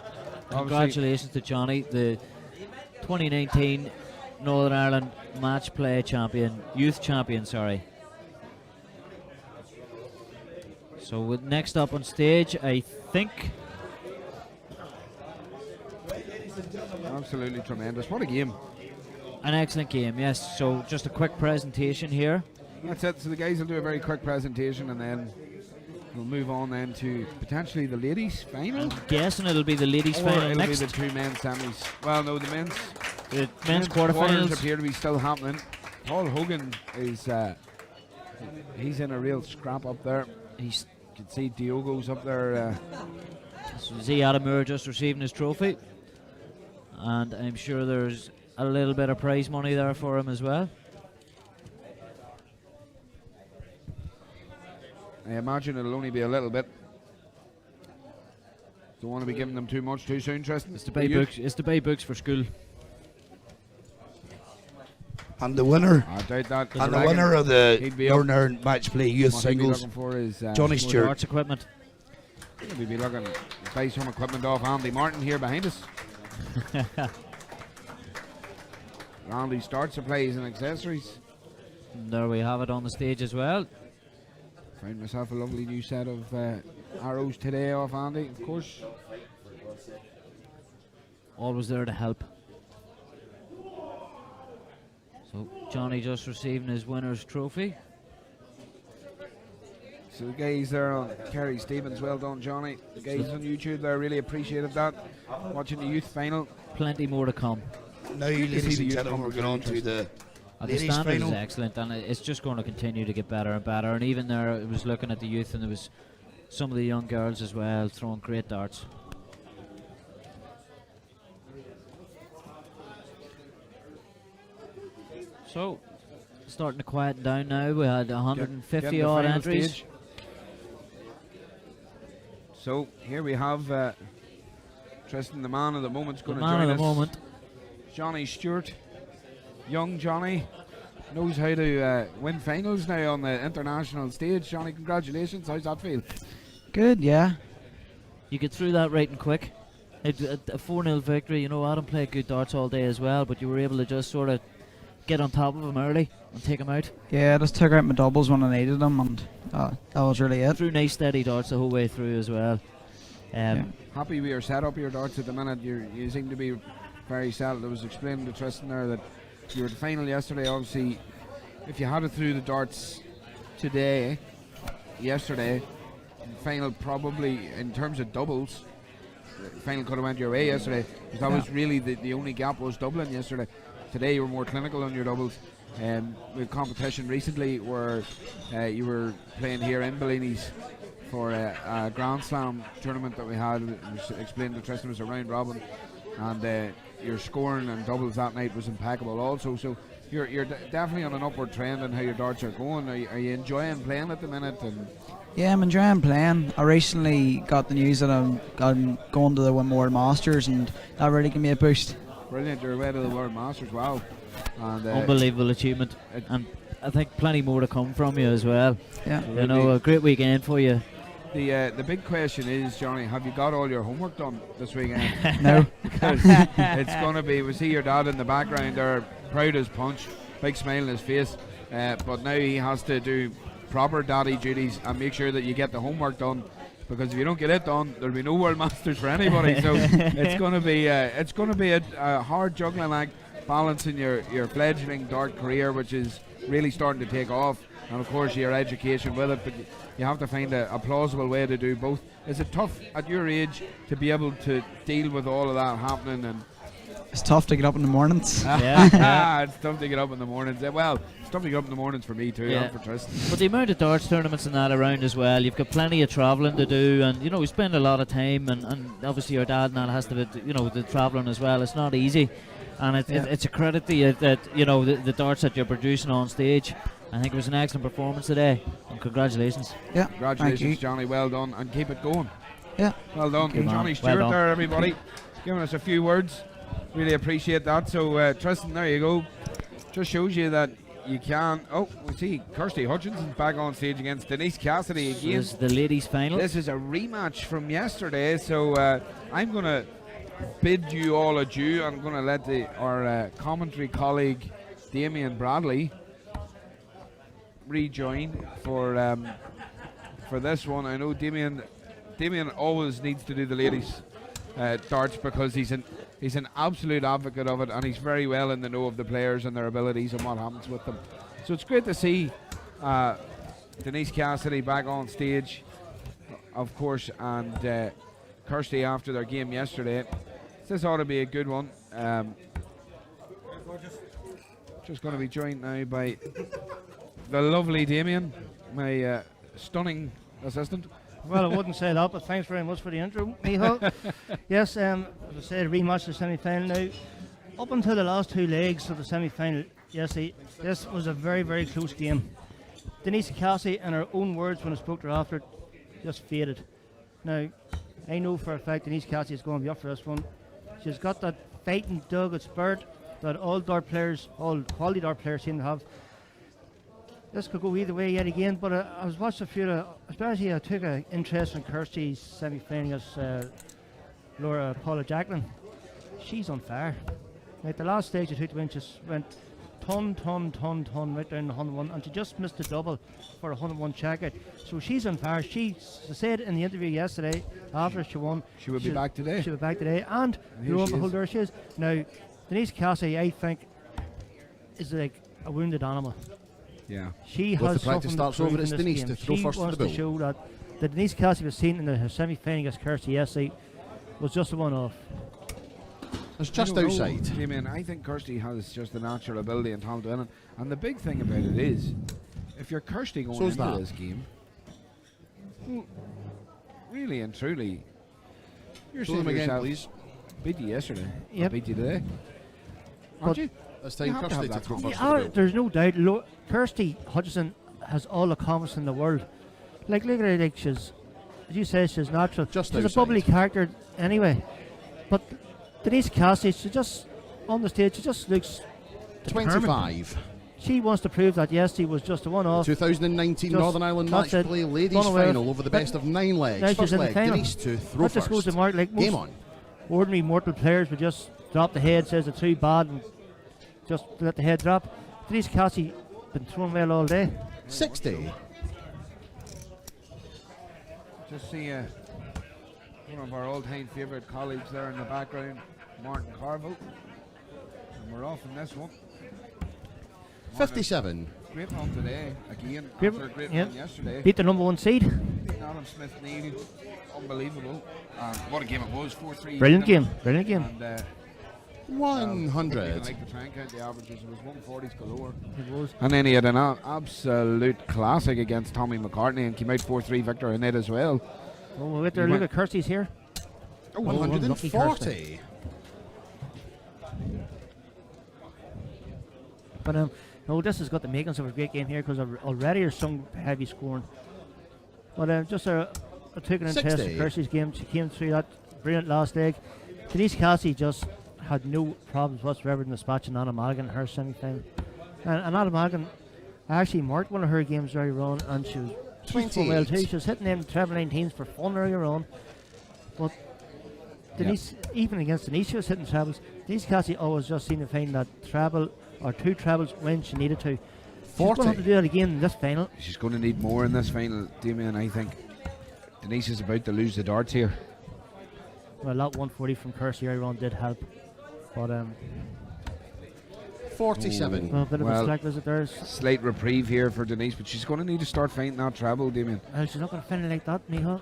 Congratulations to Johnny, the 2019 Northern Ireland Match Play Champion, Youth Champion, sorry. So with next up on stage, I think... Absolutely tremendous. What a game. An excellent game, yes. So just a quick presentation here. That's it. So the guys will do a very quick presentation and then we'll move on then to potentially the ladies' final. I'm guessing it'll be the ladies' Or final it'll next. be the 2 men's semis. Well, no, the men's quarterfinals quarters appear to be still happening. Paul Hogan is he's in a real scrap up there. You can see Diogo's up there. So see Adam Moore just receiving his trophy. And I'm sure there's a little bit of prize money there for him as well. I imagine it'll only be a little bit. Don't want to be giving them too much too soon, Tristan. It's to buy books. It's to buy books for school. And the winner, I doubt that. and the winner of the He'd be up. Northern Ireland Match Play Youth What he'd be Singles, looking for is Johnny More Stewart. darts equipment. We'll be looking to buy some equipment off Andy Martin here behind us. Andy Start Supplies and Accessories. And there we have it on the stage as well. Found myself a lovely new set of arrows today off Andy, of course. Always there to help. So Johnny just receiving his winner's trophy. So the guys there on Kerry Stevens, well done, Johnny. The guys on YouTube there really appreciated that. Watching the youth final. Plenty more to come. Now, ladies and gentlemen, we're going on to the The ladies' standard final. is excellent, and it's just going to continue to get better and better. And even there, it was looking at the youth, and there was some of the young girls as well throwing great darts. So, starting to quieten down now. We had 150 Getting the odd final entries. stage. So here we have Tristan, the man of the moment, is going to join us. Man of the moment. Johnny Stewart, young Johnny, knows how to win finals now on the international stage. Johnny, congratulations. How's that feel? Good, yeah. You get through that right and quick. A 4-0 victory. You know, Adam played good darts all day as well, but you were able to just sort of get on top of him early and take him out. Yeah, I just took out my doubles when I needed them, and that was really it. Through nice steady darts the whole way through as well. Happy with your setup, your darts at the minute. You seem to be very settled. I was explaining to Tristan there that you were at the final yesterday. Obviously, if you had it through the darts yesterday, the final probably, in terms of doubles, the final could have went your way yesterday, because that was really the only gap was Dublin yesterday. Today you were more clinical on your doubles. With competition recently where you were playing here in Bellinis for a Grand Slam tournament that we had. It was explained to Tristan was a round robin, and your scoring and doubles that night was impeccable also. So you're definitely on an upward trend in how your darts are going. Are you enjoying playing at the minute? And yeah, I'm enjoying playing. I recently got the news that I'm going to the World Masters, and that really gave me a boost. Brilliant, you're away to the World Masters, wow. And, unbelievable achievement, and I think plenty more to come from you as well. Yeah, you know, a great weekend for you. The big question is, Johnny, have you got all your homework done this weekend? No. Because it's going to be, we see your dad in the background there, proud as punch, big smile on his face, but now he has to do proper daddy duties and make sure that you get the homework done, because if you don't get it done, there'll be no World Masters for anybody. So it's going to be a hard juggling act, balancing your fledgling dart career, which is really starting to take off, and of course your education with it, but you have to find a plausible way to do both. Is it tough at your age to be able to deal with all of that happening? And it's tough to get up in the mornings. It's tough to get up in the mornings. Well, it's tough to get up in the mornings for me too, and for Tristan. But the amount of darts tournaments and that around as well, you've got plenty of travelling to do, and you know, we spend a lot of time, and obviously your dad and that has to be, you know, the travelling as well. It's not easy, and it's a credit to you that, you know, the darts that you're producing on stage. I think it was an excellent performance today, and congratulations. Yeah, congratulations, Johnny. Well done, and keep it going. Yeah, well done. Johnny Stewart there, everybody, giving us a few words. Really appreciate that. So Tristan, there you go. Just shows you that you can. Oh, we see Kirsty Hutchinson's back on stage against Denise Cassidy again. This is the ladies' final. This is a rematch from yesterday. So I'm going to bid you all adieu. I'm going to let our commentary colleague Damien Bradley rejoin for this one. I know Damien always needs to do the ladies darts, because he's an absolute advocate of it, and he's very well in the know of the players and their abilities and what happens with them. So it's great to see Denise Cassidy back on stage, of course, and Kirsty after their game yesterday. This ought to be a good one. Just going to be joined now by the lovely Damien, my stunning assistant. Well, I wouldn't say that, but thanks very much for the intro, Michal. Yes, as I said, rematch of the semi-final now. Up until the last two legs of the semi-final, yes, this was a very, very close game. Denise Cassidy, in her own words when I spoke to her after, just faded. Now, I know for a fact Denise Cassidy is going to be up for this one. She's got that fighting, dogged spirit that all quality dart players seem to have. This could go either way yet again, but I was watching a few, especially I took an interest in Kirsty's semi-final against Paula Jacqueline. She's on fire. Like the last stage she took the win, just went ton right down the 101, and she just missed the double for a 101 checkout. So she's on fire. She said in the interview yesterday, after she won, she will be back today. She will be back today, and you know behold, there she is. Now, Denise Cassidy, I think, is like a wounded animal. Yeah. She has the practice starts over. It's Denise to throw first to the bill. She wants to show that the Denise Cassidy was seen in the semi-final against Kirsty yesterday was just a one-off. It's just outside. Damien, I think Kirsty has just the natural ability and talent to win it. And the big thing about it is, if you're Kirsty going into this game, really and truly, you're saying to yourself, please. Beat you yesterday. Yep. Beat you today. Aren't you? It's time Kirsty to throw first. There's no doubt. Kirsty Hutchison has all the confidence in the world. Like, look at her, like she's, as you say, she's natural. She's a bubbly character anyway. But Denise Cassie, she just, on the stage, she just looks 25. She wants to prove that, yes, she was just a one-off. 2019 Northern Ireland match play ladies final over the best of 9 legs. First leg, Denise to throw first. Just goes to mark, like Game most on. ordinary mortal players would just drop the head, says it's too bad, and just let the head drop. Denise Cassie been thrown well all day. 60. Just see one of our old-time favourite colleagues there in the background, Martin Carville. And we're off in this one. 57. Great run today, again, Great, after a great yeah. run yesterday. Beat the number 1 seed. Adam Smith-Neal, unbelievable. What a game it was, 4-3. Brilliant game, brilliant game. And, 100. like to try and count the averages, it was 140s galore. It was. And then he had an absolute classic against Tommy McCartney and came out 4-3 victor in it as well. Oh, wait there, look at Kirsty's here. 140. But no, this has got the makings of a great game here because already there's some heavy scoring. But just a took an interest in Kirsty's game. She came through that brilliant last leg. Denise Cassie just had no problems whatsoever in dispatching Anna Madigan in her semi-final. And Anna Madigan, I actually marked one of her games very wrong, and she was playing well too. She was hitting them treble 19s for fun earlier on. But Denise, even against Denise, she was hitting trebles. Denise Cassie always just seemed to find that treble or 2 trebles when she needed to. 40. She's going to have to do that again in this final. She's going to need more in this final, Damien, I think. Denise is about to lose the darts here. Well, that 140 from Kirsty earlier on did help. But 47. Well, a bit of a slack visit there. Slight reprieve here for Denise, but she's going to need to start finding that treble, Damien. Well, she's not going to finish like that, Michal.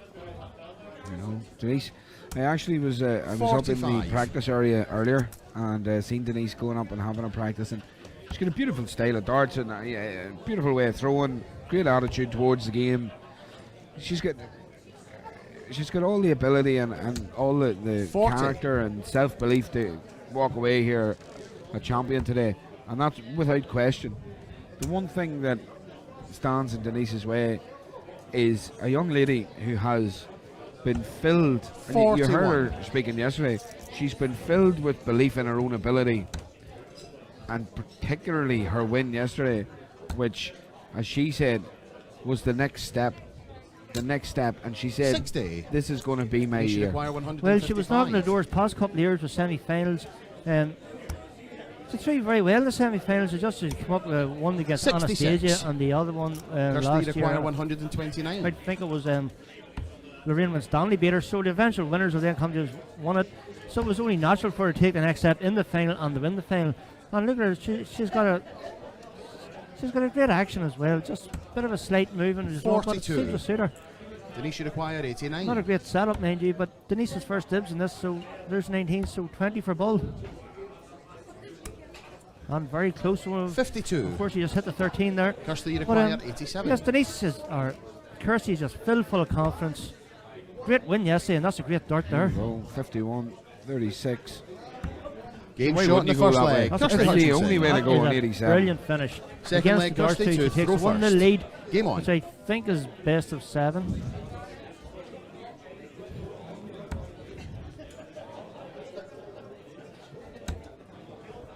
You know, Denise. I actually was I was up in the practice area earlier and seen Denise going up and having a practice, and she's got a beautiful style of darts and a beautiful way of throwing, great attitude towards the game. She's got all the ability and all the character and self-belief to walk away here a champion today, and that's without question. The one thing that stands in Denise's way is a young lady who has been filled, and you heard her speaking yesterday, she's been filled with belief in her own ability, and particularly her win yesterday, which, as she said, was the next step, and she said 60. This is going to be my year. Well, she was knocking the doors past couple of years with semi-finals. She threw very well in the semi-finals. She just come up with one against 66. Anastasia and the other one last year. Acquire 129. I think it was Lorraine Winstanley beat her, so the eventual winners will then come to won it. So it was only natural for her to take the next step in the final and to win the final. And look at her, she's got a great action as well. Just a bit of a slight movement as well, but it seems to suit her. Denise should acquire 89. Not a great setup, mind you, but Denise's first dibs in this, so there's 19, so 20 for Bull. And very close one. 52. Of course, she just hit the 13 there. Kirsty acquired 87. Yes, Kirsty's just filled full of confidence. Great win yesterday, and that's a great dart there. 51-36. Game shot in the first leg. That's the only way to go on 87. Brilliant finish. Second leg, Kirsty to takes throw 1-0 first. lead, Game on. which I think is best of 7.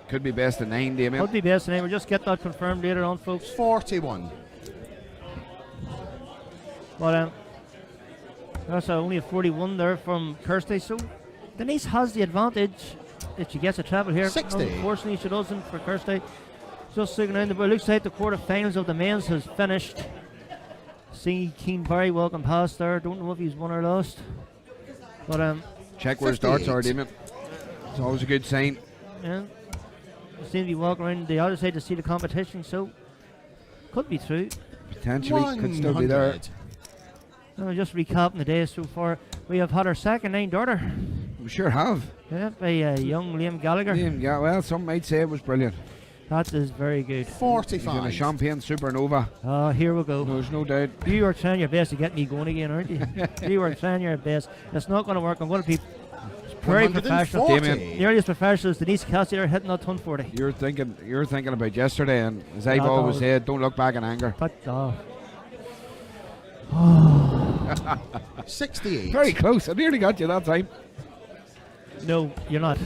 Could be best of 9, Damien. Could be best of 9. We'll just get that confirmed later on, folks. 41. But that's only a 41 there from Kirsty. So Denise has the advantage if she gets a treble here. 60. Unfortunately, she doesn't for Kirsty. Just sticking around the board. Looks like the quarterfinals of the men's has finished. See Keane very welcome past there. Don't know if he's won or lost. But check where his darts are, Damien. It's always a good sign. Yeah. Seem to be walking around the other side to see the competition, so could be through. Potentially could still be there. Just recapping the day so far. We have had our second 9-darter. We sure have. Yeah, by young Liam Gallagher. Well, some might say it was brilliant. That is very good. 45. He's in a champagne supernova. Oh, here we go. There's no doubt. You are trying your best to get me going again, aren't you? You are trying your best. It's not going to work. I'm going to be very professional. 140. Nearly as professional as Denise Cassidy are hitting that 140. You're thinking about yesterday, and as I've always said, don't look back in anger. But 68. Very close. I nearly got you that time. No, you're not.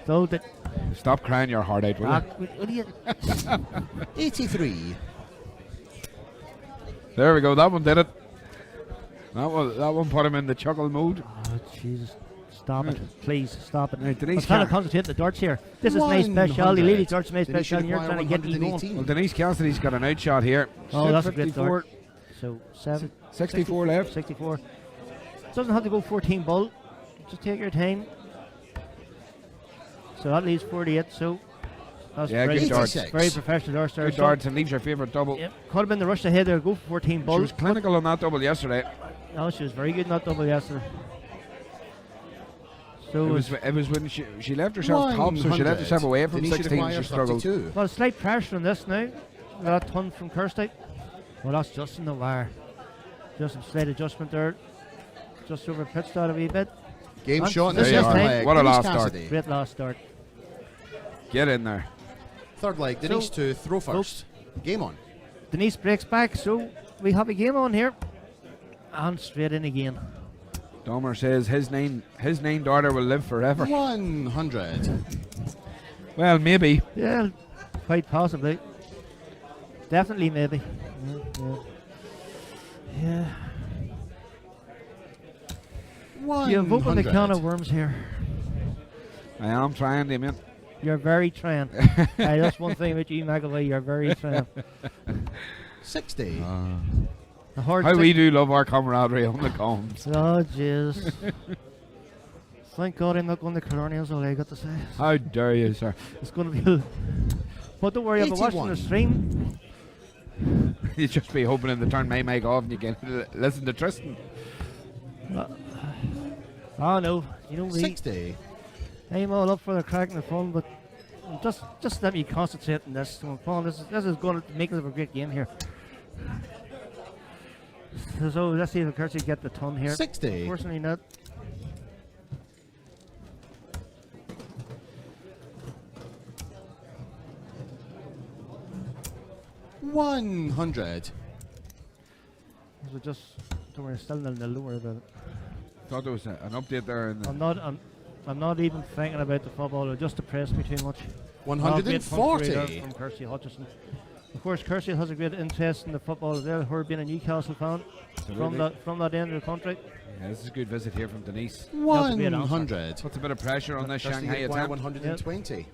So that. Stop crying your heart out, will you? 83. There we go. That one did it. That one put him in the chuckle mood. Oh, Jesus. Stop it. Please, stop it. Right, I'm trying to concentrate the darts here. This is my speciality. Lily darts is my Denise speciality. You're trying to get me going. Well, Denise Cassidy's got an outshot here. Oh, that's a great dart. So 64 left. 64. Doesn't have to go 14 bull. Just take your time. So that leaves 48. So that's Yeah, good darts. Very professional darts there. Good darts, and leaves your favourite double. Yep. Could have been the rush ahead there. Go for 14 bull. She was clinical on that double yesterday. No, she was very good in that double yesterday. So it was when she left herself top, so she left herself away from 16. She struggled. Well, slight pressure on this now. That ton from Kirsty. Well, that's just in the wire. Just some slight adjustment there. Just over pit start a wee bit. Game And shot. this This time. leg. What a Denise last start. Cassidy. Great last start. Get in there. Third leg. Denise to throw first. Game on. Denise breaks back, so we have a game on here. And straight in again. Domer says his named daughter will live forever. 100. Well, maybe. Yeah, quite possibly. Definitely, maybe. Yeah. You've opened a can of worms here. I am trying, Damien. You're very trying. That's one thing about you, McAvoy. You're very trying. 60. How we do love our camaraderie on the comms. Oh, jeez. Thank God I'm not going to Colonials, all I got to say. How dare you, sir? It's going to be... But don't worry, I'll be watching the stream. You just be hoping to turn my mic off and you can listen to Tristan. Oh, no. You know me. 60. I'm all up for the crack and the fun, but just let me concentrate on this. Paul, this is going to make it a great game here. So let's see if Kirsty get the ton here. 60. Unfortunately not. $100. So just don't worry, still in the lower bit. Thought there was an update there. I'm not even thinking about the football. It just depressed me too much. 140 from Kirsty Hutchison. Of course, Kirsty has a great interest in the football as well. Her being a Newcastle fan from that end of the country. Yeah, this is a good visit here from Denise. 100. Puts a bit of pressure on this Shanghai attempt. 120. Yep.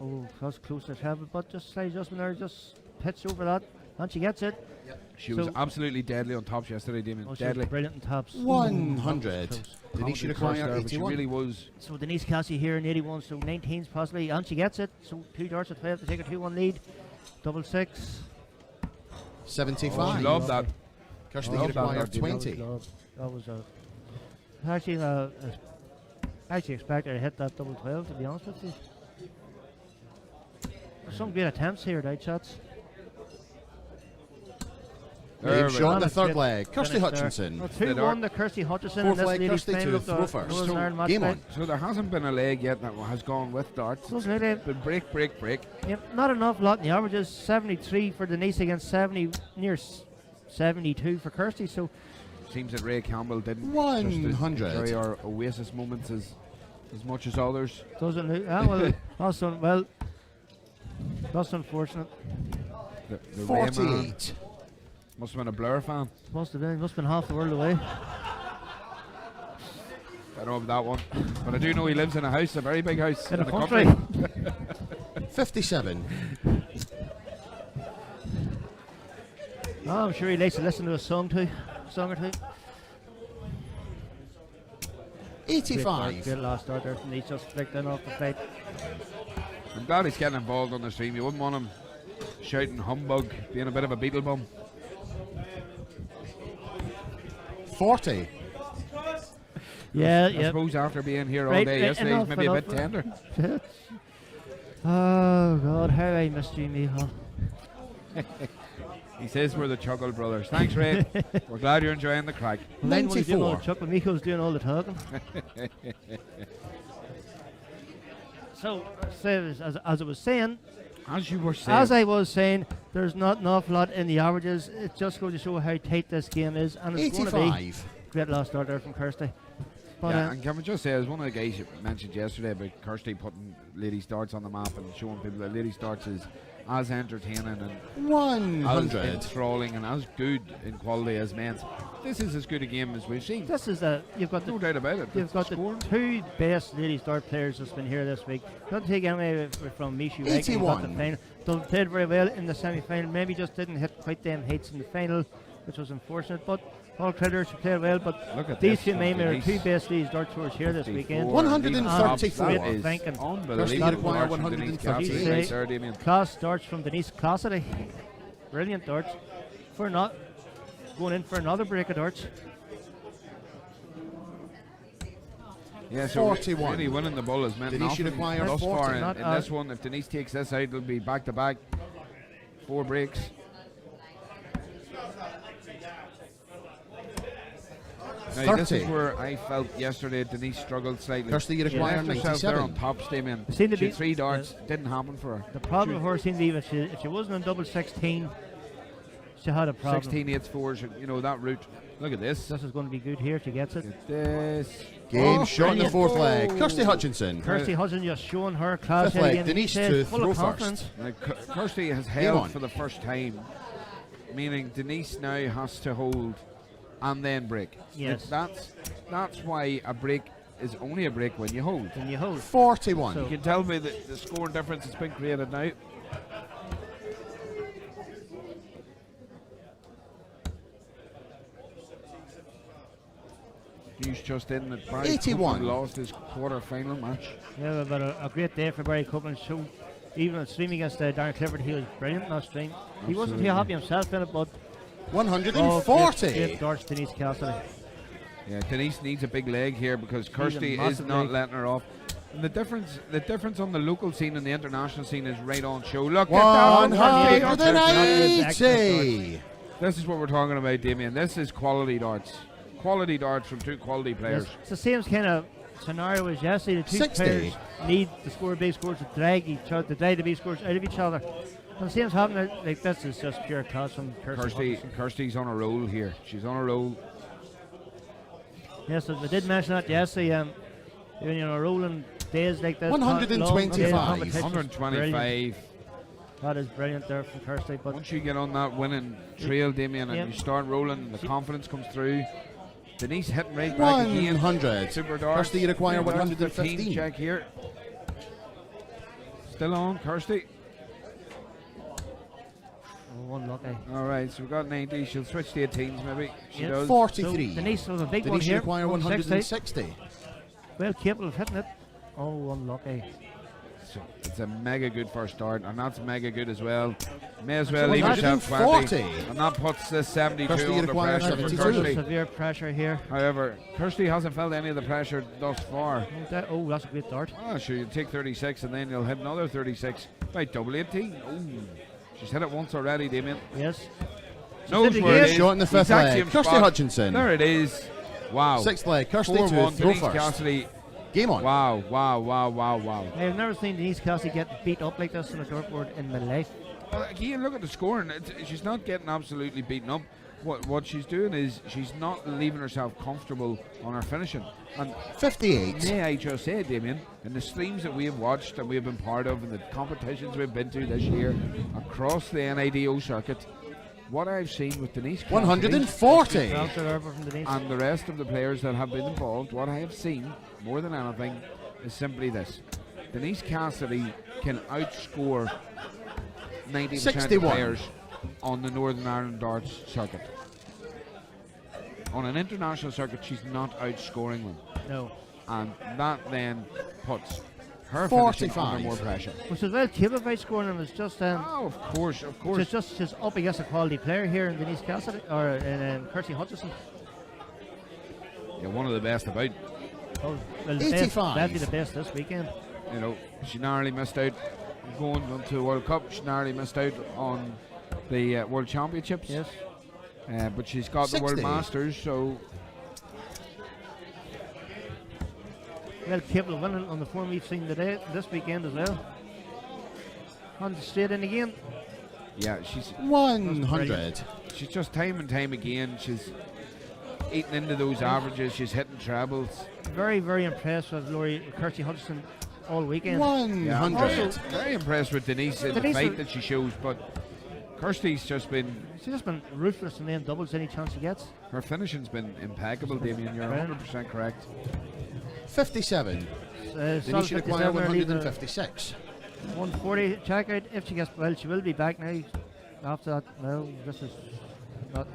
Oh, that's close as hell, but just slight adjustment there, just pitch over that, and she gets it. Yep. She was absolutely deadly on tops yesterday, Damien. Deadly. Brilliant on tops. 100. Denise should acquire 81. She really was. So Denise Cassie here in 81, so 19s possibly, and she gets it. So 2 darts at 12 to take a 2-1 lead. Double 6. 75. Oh, love that. Kirsty should acquire 20. That was actually I actually expected her to hit that double 12, to be honest with you. Some great attempts here, right shots. Game shot in the third leg. Kirsty Hutchinson. 2-1 to Kirsty Hutchinson. Fourth in this leg, ladies' Kirsty final to of the throw first. Northern Ireland match Game play. on. So there hasn't been a leg yet that has gone with darts. But break. Yep, not an awful lot in the averages. 73 for Denise against 70, near 72 for Kirsty. So seems that Ray Campbell didn't 100. enjoy our Oasis moments as much as others. Doesn't that's unfortunate. The 48. Must have been a Blur fan. Must have been half the world away. I don't know about that one, but I do know he lives in a house, a very big house in the the country. 57. I'm sure he likes to listen to a song or two. 85. Great last start there from Denise, just flicked in off the plate. I'm glad he's getting involved on the stream. You wouldn't want him shouting humbug, being a bit of a beetle bum. 40. Yeah, I suppose after being here all day yesterday, he's maybe a bit tender. Oh God, how I missed you, Michal. He says we're the Chuckle Brothers. Thanks, Ray. We're glad you're enjoying the crack. Well, then when he's doing all the chuckle, Miko's doing all the talking. So, as I was saying, as you were saying, as I was saying, there's not an awful lot in the averages. It's just going to show how tight this game is, and it's going to be great last start there from Kirsty. But, yeah, and can we just say, as one of the guys you mentioned yesterday about Kirsty putting Ladies Darts on the map and showing people that Ladies Darts is as entertaining and 100 as enthralling and as good in quality as men's. This is as good a game as we've seen. This is you've got no doubt about it. You've got the two best Ladies Dart players that's been here this week. Not to take anything from Mishu Regan, the final. They played very well in the semi-final. Maybe just didn't hit quite them hits in the final, which was unfortunate. But all creditors who played well. But these two men are two best Ladies Dart tours here this weekend. 134. Unbelievable. 130. Class darts from Denise Cassidy. Brilliant darts. For not going in for another break of darts. Yeah, so 41. really winning the ball has meant Denise should acquire thus far in not this one. If Denise takes this out, it'll be back-to-back 4 breaks. Now, this is where I felt yesterday Denise struggled slightly. Kirsty, you'd acquire left herself 97. there on top, Stamian. Seemed to She be had 3 darts, didn't happen for her. The problem for her seemed to be if she wasn't on double 16, she had a problem. 16 8s 4s, you know, that route. Look at this. This is going to be good here if she gets it. This. Game shot in the 4th leg. Kirsty Hutchinson. Kirsty Hutchinson just showing her class. 5th leg. Denise to full of throw confidence. first. Now, Kirsty has held for the first time, meaning Denise now has to hold and then break. Yes. That's why a break is only a break when you hold. 41. So you can tell me that the score difference has been created now. He's just in that Barry 81. Copeland lost his quarter-final match. Yeah, but a great day for Barry Copeland. So even on stream against Darren Clifford, he was brilliant on stream. He wasn't too happy himself in it, but 140. Great darts, Denise Cassidy. Yeah, Denise needs a big leg here because Kirsty is not letting her off. And the difference on the local scene and the international scene is right on show. Look at that 180. This is what we're talking about, Damien. This is quality darts. Quality darts from two quality players. It's the same kind of scenario as yesterday. The two 60. players need to score big scores to drag each other, to drag the big scores out of each other. And the same's happening. Like this is just pure class from Kirsty. Kirsty's on a roll here. She's on a roll. Yes, I did mention that yesterday. Even rolling days like this. 125. 125. That is brilliant there from Kirsty. But once you get on that winning trail, Damien, and you start rolling, and the confidence comes through. Denise hitting right back again. 100. Super darts. Kirsty, you acquire 115. 15 check here. Still on, Kirsty. Oh, unlucky. All right, so we've got 90. She'll switch to 18s maybe. She does. 43. So Denise was a big Denise one here. acquire 160. Well capable of hitting it. Oh, unlucky. So it's a mega good first start, and that's mega good as well. May as well leave yourself 20. 40. And that puts this 72 Kirsty under pressure for Kirsty. Severe pressure here. However, Kirsty hasn't felt any of the pressure thus far. Oh, that's a great dart. Ah, sure, you take 36 and then you'll hit another 36 by double 18. Oh, she's hit it once already, Damien. Yes. Knows where it is. Shot in the 5th Exact leg. same Kirsty spot. Hutchinson. There it is. Wow. 6th leg. Kirsty to 4-1, throw Denise first. Cassidy. Game on. Wow. I've never seen Denise Cassidy get beat up like this on a dartboard in my life. Well, again, look at the scoring. She's not getting absolutely beaten up. What she's doing is she's not leaving herself comfortable on her finishing. And 58. May I just say, Damien, in the streams that we have watched and we have been part of, and the competitions we've been to this year across the NIDO circuit, what I've seen with Denise Cassidy 140. and the rest of the players that have been involved, what I have seen more than anything is simply this: Denise Cassidy can outscore 90% of 61. players on the Northern Ireland darts circuit. On an international circuit, she's not outscoring them. No. And that then puts her 45. finishing under more pressure. Which is well capable of outscoring them. It's just oh, of course. She's up against a quality player here in Denise Cassidy or in Kirsty Hutchinson. Yeah, one of the best about. Oh, well, 85. Definitely the best this weekend. You know, she narrowly missed out going onto the World Cup. She narrowly missed out on the World Championships. Yes. But she's got 60. the World Masters, so Well, capable of winning on the form we've seen today, this weekend as well. On straight in again. yeah, she's 100. She's just time and time again. She's eating into those averages. She's hitting trebles. Very, very impressed with Kirsty Hutchinson all weekend. 100. Also, very impressed with Denise in the fight that she shows, but Kirsty's just been. She's just been ruthless in them doubles any chance she gets. Her finishing's been impeccable, Damien. You're 100% correct. 57. Denise should acquire 156. 140 check out if she gets well. She will be back now. After that, well, this is not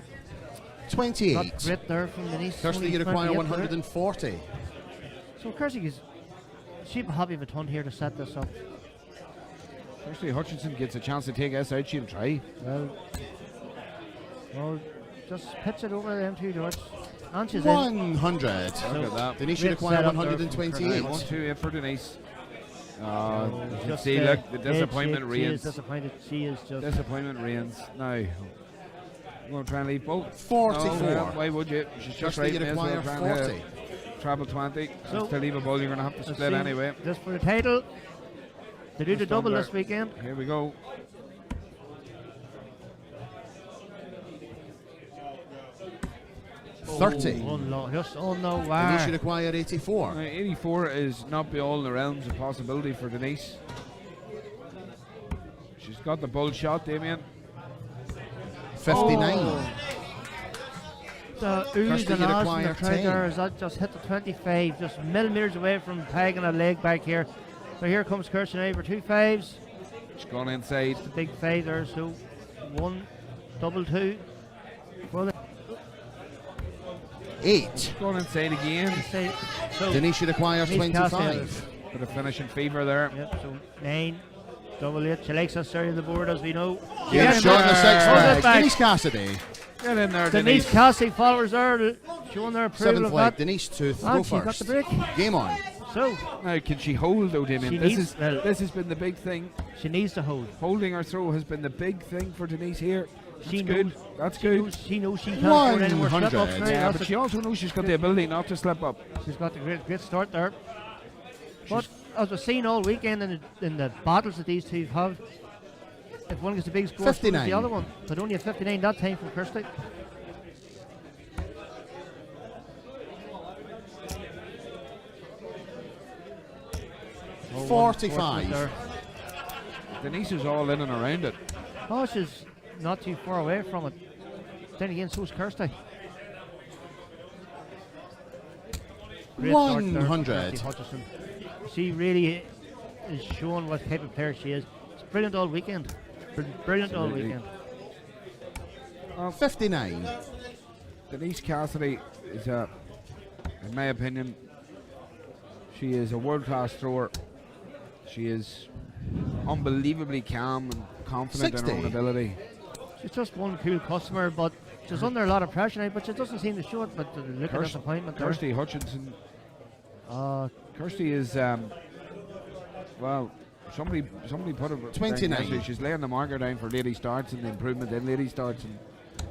28. Not great there from Denise. Kirsty, you acquire 140. So Kirsty is she'll be happy of a ton here to set this up. Kirsty Hutchinson gets a chance to take us out. She'll try. Well, just pitch it over them two, George. And she's 100. Look at that. Denise should acquire 128. 1-2 for Denise. Just See, look, the disappointment she reigns. is disappointed. She is just Disappointment reigns. Now, you want to try and leave both? 44. No, well, why would you? She's just Kirsty, right. you'd May as well acquire try and 40. Travel 20. So, to leave a ball, you're going to have to let's split see, anyway. Just for the title. They do the Just double under. this weekend. Here we go. Oh, 30. Oh no, just oh no, Denise wow. should acquire 84. Now, 84 is not beyond the realms of possibility for Denise. She's got the bull shot, Damien. 59. The oohs Kirsty, and you'd ahs from acquire the crowd 10. there as that just hit the 25, just millimetres away from pegging a leg back here. So here comes Kirsty now for 2 5s. She's gone inside. The big 5 there, so 1, double 2. For the 8. Gone inside again. so Denise should acquire Denise Cassidy 25. Bit of finishing fever there. Yep, so 9, double 8. She likes us area of the board, as we know. Yeah, short in the 6 Hold it leg. back. Denise Cassidy. Get in there, Denise Denise. Cassidy followers there, showing their approval 7th of leg. that. Denise to throw And she got first. the break. Game on. So Now, can she hold though, Damien? She This needs- this has been the big thing. She needs to hold. Holding her throw has been the big thing for Denise here. That's She good. knows- That's she good. knows- She knows she can't afford any more slip ups 100. now. Yeah, That's but a- she also knows she's got the ability not to slip up. She's got the great start there. But as we've seen all weekend in the battles that these two have, if one gets a big score, so does 59. the other one. But only a 59 that time from Kirsty. Oh, 45. there. Denise is all in and around it. Oh, she's not too far away from it. Then again, so's Kirsty. Great start there from 100. Kirsty Hutchinson. She really is showing what type of player she is. It's brilliant all weekend. Brilliant all Absolutely. weekend. 59. Denise Cassidy is in my opinion, she is a world-class thrower. She is unbelievably calm and confident in her 60. own ability. She's just one cool customer, but she's under a lot of pressure now, but she doesn't seem to show it. But look at disappointment there. Kirsty Hutchinson. Kirsty is well. Somebody put it. 29. down yesterday. She's laying the marker down for lady starts and the improvement in lady starts, and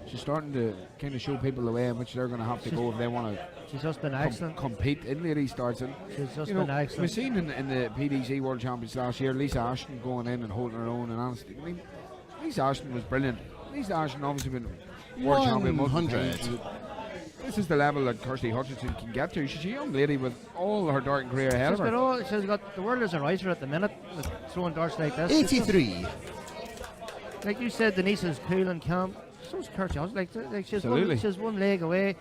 she's starting to kind of show people the way in which they're going to have to go if they want to. She's just been excellent. Compete in lady starts, and She's just you know, been excellent. we've seen in the PDC World Champions last year, Lisa Ashton going in and holding her own. And honestly, I mean, Lisa Ashton was brilliant. Lisa Ashton obviously been world champion multiple 100. times. This is the level that Kirsty Hutchinson can get to. She's a young lady with all her darting career ahead She's of her. got all. She's got the world is a riser at the minute with throwing darts like this. It's just- 83. like you said, Denise is cool and calm. So's Kirsty. Like Absolutely. she's one leg away,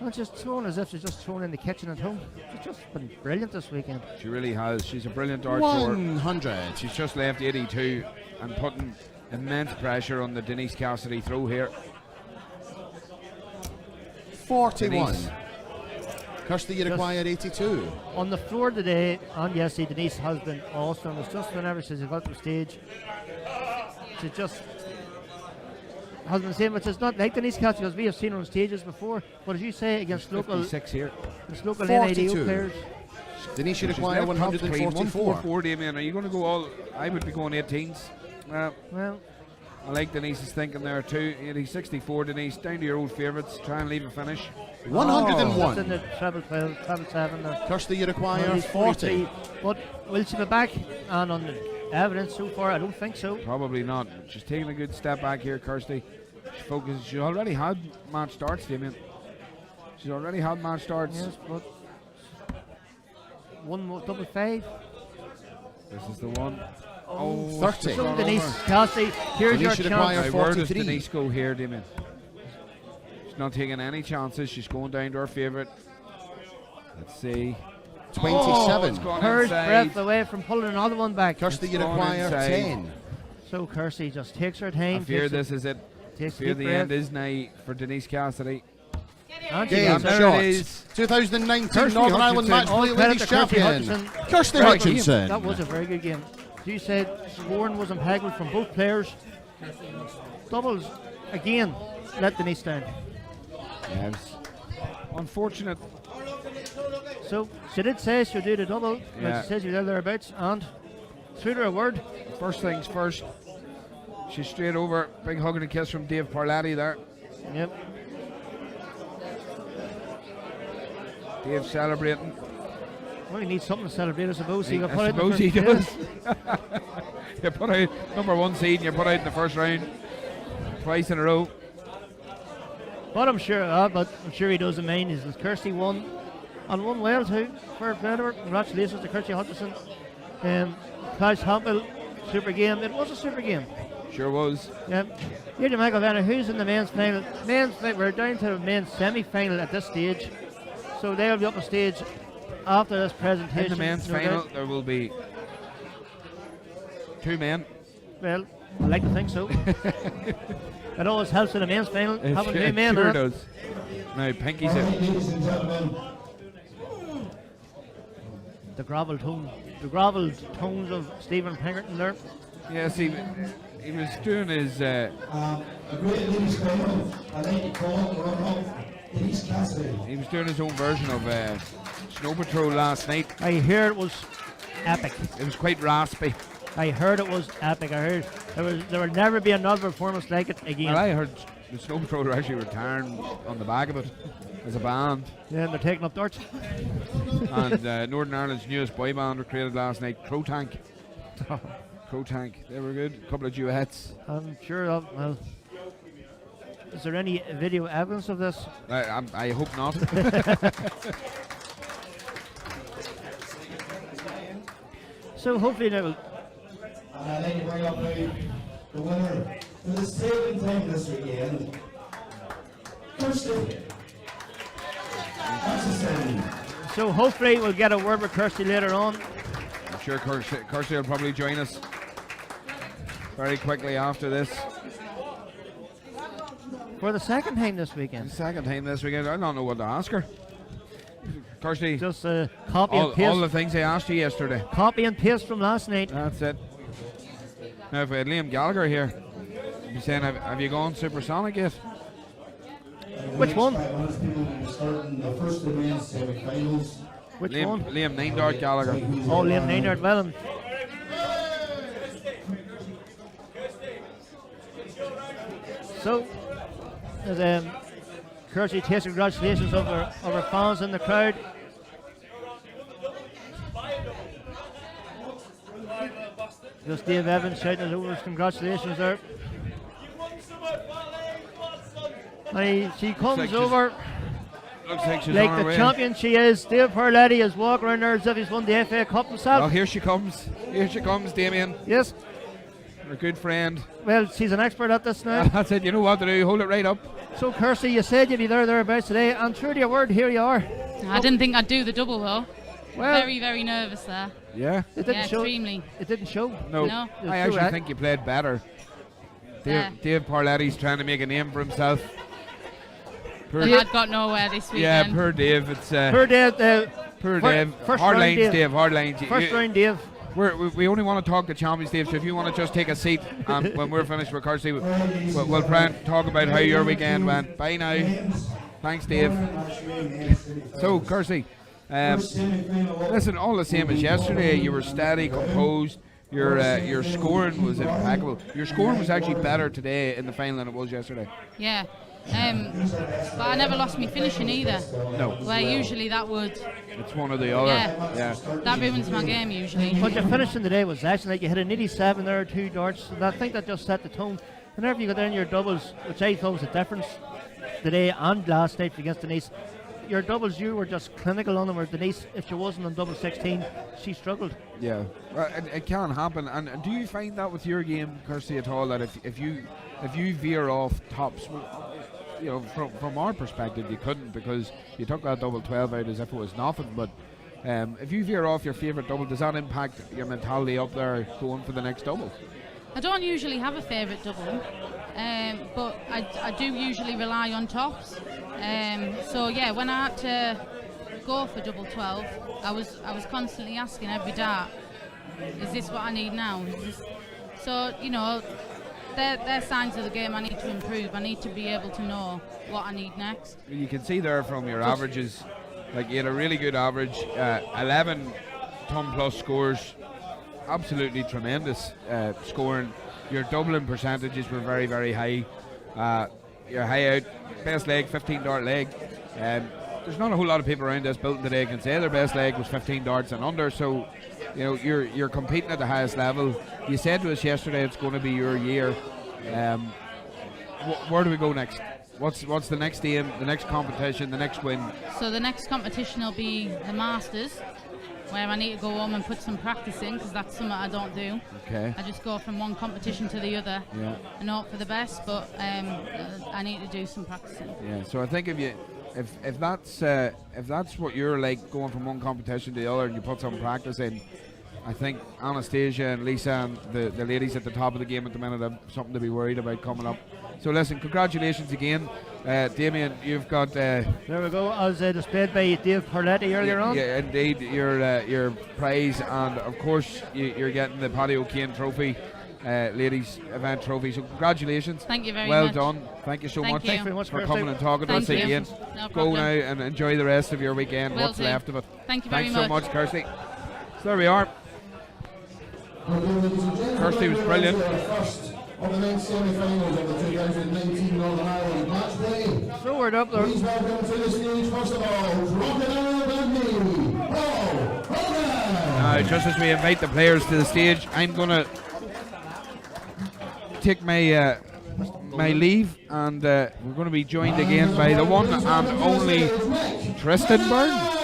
and she's throwing as if she's just thrown in the kitchen at home. She's just been brilliant this weekend. She really has. She's a brilliant dart thrower. 100. She's just left 82 and putting immense pressure on the Denise Cassidy throw here. 41. Denise. Kirsty, you Just- acquired 82. On the floor today, and yesterday, Denise has been awesome. It's just whenever she's got to the stage, she just has been saying, which is not like Denise Cassidy, because we have seen her on stages before. But as you say, against local, 56 here. against local 42. NIDO players, Denise should She's acquire left top screen, 144. 144, Damien. Are you going to go all? I would be going 18s. well, I like Denise's thinking there too. 64, Denise, down to your old favourites. Try and leave a finish. 101. In the treble 12, treble 7. Kirsty, you require 40. But will she be back? And on the evidence so far, I don't think so. Probably not. She's taking a good step back here, Kirsty. She focuses. She already had match starts, Damien. She's already had match starts. Yes, but one more double 5. This is the one. Oh, 30. So Denise Kelsey, here's your chance. Where does Denise go here, Damien? She's not taking any chances. She's going down to her favourite. Let's see. 27. Hers breath away from pulling another one back. Kirsty, you require 10. So Kirsty just takes her time. I fear this is it. Takes Fear the end is now for Denise Cassidy. Game shot. 2019 Northern Ireland Match Play Ladies Champion, Kirsty Hutchinson. That was a very good game. You said scoring was impeccable from both players. Doubles again let Denise down. Yes. Unfortunate. So she did say she'll do the double. Yeah. Like she says you're there thereabouts, and through to her word. First things first. She's straight over. Big hug and a kiss from Dave Parlati there. Yep. Dave celebrating. Well, he needs something to celebrate, I suppose. I suppose he does. You put out #1 seed and you put out in the first round twice in a row. But I'm sure he doesn't mind. Is Kirsty won and won well too. For better. Congratulations to Kirsty Hutchinson. Clive Hampel, super game. It was a super game. Sure was. Yep. Here to Michael Vanna, who's in the men's final. We're down to the men's semi-final at this stage, so they'll be up on stage after this presentation. In the men's final, there will be 2 men. Well, I like to think so. It always helps in the men's final having 2 men. Sure does. Now, Pinky's it. Ladies and gentlemen, The grovelled tones of Stephen Pinkerton there. Yes, he was doing his. a great ladies final. I'd like to call the runner-up, Denise Cassidy. He was doing his own version of Snow Patrol last night. I heard it was epic. It was quite raspy. I heard it was epic. I heard there will never be another performance like it again. Well, I heard the Snow Patrol are actually retiring on the back of it as a band. Yeah, they're taking up darts. And Northern Ireland's newest boy band were created last night, Crow Tank. Crow Tank, they were good. A couple of duets. I'm sure of, well, is there any video evidence of this? I hope not. So hopefully they will. And I'd like to bring up now the winner for the second time this weekend, Kirsty. So hopefully we'll get a word with Kirsty later on. I'm sure Kirsty will probably join us very quickly after this. For the second time this weekend. The second time this weekend. I don't know what to ask her. Kirsty, just copy and paste. All the things I asked you yesterday. Copy and paste from last night. That's it. Now if we had Liam Gallagher here, he'd be saying, have you gone supersonic yet? Which one? Which Liam, one? Liam Nindart Gallagher. Oh, Liam Nindart, well. So, as Kirsty takes congratulations of our fans in the crowd. Just Dave Evans shouting over his congratulations there. And she comes over Looks like she's like on her the way. champion she is. Dave Parletti is walking around there as if he's won the FA Cup himself. Oh, here she comes. Here she comes, Damien. Yes. Our good friend. Well, she's an expert at this now. I said, you know what to do, hold it right up. So, Kirsty, you said you'd be thereabouts today, and true to your word, here you are. I didn't think I'd do the double though. Well, very, very nervous there. Yeah? It didn't show. Extremely. It didn't show. No. I actually think you played better. Dave Parletti's trying to make a name for himself. I'd got nowhere this weekend. Yeah, poor Dave. It's poor Dave. Poor Dave. Hard lines, Dave. Hard lines. First round, Dave. We only want to talk to champions, Dave, so if you want to just take a seat when we're finished with Kirsty, we'll try and talk about how your weekend went. Bye now. Thanks, Dave. So, Kirsty, listen, all the same as yesterday, you were steady, composed, Your scoring was impeccable. Your scoring was actually better today in the final than it was yesterday. Yeah. But I never lost me finishing either. No. Where usually that would. It's one or the other. Yeah. That ruins my game usually. But your finishing today was excellent. You hit a 87 there, 2 darts, and I think that just set the tone. Whenever you got in your doubles, which I thought was a difference today and last night against Denise, your doubles, you were just clinical on them, where Denise, if she wasn't on double 16, she struggled. Yeah, it can happen. And do you find that with your game, Kirsty, at all, that if you veer off tops, you know, from our perspective, you couldn't, because you took that double 12 out as if it was nothing. But if you veer off your favourite double, does that impact your mentality up there going for the next double? I don't usually have a favourite double, but I do usually rely on tops. So yeah, when I had to go for double 12, I was constantly asking every dart, is this what I need now? So, you know, they're signs of the game I need to improve. I need to be able to know what I need next. You can see there from your averages, like you had a really good average, 11 ton plus scores, absolutely tremendous scoring. Your doubling percentages were very, very high. Your high out, best leg, 15 dart leg. There's not a whole lot of people around this building today can say their best leg was 15 darts and under, so you know you're competing at the highest level. You said to us yesterday it's going to be your year. Where do we go next? What's the next aim, the next competition, the next win? So the next competition will be the Masters, where I need to go home and put some practice in, because that's something I don't do. Okay. I just go from one competition to the other and hope for the best, but I need to do some practicing. Yeah, so I think if that's what you're like, going from one competition to the other, and you put some practice in, I think Anastasia and Lisa and the ladies at the top of the game at the minute have something to be worried about coming up. So listen, congratulations again. Damien, you've got... there we go, as displayed by Dave Perletti earlier on. Yeah, indeed, your prize, and of course you're getting the Paddy O'Kane trophy, ladies event trophy. So congratulations. Thank you very much. Well done. Thank you so much. Thanks very much for coming and talking to us again. No Go now and enjoy the rest of your weekend, Will what's do. left of it. Thank you very Thanks so much, Kirsty. So there we are. Kirsty was brilliant. Of the men's semi-finals of the 2019 Northern Ireland match play. So we're up there. Please welcome to the stage, first of all, Crocodile and me, Paul Hogan. Just as we invite the players to the stage, I'm going to take my my leave, and we're going to be joined again by the one and only Tristan Byrne.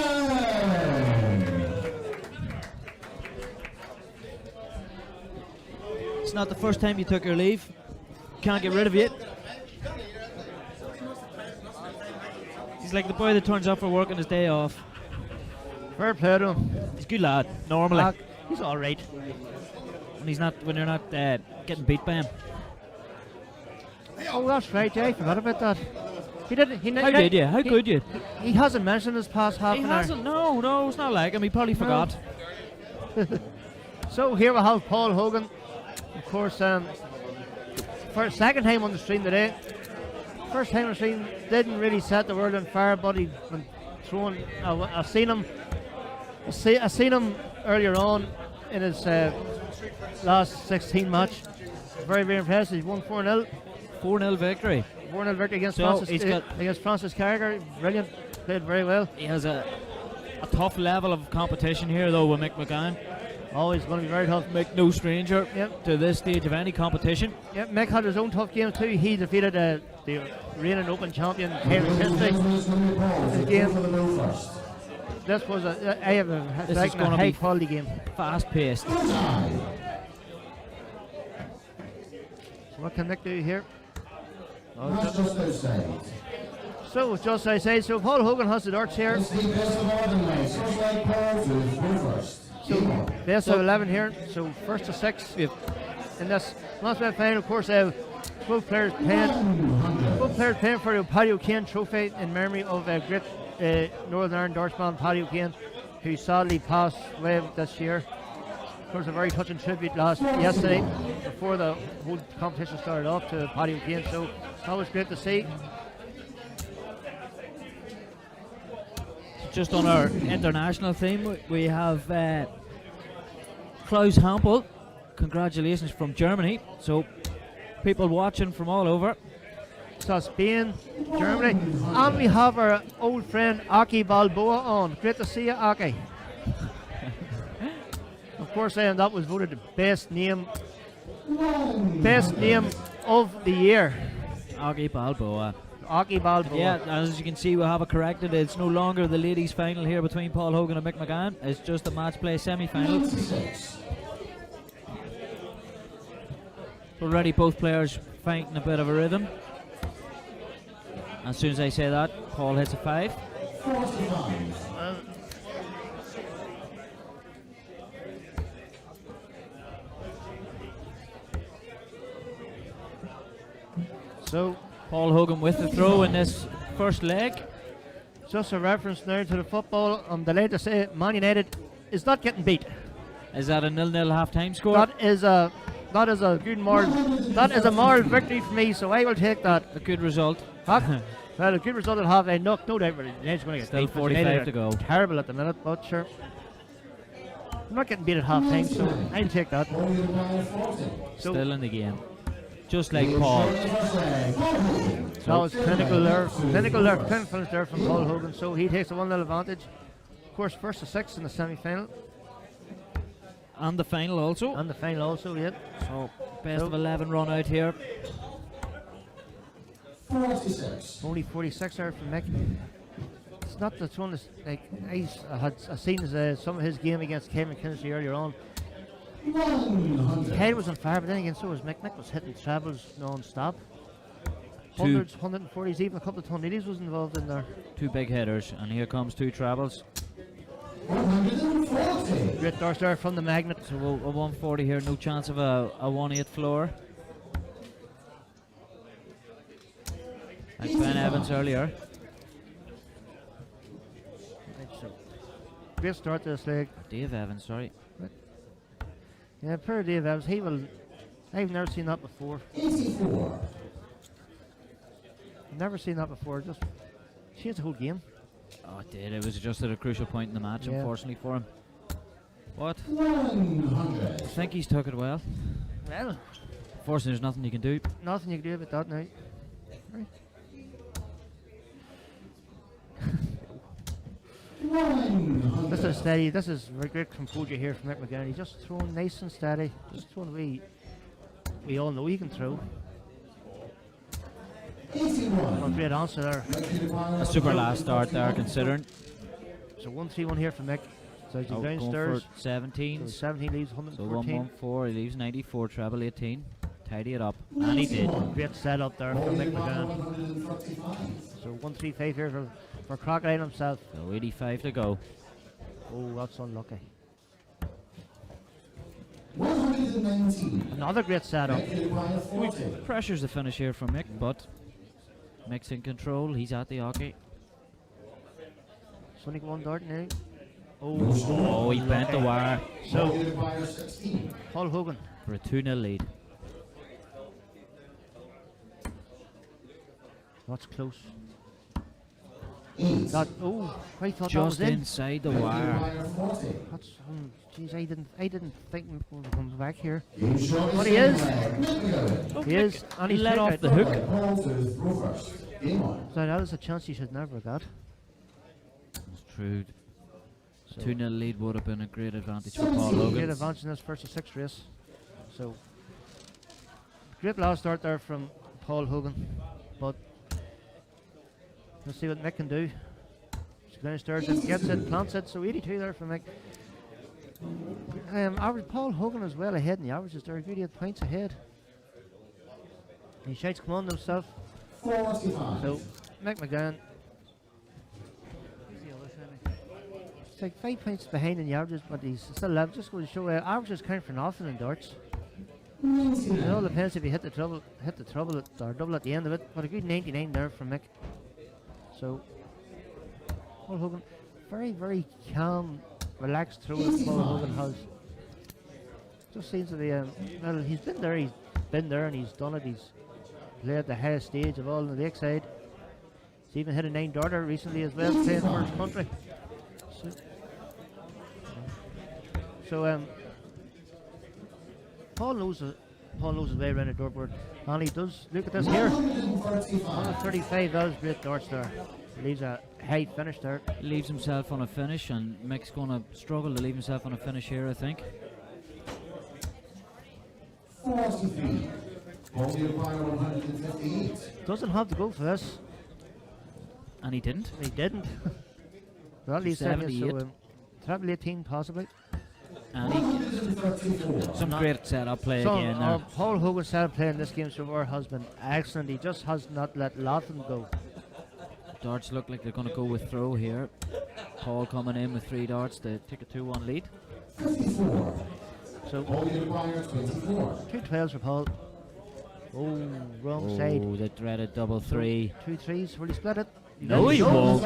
It's not the first time you took your leave. Can't get rid of you. He's like the boy that turns up for work on his day off. Fair play to him. He's a good lad, normally. He's all right. When you're not getting beat by him. Oh, that's right. Yeah, I forgot about that. He didn't. How could you? He hasn't mentioned his past half an hour. He hasn't. No, it's not like him. He probably forgot. So here we have Paul Hogan. Of course, for a second time on the stream today. First time on the stream, didn't really set the world on fire, but he been throwing. I seen him earlier on in his last 16 match. Very, very impressive. He's won 4-0. 4-0 victory. 4-0 victory against Francis Carragher. Brilliant. Played very well. He has a tough level of competition here, though, with Mick McGurk. Always going to be very tough. Mick, no stranger to this stage of any competition. Yep, Mick had his own tough game too. He defeated the reigning Open champion, Taylor History. This was a high quality game. Fast paced. So what can Mick do here? So it's just outside. So Paul Hogan has the darts here. So best of 11 here. So first to 6 in this last round final. Of course, both players playing for the Paddy O'Kane trophy in memory of a great Northern Ireland dartsman, Paddy O'Kane, who sadly passed away this year. Of course, a very touching tribute yesterday before the whole competition started off to Paddy O'Kane. So that was great to see. Just on our international theme, we have Klaus Hampel congratulations from Germany. So people watching from all over. So Spain, Germany, and we have our old friend Aki Balboa on. Great to see you, Aki. Of course, that was voted the best name of the year. Aki Balboa. Aki Balboa. Yeah, as you can see, we have it corrected. It's no longer the ladies' final here between Paul Hogan and Mick McGann. It's just a match play semi-final. Already both players finding a bit of a rhythm. As soon as I say that, Paul hits a 5. So Paul Hogan with the throw in this first leg. Just a reference now to the football. I'm delighted to say Man United is not getting beat. Is that a 0-0 half-time score? That is a good moral. That is a moral victory for me. So I will take that. A good result. Well, a good result at half-time. No doubt. United's going to get Still beat. 45 to go. Terrible at the minute, but sure. I'm not getting beat at half-time, so I'll take that. So still in the game. Just like Paul. That was clinical there from Paul Hogan, so he takes a 1-0 advantage. Of course, first to 6 in the semi-final. And the final also. And the final also, yeah. So, best of 11 run out here. 46. Only 46 there from Mick. It's not the one that's, like, I seen some of his game against Keane McKinstry earlier on. Keane was on fire, but then again, so was Mick. Mick was hitting trebles non-stop. 100s, 140s, even a couple of 180s was involved in there. 2 big hitters, and here comes 2 trebles. Great darts there from the magnet. So a 140 here, no chance of a 1-8 floor. Like Ben Evans earlier. Great start to this leg. Dave Evans, sorry. Yeah, poor Dave Evans. I've never seen that before. 84. Never seen that before. Just changed the whole game. Oh, it did. It was just at a crucial point in the match, unfortunately for him. What? 100. I think he's took it well. Well, unfortunately, there's nothing you can do. Nothing you can do about that now. Right. This is steady. This is great composure here from Mick McGann. He's just throwing nice and steady. Just throwing away. We all know he can throw. Oh, great answer there. A super last start there, considering. So 1-3-1 here from Mick. So he's downstairs. 17. So 17 leaves 114. So 1-1-4. He leaves 94. Treble 18. Tidy it up. And he did. Great setup there from Mick McGann. So 1-3-5 here for Crocodile himself. So 85 to go. Oh, that's unlucky. 119. Another great setup. Pressures the finish here from Mick, but Mick's in control. He's at the hockey. Sonic 1 dart now. Oh, he bent the wire. So, Paul Hogan for a 2-0 lead. That's close. That, I thought just that was inside the wire. That's, geez, I didn't think Mick would come back here. But he is. He is, and he's let off the hook. So that was a chance he should never have got. That's true. 2-0 lead would have been a great advantage for Paul Hogan. Great advantage in this first of 6 race. So, great last start there from Paul Hogan. But let's see what Mick can do. He's downstairs and gets it, plants it. So 82 there for Mick. Average Paul Hogan is well ahead in the averages there. Good 8 points ahead. He shouts come on himself. 45. So Mick McGann. It's like 5 points behind in the averages, but he's still 11. Just going to show averages count for nothing in darts. It all depends if you hit the trouble or double at the end of it. But a good 99 there from Mick. So Paul Hogan, very, very calm, relaxed throw that Paul Hogan has. Just seems to be well, he's been there and he's done it. He's played the highest stage of all on the lakeside. He's even hit a 9 darter recently as well, playing for his country. So Paul knows his way around the dartboard, and he does. Look at this here. 135. That was great darts there. Leaves a high finish there. Leaves himself on a finish, and Mick's going to struggle to leave himself on a finish here, I think. 43. Only by 158. Doesn't have to go for this. And he didn't. He didn't. That leaves 78. so treble 18 possibly. And some great setup play again there. Paul Hogan's setup play in this game so far has been excellent. He just has not let Latham go. Darts look like they're going to go with throw here. Paul coming in with 3 darts to take a 2-1 lead. 54. So 2 12s for Paul. Oh, wrong side. Oh, the dreaded double 3. 2 3s. Will he split it? No, he won't.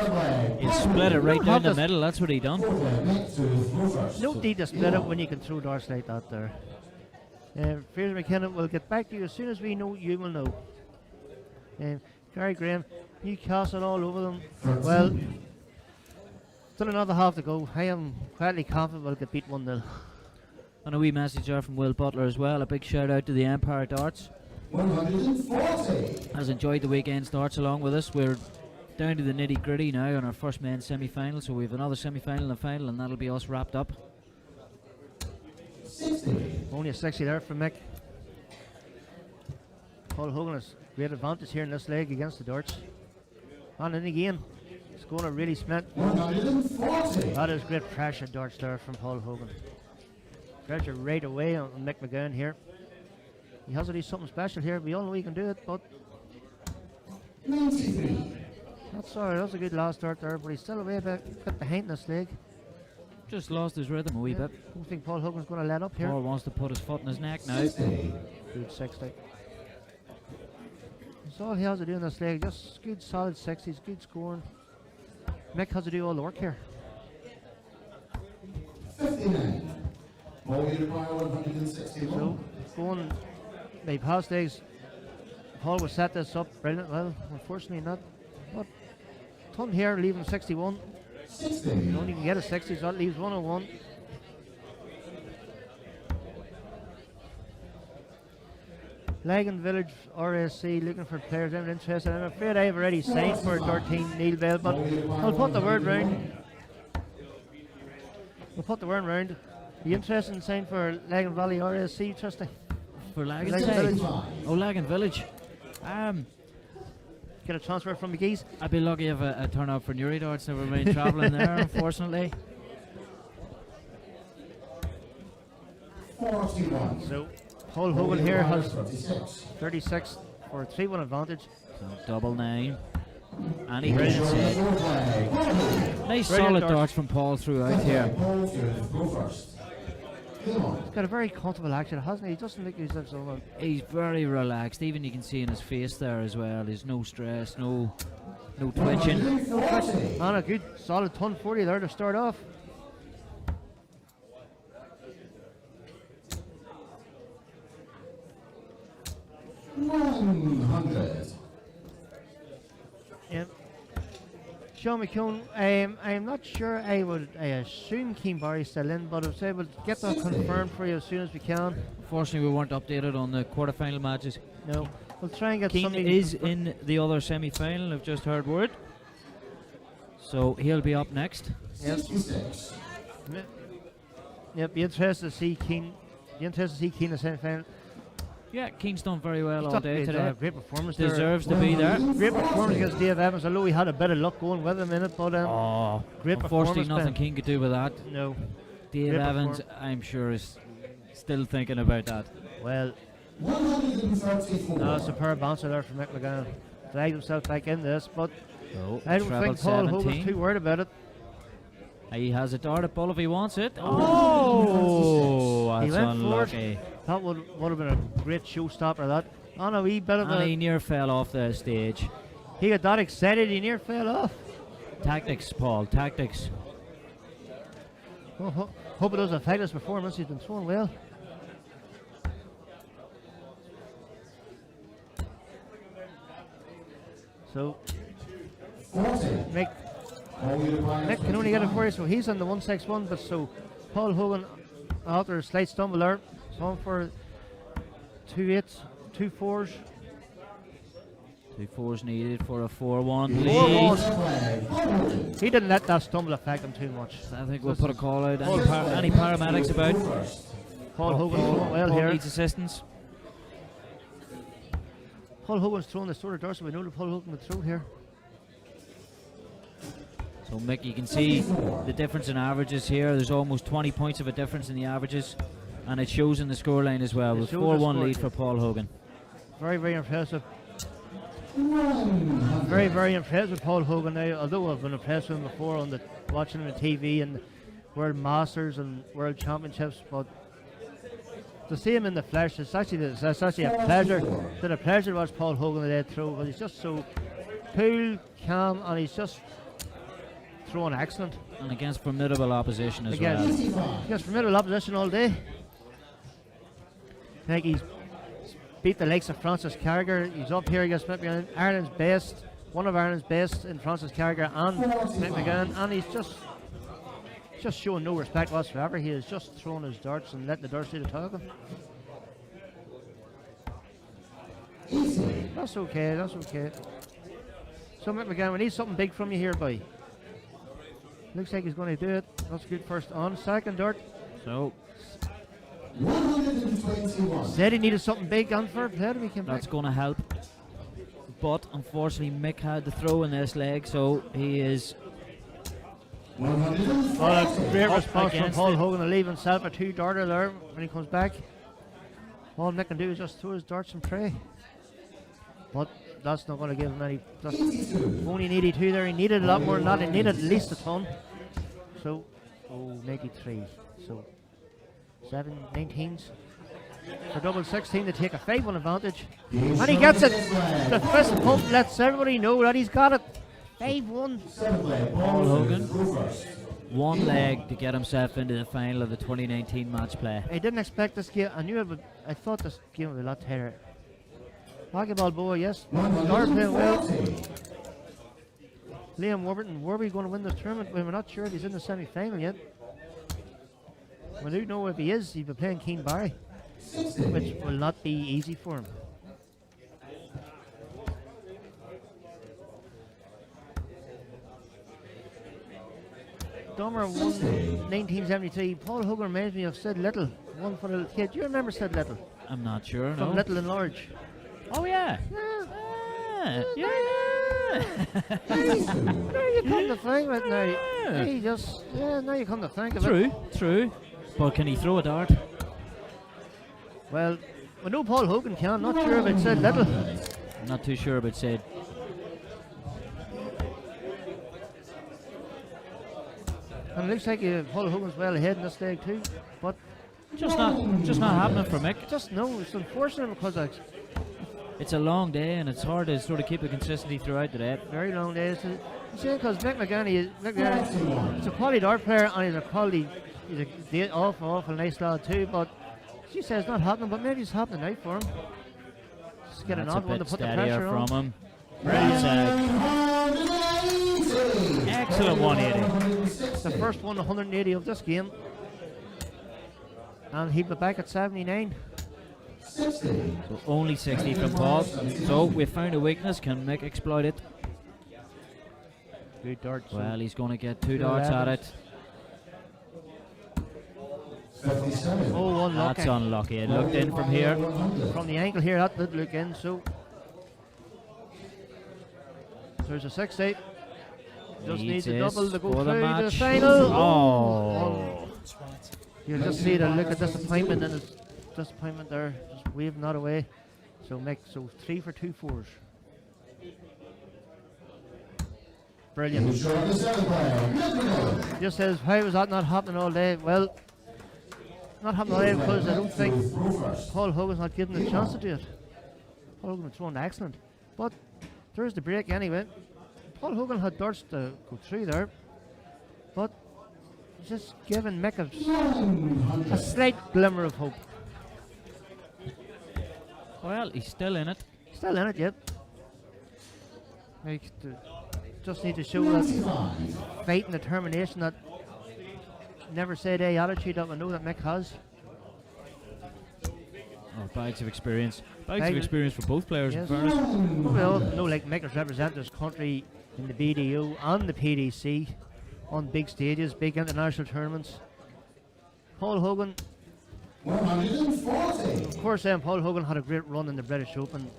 He split it right down the middle. That's what he done. No need to split it when you can throw darts like that there. Fraser McKenna will get back to you as soon as we know you will know. Gary Graham, Newcastle all over them. Well, still another half to go. I am quietly confident we'll get beat 1-0. And a wee message there from Will Butler as well. A big shout out to the Empire Darts. 140. Has enjoyed the weekend's darts along with us. We're down to the nitty gritty now on our first men's semi-final, so we have another semi-final and a final, and that'll be us wrapped up. 60. Only a 60 there from Mick. Paul Hogan has great advantage here in this leg against the darts. And then again, it's going to really split. 140. That is great pressure darts there from Paul Hogan. Pressure right away on Mick McGurk here. He has to do something special here. We all know he can do it, but 93. that's alright. That was a good last start there, but he's still a bit behind this leg. Just lost his rhythm a wee bit. I don't think Paul Hogan's going to let up here. Paul wants to put his foot in his neck now. 60. Good 60. That's all he has to do in this leg. Just good solid 60s, good scoring. Mick has to do all the work here. 59. Only by 161. So, going by past days, Paul will set this up brilliant. Well, unfortunately not. But ton here, leaving 61. 60. You only can get a 60, so that leaves 101. Lagan Village RSC looking for players I'm interested. I'm afraid I've already signed for 13 Neil Bell, but I'll put the word round. We'll put the word round. Be interested in signing for Lagan Valley RSC, Trusty? For Lagan Village. Oh, Lagan Village. Get a transfer from McGee's. I'd be lucky if I turn up for Newry Darts. Never mind travelling there, unfortunately. 41. So Paul Hogan here has 36 for a 3-1 advantage. So double 9. And he hits it. Nice solid darts from Paul throughout here. Go first. He's got a very comfortable action, hasn't he? He doesn't look himself so. He's very relaxed. Even you can see in his face there as well. There's no stress, no twitching. And a good solid 140 there to start off. Yep. Sean McCune, I'm not sure. I assume Keane Barry's still in, but I'll say we'll get that confirmed for you as soon as we can. Unfortunately, we weren't updated on the quarter-final matches. No, we'll try and get Keane somebody is in the other semi-final. I've just heard word, so he'll be up next. Yep. Yep. Be interested to see Keane. Be interested to see Keane in the semi-final. Yeah, Keane's done very well all day today. Great performance. Deserves to be there. Great performance against Dave Evans. Although he had a bit of luck going with him in it, but great unfortunately performance. Nothing Keane could do with that. No. Dave Great Evans, I'm sure, is still thinking about that. Well, superb bouncer there from Mick McGurk. Dragged himself back in this, but I don't think Paul Hogan's too worried about it. He has a dart at ball if he wants it. Oh, he that's went unlucky. For it. That would have been a great showstopper. That on a wee bit of and he near fell off the stage. He got that excited, he near fell off. Tactics, Paul, tactics. Oh, hope it doesn't affect his performance. He's been throwing well. So Mick can only get it for you, so he's on the 161, but so Paul Hogan after a slight stumble there, so on for 2 8s, 2 4s. 2 4s needed for a 4-1 lead. 4-1. He didn't let that stumble affect him too much. I think we'll put a call out. Any paramedics about? Paul Hogan well Paul here. needs assistance. Paul Hogan's throwing the sort of darts, so we know that Paul Hogan would throw here. So Mick, you can see the difference in averages here. There's almost 20 points of a difference in the averages, and it shows in the scoreline as well, with 4-1 lead for Paul Hogan. Very, very impressive. Very, very impressed with Paul Hogan now, although I've been impressed with him before on watching him on TV and World Masters and World Championships, but to see him in the flesh, it's actually a pleasure. It's been a pleasure to watch Paul Hogan today throw, because he's just so cool, calm, and he's just throwing excellent. And against formidable opposition as well. Against formidable opposition all day. I think he's beat the likes of Francis Carragher. He's up here against Mick McGurk, Ireland's best, one of Ireland's best in Francis Carragher and Mick McGurk, and he's just showing no respect whatsoever. He is just throwing his darts and letting the darts do the talking. That's okay, that's okay. So Mick McGurk, we need something big from you here, boy. Looks like he's going to do it. That's good first on. Second dart. So said he needed something big on for play. That's going to help. But unfortunately Mick had the throw in this leg, so he is... Well, that's a great response from Paul Hogan to leave himself a 2-darter there when he comes back. All Mick can do is just throw his darts and pray. But that's not going to give him any. That's only an 82 there. He needed a lot more than that. He needed at least a ton. So, 93. So, 7 19s. For double 16 to take a 5-1 advantage. And he gets it. The fist pump lets everybody know that he's got it. 5-1. Paul Hogan, one leg to get himself into the final of the 2019 match play. I didn't expect this game. I thought this game would be a lot tighter. Hockey Balboa, yes. Started playing well. Liam Warburton, were we going to win this tournament? We're not sure if he's in the semi-final yet. We do know if he is, he'll be playing Keane Barry, which will not be easy for him. Dummer won 1973. Paul Hogan reminds me of Sid Little, one for the kid. Do you remember Sid Little? I'm not sure, no. From Little and Large. Oh yeah. Yeah. Now you come to think of it now. He just, now you come to think of it. True. But can he throw a dart? Well, we know Paul Hogan can. Not sure about Sid Little. I'm not too sure about Sid. And it looks like Paul Hogan's well ahead in this leg too. But just not happening for Mick. Just no. It's unfortunate because it's a long day and it's hard to sort of keep a consistency throughout the day. Very long day. Because Mick McGurk he's a quality dart player and he's a awful nice lad too. But she says it's not happening, but maybe it's happening now for him. Just get an odd one to put the pressure on. From him. Excellent 180. The first 180 of this game. And he'll be back at 79. 60. So only 60 from Paul. So we found a weakness. Can Mick exploit it? Good darts. Well, he's going to get 2 darts at it. 57. Oh, unlucky. That's unlucky. It looked in from here. From the angle here, that did look in. So there's a 60. Just needs a double to go through the final. Oh. You just see the look of disappointment and his disappointment there, just waving that away. So Mick, 3 for 2 4s. Brilliant. Just says, why was that not happening all day? Well, not happening all day because I don't think Paul Hogan's not given the chance to do it. Paul Hogan was throwing excellent. But there's the break anyway. Paul Hogan had darts to go through there, but just giving Mick a slight glimmer of hope. Well, he's still in it. Still in it, yep. Just need to show that fight and determination, that never say die attitude that we know that Mick has. Oh, bags of experience. Bags of experience for both players, in fairness. We all know, like, makers represent this country in the BDO and the PDC on big stages, big international tournaments. Paul Hogan. 140. Of course, Paul Hogan had a great run in the British Open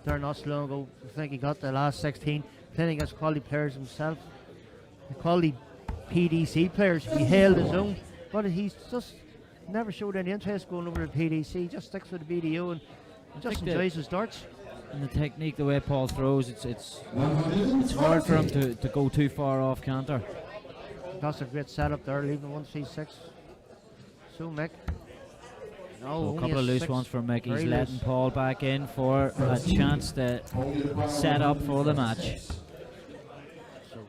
there not so long ago. I think he got the last 16, playing against quality players himself. The quality PDC players. He held his own, but he's just never showed any interest going over to PDC. He just sticks with the BDO and just enjoys his darts. And the technique, the way Paul throws, it's hard for him to go too far off canter. That's a great setup there, leaving 136. So Mick. No, A couple of loose ones for Mick. He's letting Paul back in for a chance to set up for the match. So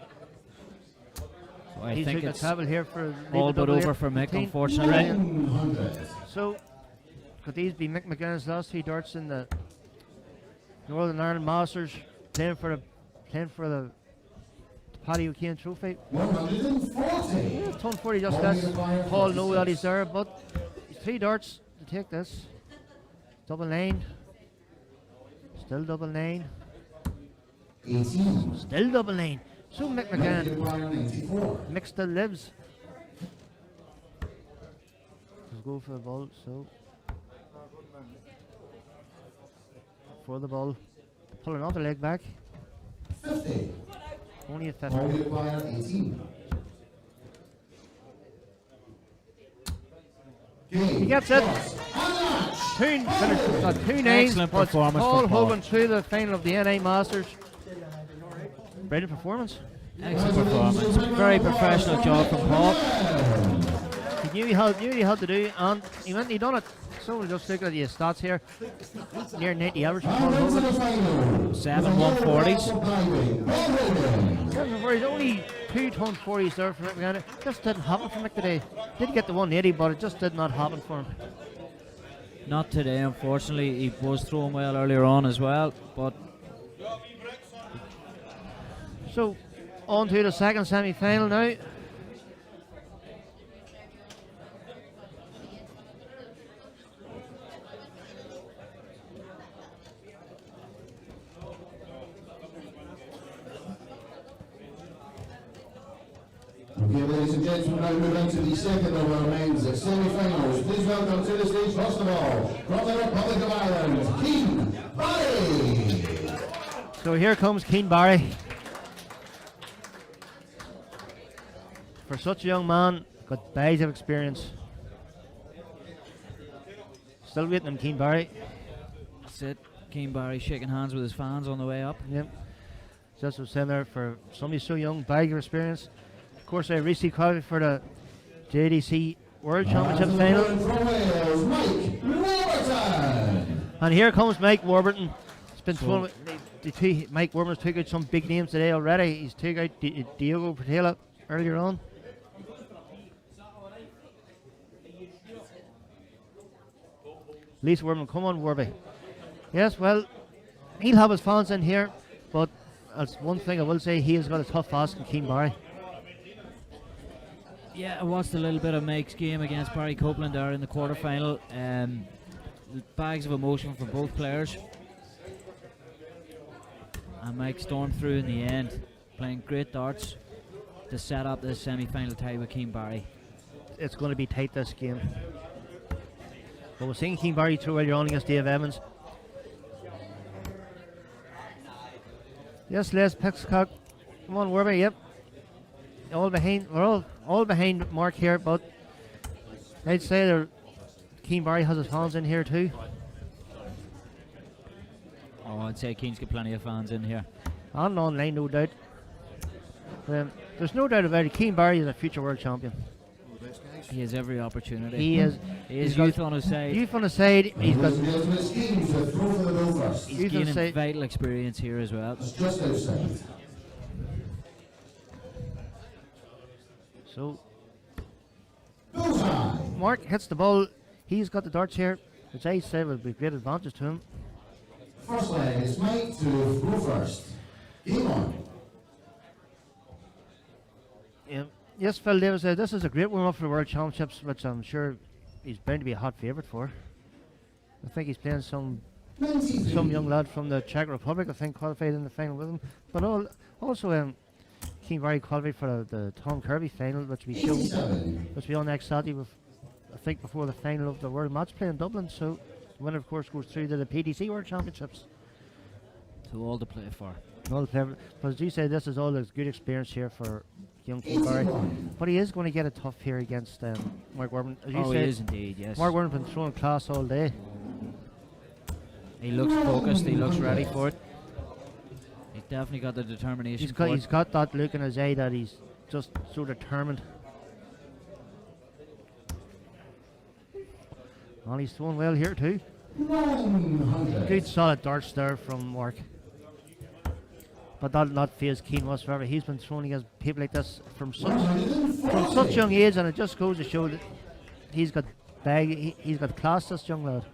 I think it's here for all but over for Mick, unfortunately. So, could these be Mick McGurk's last 3 darts in the Northern Ireland Masters, playing for the Paddy O'Kane Trophy? 140. Yeah, ton 40 just lets Paul know that he's there, but 3 darts to take this. Double 9. Still double 9. 18. Still double 9. So Mick McGurk. Mick still lives. Let's go for the ball. So for the ball, pull another leg back. 50. Only a 50. 18. He gets it. 2 9. Excellent performance Paul from Paul. Hogan through the final of the NA Masters. Brilliant performance. Excellent performance. Very professional job from Paul. He knew he had to do, and he went and he done it. So we'll just look at the stats here. Near 90 average for Paul Hogan. 7 140s. 7 140s, only 2 ton 40s there for Mick McGurk. Just didn't happen for Mick today. Did get the 180, but it just did not happen for him. Not today, unfortunately. He was throwing well earlier on as well, but so on to the second semi-final now. Okay, ladies and gentlemen, now move into the second of our men's semi-finals. Please welcome to the stage, first of all, from the Republic of Ireland, Keane Barry. So here comes Keane Barry. For such a young man, got bags of experience. Still waiting on Keane Barry. that's it. Keane Barry shaking hands with his fans on the way up. Yep. Just was saying there, for somebody so young, bag of experience. Of course, I recently qualified for the JDC World Championship final. And here comes Mike Warburton. It's been thrown. Mike Warburton's took out some big names today already. He's took out Diego Portela earlier on. Lisa Warburton, come on, Warby. Yes, well, he'll have his fans in here, but that's one thing I will say, he has got a tough task in Keane Barry. Yeah, I watched a little bit of Mike's game against Barry Copeland there in the quarterfinal. Bags of emotion for both players. And Mike stormed through in the end, playing great darts to set up this semi-final tie with Keane Barry. It's going to be tight, this game. But we're seeing Keane Barry through earlier on against Dave Evans. Yes, Les Pixcock. Come on, Warby, yep. All behind, we're all behind Mark here, but I'd say that Keane Barry has his fans in here too. Oh, I'd say Keane's got plenty of fans in here. And online, no doubt. There's no doubt about it, Keane Barry is a future world champion. He has every opportunity. He is. He's youth on his side. Youth on his side. He's got. He's gaining vital experience here as well. Just outside. So, Mark hits the ball. He's got the darts here, which I say will be a great advantage to him. First leg is Mike to go first. Game on. Yeah. Yes, Phil Davis said this is a great warm-up for the World Championships, which I'm sure he's bound to be a hot favourite for. I think he's playing some young lad from the Czech Republic. I think qualified in the final with him. But also Keane qualified for the Tom Kirby final, which we on next Saturday. I think before the final of the World Match Play in Dublin. So the winner, of course, goes through to the PDC World Championships. So all to play for. All to play for. But as you say, this is all a good experience here for young Keane Barry. But he is going to get it tough here against Mark Warburton. As you say, he is indeed, yes. Mark Warburton's been throwing class all day. He looks focused, he looks ready for it. He's definitely got the determination. He's got that look in his eye that he's just so determined. And he's throwing well here too. Good solid darts there from Mark. But that'll not phase Keane whatsoever. He's been throwing against people like this from such young age, and it just goes to show that he's got class, this young lad.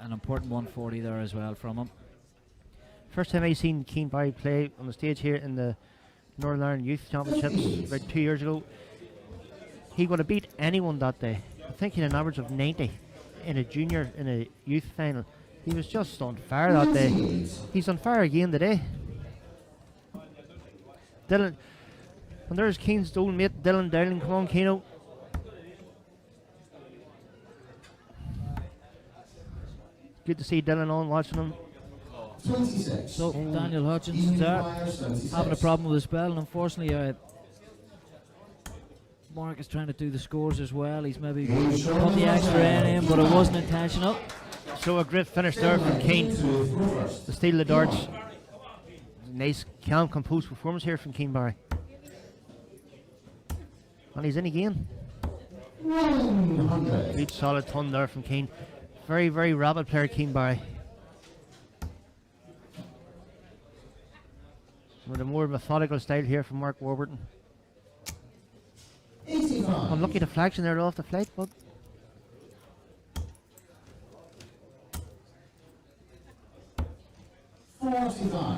An important 140 there as well from him. First time I seen Keane Barry play on the stage here in the Northern Ireland Youth Championships about 2 years ago. He would have beat anyone that day. I think he had an average of 90 in a youth final. He was just on fire that day. He's on fire again today. Dylan, and there's Keane's old mate Dylan Dowling. Come on, Keano. Good to see Dylan on watching him. 26. So Daniel Hutchins there having a problem with his bell, and unfortunately Mark is trying to do the scores as well. He's maybe put the extra in him, but it wasn't intentional. So a great finish there from Keane to steal the darts. Nice, calm, composed performance here from Keane Barry. And he's in again. 100. Good solid ton there from Keane. Very, very rapid player, Keane Barry. With a more methodical style here from Mark Warburton. 85. Unlucky deflection there off the flight, but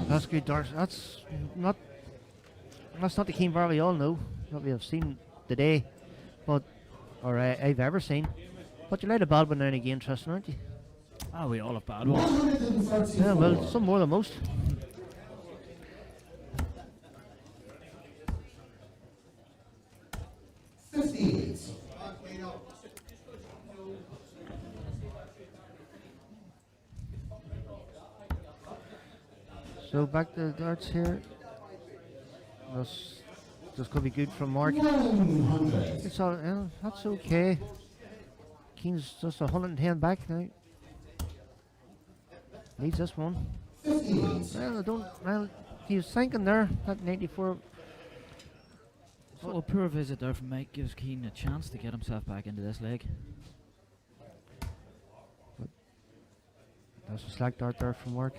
that's good darts. That's not the Keane Barry we all know, that we have seen today, but or I've ever seen. But you like a bad one now and again, Tristan, aren't you? Ah, we all have bad ones. Yeah, well, some more than most. So back to the darts here. This could be good from Mark. It's all, that's okay. Keane's just 110 back now. Needs this one. Well, he was thinking there at 94. So a poor visit there from Mike gives Keane a chance to get himself back into this leg. But that's a slack dart there from Mark.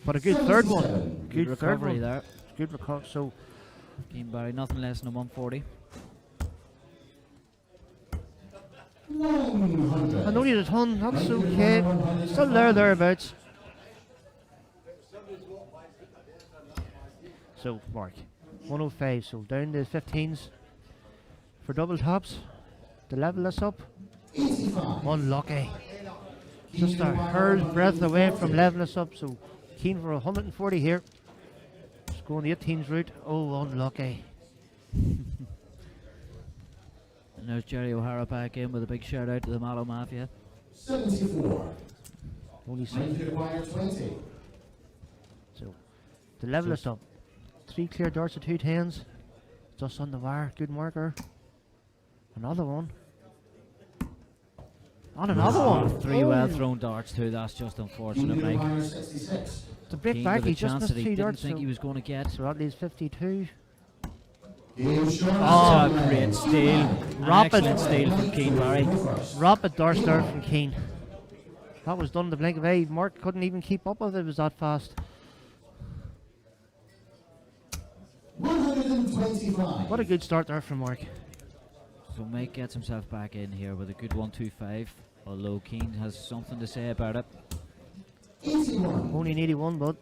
But a good third one. Good recovery there. Good recovery. So Keane Barry, nothing less than a 140. 100. I know you a ton, that's okay. Still thereabouts. So, Mark, 105, so down to 15s for double tops to level this up. 85. Unlucky. Just a hair's breadth away from leveling this up, so Keane for 140 here. Just going the 18s route. Oh, unlucky. And there's Jerry O'Hara back in with a big shout out to the Mallow Mafia. 74. Only Mike requires 20. So, to level us up. 3 clear darts to 2 10s. Just on the wire. Good marker. Another one. And another one. 3 well thrown darts too. That's just unfortunate, Mike. To break Keane back, with a he just chance missed that he 3 didn't darts. think he was going to get. So that leaves 52. Oh, a great steal. Rapid Excellent steal from Keane Barry. Rapid dart start from Keane. That was done in the blink of an eye. Mark couldn't even keep up with it. It was that fast. 125. What a good start there from Mark. So Mike gets himself back in here with a good 125. Although Keane has something to say about it. 81. Only an 81, but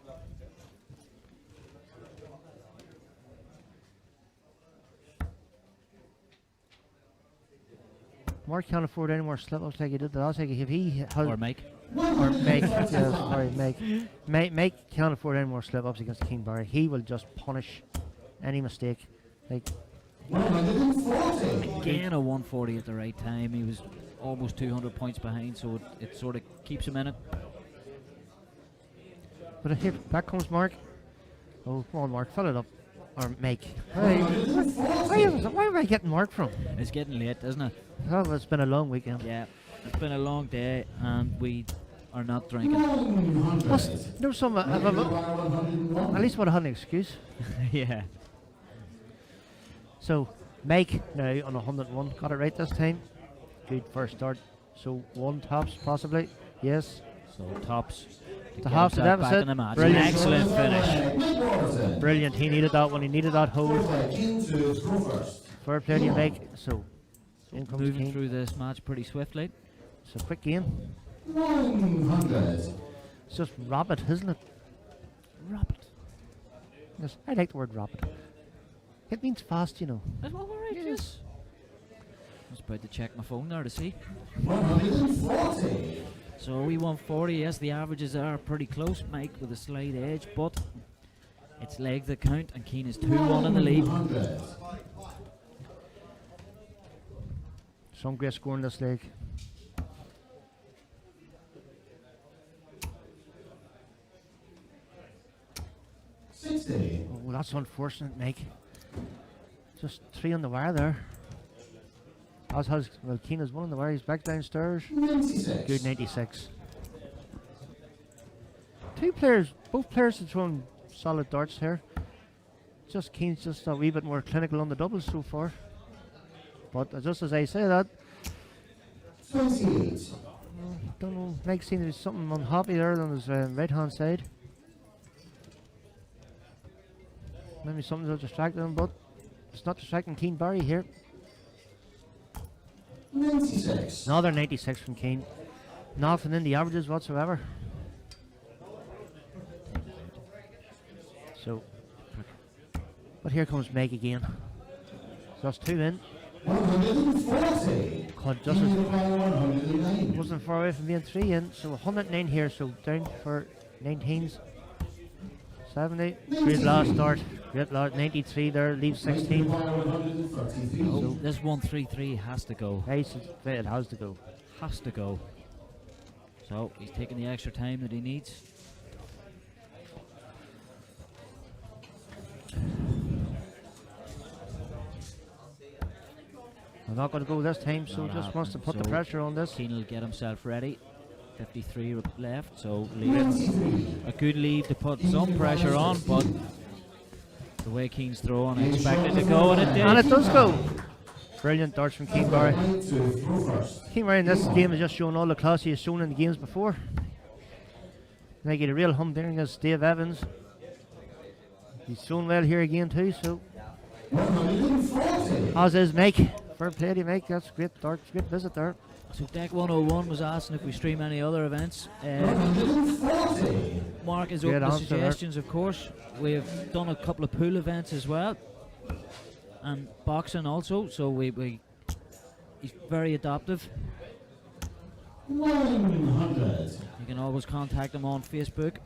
Mark can't afford any more slip ups like he did the last week. If he had, Or Mike. or Make, sorry, Make can't afford any more slip-ups against Keane Barry. He will just punish any mistake. Like, again, a 140 at the right time. He was almost 200 points behind, so it sort of keeps him in it. But here, back comes Mark. Oh, come on, Mark, fill it up. Or Make. Where am I getting Mark from? It's getting late, isn't it? Oh, it's been a long weekend. Yeah, it's been a long day, and we are not drinking. No, some at least would have had an excuse. Yeah. So, Make now on 101. Got it right this time. Good first start. So, one tops possibly. Yes. So, tops. To half the back deficit. in the match. Brilliant. Excellent finish. Brilliant. He needed that one. He needed that hold. Fair play to Make. So, in comes moving Keane. through this match pretty swiftly. It's a quick game. 100. It's just rapid, isn't it? Rapid. Yes, I like the word rapid. It means fast, you know. That's all right, yes. I was about to check my phone there to see. 140. So we 140, yes, the averages are pretty close, Mike with a slight edge, but it's legs that count, and Keane is 2-1 in the lead. Some great score in this league. Oh, that's unfortunate, Mike. Just 3 on the wire there. As has, well, Keane has 1 on the wire. He's back downstairs. 96. Good 96. Both players have thrown solid darts here. Just Keane's just a wee bit more clinical on the doubles so far. But just as I say that, 28. don't know, Mike seems to be something unhappy there on his right hand side. Maybe something will distract him, but it's not distracting Keane Barry here. 96. Another 96 from Keane. Nothing in the averages whatsoever. So, but here comes Meg again. So that's 2 in. 140. God, just wasn't far away from being 3 in. So 109 here, so down for 19s. 70. Great last start. Great last 93 there, leaves 16. Oh, this 133 has to go. It has to go. Has to go. So he's taking the extra time that he needs. I'm not going to go this time, so just wants to put the pressure on this. Keane will get himself ready. 53 left, so a good lead to put some pressure on, but the way Keane's throwing, I expected to go, and it did. And it does go. Brilliant darts from Keane Barry. Keane Barry in this game has just shown all the class he has shown in the games before. They get a real humdinger against Dave Evans. He's shown well here again too, so. As is Mike. Fair play to Mike, that's great darts, great visit there. So Deck 101 was asking if we stream any other events. Mark is open to suggestions, of course. We've done a couple of pool events as well, and boxing also. So he's very adaptive. 100. You can always contact him on Facebook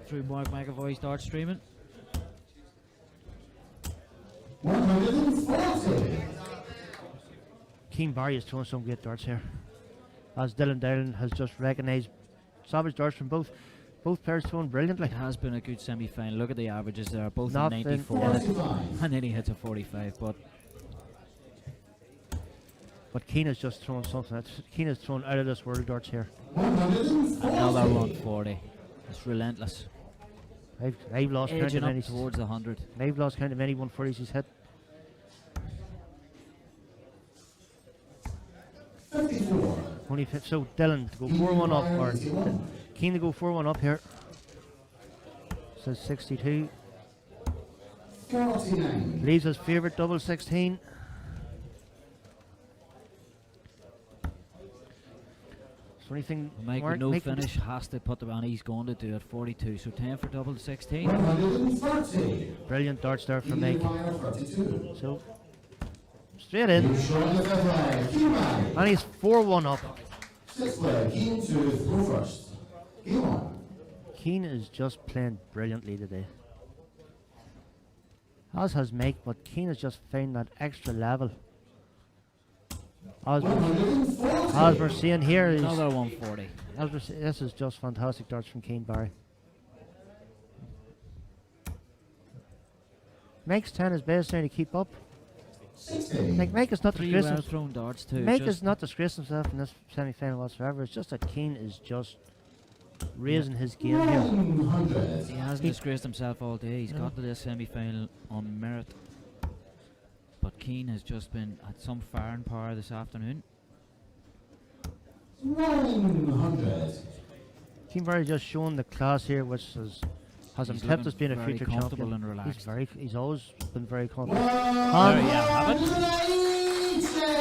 through Mark McAvoy's dart streaming. 140. Keane Barry is throwing some great darts here. As Dylan Dowling has just recognised savage darts from both players throwing brilliantly. It has been a good semi-final. Look at the averages there, both Nothing. in 94. And then he hits a 45, but Keane is just throwing something. Keane is throwing out of this world darts here. Another 140. It's relentless. I've lost count of many towards 100. I've lost count of many 140s he's hit. 54. Only so Dylan to go 4-1 up, or Keane to go 4-1 up here. Says 62. 49. Leaves his favourite double 16. So anything Mike with no finish has to put the on. He's going to do it. 42. So 10 for double 16. 130. Brilliant darts there from Mike. So straight in. And he's 4-1 up. Sixth leg, Keane to throw first. Game on. Keane is just playing brilliantly today. As has Mike, but Keane has just found that extra level. As we're seeing here, is another 140. This is just fantastic darts from Keane Barry. Mike's 10 is best trying to keep up. Like Mike is not disgracing thrown darts too. Mike is not disgracing himself in this semi-final whatsoever. It's just that Keane is just raising his game here. He hasn't disgraced himself all day. He's got to this semi-final on merit. But Keane has just been at some firing power this afternoon. 900. Keane Barry just showing the class here, which has him tipped as being a future comfortable champion. and relaxed. He's always been very comfortable.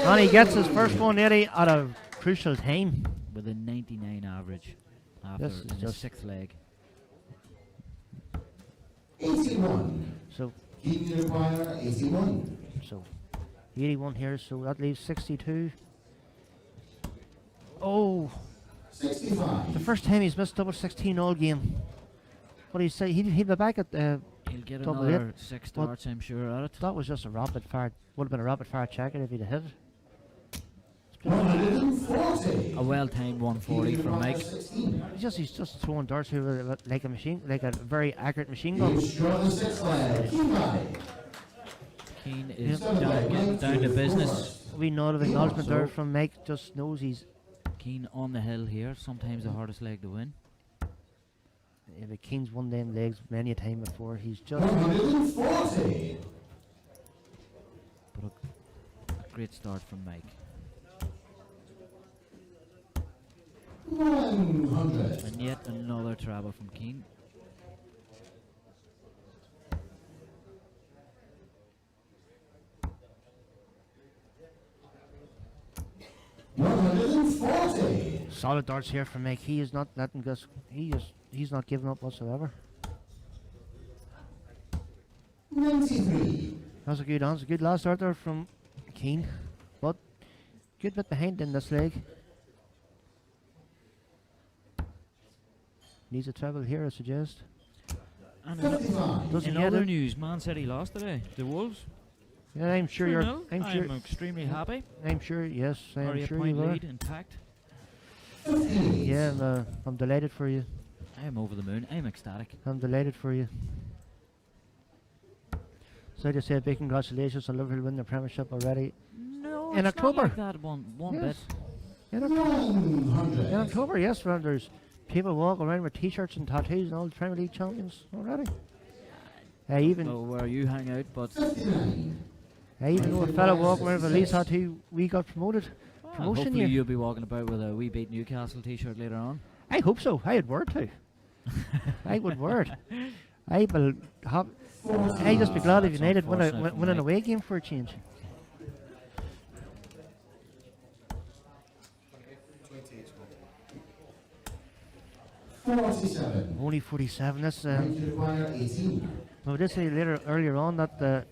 And he gets his first 180 at a crucial time. With a 99 average after his sixth leg. 81. So Keane require 81. So 81 here, so that leaves 62. Oh, 65. the first time he's missed double 16 all game. What do you say? He'll be back at He'll get double another 8. 6 darts, I'm sure, at it. That was just a rapid fire. Would have been a rapid fire checker if he'd have hit it. 140. A well-timed 140 from Mike. He's just throwing darts here like a machine, like a very accurate machine gun. Keane is getting down to business. We know the acknowledgement there from Mike. Just knows he's Keane on the hill here. Sometimes the hardest leg to win. Yeah, but Keane's won them legs many a time before. He's just 140. But a great start from Mike. 100. And yet another treble from Keane. Solid darts here from Mike. He is not letting us. He's not giving up whatsoever. 93. That's a good last dart there from Keane, but good bit behind in this leg. Needs a treble here, I suggest. And Doesn't in get other it. news, Man City lost today. The Wolves. Yeah, I'm sure you're. I'm sure. I'm extremely happy. I'm sure. Yes, I'm Area sure point you are. lead intact. Yeah, I'm delighted for you. I am over the moon. I'm ecstatic. I'm delighted for you. So I just say a big congratulations on Liverpool winning the Premiership already. No, in it's October. not like that one Yes. bit. In October. In October, yes, well, there's people walking around with T-shirts and tattoos and all the Premier League champions already. Even know where you hang out, but I even know a fella walking around with a Leeds tattoo. We got promoted. Promotion hopefully year. you'll be walking about with a We Beat Newcastle T-shirt later on. I hope so. I would wear it too. I would wear it. I will have. I just be glad if United win an away game for a change. Only 47. That's well, this earlier on that the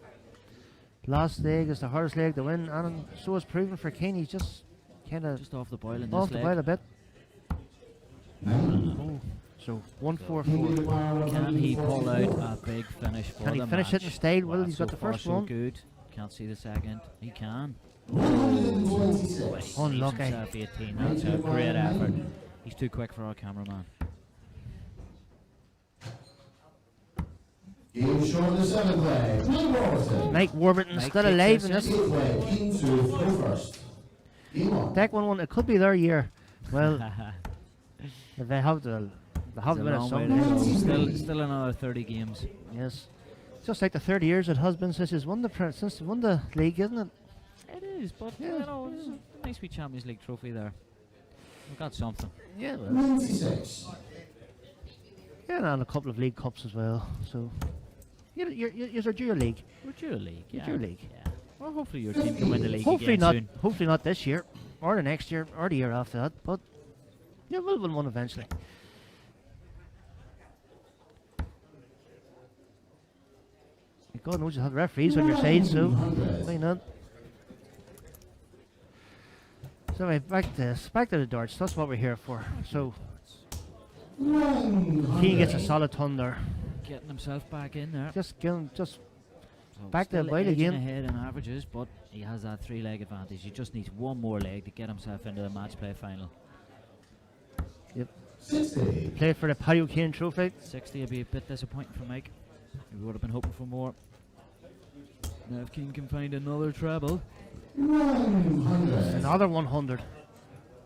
last leg is the hardest leg to win, and so is proven for Keane. He's just kind of just off the boil in off this the leg. boil a bit. Oh, so 144. Can he pull out a big finish for Can he the finish match? it in style? Well, Wow, he's got so the far first so one. good. Can't see the second. He can. Unlucky. Himself 18. That's a great effort. He's too quick for our cameraman. Game short the seventh leg. Mike Warburton Mike still takes alive in this this. Keane to throw first. Game on. Deck 1-1. It could be their year. Well, if they have to It's a win it long way someday. to go. Still another 30 games. Yes, just like the 30 years it has been since he's won the league, isn't it? It is, but you know, it's a nice wee Champions League trophy there. We've got something. Yeah, well. 96. Yeah, and a couple of league cups as well. So, you're due your league. We're due a league. You're Yeah. due a league. Yeah. Well, hopefully your team can win the league Hopefully again not. soon. Hopefully not this year, or the next year, or the year after that. But yeah, we'll win one eventually. God knows you have referees on your side, so why not? So So back to the darts. That's what we're here for. So he gets a solid ton there. Getting himself back in there. Just So back to the still bite edging again. ahead in averages, but he has that 3-leg advantage. He just needs one more leg to get himself into the match play final. Yep. Play for the Paddy O'Kane trophy. 60 would be a bit disappointing for Mike. We would have been hoping for more. Now if Keane can find another treble. Another 100.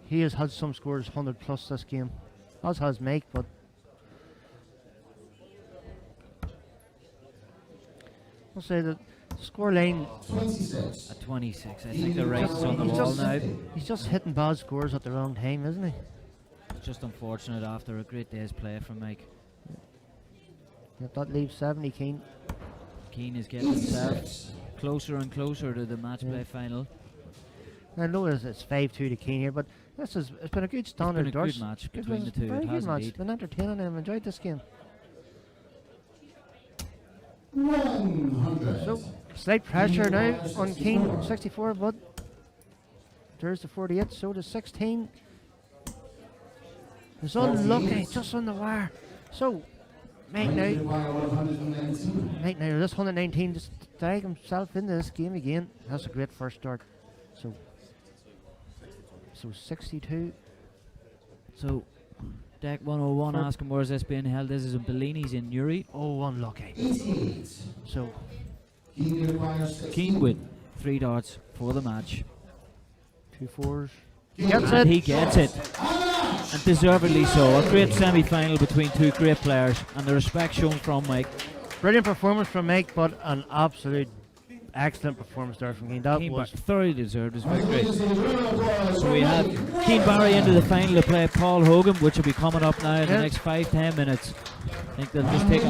He has had some scores 100 plus this game. As has Mike, but I'll say that score line 26. At 26, I think the race is on the wall now. He's just hitting bad scores at the wrong time, isn't he? It's just unfortunate after a great day's play from Mike. Yep, that leaves 70 Keane. Keane is getting himself closer and closer to the match play final. I know it's 5-2 to Keane here, but it's been a good standard. It's been a good match between the two. Very It good has match. indeed. It's been entertaining. I've enjoyed this game. 100. So slight pressure now on Keane, 64, but there's the 48. So the 16. It's unlucky, just on the wire. So Mike now, this 119 just drag himself into this game again. That's a great first start. So 62. So deck 101 asking where is this being held. This is in Bellinis in Newry. Oh, unlucky. So Keane with 3 darts for the match. 2 4s. And he gets it. And deservedly so. A great semi-final between two great players, and the respect shown from Mike. Brilliant performance from Mike, but an absolute excellent performance there from Keane. That Keane was thoroughly deserved his victory. So we have Keane Barry into the final to play Paul Hogan, which will be coming up now in the next 5-10 minutes. I think they'll just take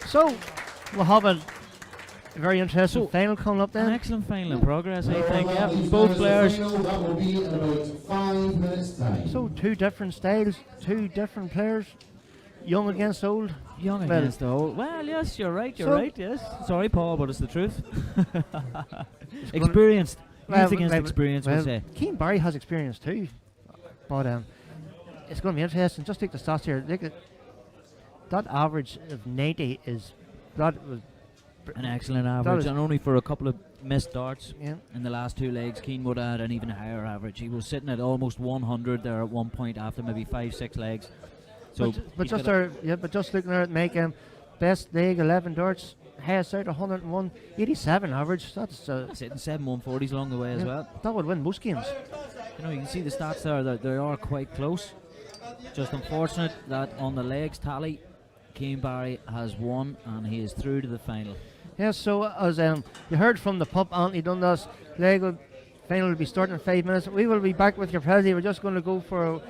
So we'll have a very interesting final coming up then. An excellent final in progress, I think. Yeah, both players. That will be in about 5 minutes' time. So 2 different styles, 2 different players. Young against old. Young against old. Well, yes, you're right, yes. Sorry, Paul, but it's the truth. Experienced. Youth against experience, we'll say. Keane Barry has experience too. But it's going to be interesting. Just take the stats here. Look at that average of 90 is... That was... An excellent average, and only for a couple of missed darts in the last 2 legs. Keane would have had an even higher average. He was sitting at almost 100 there at one point after maybe 5-6 legs. So but just looking there at Mike, best leg 11 darts, highest out 101, 87 average. That's hitting 7 140s along the way as well. That would win most games. You know, you can see the stats there that they are quite close. Just unfortunate that on the legs tally, Keane Barry has won and he is through to the final. Yes, so as you heard from the pup, Anthony Dundas, leg final will be starting in 5 minutes. We will be back with your Presley. We're just going to go for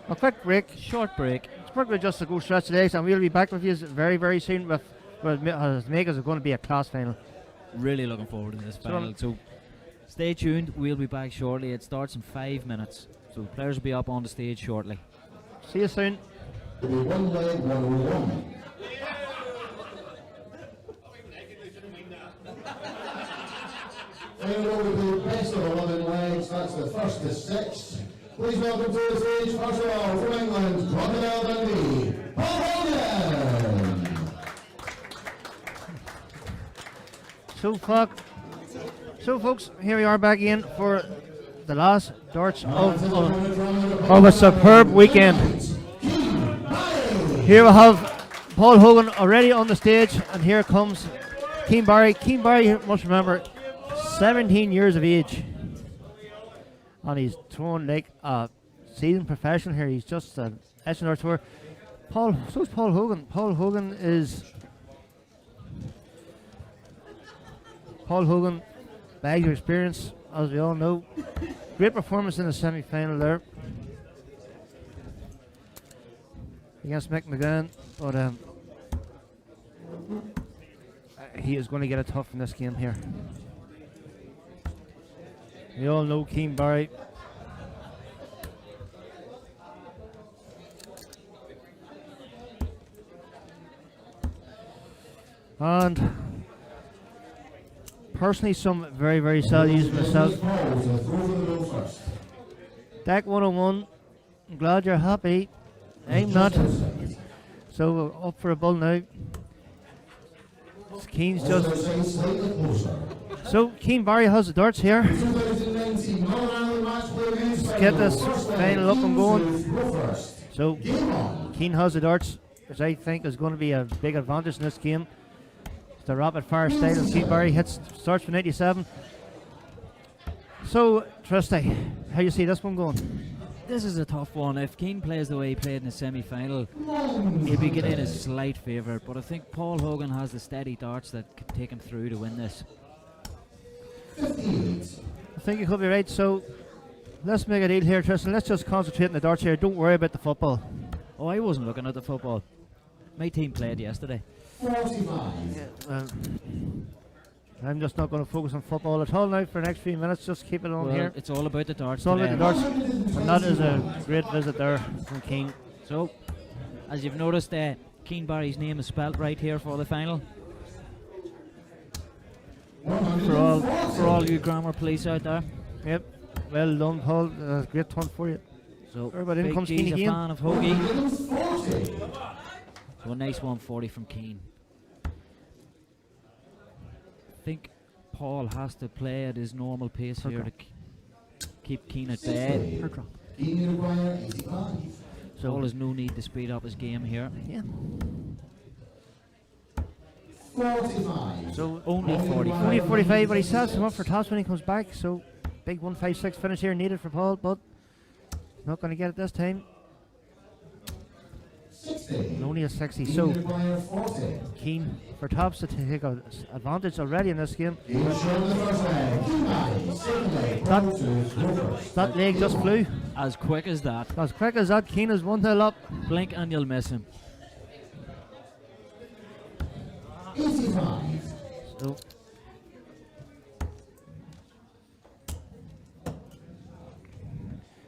a quick break. Short break. It's probably just to go stretch the legs, and we'll be back with you very, very soon with Makers is going to be a class final. Really looking forward to this final. So stay tuned. We'll be back shortly. It starts in 5 minutes. So the players will be up on the stage shortly. See you soon. One leg, 101. Final over the best of 11 legs. That's the first to 6. Please welcome to the stage, first of all, from England, Crocodile Dundee, Paul Hogan. So folks, here we are back again for the last darts of a superb weekend. Here we have Paul Hogan already on the stage, and here comes Keane Barry. Keane Barry, you must remember, 17 years of age. And he's thrown like a seasoned professional here. He's just an S&R tour. So is Paul Hogan. Paul Hogan, bags of experience, as we all know. Great performance in the semi-final there against Mick McGurk, but he is going to get it tough in this game here. We all know Keane Barry. And personally some very, very sad use myself. Deck 101, I'm glad you're happy. I'm not. So up for a bull now. Keane's just. So Keane Barry has the darts here. Let's get this final up and going. So Keane has the darts, which I think is going to be a big advantage in this game. It's the rapid fire style of Keane Barry starts for 97. So Trusty, how you see this one going? This is a tough one. If Keane plays the way he played in the semi-final, he'll be getting a slight favourite. But I think Paul Hogan has the steady darts that could take him through to win this. I think you could be right. So let's make a deal here, Tristan. Let's just concentrate on the darts here. Don't worry about the football. Oh, I wasn't looking at the football. My team played yesterday. 45. Yeah, I'm just not going to focus on football at all now for the next few minutes. Just keep it on Well, here. it's all about the darts. It's all about today. the darts. And that is a great visit there from Keane. So, as you've noticed, Keane Barry's name is spelt right here for the final. For all you grammar police out there. Yep. Well done, Paul. Great turn for you. So, everybody in Big comes G's Keane a again. fan of Hoagie. So a nice 140 from Keane. I think Paul has to play at his normal pace here to keep Keane at bay. So Paul has no need to speed up his game here. Yeah. 45. So only 45. Only 45, but he sets him up for toss when he comes back. So big 156 finish here needed for Paul, but not going to get it this time. 60. And only a 60. So Keane for tops to take advantage already in this game. That leg just flew. As quick as that. As quick as that, Keane is 1-0 up. Blink and you'll miss him. 85.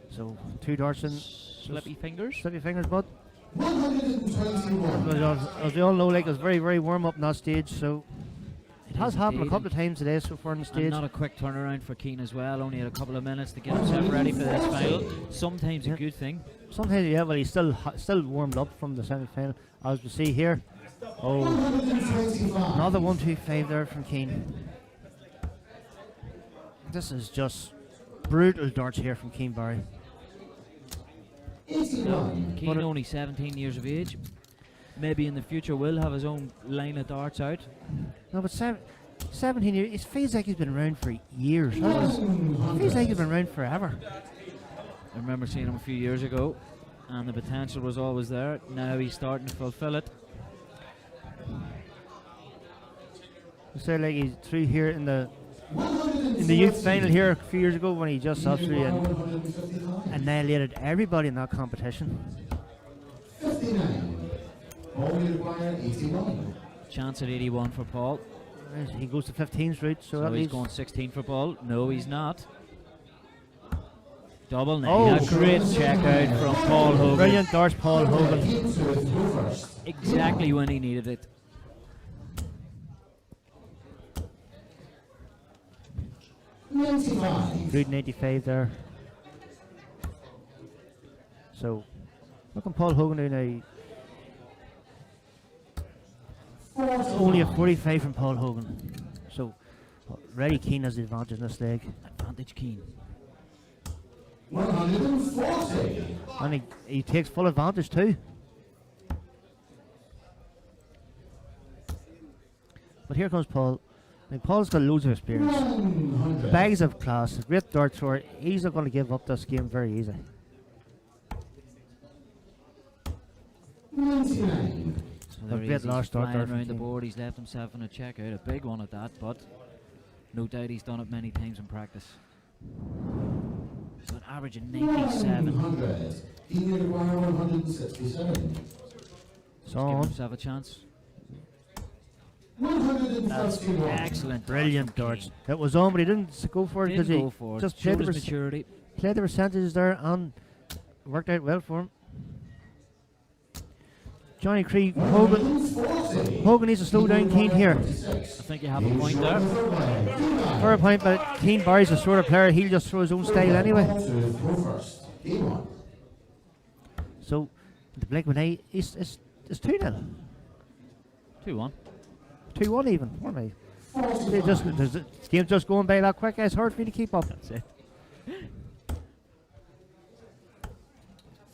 So two darts in. Slippy fingers. Slippy fingers, bud. 121. As we all know, like, it's very, very warm up in that stage, so it has happened a indeed. couple of times today so far in the And stage. not a quick turnaround for Keane as well. Only had a couple of minutes to get himself ready for this final. Sometimes a good thing. Sometimes, yeah, but he's still warmed up from the semi-final, as we see here. Oh, 125. another 125 there from Keane. This is just brutal darts here from Keane Barry. 81. Keane only 17 years of age. Maybe in the future will have his own line of darts out. No, but 17 years, it feels like he's been around for years. It feels like he's been around forever. I remember seeing him a few years ago, and the potential was always there. Now he's starting to fulfill it. So like he's through here in the youth final here a few years ago when he just absolutely annihilated everybody in that competition. 59. Paul require 81. Chance at 81 for Paul. He goes to 15's route, so that he's leaves going 16 for Paul. No, he's not. Double nine. Oh, A great check out from Paul Hogan. Brilliant darts, Paul Hogan. Exactly when he needed it. Good 95 there. So, look at Paul Hogan do now. Only a 45 from Paul Hogan. So, Reddy Keane has the advantage in this leg. Advantage Keane. 140. And he takes full advantage too. But here comes Paul. I mean, Paul's got loads of experience. 100. Bags of class, a great dart thrower. He's not going to give up this game very easy. 99. So there he great is, he's last dart flying there from around the Keane. board. He's left himself in a check out. A big one at that, but no doubt he's done it many times in practice. So an average of 97. 100. He require 167. So Give himself a chance. 131. Excellent. Brilliant darts. It was on, but he didn't go for it because Didn't he go for it. just Showed played his maturity. Played the percentages there and worked out well for him. Johnny Cree, Hogan needs to slow down Keane here. I think you have a point there. Fair point, but Keane Barry's the sort of player, he'll just throw his own style anyway. So, the Blake Winay is 2-0. 2-1. 2-1 even. What am I? The game's just going by that quick, it's hard for me to keep up. That's it.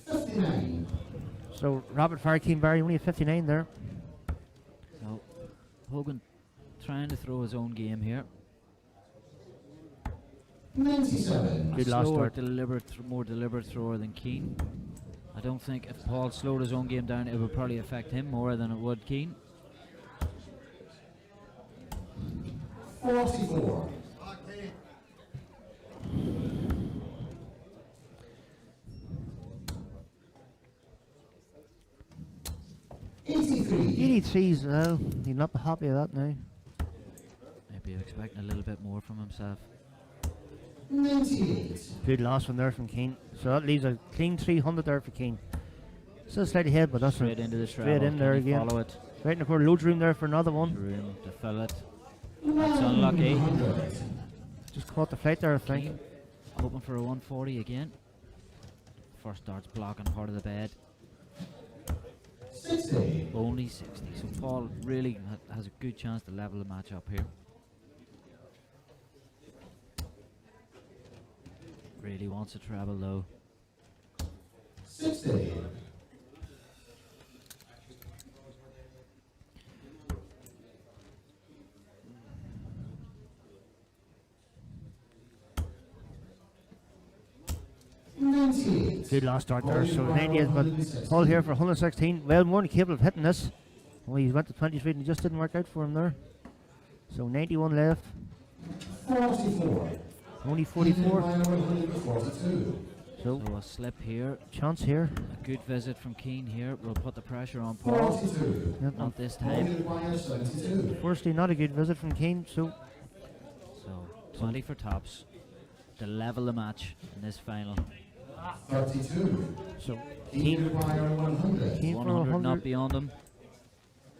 59. So, rapid fire Keane Barry, only a 59 there. So, Hogan trying to throw his own game here. 97. Good last Slower, start. more deliberate thrower than Keane. I don't think if Paul slowed his own game down, it would probably affect him more than it would Keane. 44. Eighty-three. 83's, he'll not be happy with that now. Maybe expecting a little bit more from himself. 98. Good last one there from Keane. So that leaves a clean 300 there for Keane. Still slightly ahead, but that's Straight into the straight in there again. Follow it. Right in the corner, loads of room there for another one. Room to fill it. That's unlucky. Just caught the flight there, I think. Keane hoping for a 140 again. First dart's blocking part of the bed. 60. Only 60. So Paul really has a good chance to level the match up here. Really wants a treble though. 60. Good last start there, so 98, but Paul here for 116. Well, more than capable of hitting this. Well, he went to 23 and it just didn't work out for him there. So 91 left. 44. Only 44. 42. So a slip here. Chance here. A good visit from Keane here. We'll put the pressure on Paul. Yep. Not this time. Firstly, not a good visit from Keane, so 20 for tops to level the match in this final. 32. So Keane for 100. 100 not beyond him.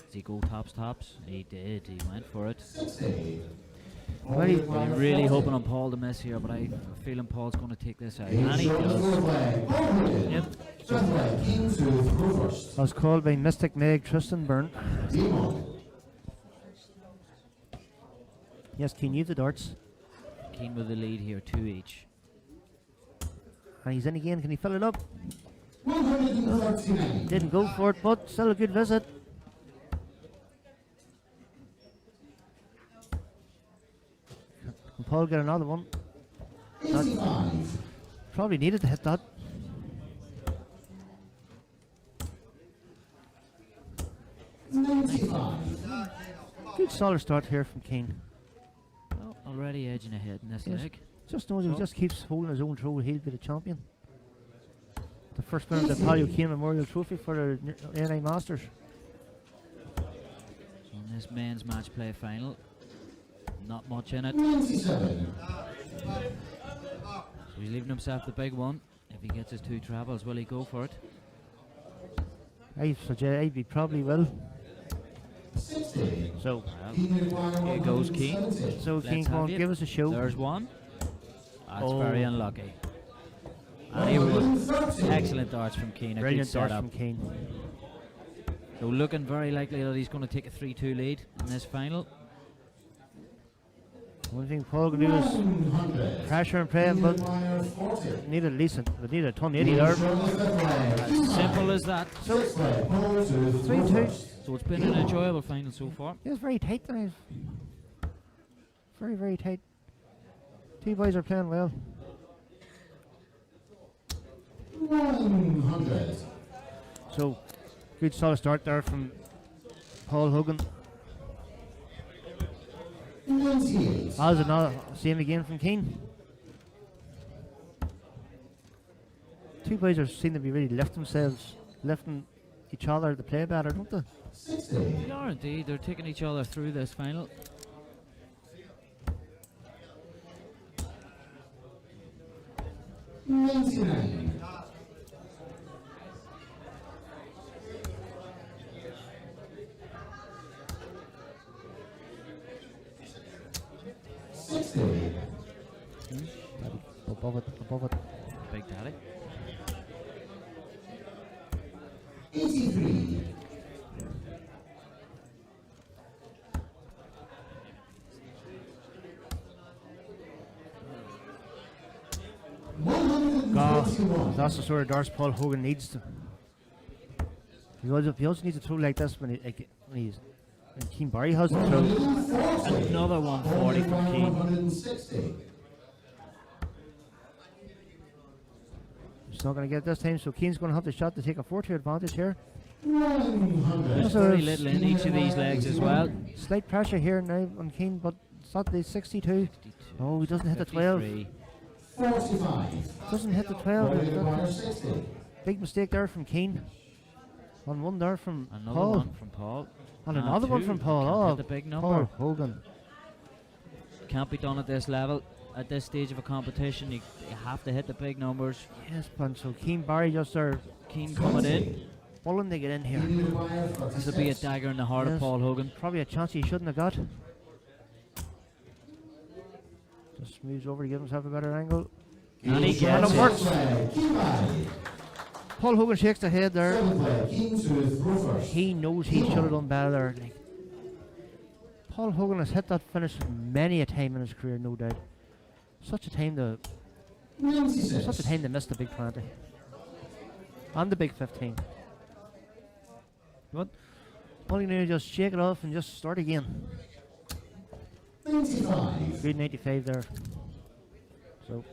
Does he go tops? He did. He went for it. 60. I'm really hoping on Paul to miss here, but I'm feeling Paul's going to take this out. And he does. Yep. I was called by Mystic Meg Tristan Byrne. Yes, Keane, you have the darts. Keane with the lead here, 2 each. And he's in again. Can he fill it up? 139. Didn't go for it, but still a good visit. Can Paul get another one? Probably needed to hit that. Good solid start here from Keane. Well, already edging ahead in this leg. Just knows he just keeps holding his own throw, he'll be the champion. The first winner of the Palio Keane Memorial Trophy for the NI Masters. So in this men's match play final, not much in it. 97. So he's leaving himself the big one. If he gets his 2 travels, will he go for it? I suggest he probably will. 60. So here goes Keane. So Keane, come on, give us a show. There's one. That's very unlucky. And he was excellent darts from Keane. Brilliant darts from Keane. So looking very likely that he's going to take a 3-2 lead in this final. One thing Paul can do is pressure and pray, but need at least we need a ton 80 there. As simple as that. So 3-2. So it's been an enjoyable final so far. It was very tight there. Very, very tight. 2 boys are playing well. 100. So good solid start there from Paul Hogan. 98. How's it now? Same again from Keane. 2 boys seem to be really lifting each other to play better, don't they? 60. They are indeed. They're taking each other through this final. 99. 60. Above it. Big daddy. 83. That's the sort of darts Paul Hogan needs to. He also needs to throw like this when Keane Barry has to throw. Another 140 from Keane. 160. He's not going to get it this time, so Keane's going to have the shot to take a 4-2 advantage here. 100. There's very little in each of these legs as well. Slight pressure here now on Keane, but it's not the 62. Oh, he doesn't hit the 12. 45. Doesn't hit the 12. 60. Big mistake there from Keane. On one there from Another Paul. one from Paul. And another one from Paul. Can't Oh, hit the big number. Paul Hogan. Can't be done at this level. At this stage of a competition, you have to hit the big numbers. Yes, but so Keane Barry just there. Keane coming in. Willing to get in here. This will be a dagger in the heart of Paul Hogan. Probably a chance he shouldn't have got. Just moves over to give himself a better angle. And he gets it. Works. Paul Hogan shakes the head there. He knows he should have done better there. Like, Paul Hogan has hit that finish many a time in his career, no doubt. Such a time to miss the big 20 and the big 15. What? All you need is just shake it off and just start again. 95. Good 95 there. So.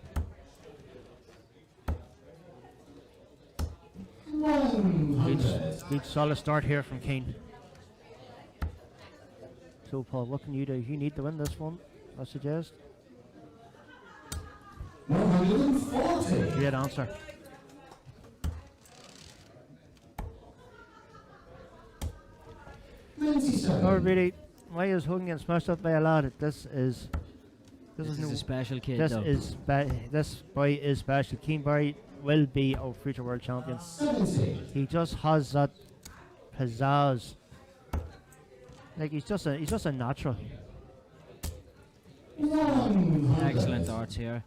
100. Good solid start here from Keane. So Paul, what can you do? You need to win this one, I suggest. 140. Great answer. Oh, really? Why is Hogan getting smashed up by a lad? This is a special kid. This boy is special. Keane Barry will be our future world champion. 70. He just has that pizzazz. Like he's just a natural. 100. Excellent darts here.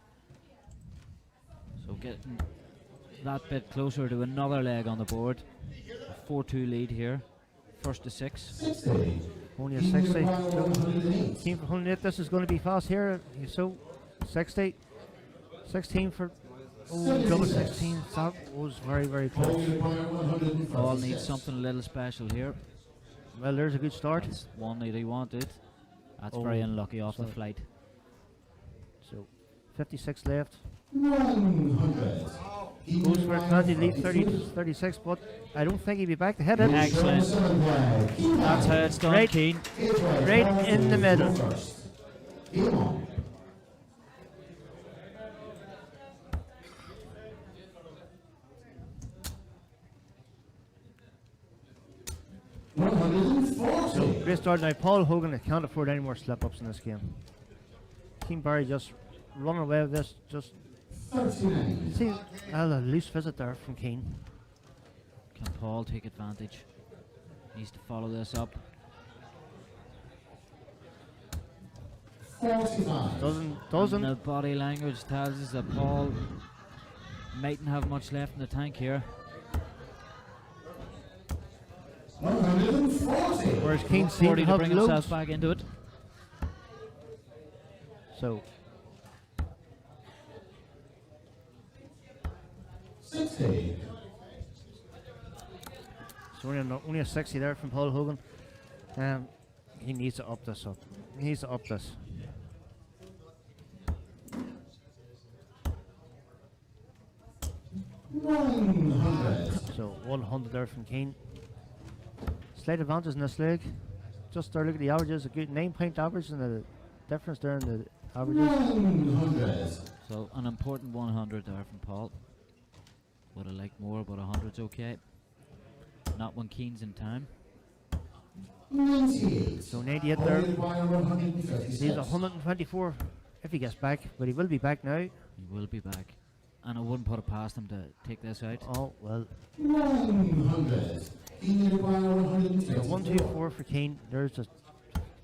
So getting that bit closer to another leg on the board. A 4-2 lead here. First to 6. 60. Only a 60. Keane for 108. This is going to be fast here. So 60. 16 for. Oh, double 16. That was very, very close. All needs something a little special here. Well, there's a good start. That's one that he wanted. That's very unlucky off the flight. So 56 left. 100. Goes for a 20 lead, 36, but I don't think he'll be back to hit it. Excellent. That's how it's done, Right, Keane. right in the middle. Game on. So great start now. Paul Hogan can't afford any more slip-ups in this game. Keane Barry just running away with this. Just 39. see a loose visit there from Keane. Can Paul take advantage? Needs to follow this up. 45. Doesn't. And the body language tells us that Paul mightn't have much left in the tank here. 140. Whereas Keane 40 to have bring loads. himself back into it. So 60. So only a 60 there from Paul Hogan. He needs to up this up. He needs to up this. So 100 there from Keane. Slight advantage in this leg. Just there, look at the averages. A good 9-point average and the difference there in the averages. 100. So an important 100 there from Paul. Would have liked more, but 100's okay. Not when Keane's in time. 98. So 98 there. He's 124 if he gets back, but he will be back now. He will be back. And I wouldn't put it past him to take this out. Oh, well. 100. Keane require 120. 124 for Keane. There's a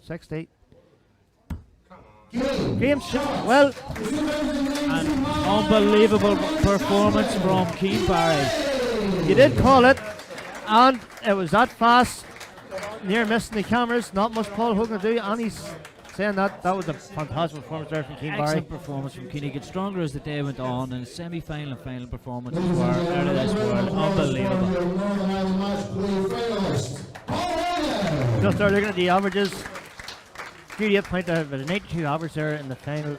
60. Games, well, An unbelievable performance from Keane Barry. You did call it, and it was that fast, near missing the cameras. Not much Paul Hogan to do, and he's saying that was a fantastic performance there from Keane Barry. Excellent performance from Keane. He got stronger as the day went on, and his semi-final and final performances were out of this world. Unbelievable. Just there looking at the averages. 38 with a 92 average there in the final.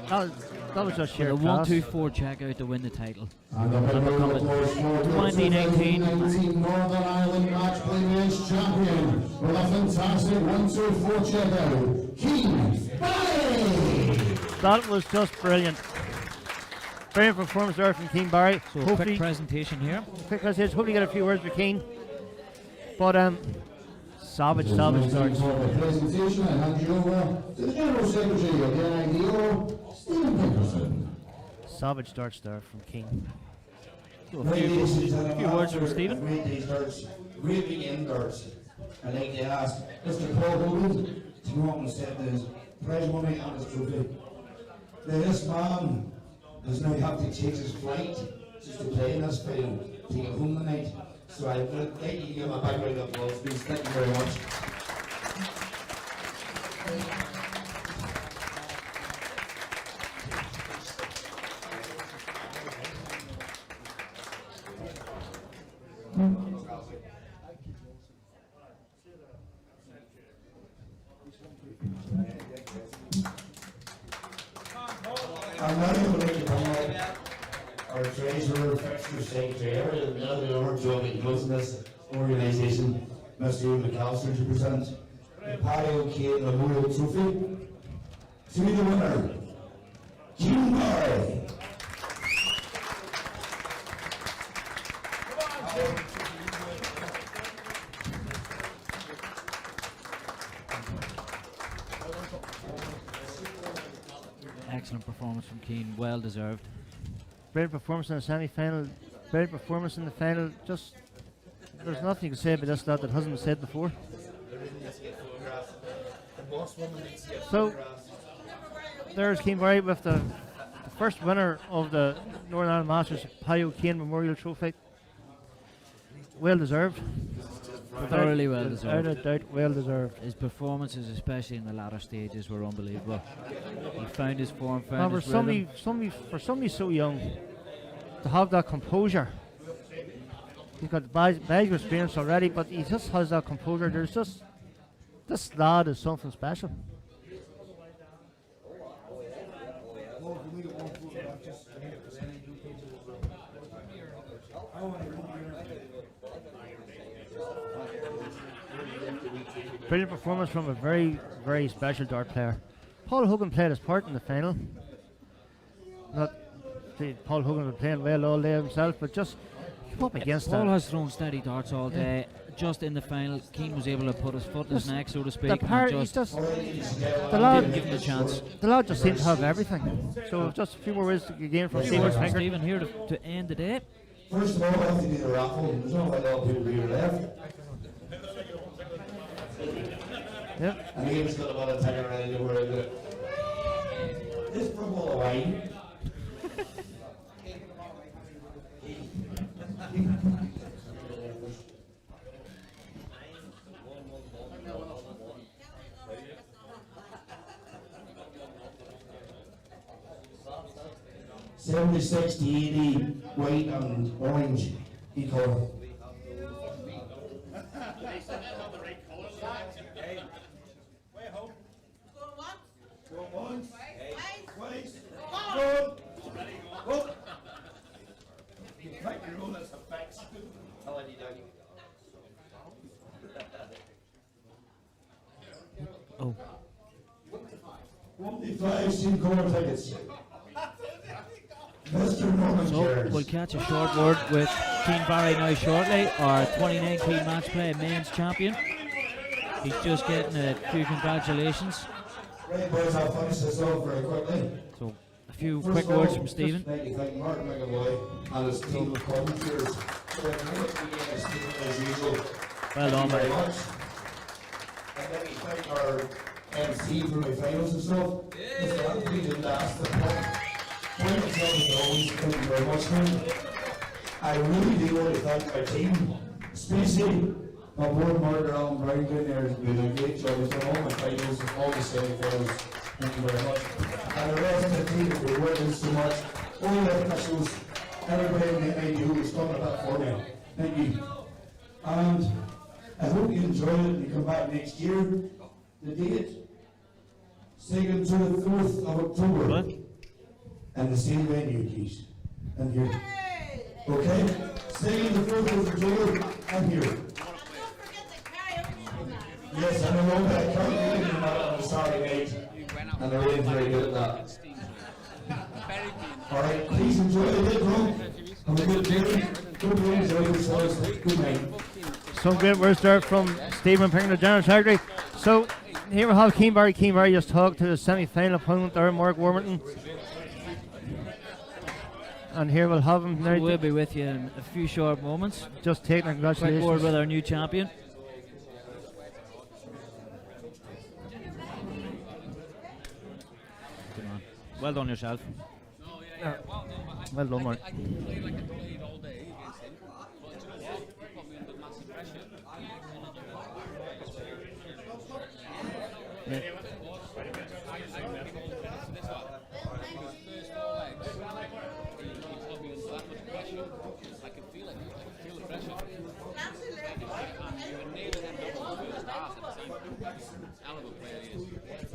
That was just sheer The class. 1-2-4 checkout to win the title. And become a 2019 Northern Ireland match play men's champion with a fantastic 1-2-4 checkout, Keane Barry. That was just brilliant. Brilliant performance there from Keane Barry. So a quick presentation here. Quick presentation. Hopefully get a few words with Keane. But savage starts. Presentation, I hand you over to the General Secretary of the NIDO, Stephen Pinkerton. Savage starts there from Keane. A few words from Stephen. Great day starts, great weekend starts. I'd like to ask Mr. Paul Hogan to go up and set the prize money on his trophy. Now this man does now have to change his flight just to play in this final, take it home tonight. So I would like you to give my background up, applause, please. Thank you very much. I'm not even going to come out. Our treasurer, fixture secretary, another job in closing this organisation, Mr. McAllister, to present the Paddy O'Kane Memorial Trophy to the winner, Keane Barry. Excellent performance from Keane, well deserved. Brilliant performance in the semi-final. Brilliant performance in the final. Just there's nothing you can say about this that hasn't been said before. So there's Keane Barry with the first winner of the Northern Ireland Masters Paddy O'Kane Memorial Trophy. Well deserved. Thoroughly well deserved. Without a doubt, well deserved. His performances, especially in the latter stages, were unbelievable. He found his form, And found for his rhythm. somebody so young to have that composure. He's got bags of experience already, but he just has that composure. There's just this lad is something special. Brilliant performance from a very, very special dart player. Paul Hogan played his part in the final. Not Paul Hogan was playing well all day himself, but just come up against Paul that. has thrown steady darts all day. Just in the final, Keane was able to put his foot in his neck, so to speak, The and he's just the lad didn't give him a chance. The lad just seemed to have everything. So just a few more words to gain from Stephen Finger. Stephen here to end the day. First of all, I have to do the raffle. There's not a lot of people here left. Yep. And Ian's got a lot of time ready to worry about it. This football of wine. $76 to $80, white and orange, equal. Oh. 25 team corner tickets. Mr. Norman So Chairs. we'll catch a short word with Keane Barry now shortly, our 2019 match play men's champion. He's just getting a few congratulations. Right, boys, I'll finish this off very quickly. So a few quick words from Stephen. Just like to thank Mark McAvoy and his team of commentators for a great weekend as usual. Well done, Thank you very mate. much. And let me thank our MC for my finals and stuff. Mr. Anthony did last the point itself is always thank you very much, man. I really do want to thank my team, Spacey, my board manager Alan Brown down there has been a great job. He's done all my finals, all the semi-finals. Thank you very much. And the rest of the team have been working so much. All the officials, everybody in the NIDO is coming up for me. Thank you. And I hope you enjoy it and you come back next year. The date, 2nd to the 4th of October. And the same venue, please. And here. Okay? 2nd to the 4th of October, I'm here. Yes, I know that I can't do it on a Saturday night. And they're really very good at that. Alright, please enjoy the day, bro. Have a good day. Good day, enjoy yourselves. Good night. Some great words there from Stephen Pinker, the General Secretary. So, here we have Keane Barry. Keane Barry just talked to the semi-final opponent there, Mark Warburton. And here we'll have him now. We'll be with you in a few short moments. Just taking a congratulations. Forward with our new champion. Come on. Well done yourself. Well done, Mark. Yeah.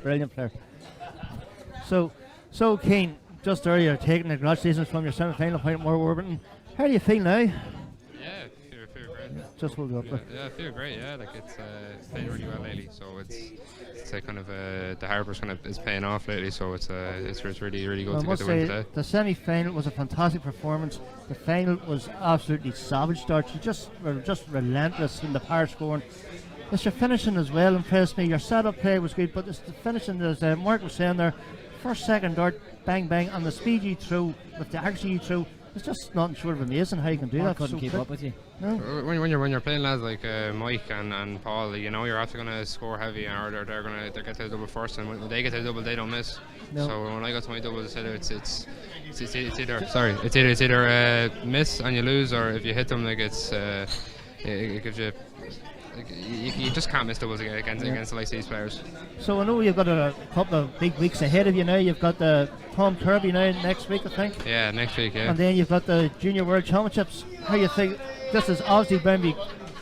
Brilliant player. So Keane, just there you're taking the congratulations from your semi-final point at Mark Warburton. How do you feel now? Yeah, I feel great. Just hold it up there. Yeah, I feel great. Yeah, like it's playing really well lately. So it's a kind of the hard work kind of is paying off lately. So it's really good to get the win today. The semi-final was a fantastic performance. The final was absolutely savage start. You were just relentless in the power scoring. It's your finishing as well impressed me. Your setup play was good, but it's the finishing, as Mark was saying there, first, second dart, bang, bang, and the speed you threw, with the accuracy you threw, it's just nothing short of amazing how you can do that. Couldn't keep up with you. No. When you're playing lads like Mike and Paul, you know you're after going to score heavy, or they're going to get to the double first, and when they get to the double, they don't miss. No. So when I got to my double, it's either miss and you lose, or if you hit them, like it gives you. You just can't miss doubles against the likes of these players. So I know you've got a couple of big weeks ahead of you now. You've got the Tom Kirby now next week, I think. Yeah, next week, yeah. And then you've got the Junior World Championships. How you think this is obviously going to be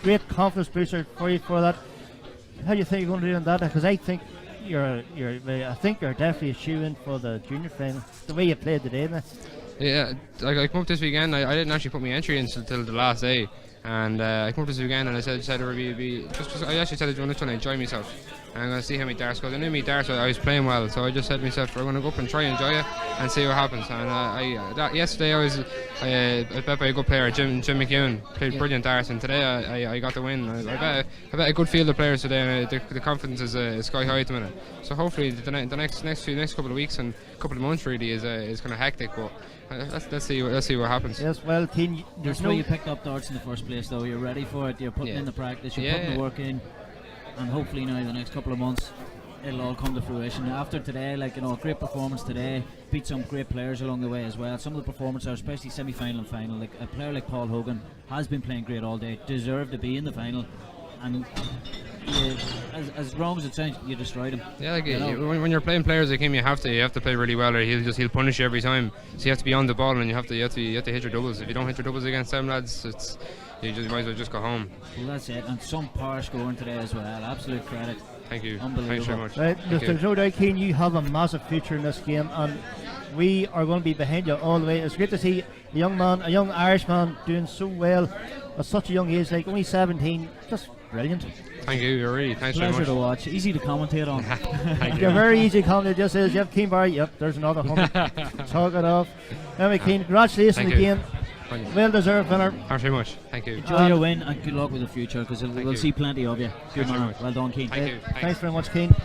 great confidence booster for you for that? How do you think you're going to do in that? Because I think you're definitely a shoe-in for the junior final. The way you played today, now. Yeah, I come up this weekend. I didn't actually put my entry in until the last day. And I come up this weekend and I said I actually said I'm just trying to enjoy myself. And I'm going to see how my darts go. I knew my darts, I was playing well, so I just said to myself, we're going to go up and try and enjoy it and see what happens. And yesterday I bet by a good player, Jim McEwen, played brilliant darts, and today I got the win. I bet a good field of players today, and the confidence is sky high at the minute. So hopefully the next couple of weeks and couple of months really is kind of hectic, but let's see what happens. Yes, well, Keane, there's no. You picked up darts in the first place, though. You're ready for it. You're putting in the practice. You're putting the work in, and hopefully now the next couple of months it'll all come to fruition. After today, great performance today. Beat some great players along the way as well. Some of the performances, especially semi-final and final, like a player like Paul Hogan has been playing great all day. Deserved to be in the final, and as wrong as it sounds, you destroyed him. Yeah, when you're playing players like him, you have to play really well, or he'll punish you every time. So you have to be on the ball, and you have to hit your doubles. If you don't hit your doubles against them lads, you might as well just go home. Well, that's it, and some power scoring today as well. Absolute credit. Thank you. Unbelievable. Thanks very much. Right, Mr. No doubt, Keane, you have a massive future in this game, and we are going to be behind you all the way. It's great to see a young Irish man doing so well at such a young age, like only 17. Just brilliant. Thank you, thanks very much. Pleasure to watch. Easy to commentate on. Thank you. You're very easy to commentate. Just says, yep, Keane Barry, yep, there's another 100. Talk it off. Anyway, Keane, congratulations again. Well deserved winner. Thanks very much. Thank you. Enjoy your win and good luck with the future, because we'll see plenty of you. Good man. Well done, Keane. Thank you. Thanks very much, Keane.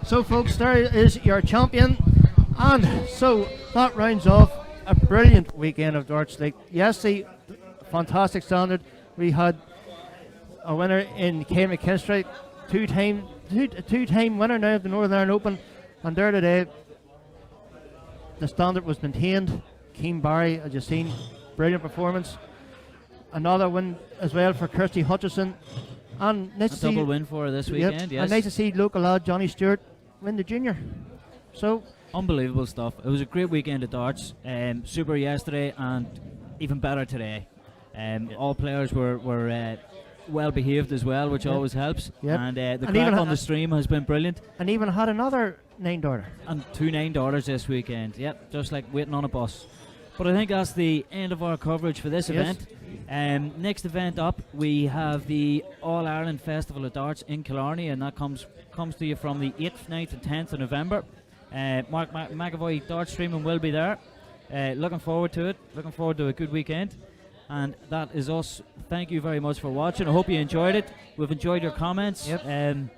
So, folks, there is your champion. And so that rounds off a brilliant weekend of Darts League. Yesterday, fantastic standard. We had a winner in Keane McKinstry, two-time a two-time winner now of the Northern Ireland Open, and there today, the standard was maintained. Keane Barry, as you've seen, brilliant performance. Another win as well for Kirsty Hutchison. And nice to see double win for her this weekend, yes. And nice to see local lad Johnny Stewart win the junior. So unbelievable stuff. It was a great weekend of darts. Super yesterday and even better today. All players were well behaved as well, which always helps. And the crack on the stream has been brilliant. And even had another 9-darter. And 2 9-darters this weekend. Yep, just like waiting on a bus. But I think that's the end of our coverage for this event. Next event up, we have the All Ireland Festival of Darts in Killarney, and that comes to you from the 8th, 9th and 10th of November. Mark McAvoy Dart Streaming will be there. Looking forward to it. Looking forward to a good weekend. And that is us. Thank you very much for watching. I hope you enjoyed it. We've enjoyed your comments. And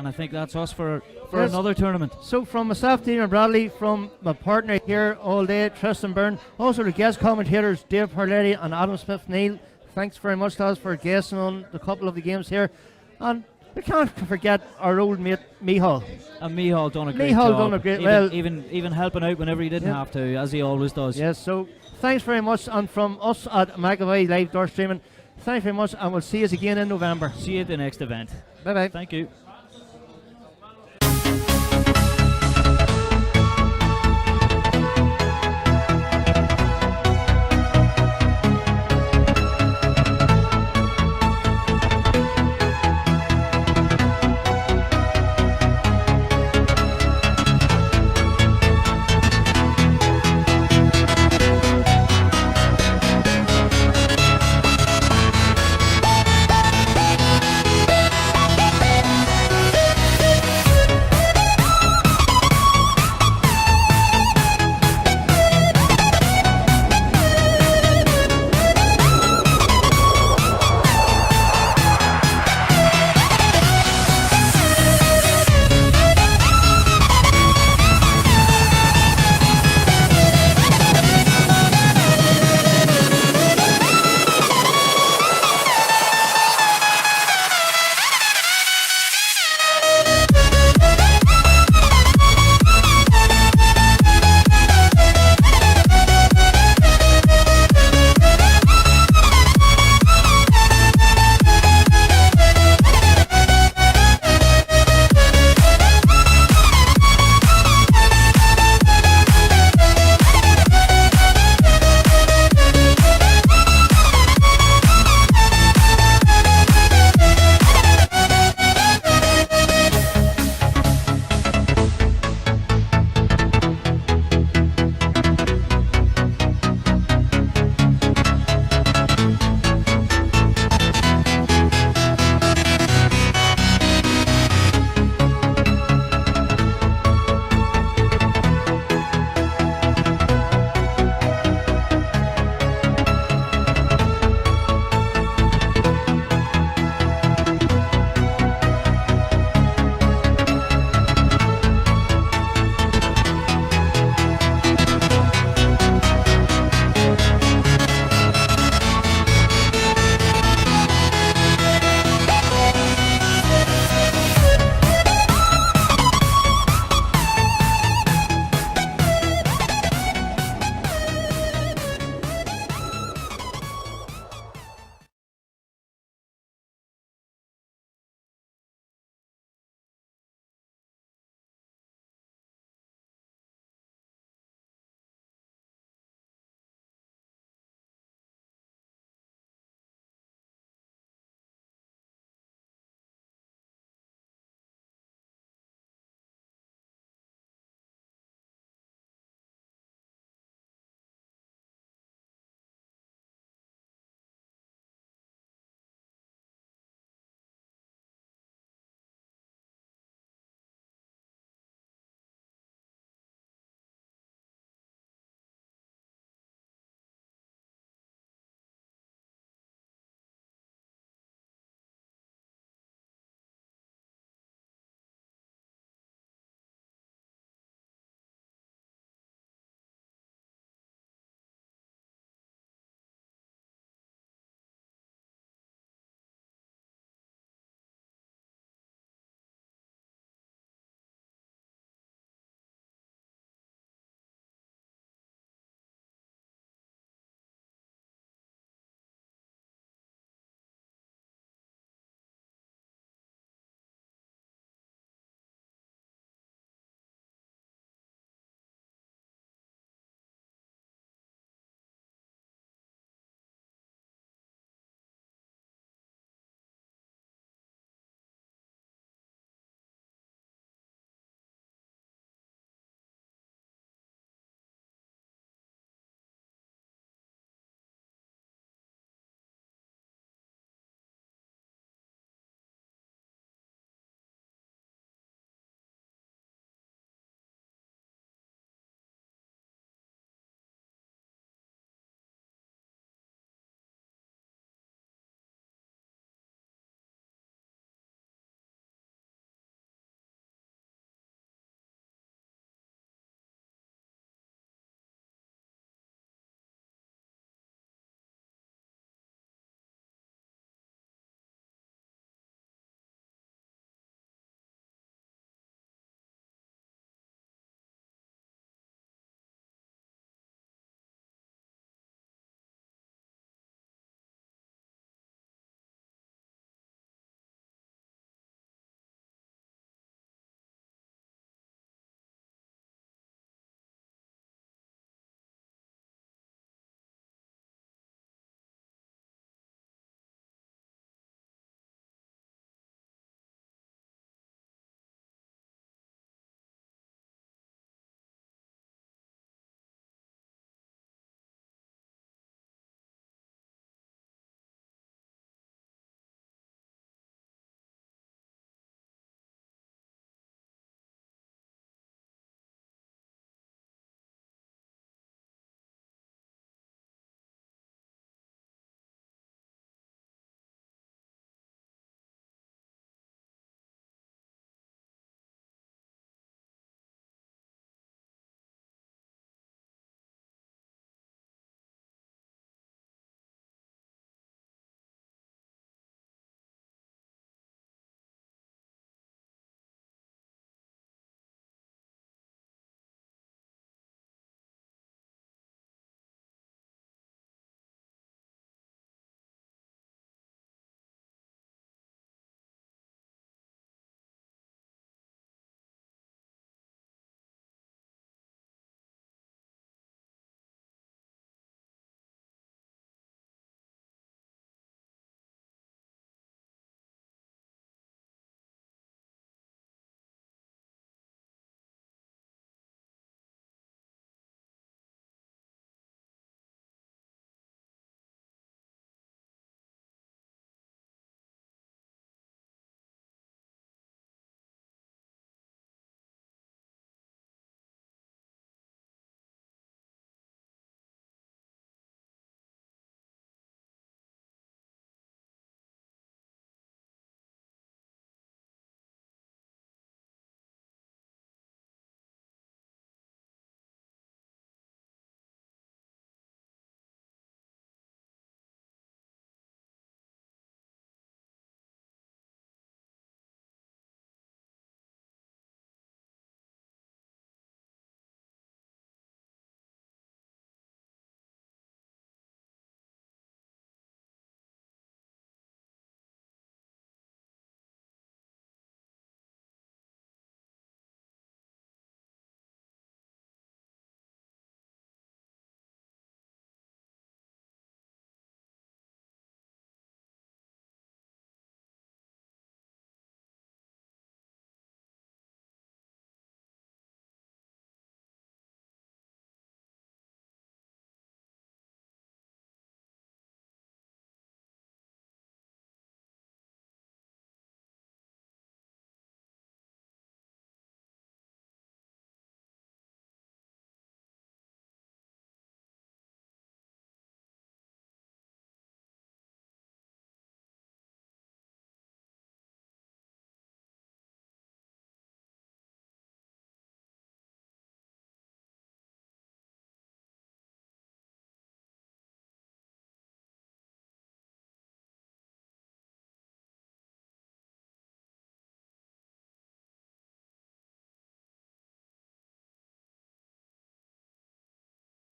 I think that's us for another tournament. So from myself, Dean Bradley, from my partner here all day, Tristan Byrne, also the guest commentators, Dave Harletti and Adam Smith-Neil. Thanks very much, lads, for guesting on a couple of the games here. And we can't forget our old mate, Mihal. And Mihal done a great job. Even helping out whenever he didn't have to, as he always does. Yes, so thanks very much. And from us at McAvoy Live Dart Streaming, thanks very much, and we'll see you again in November. See you at the next event. Bye-bye. Thank you.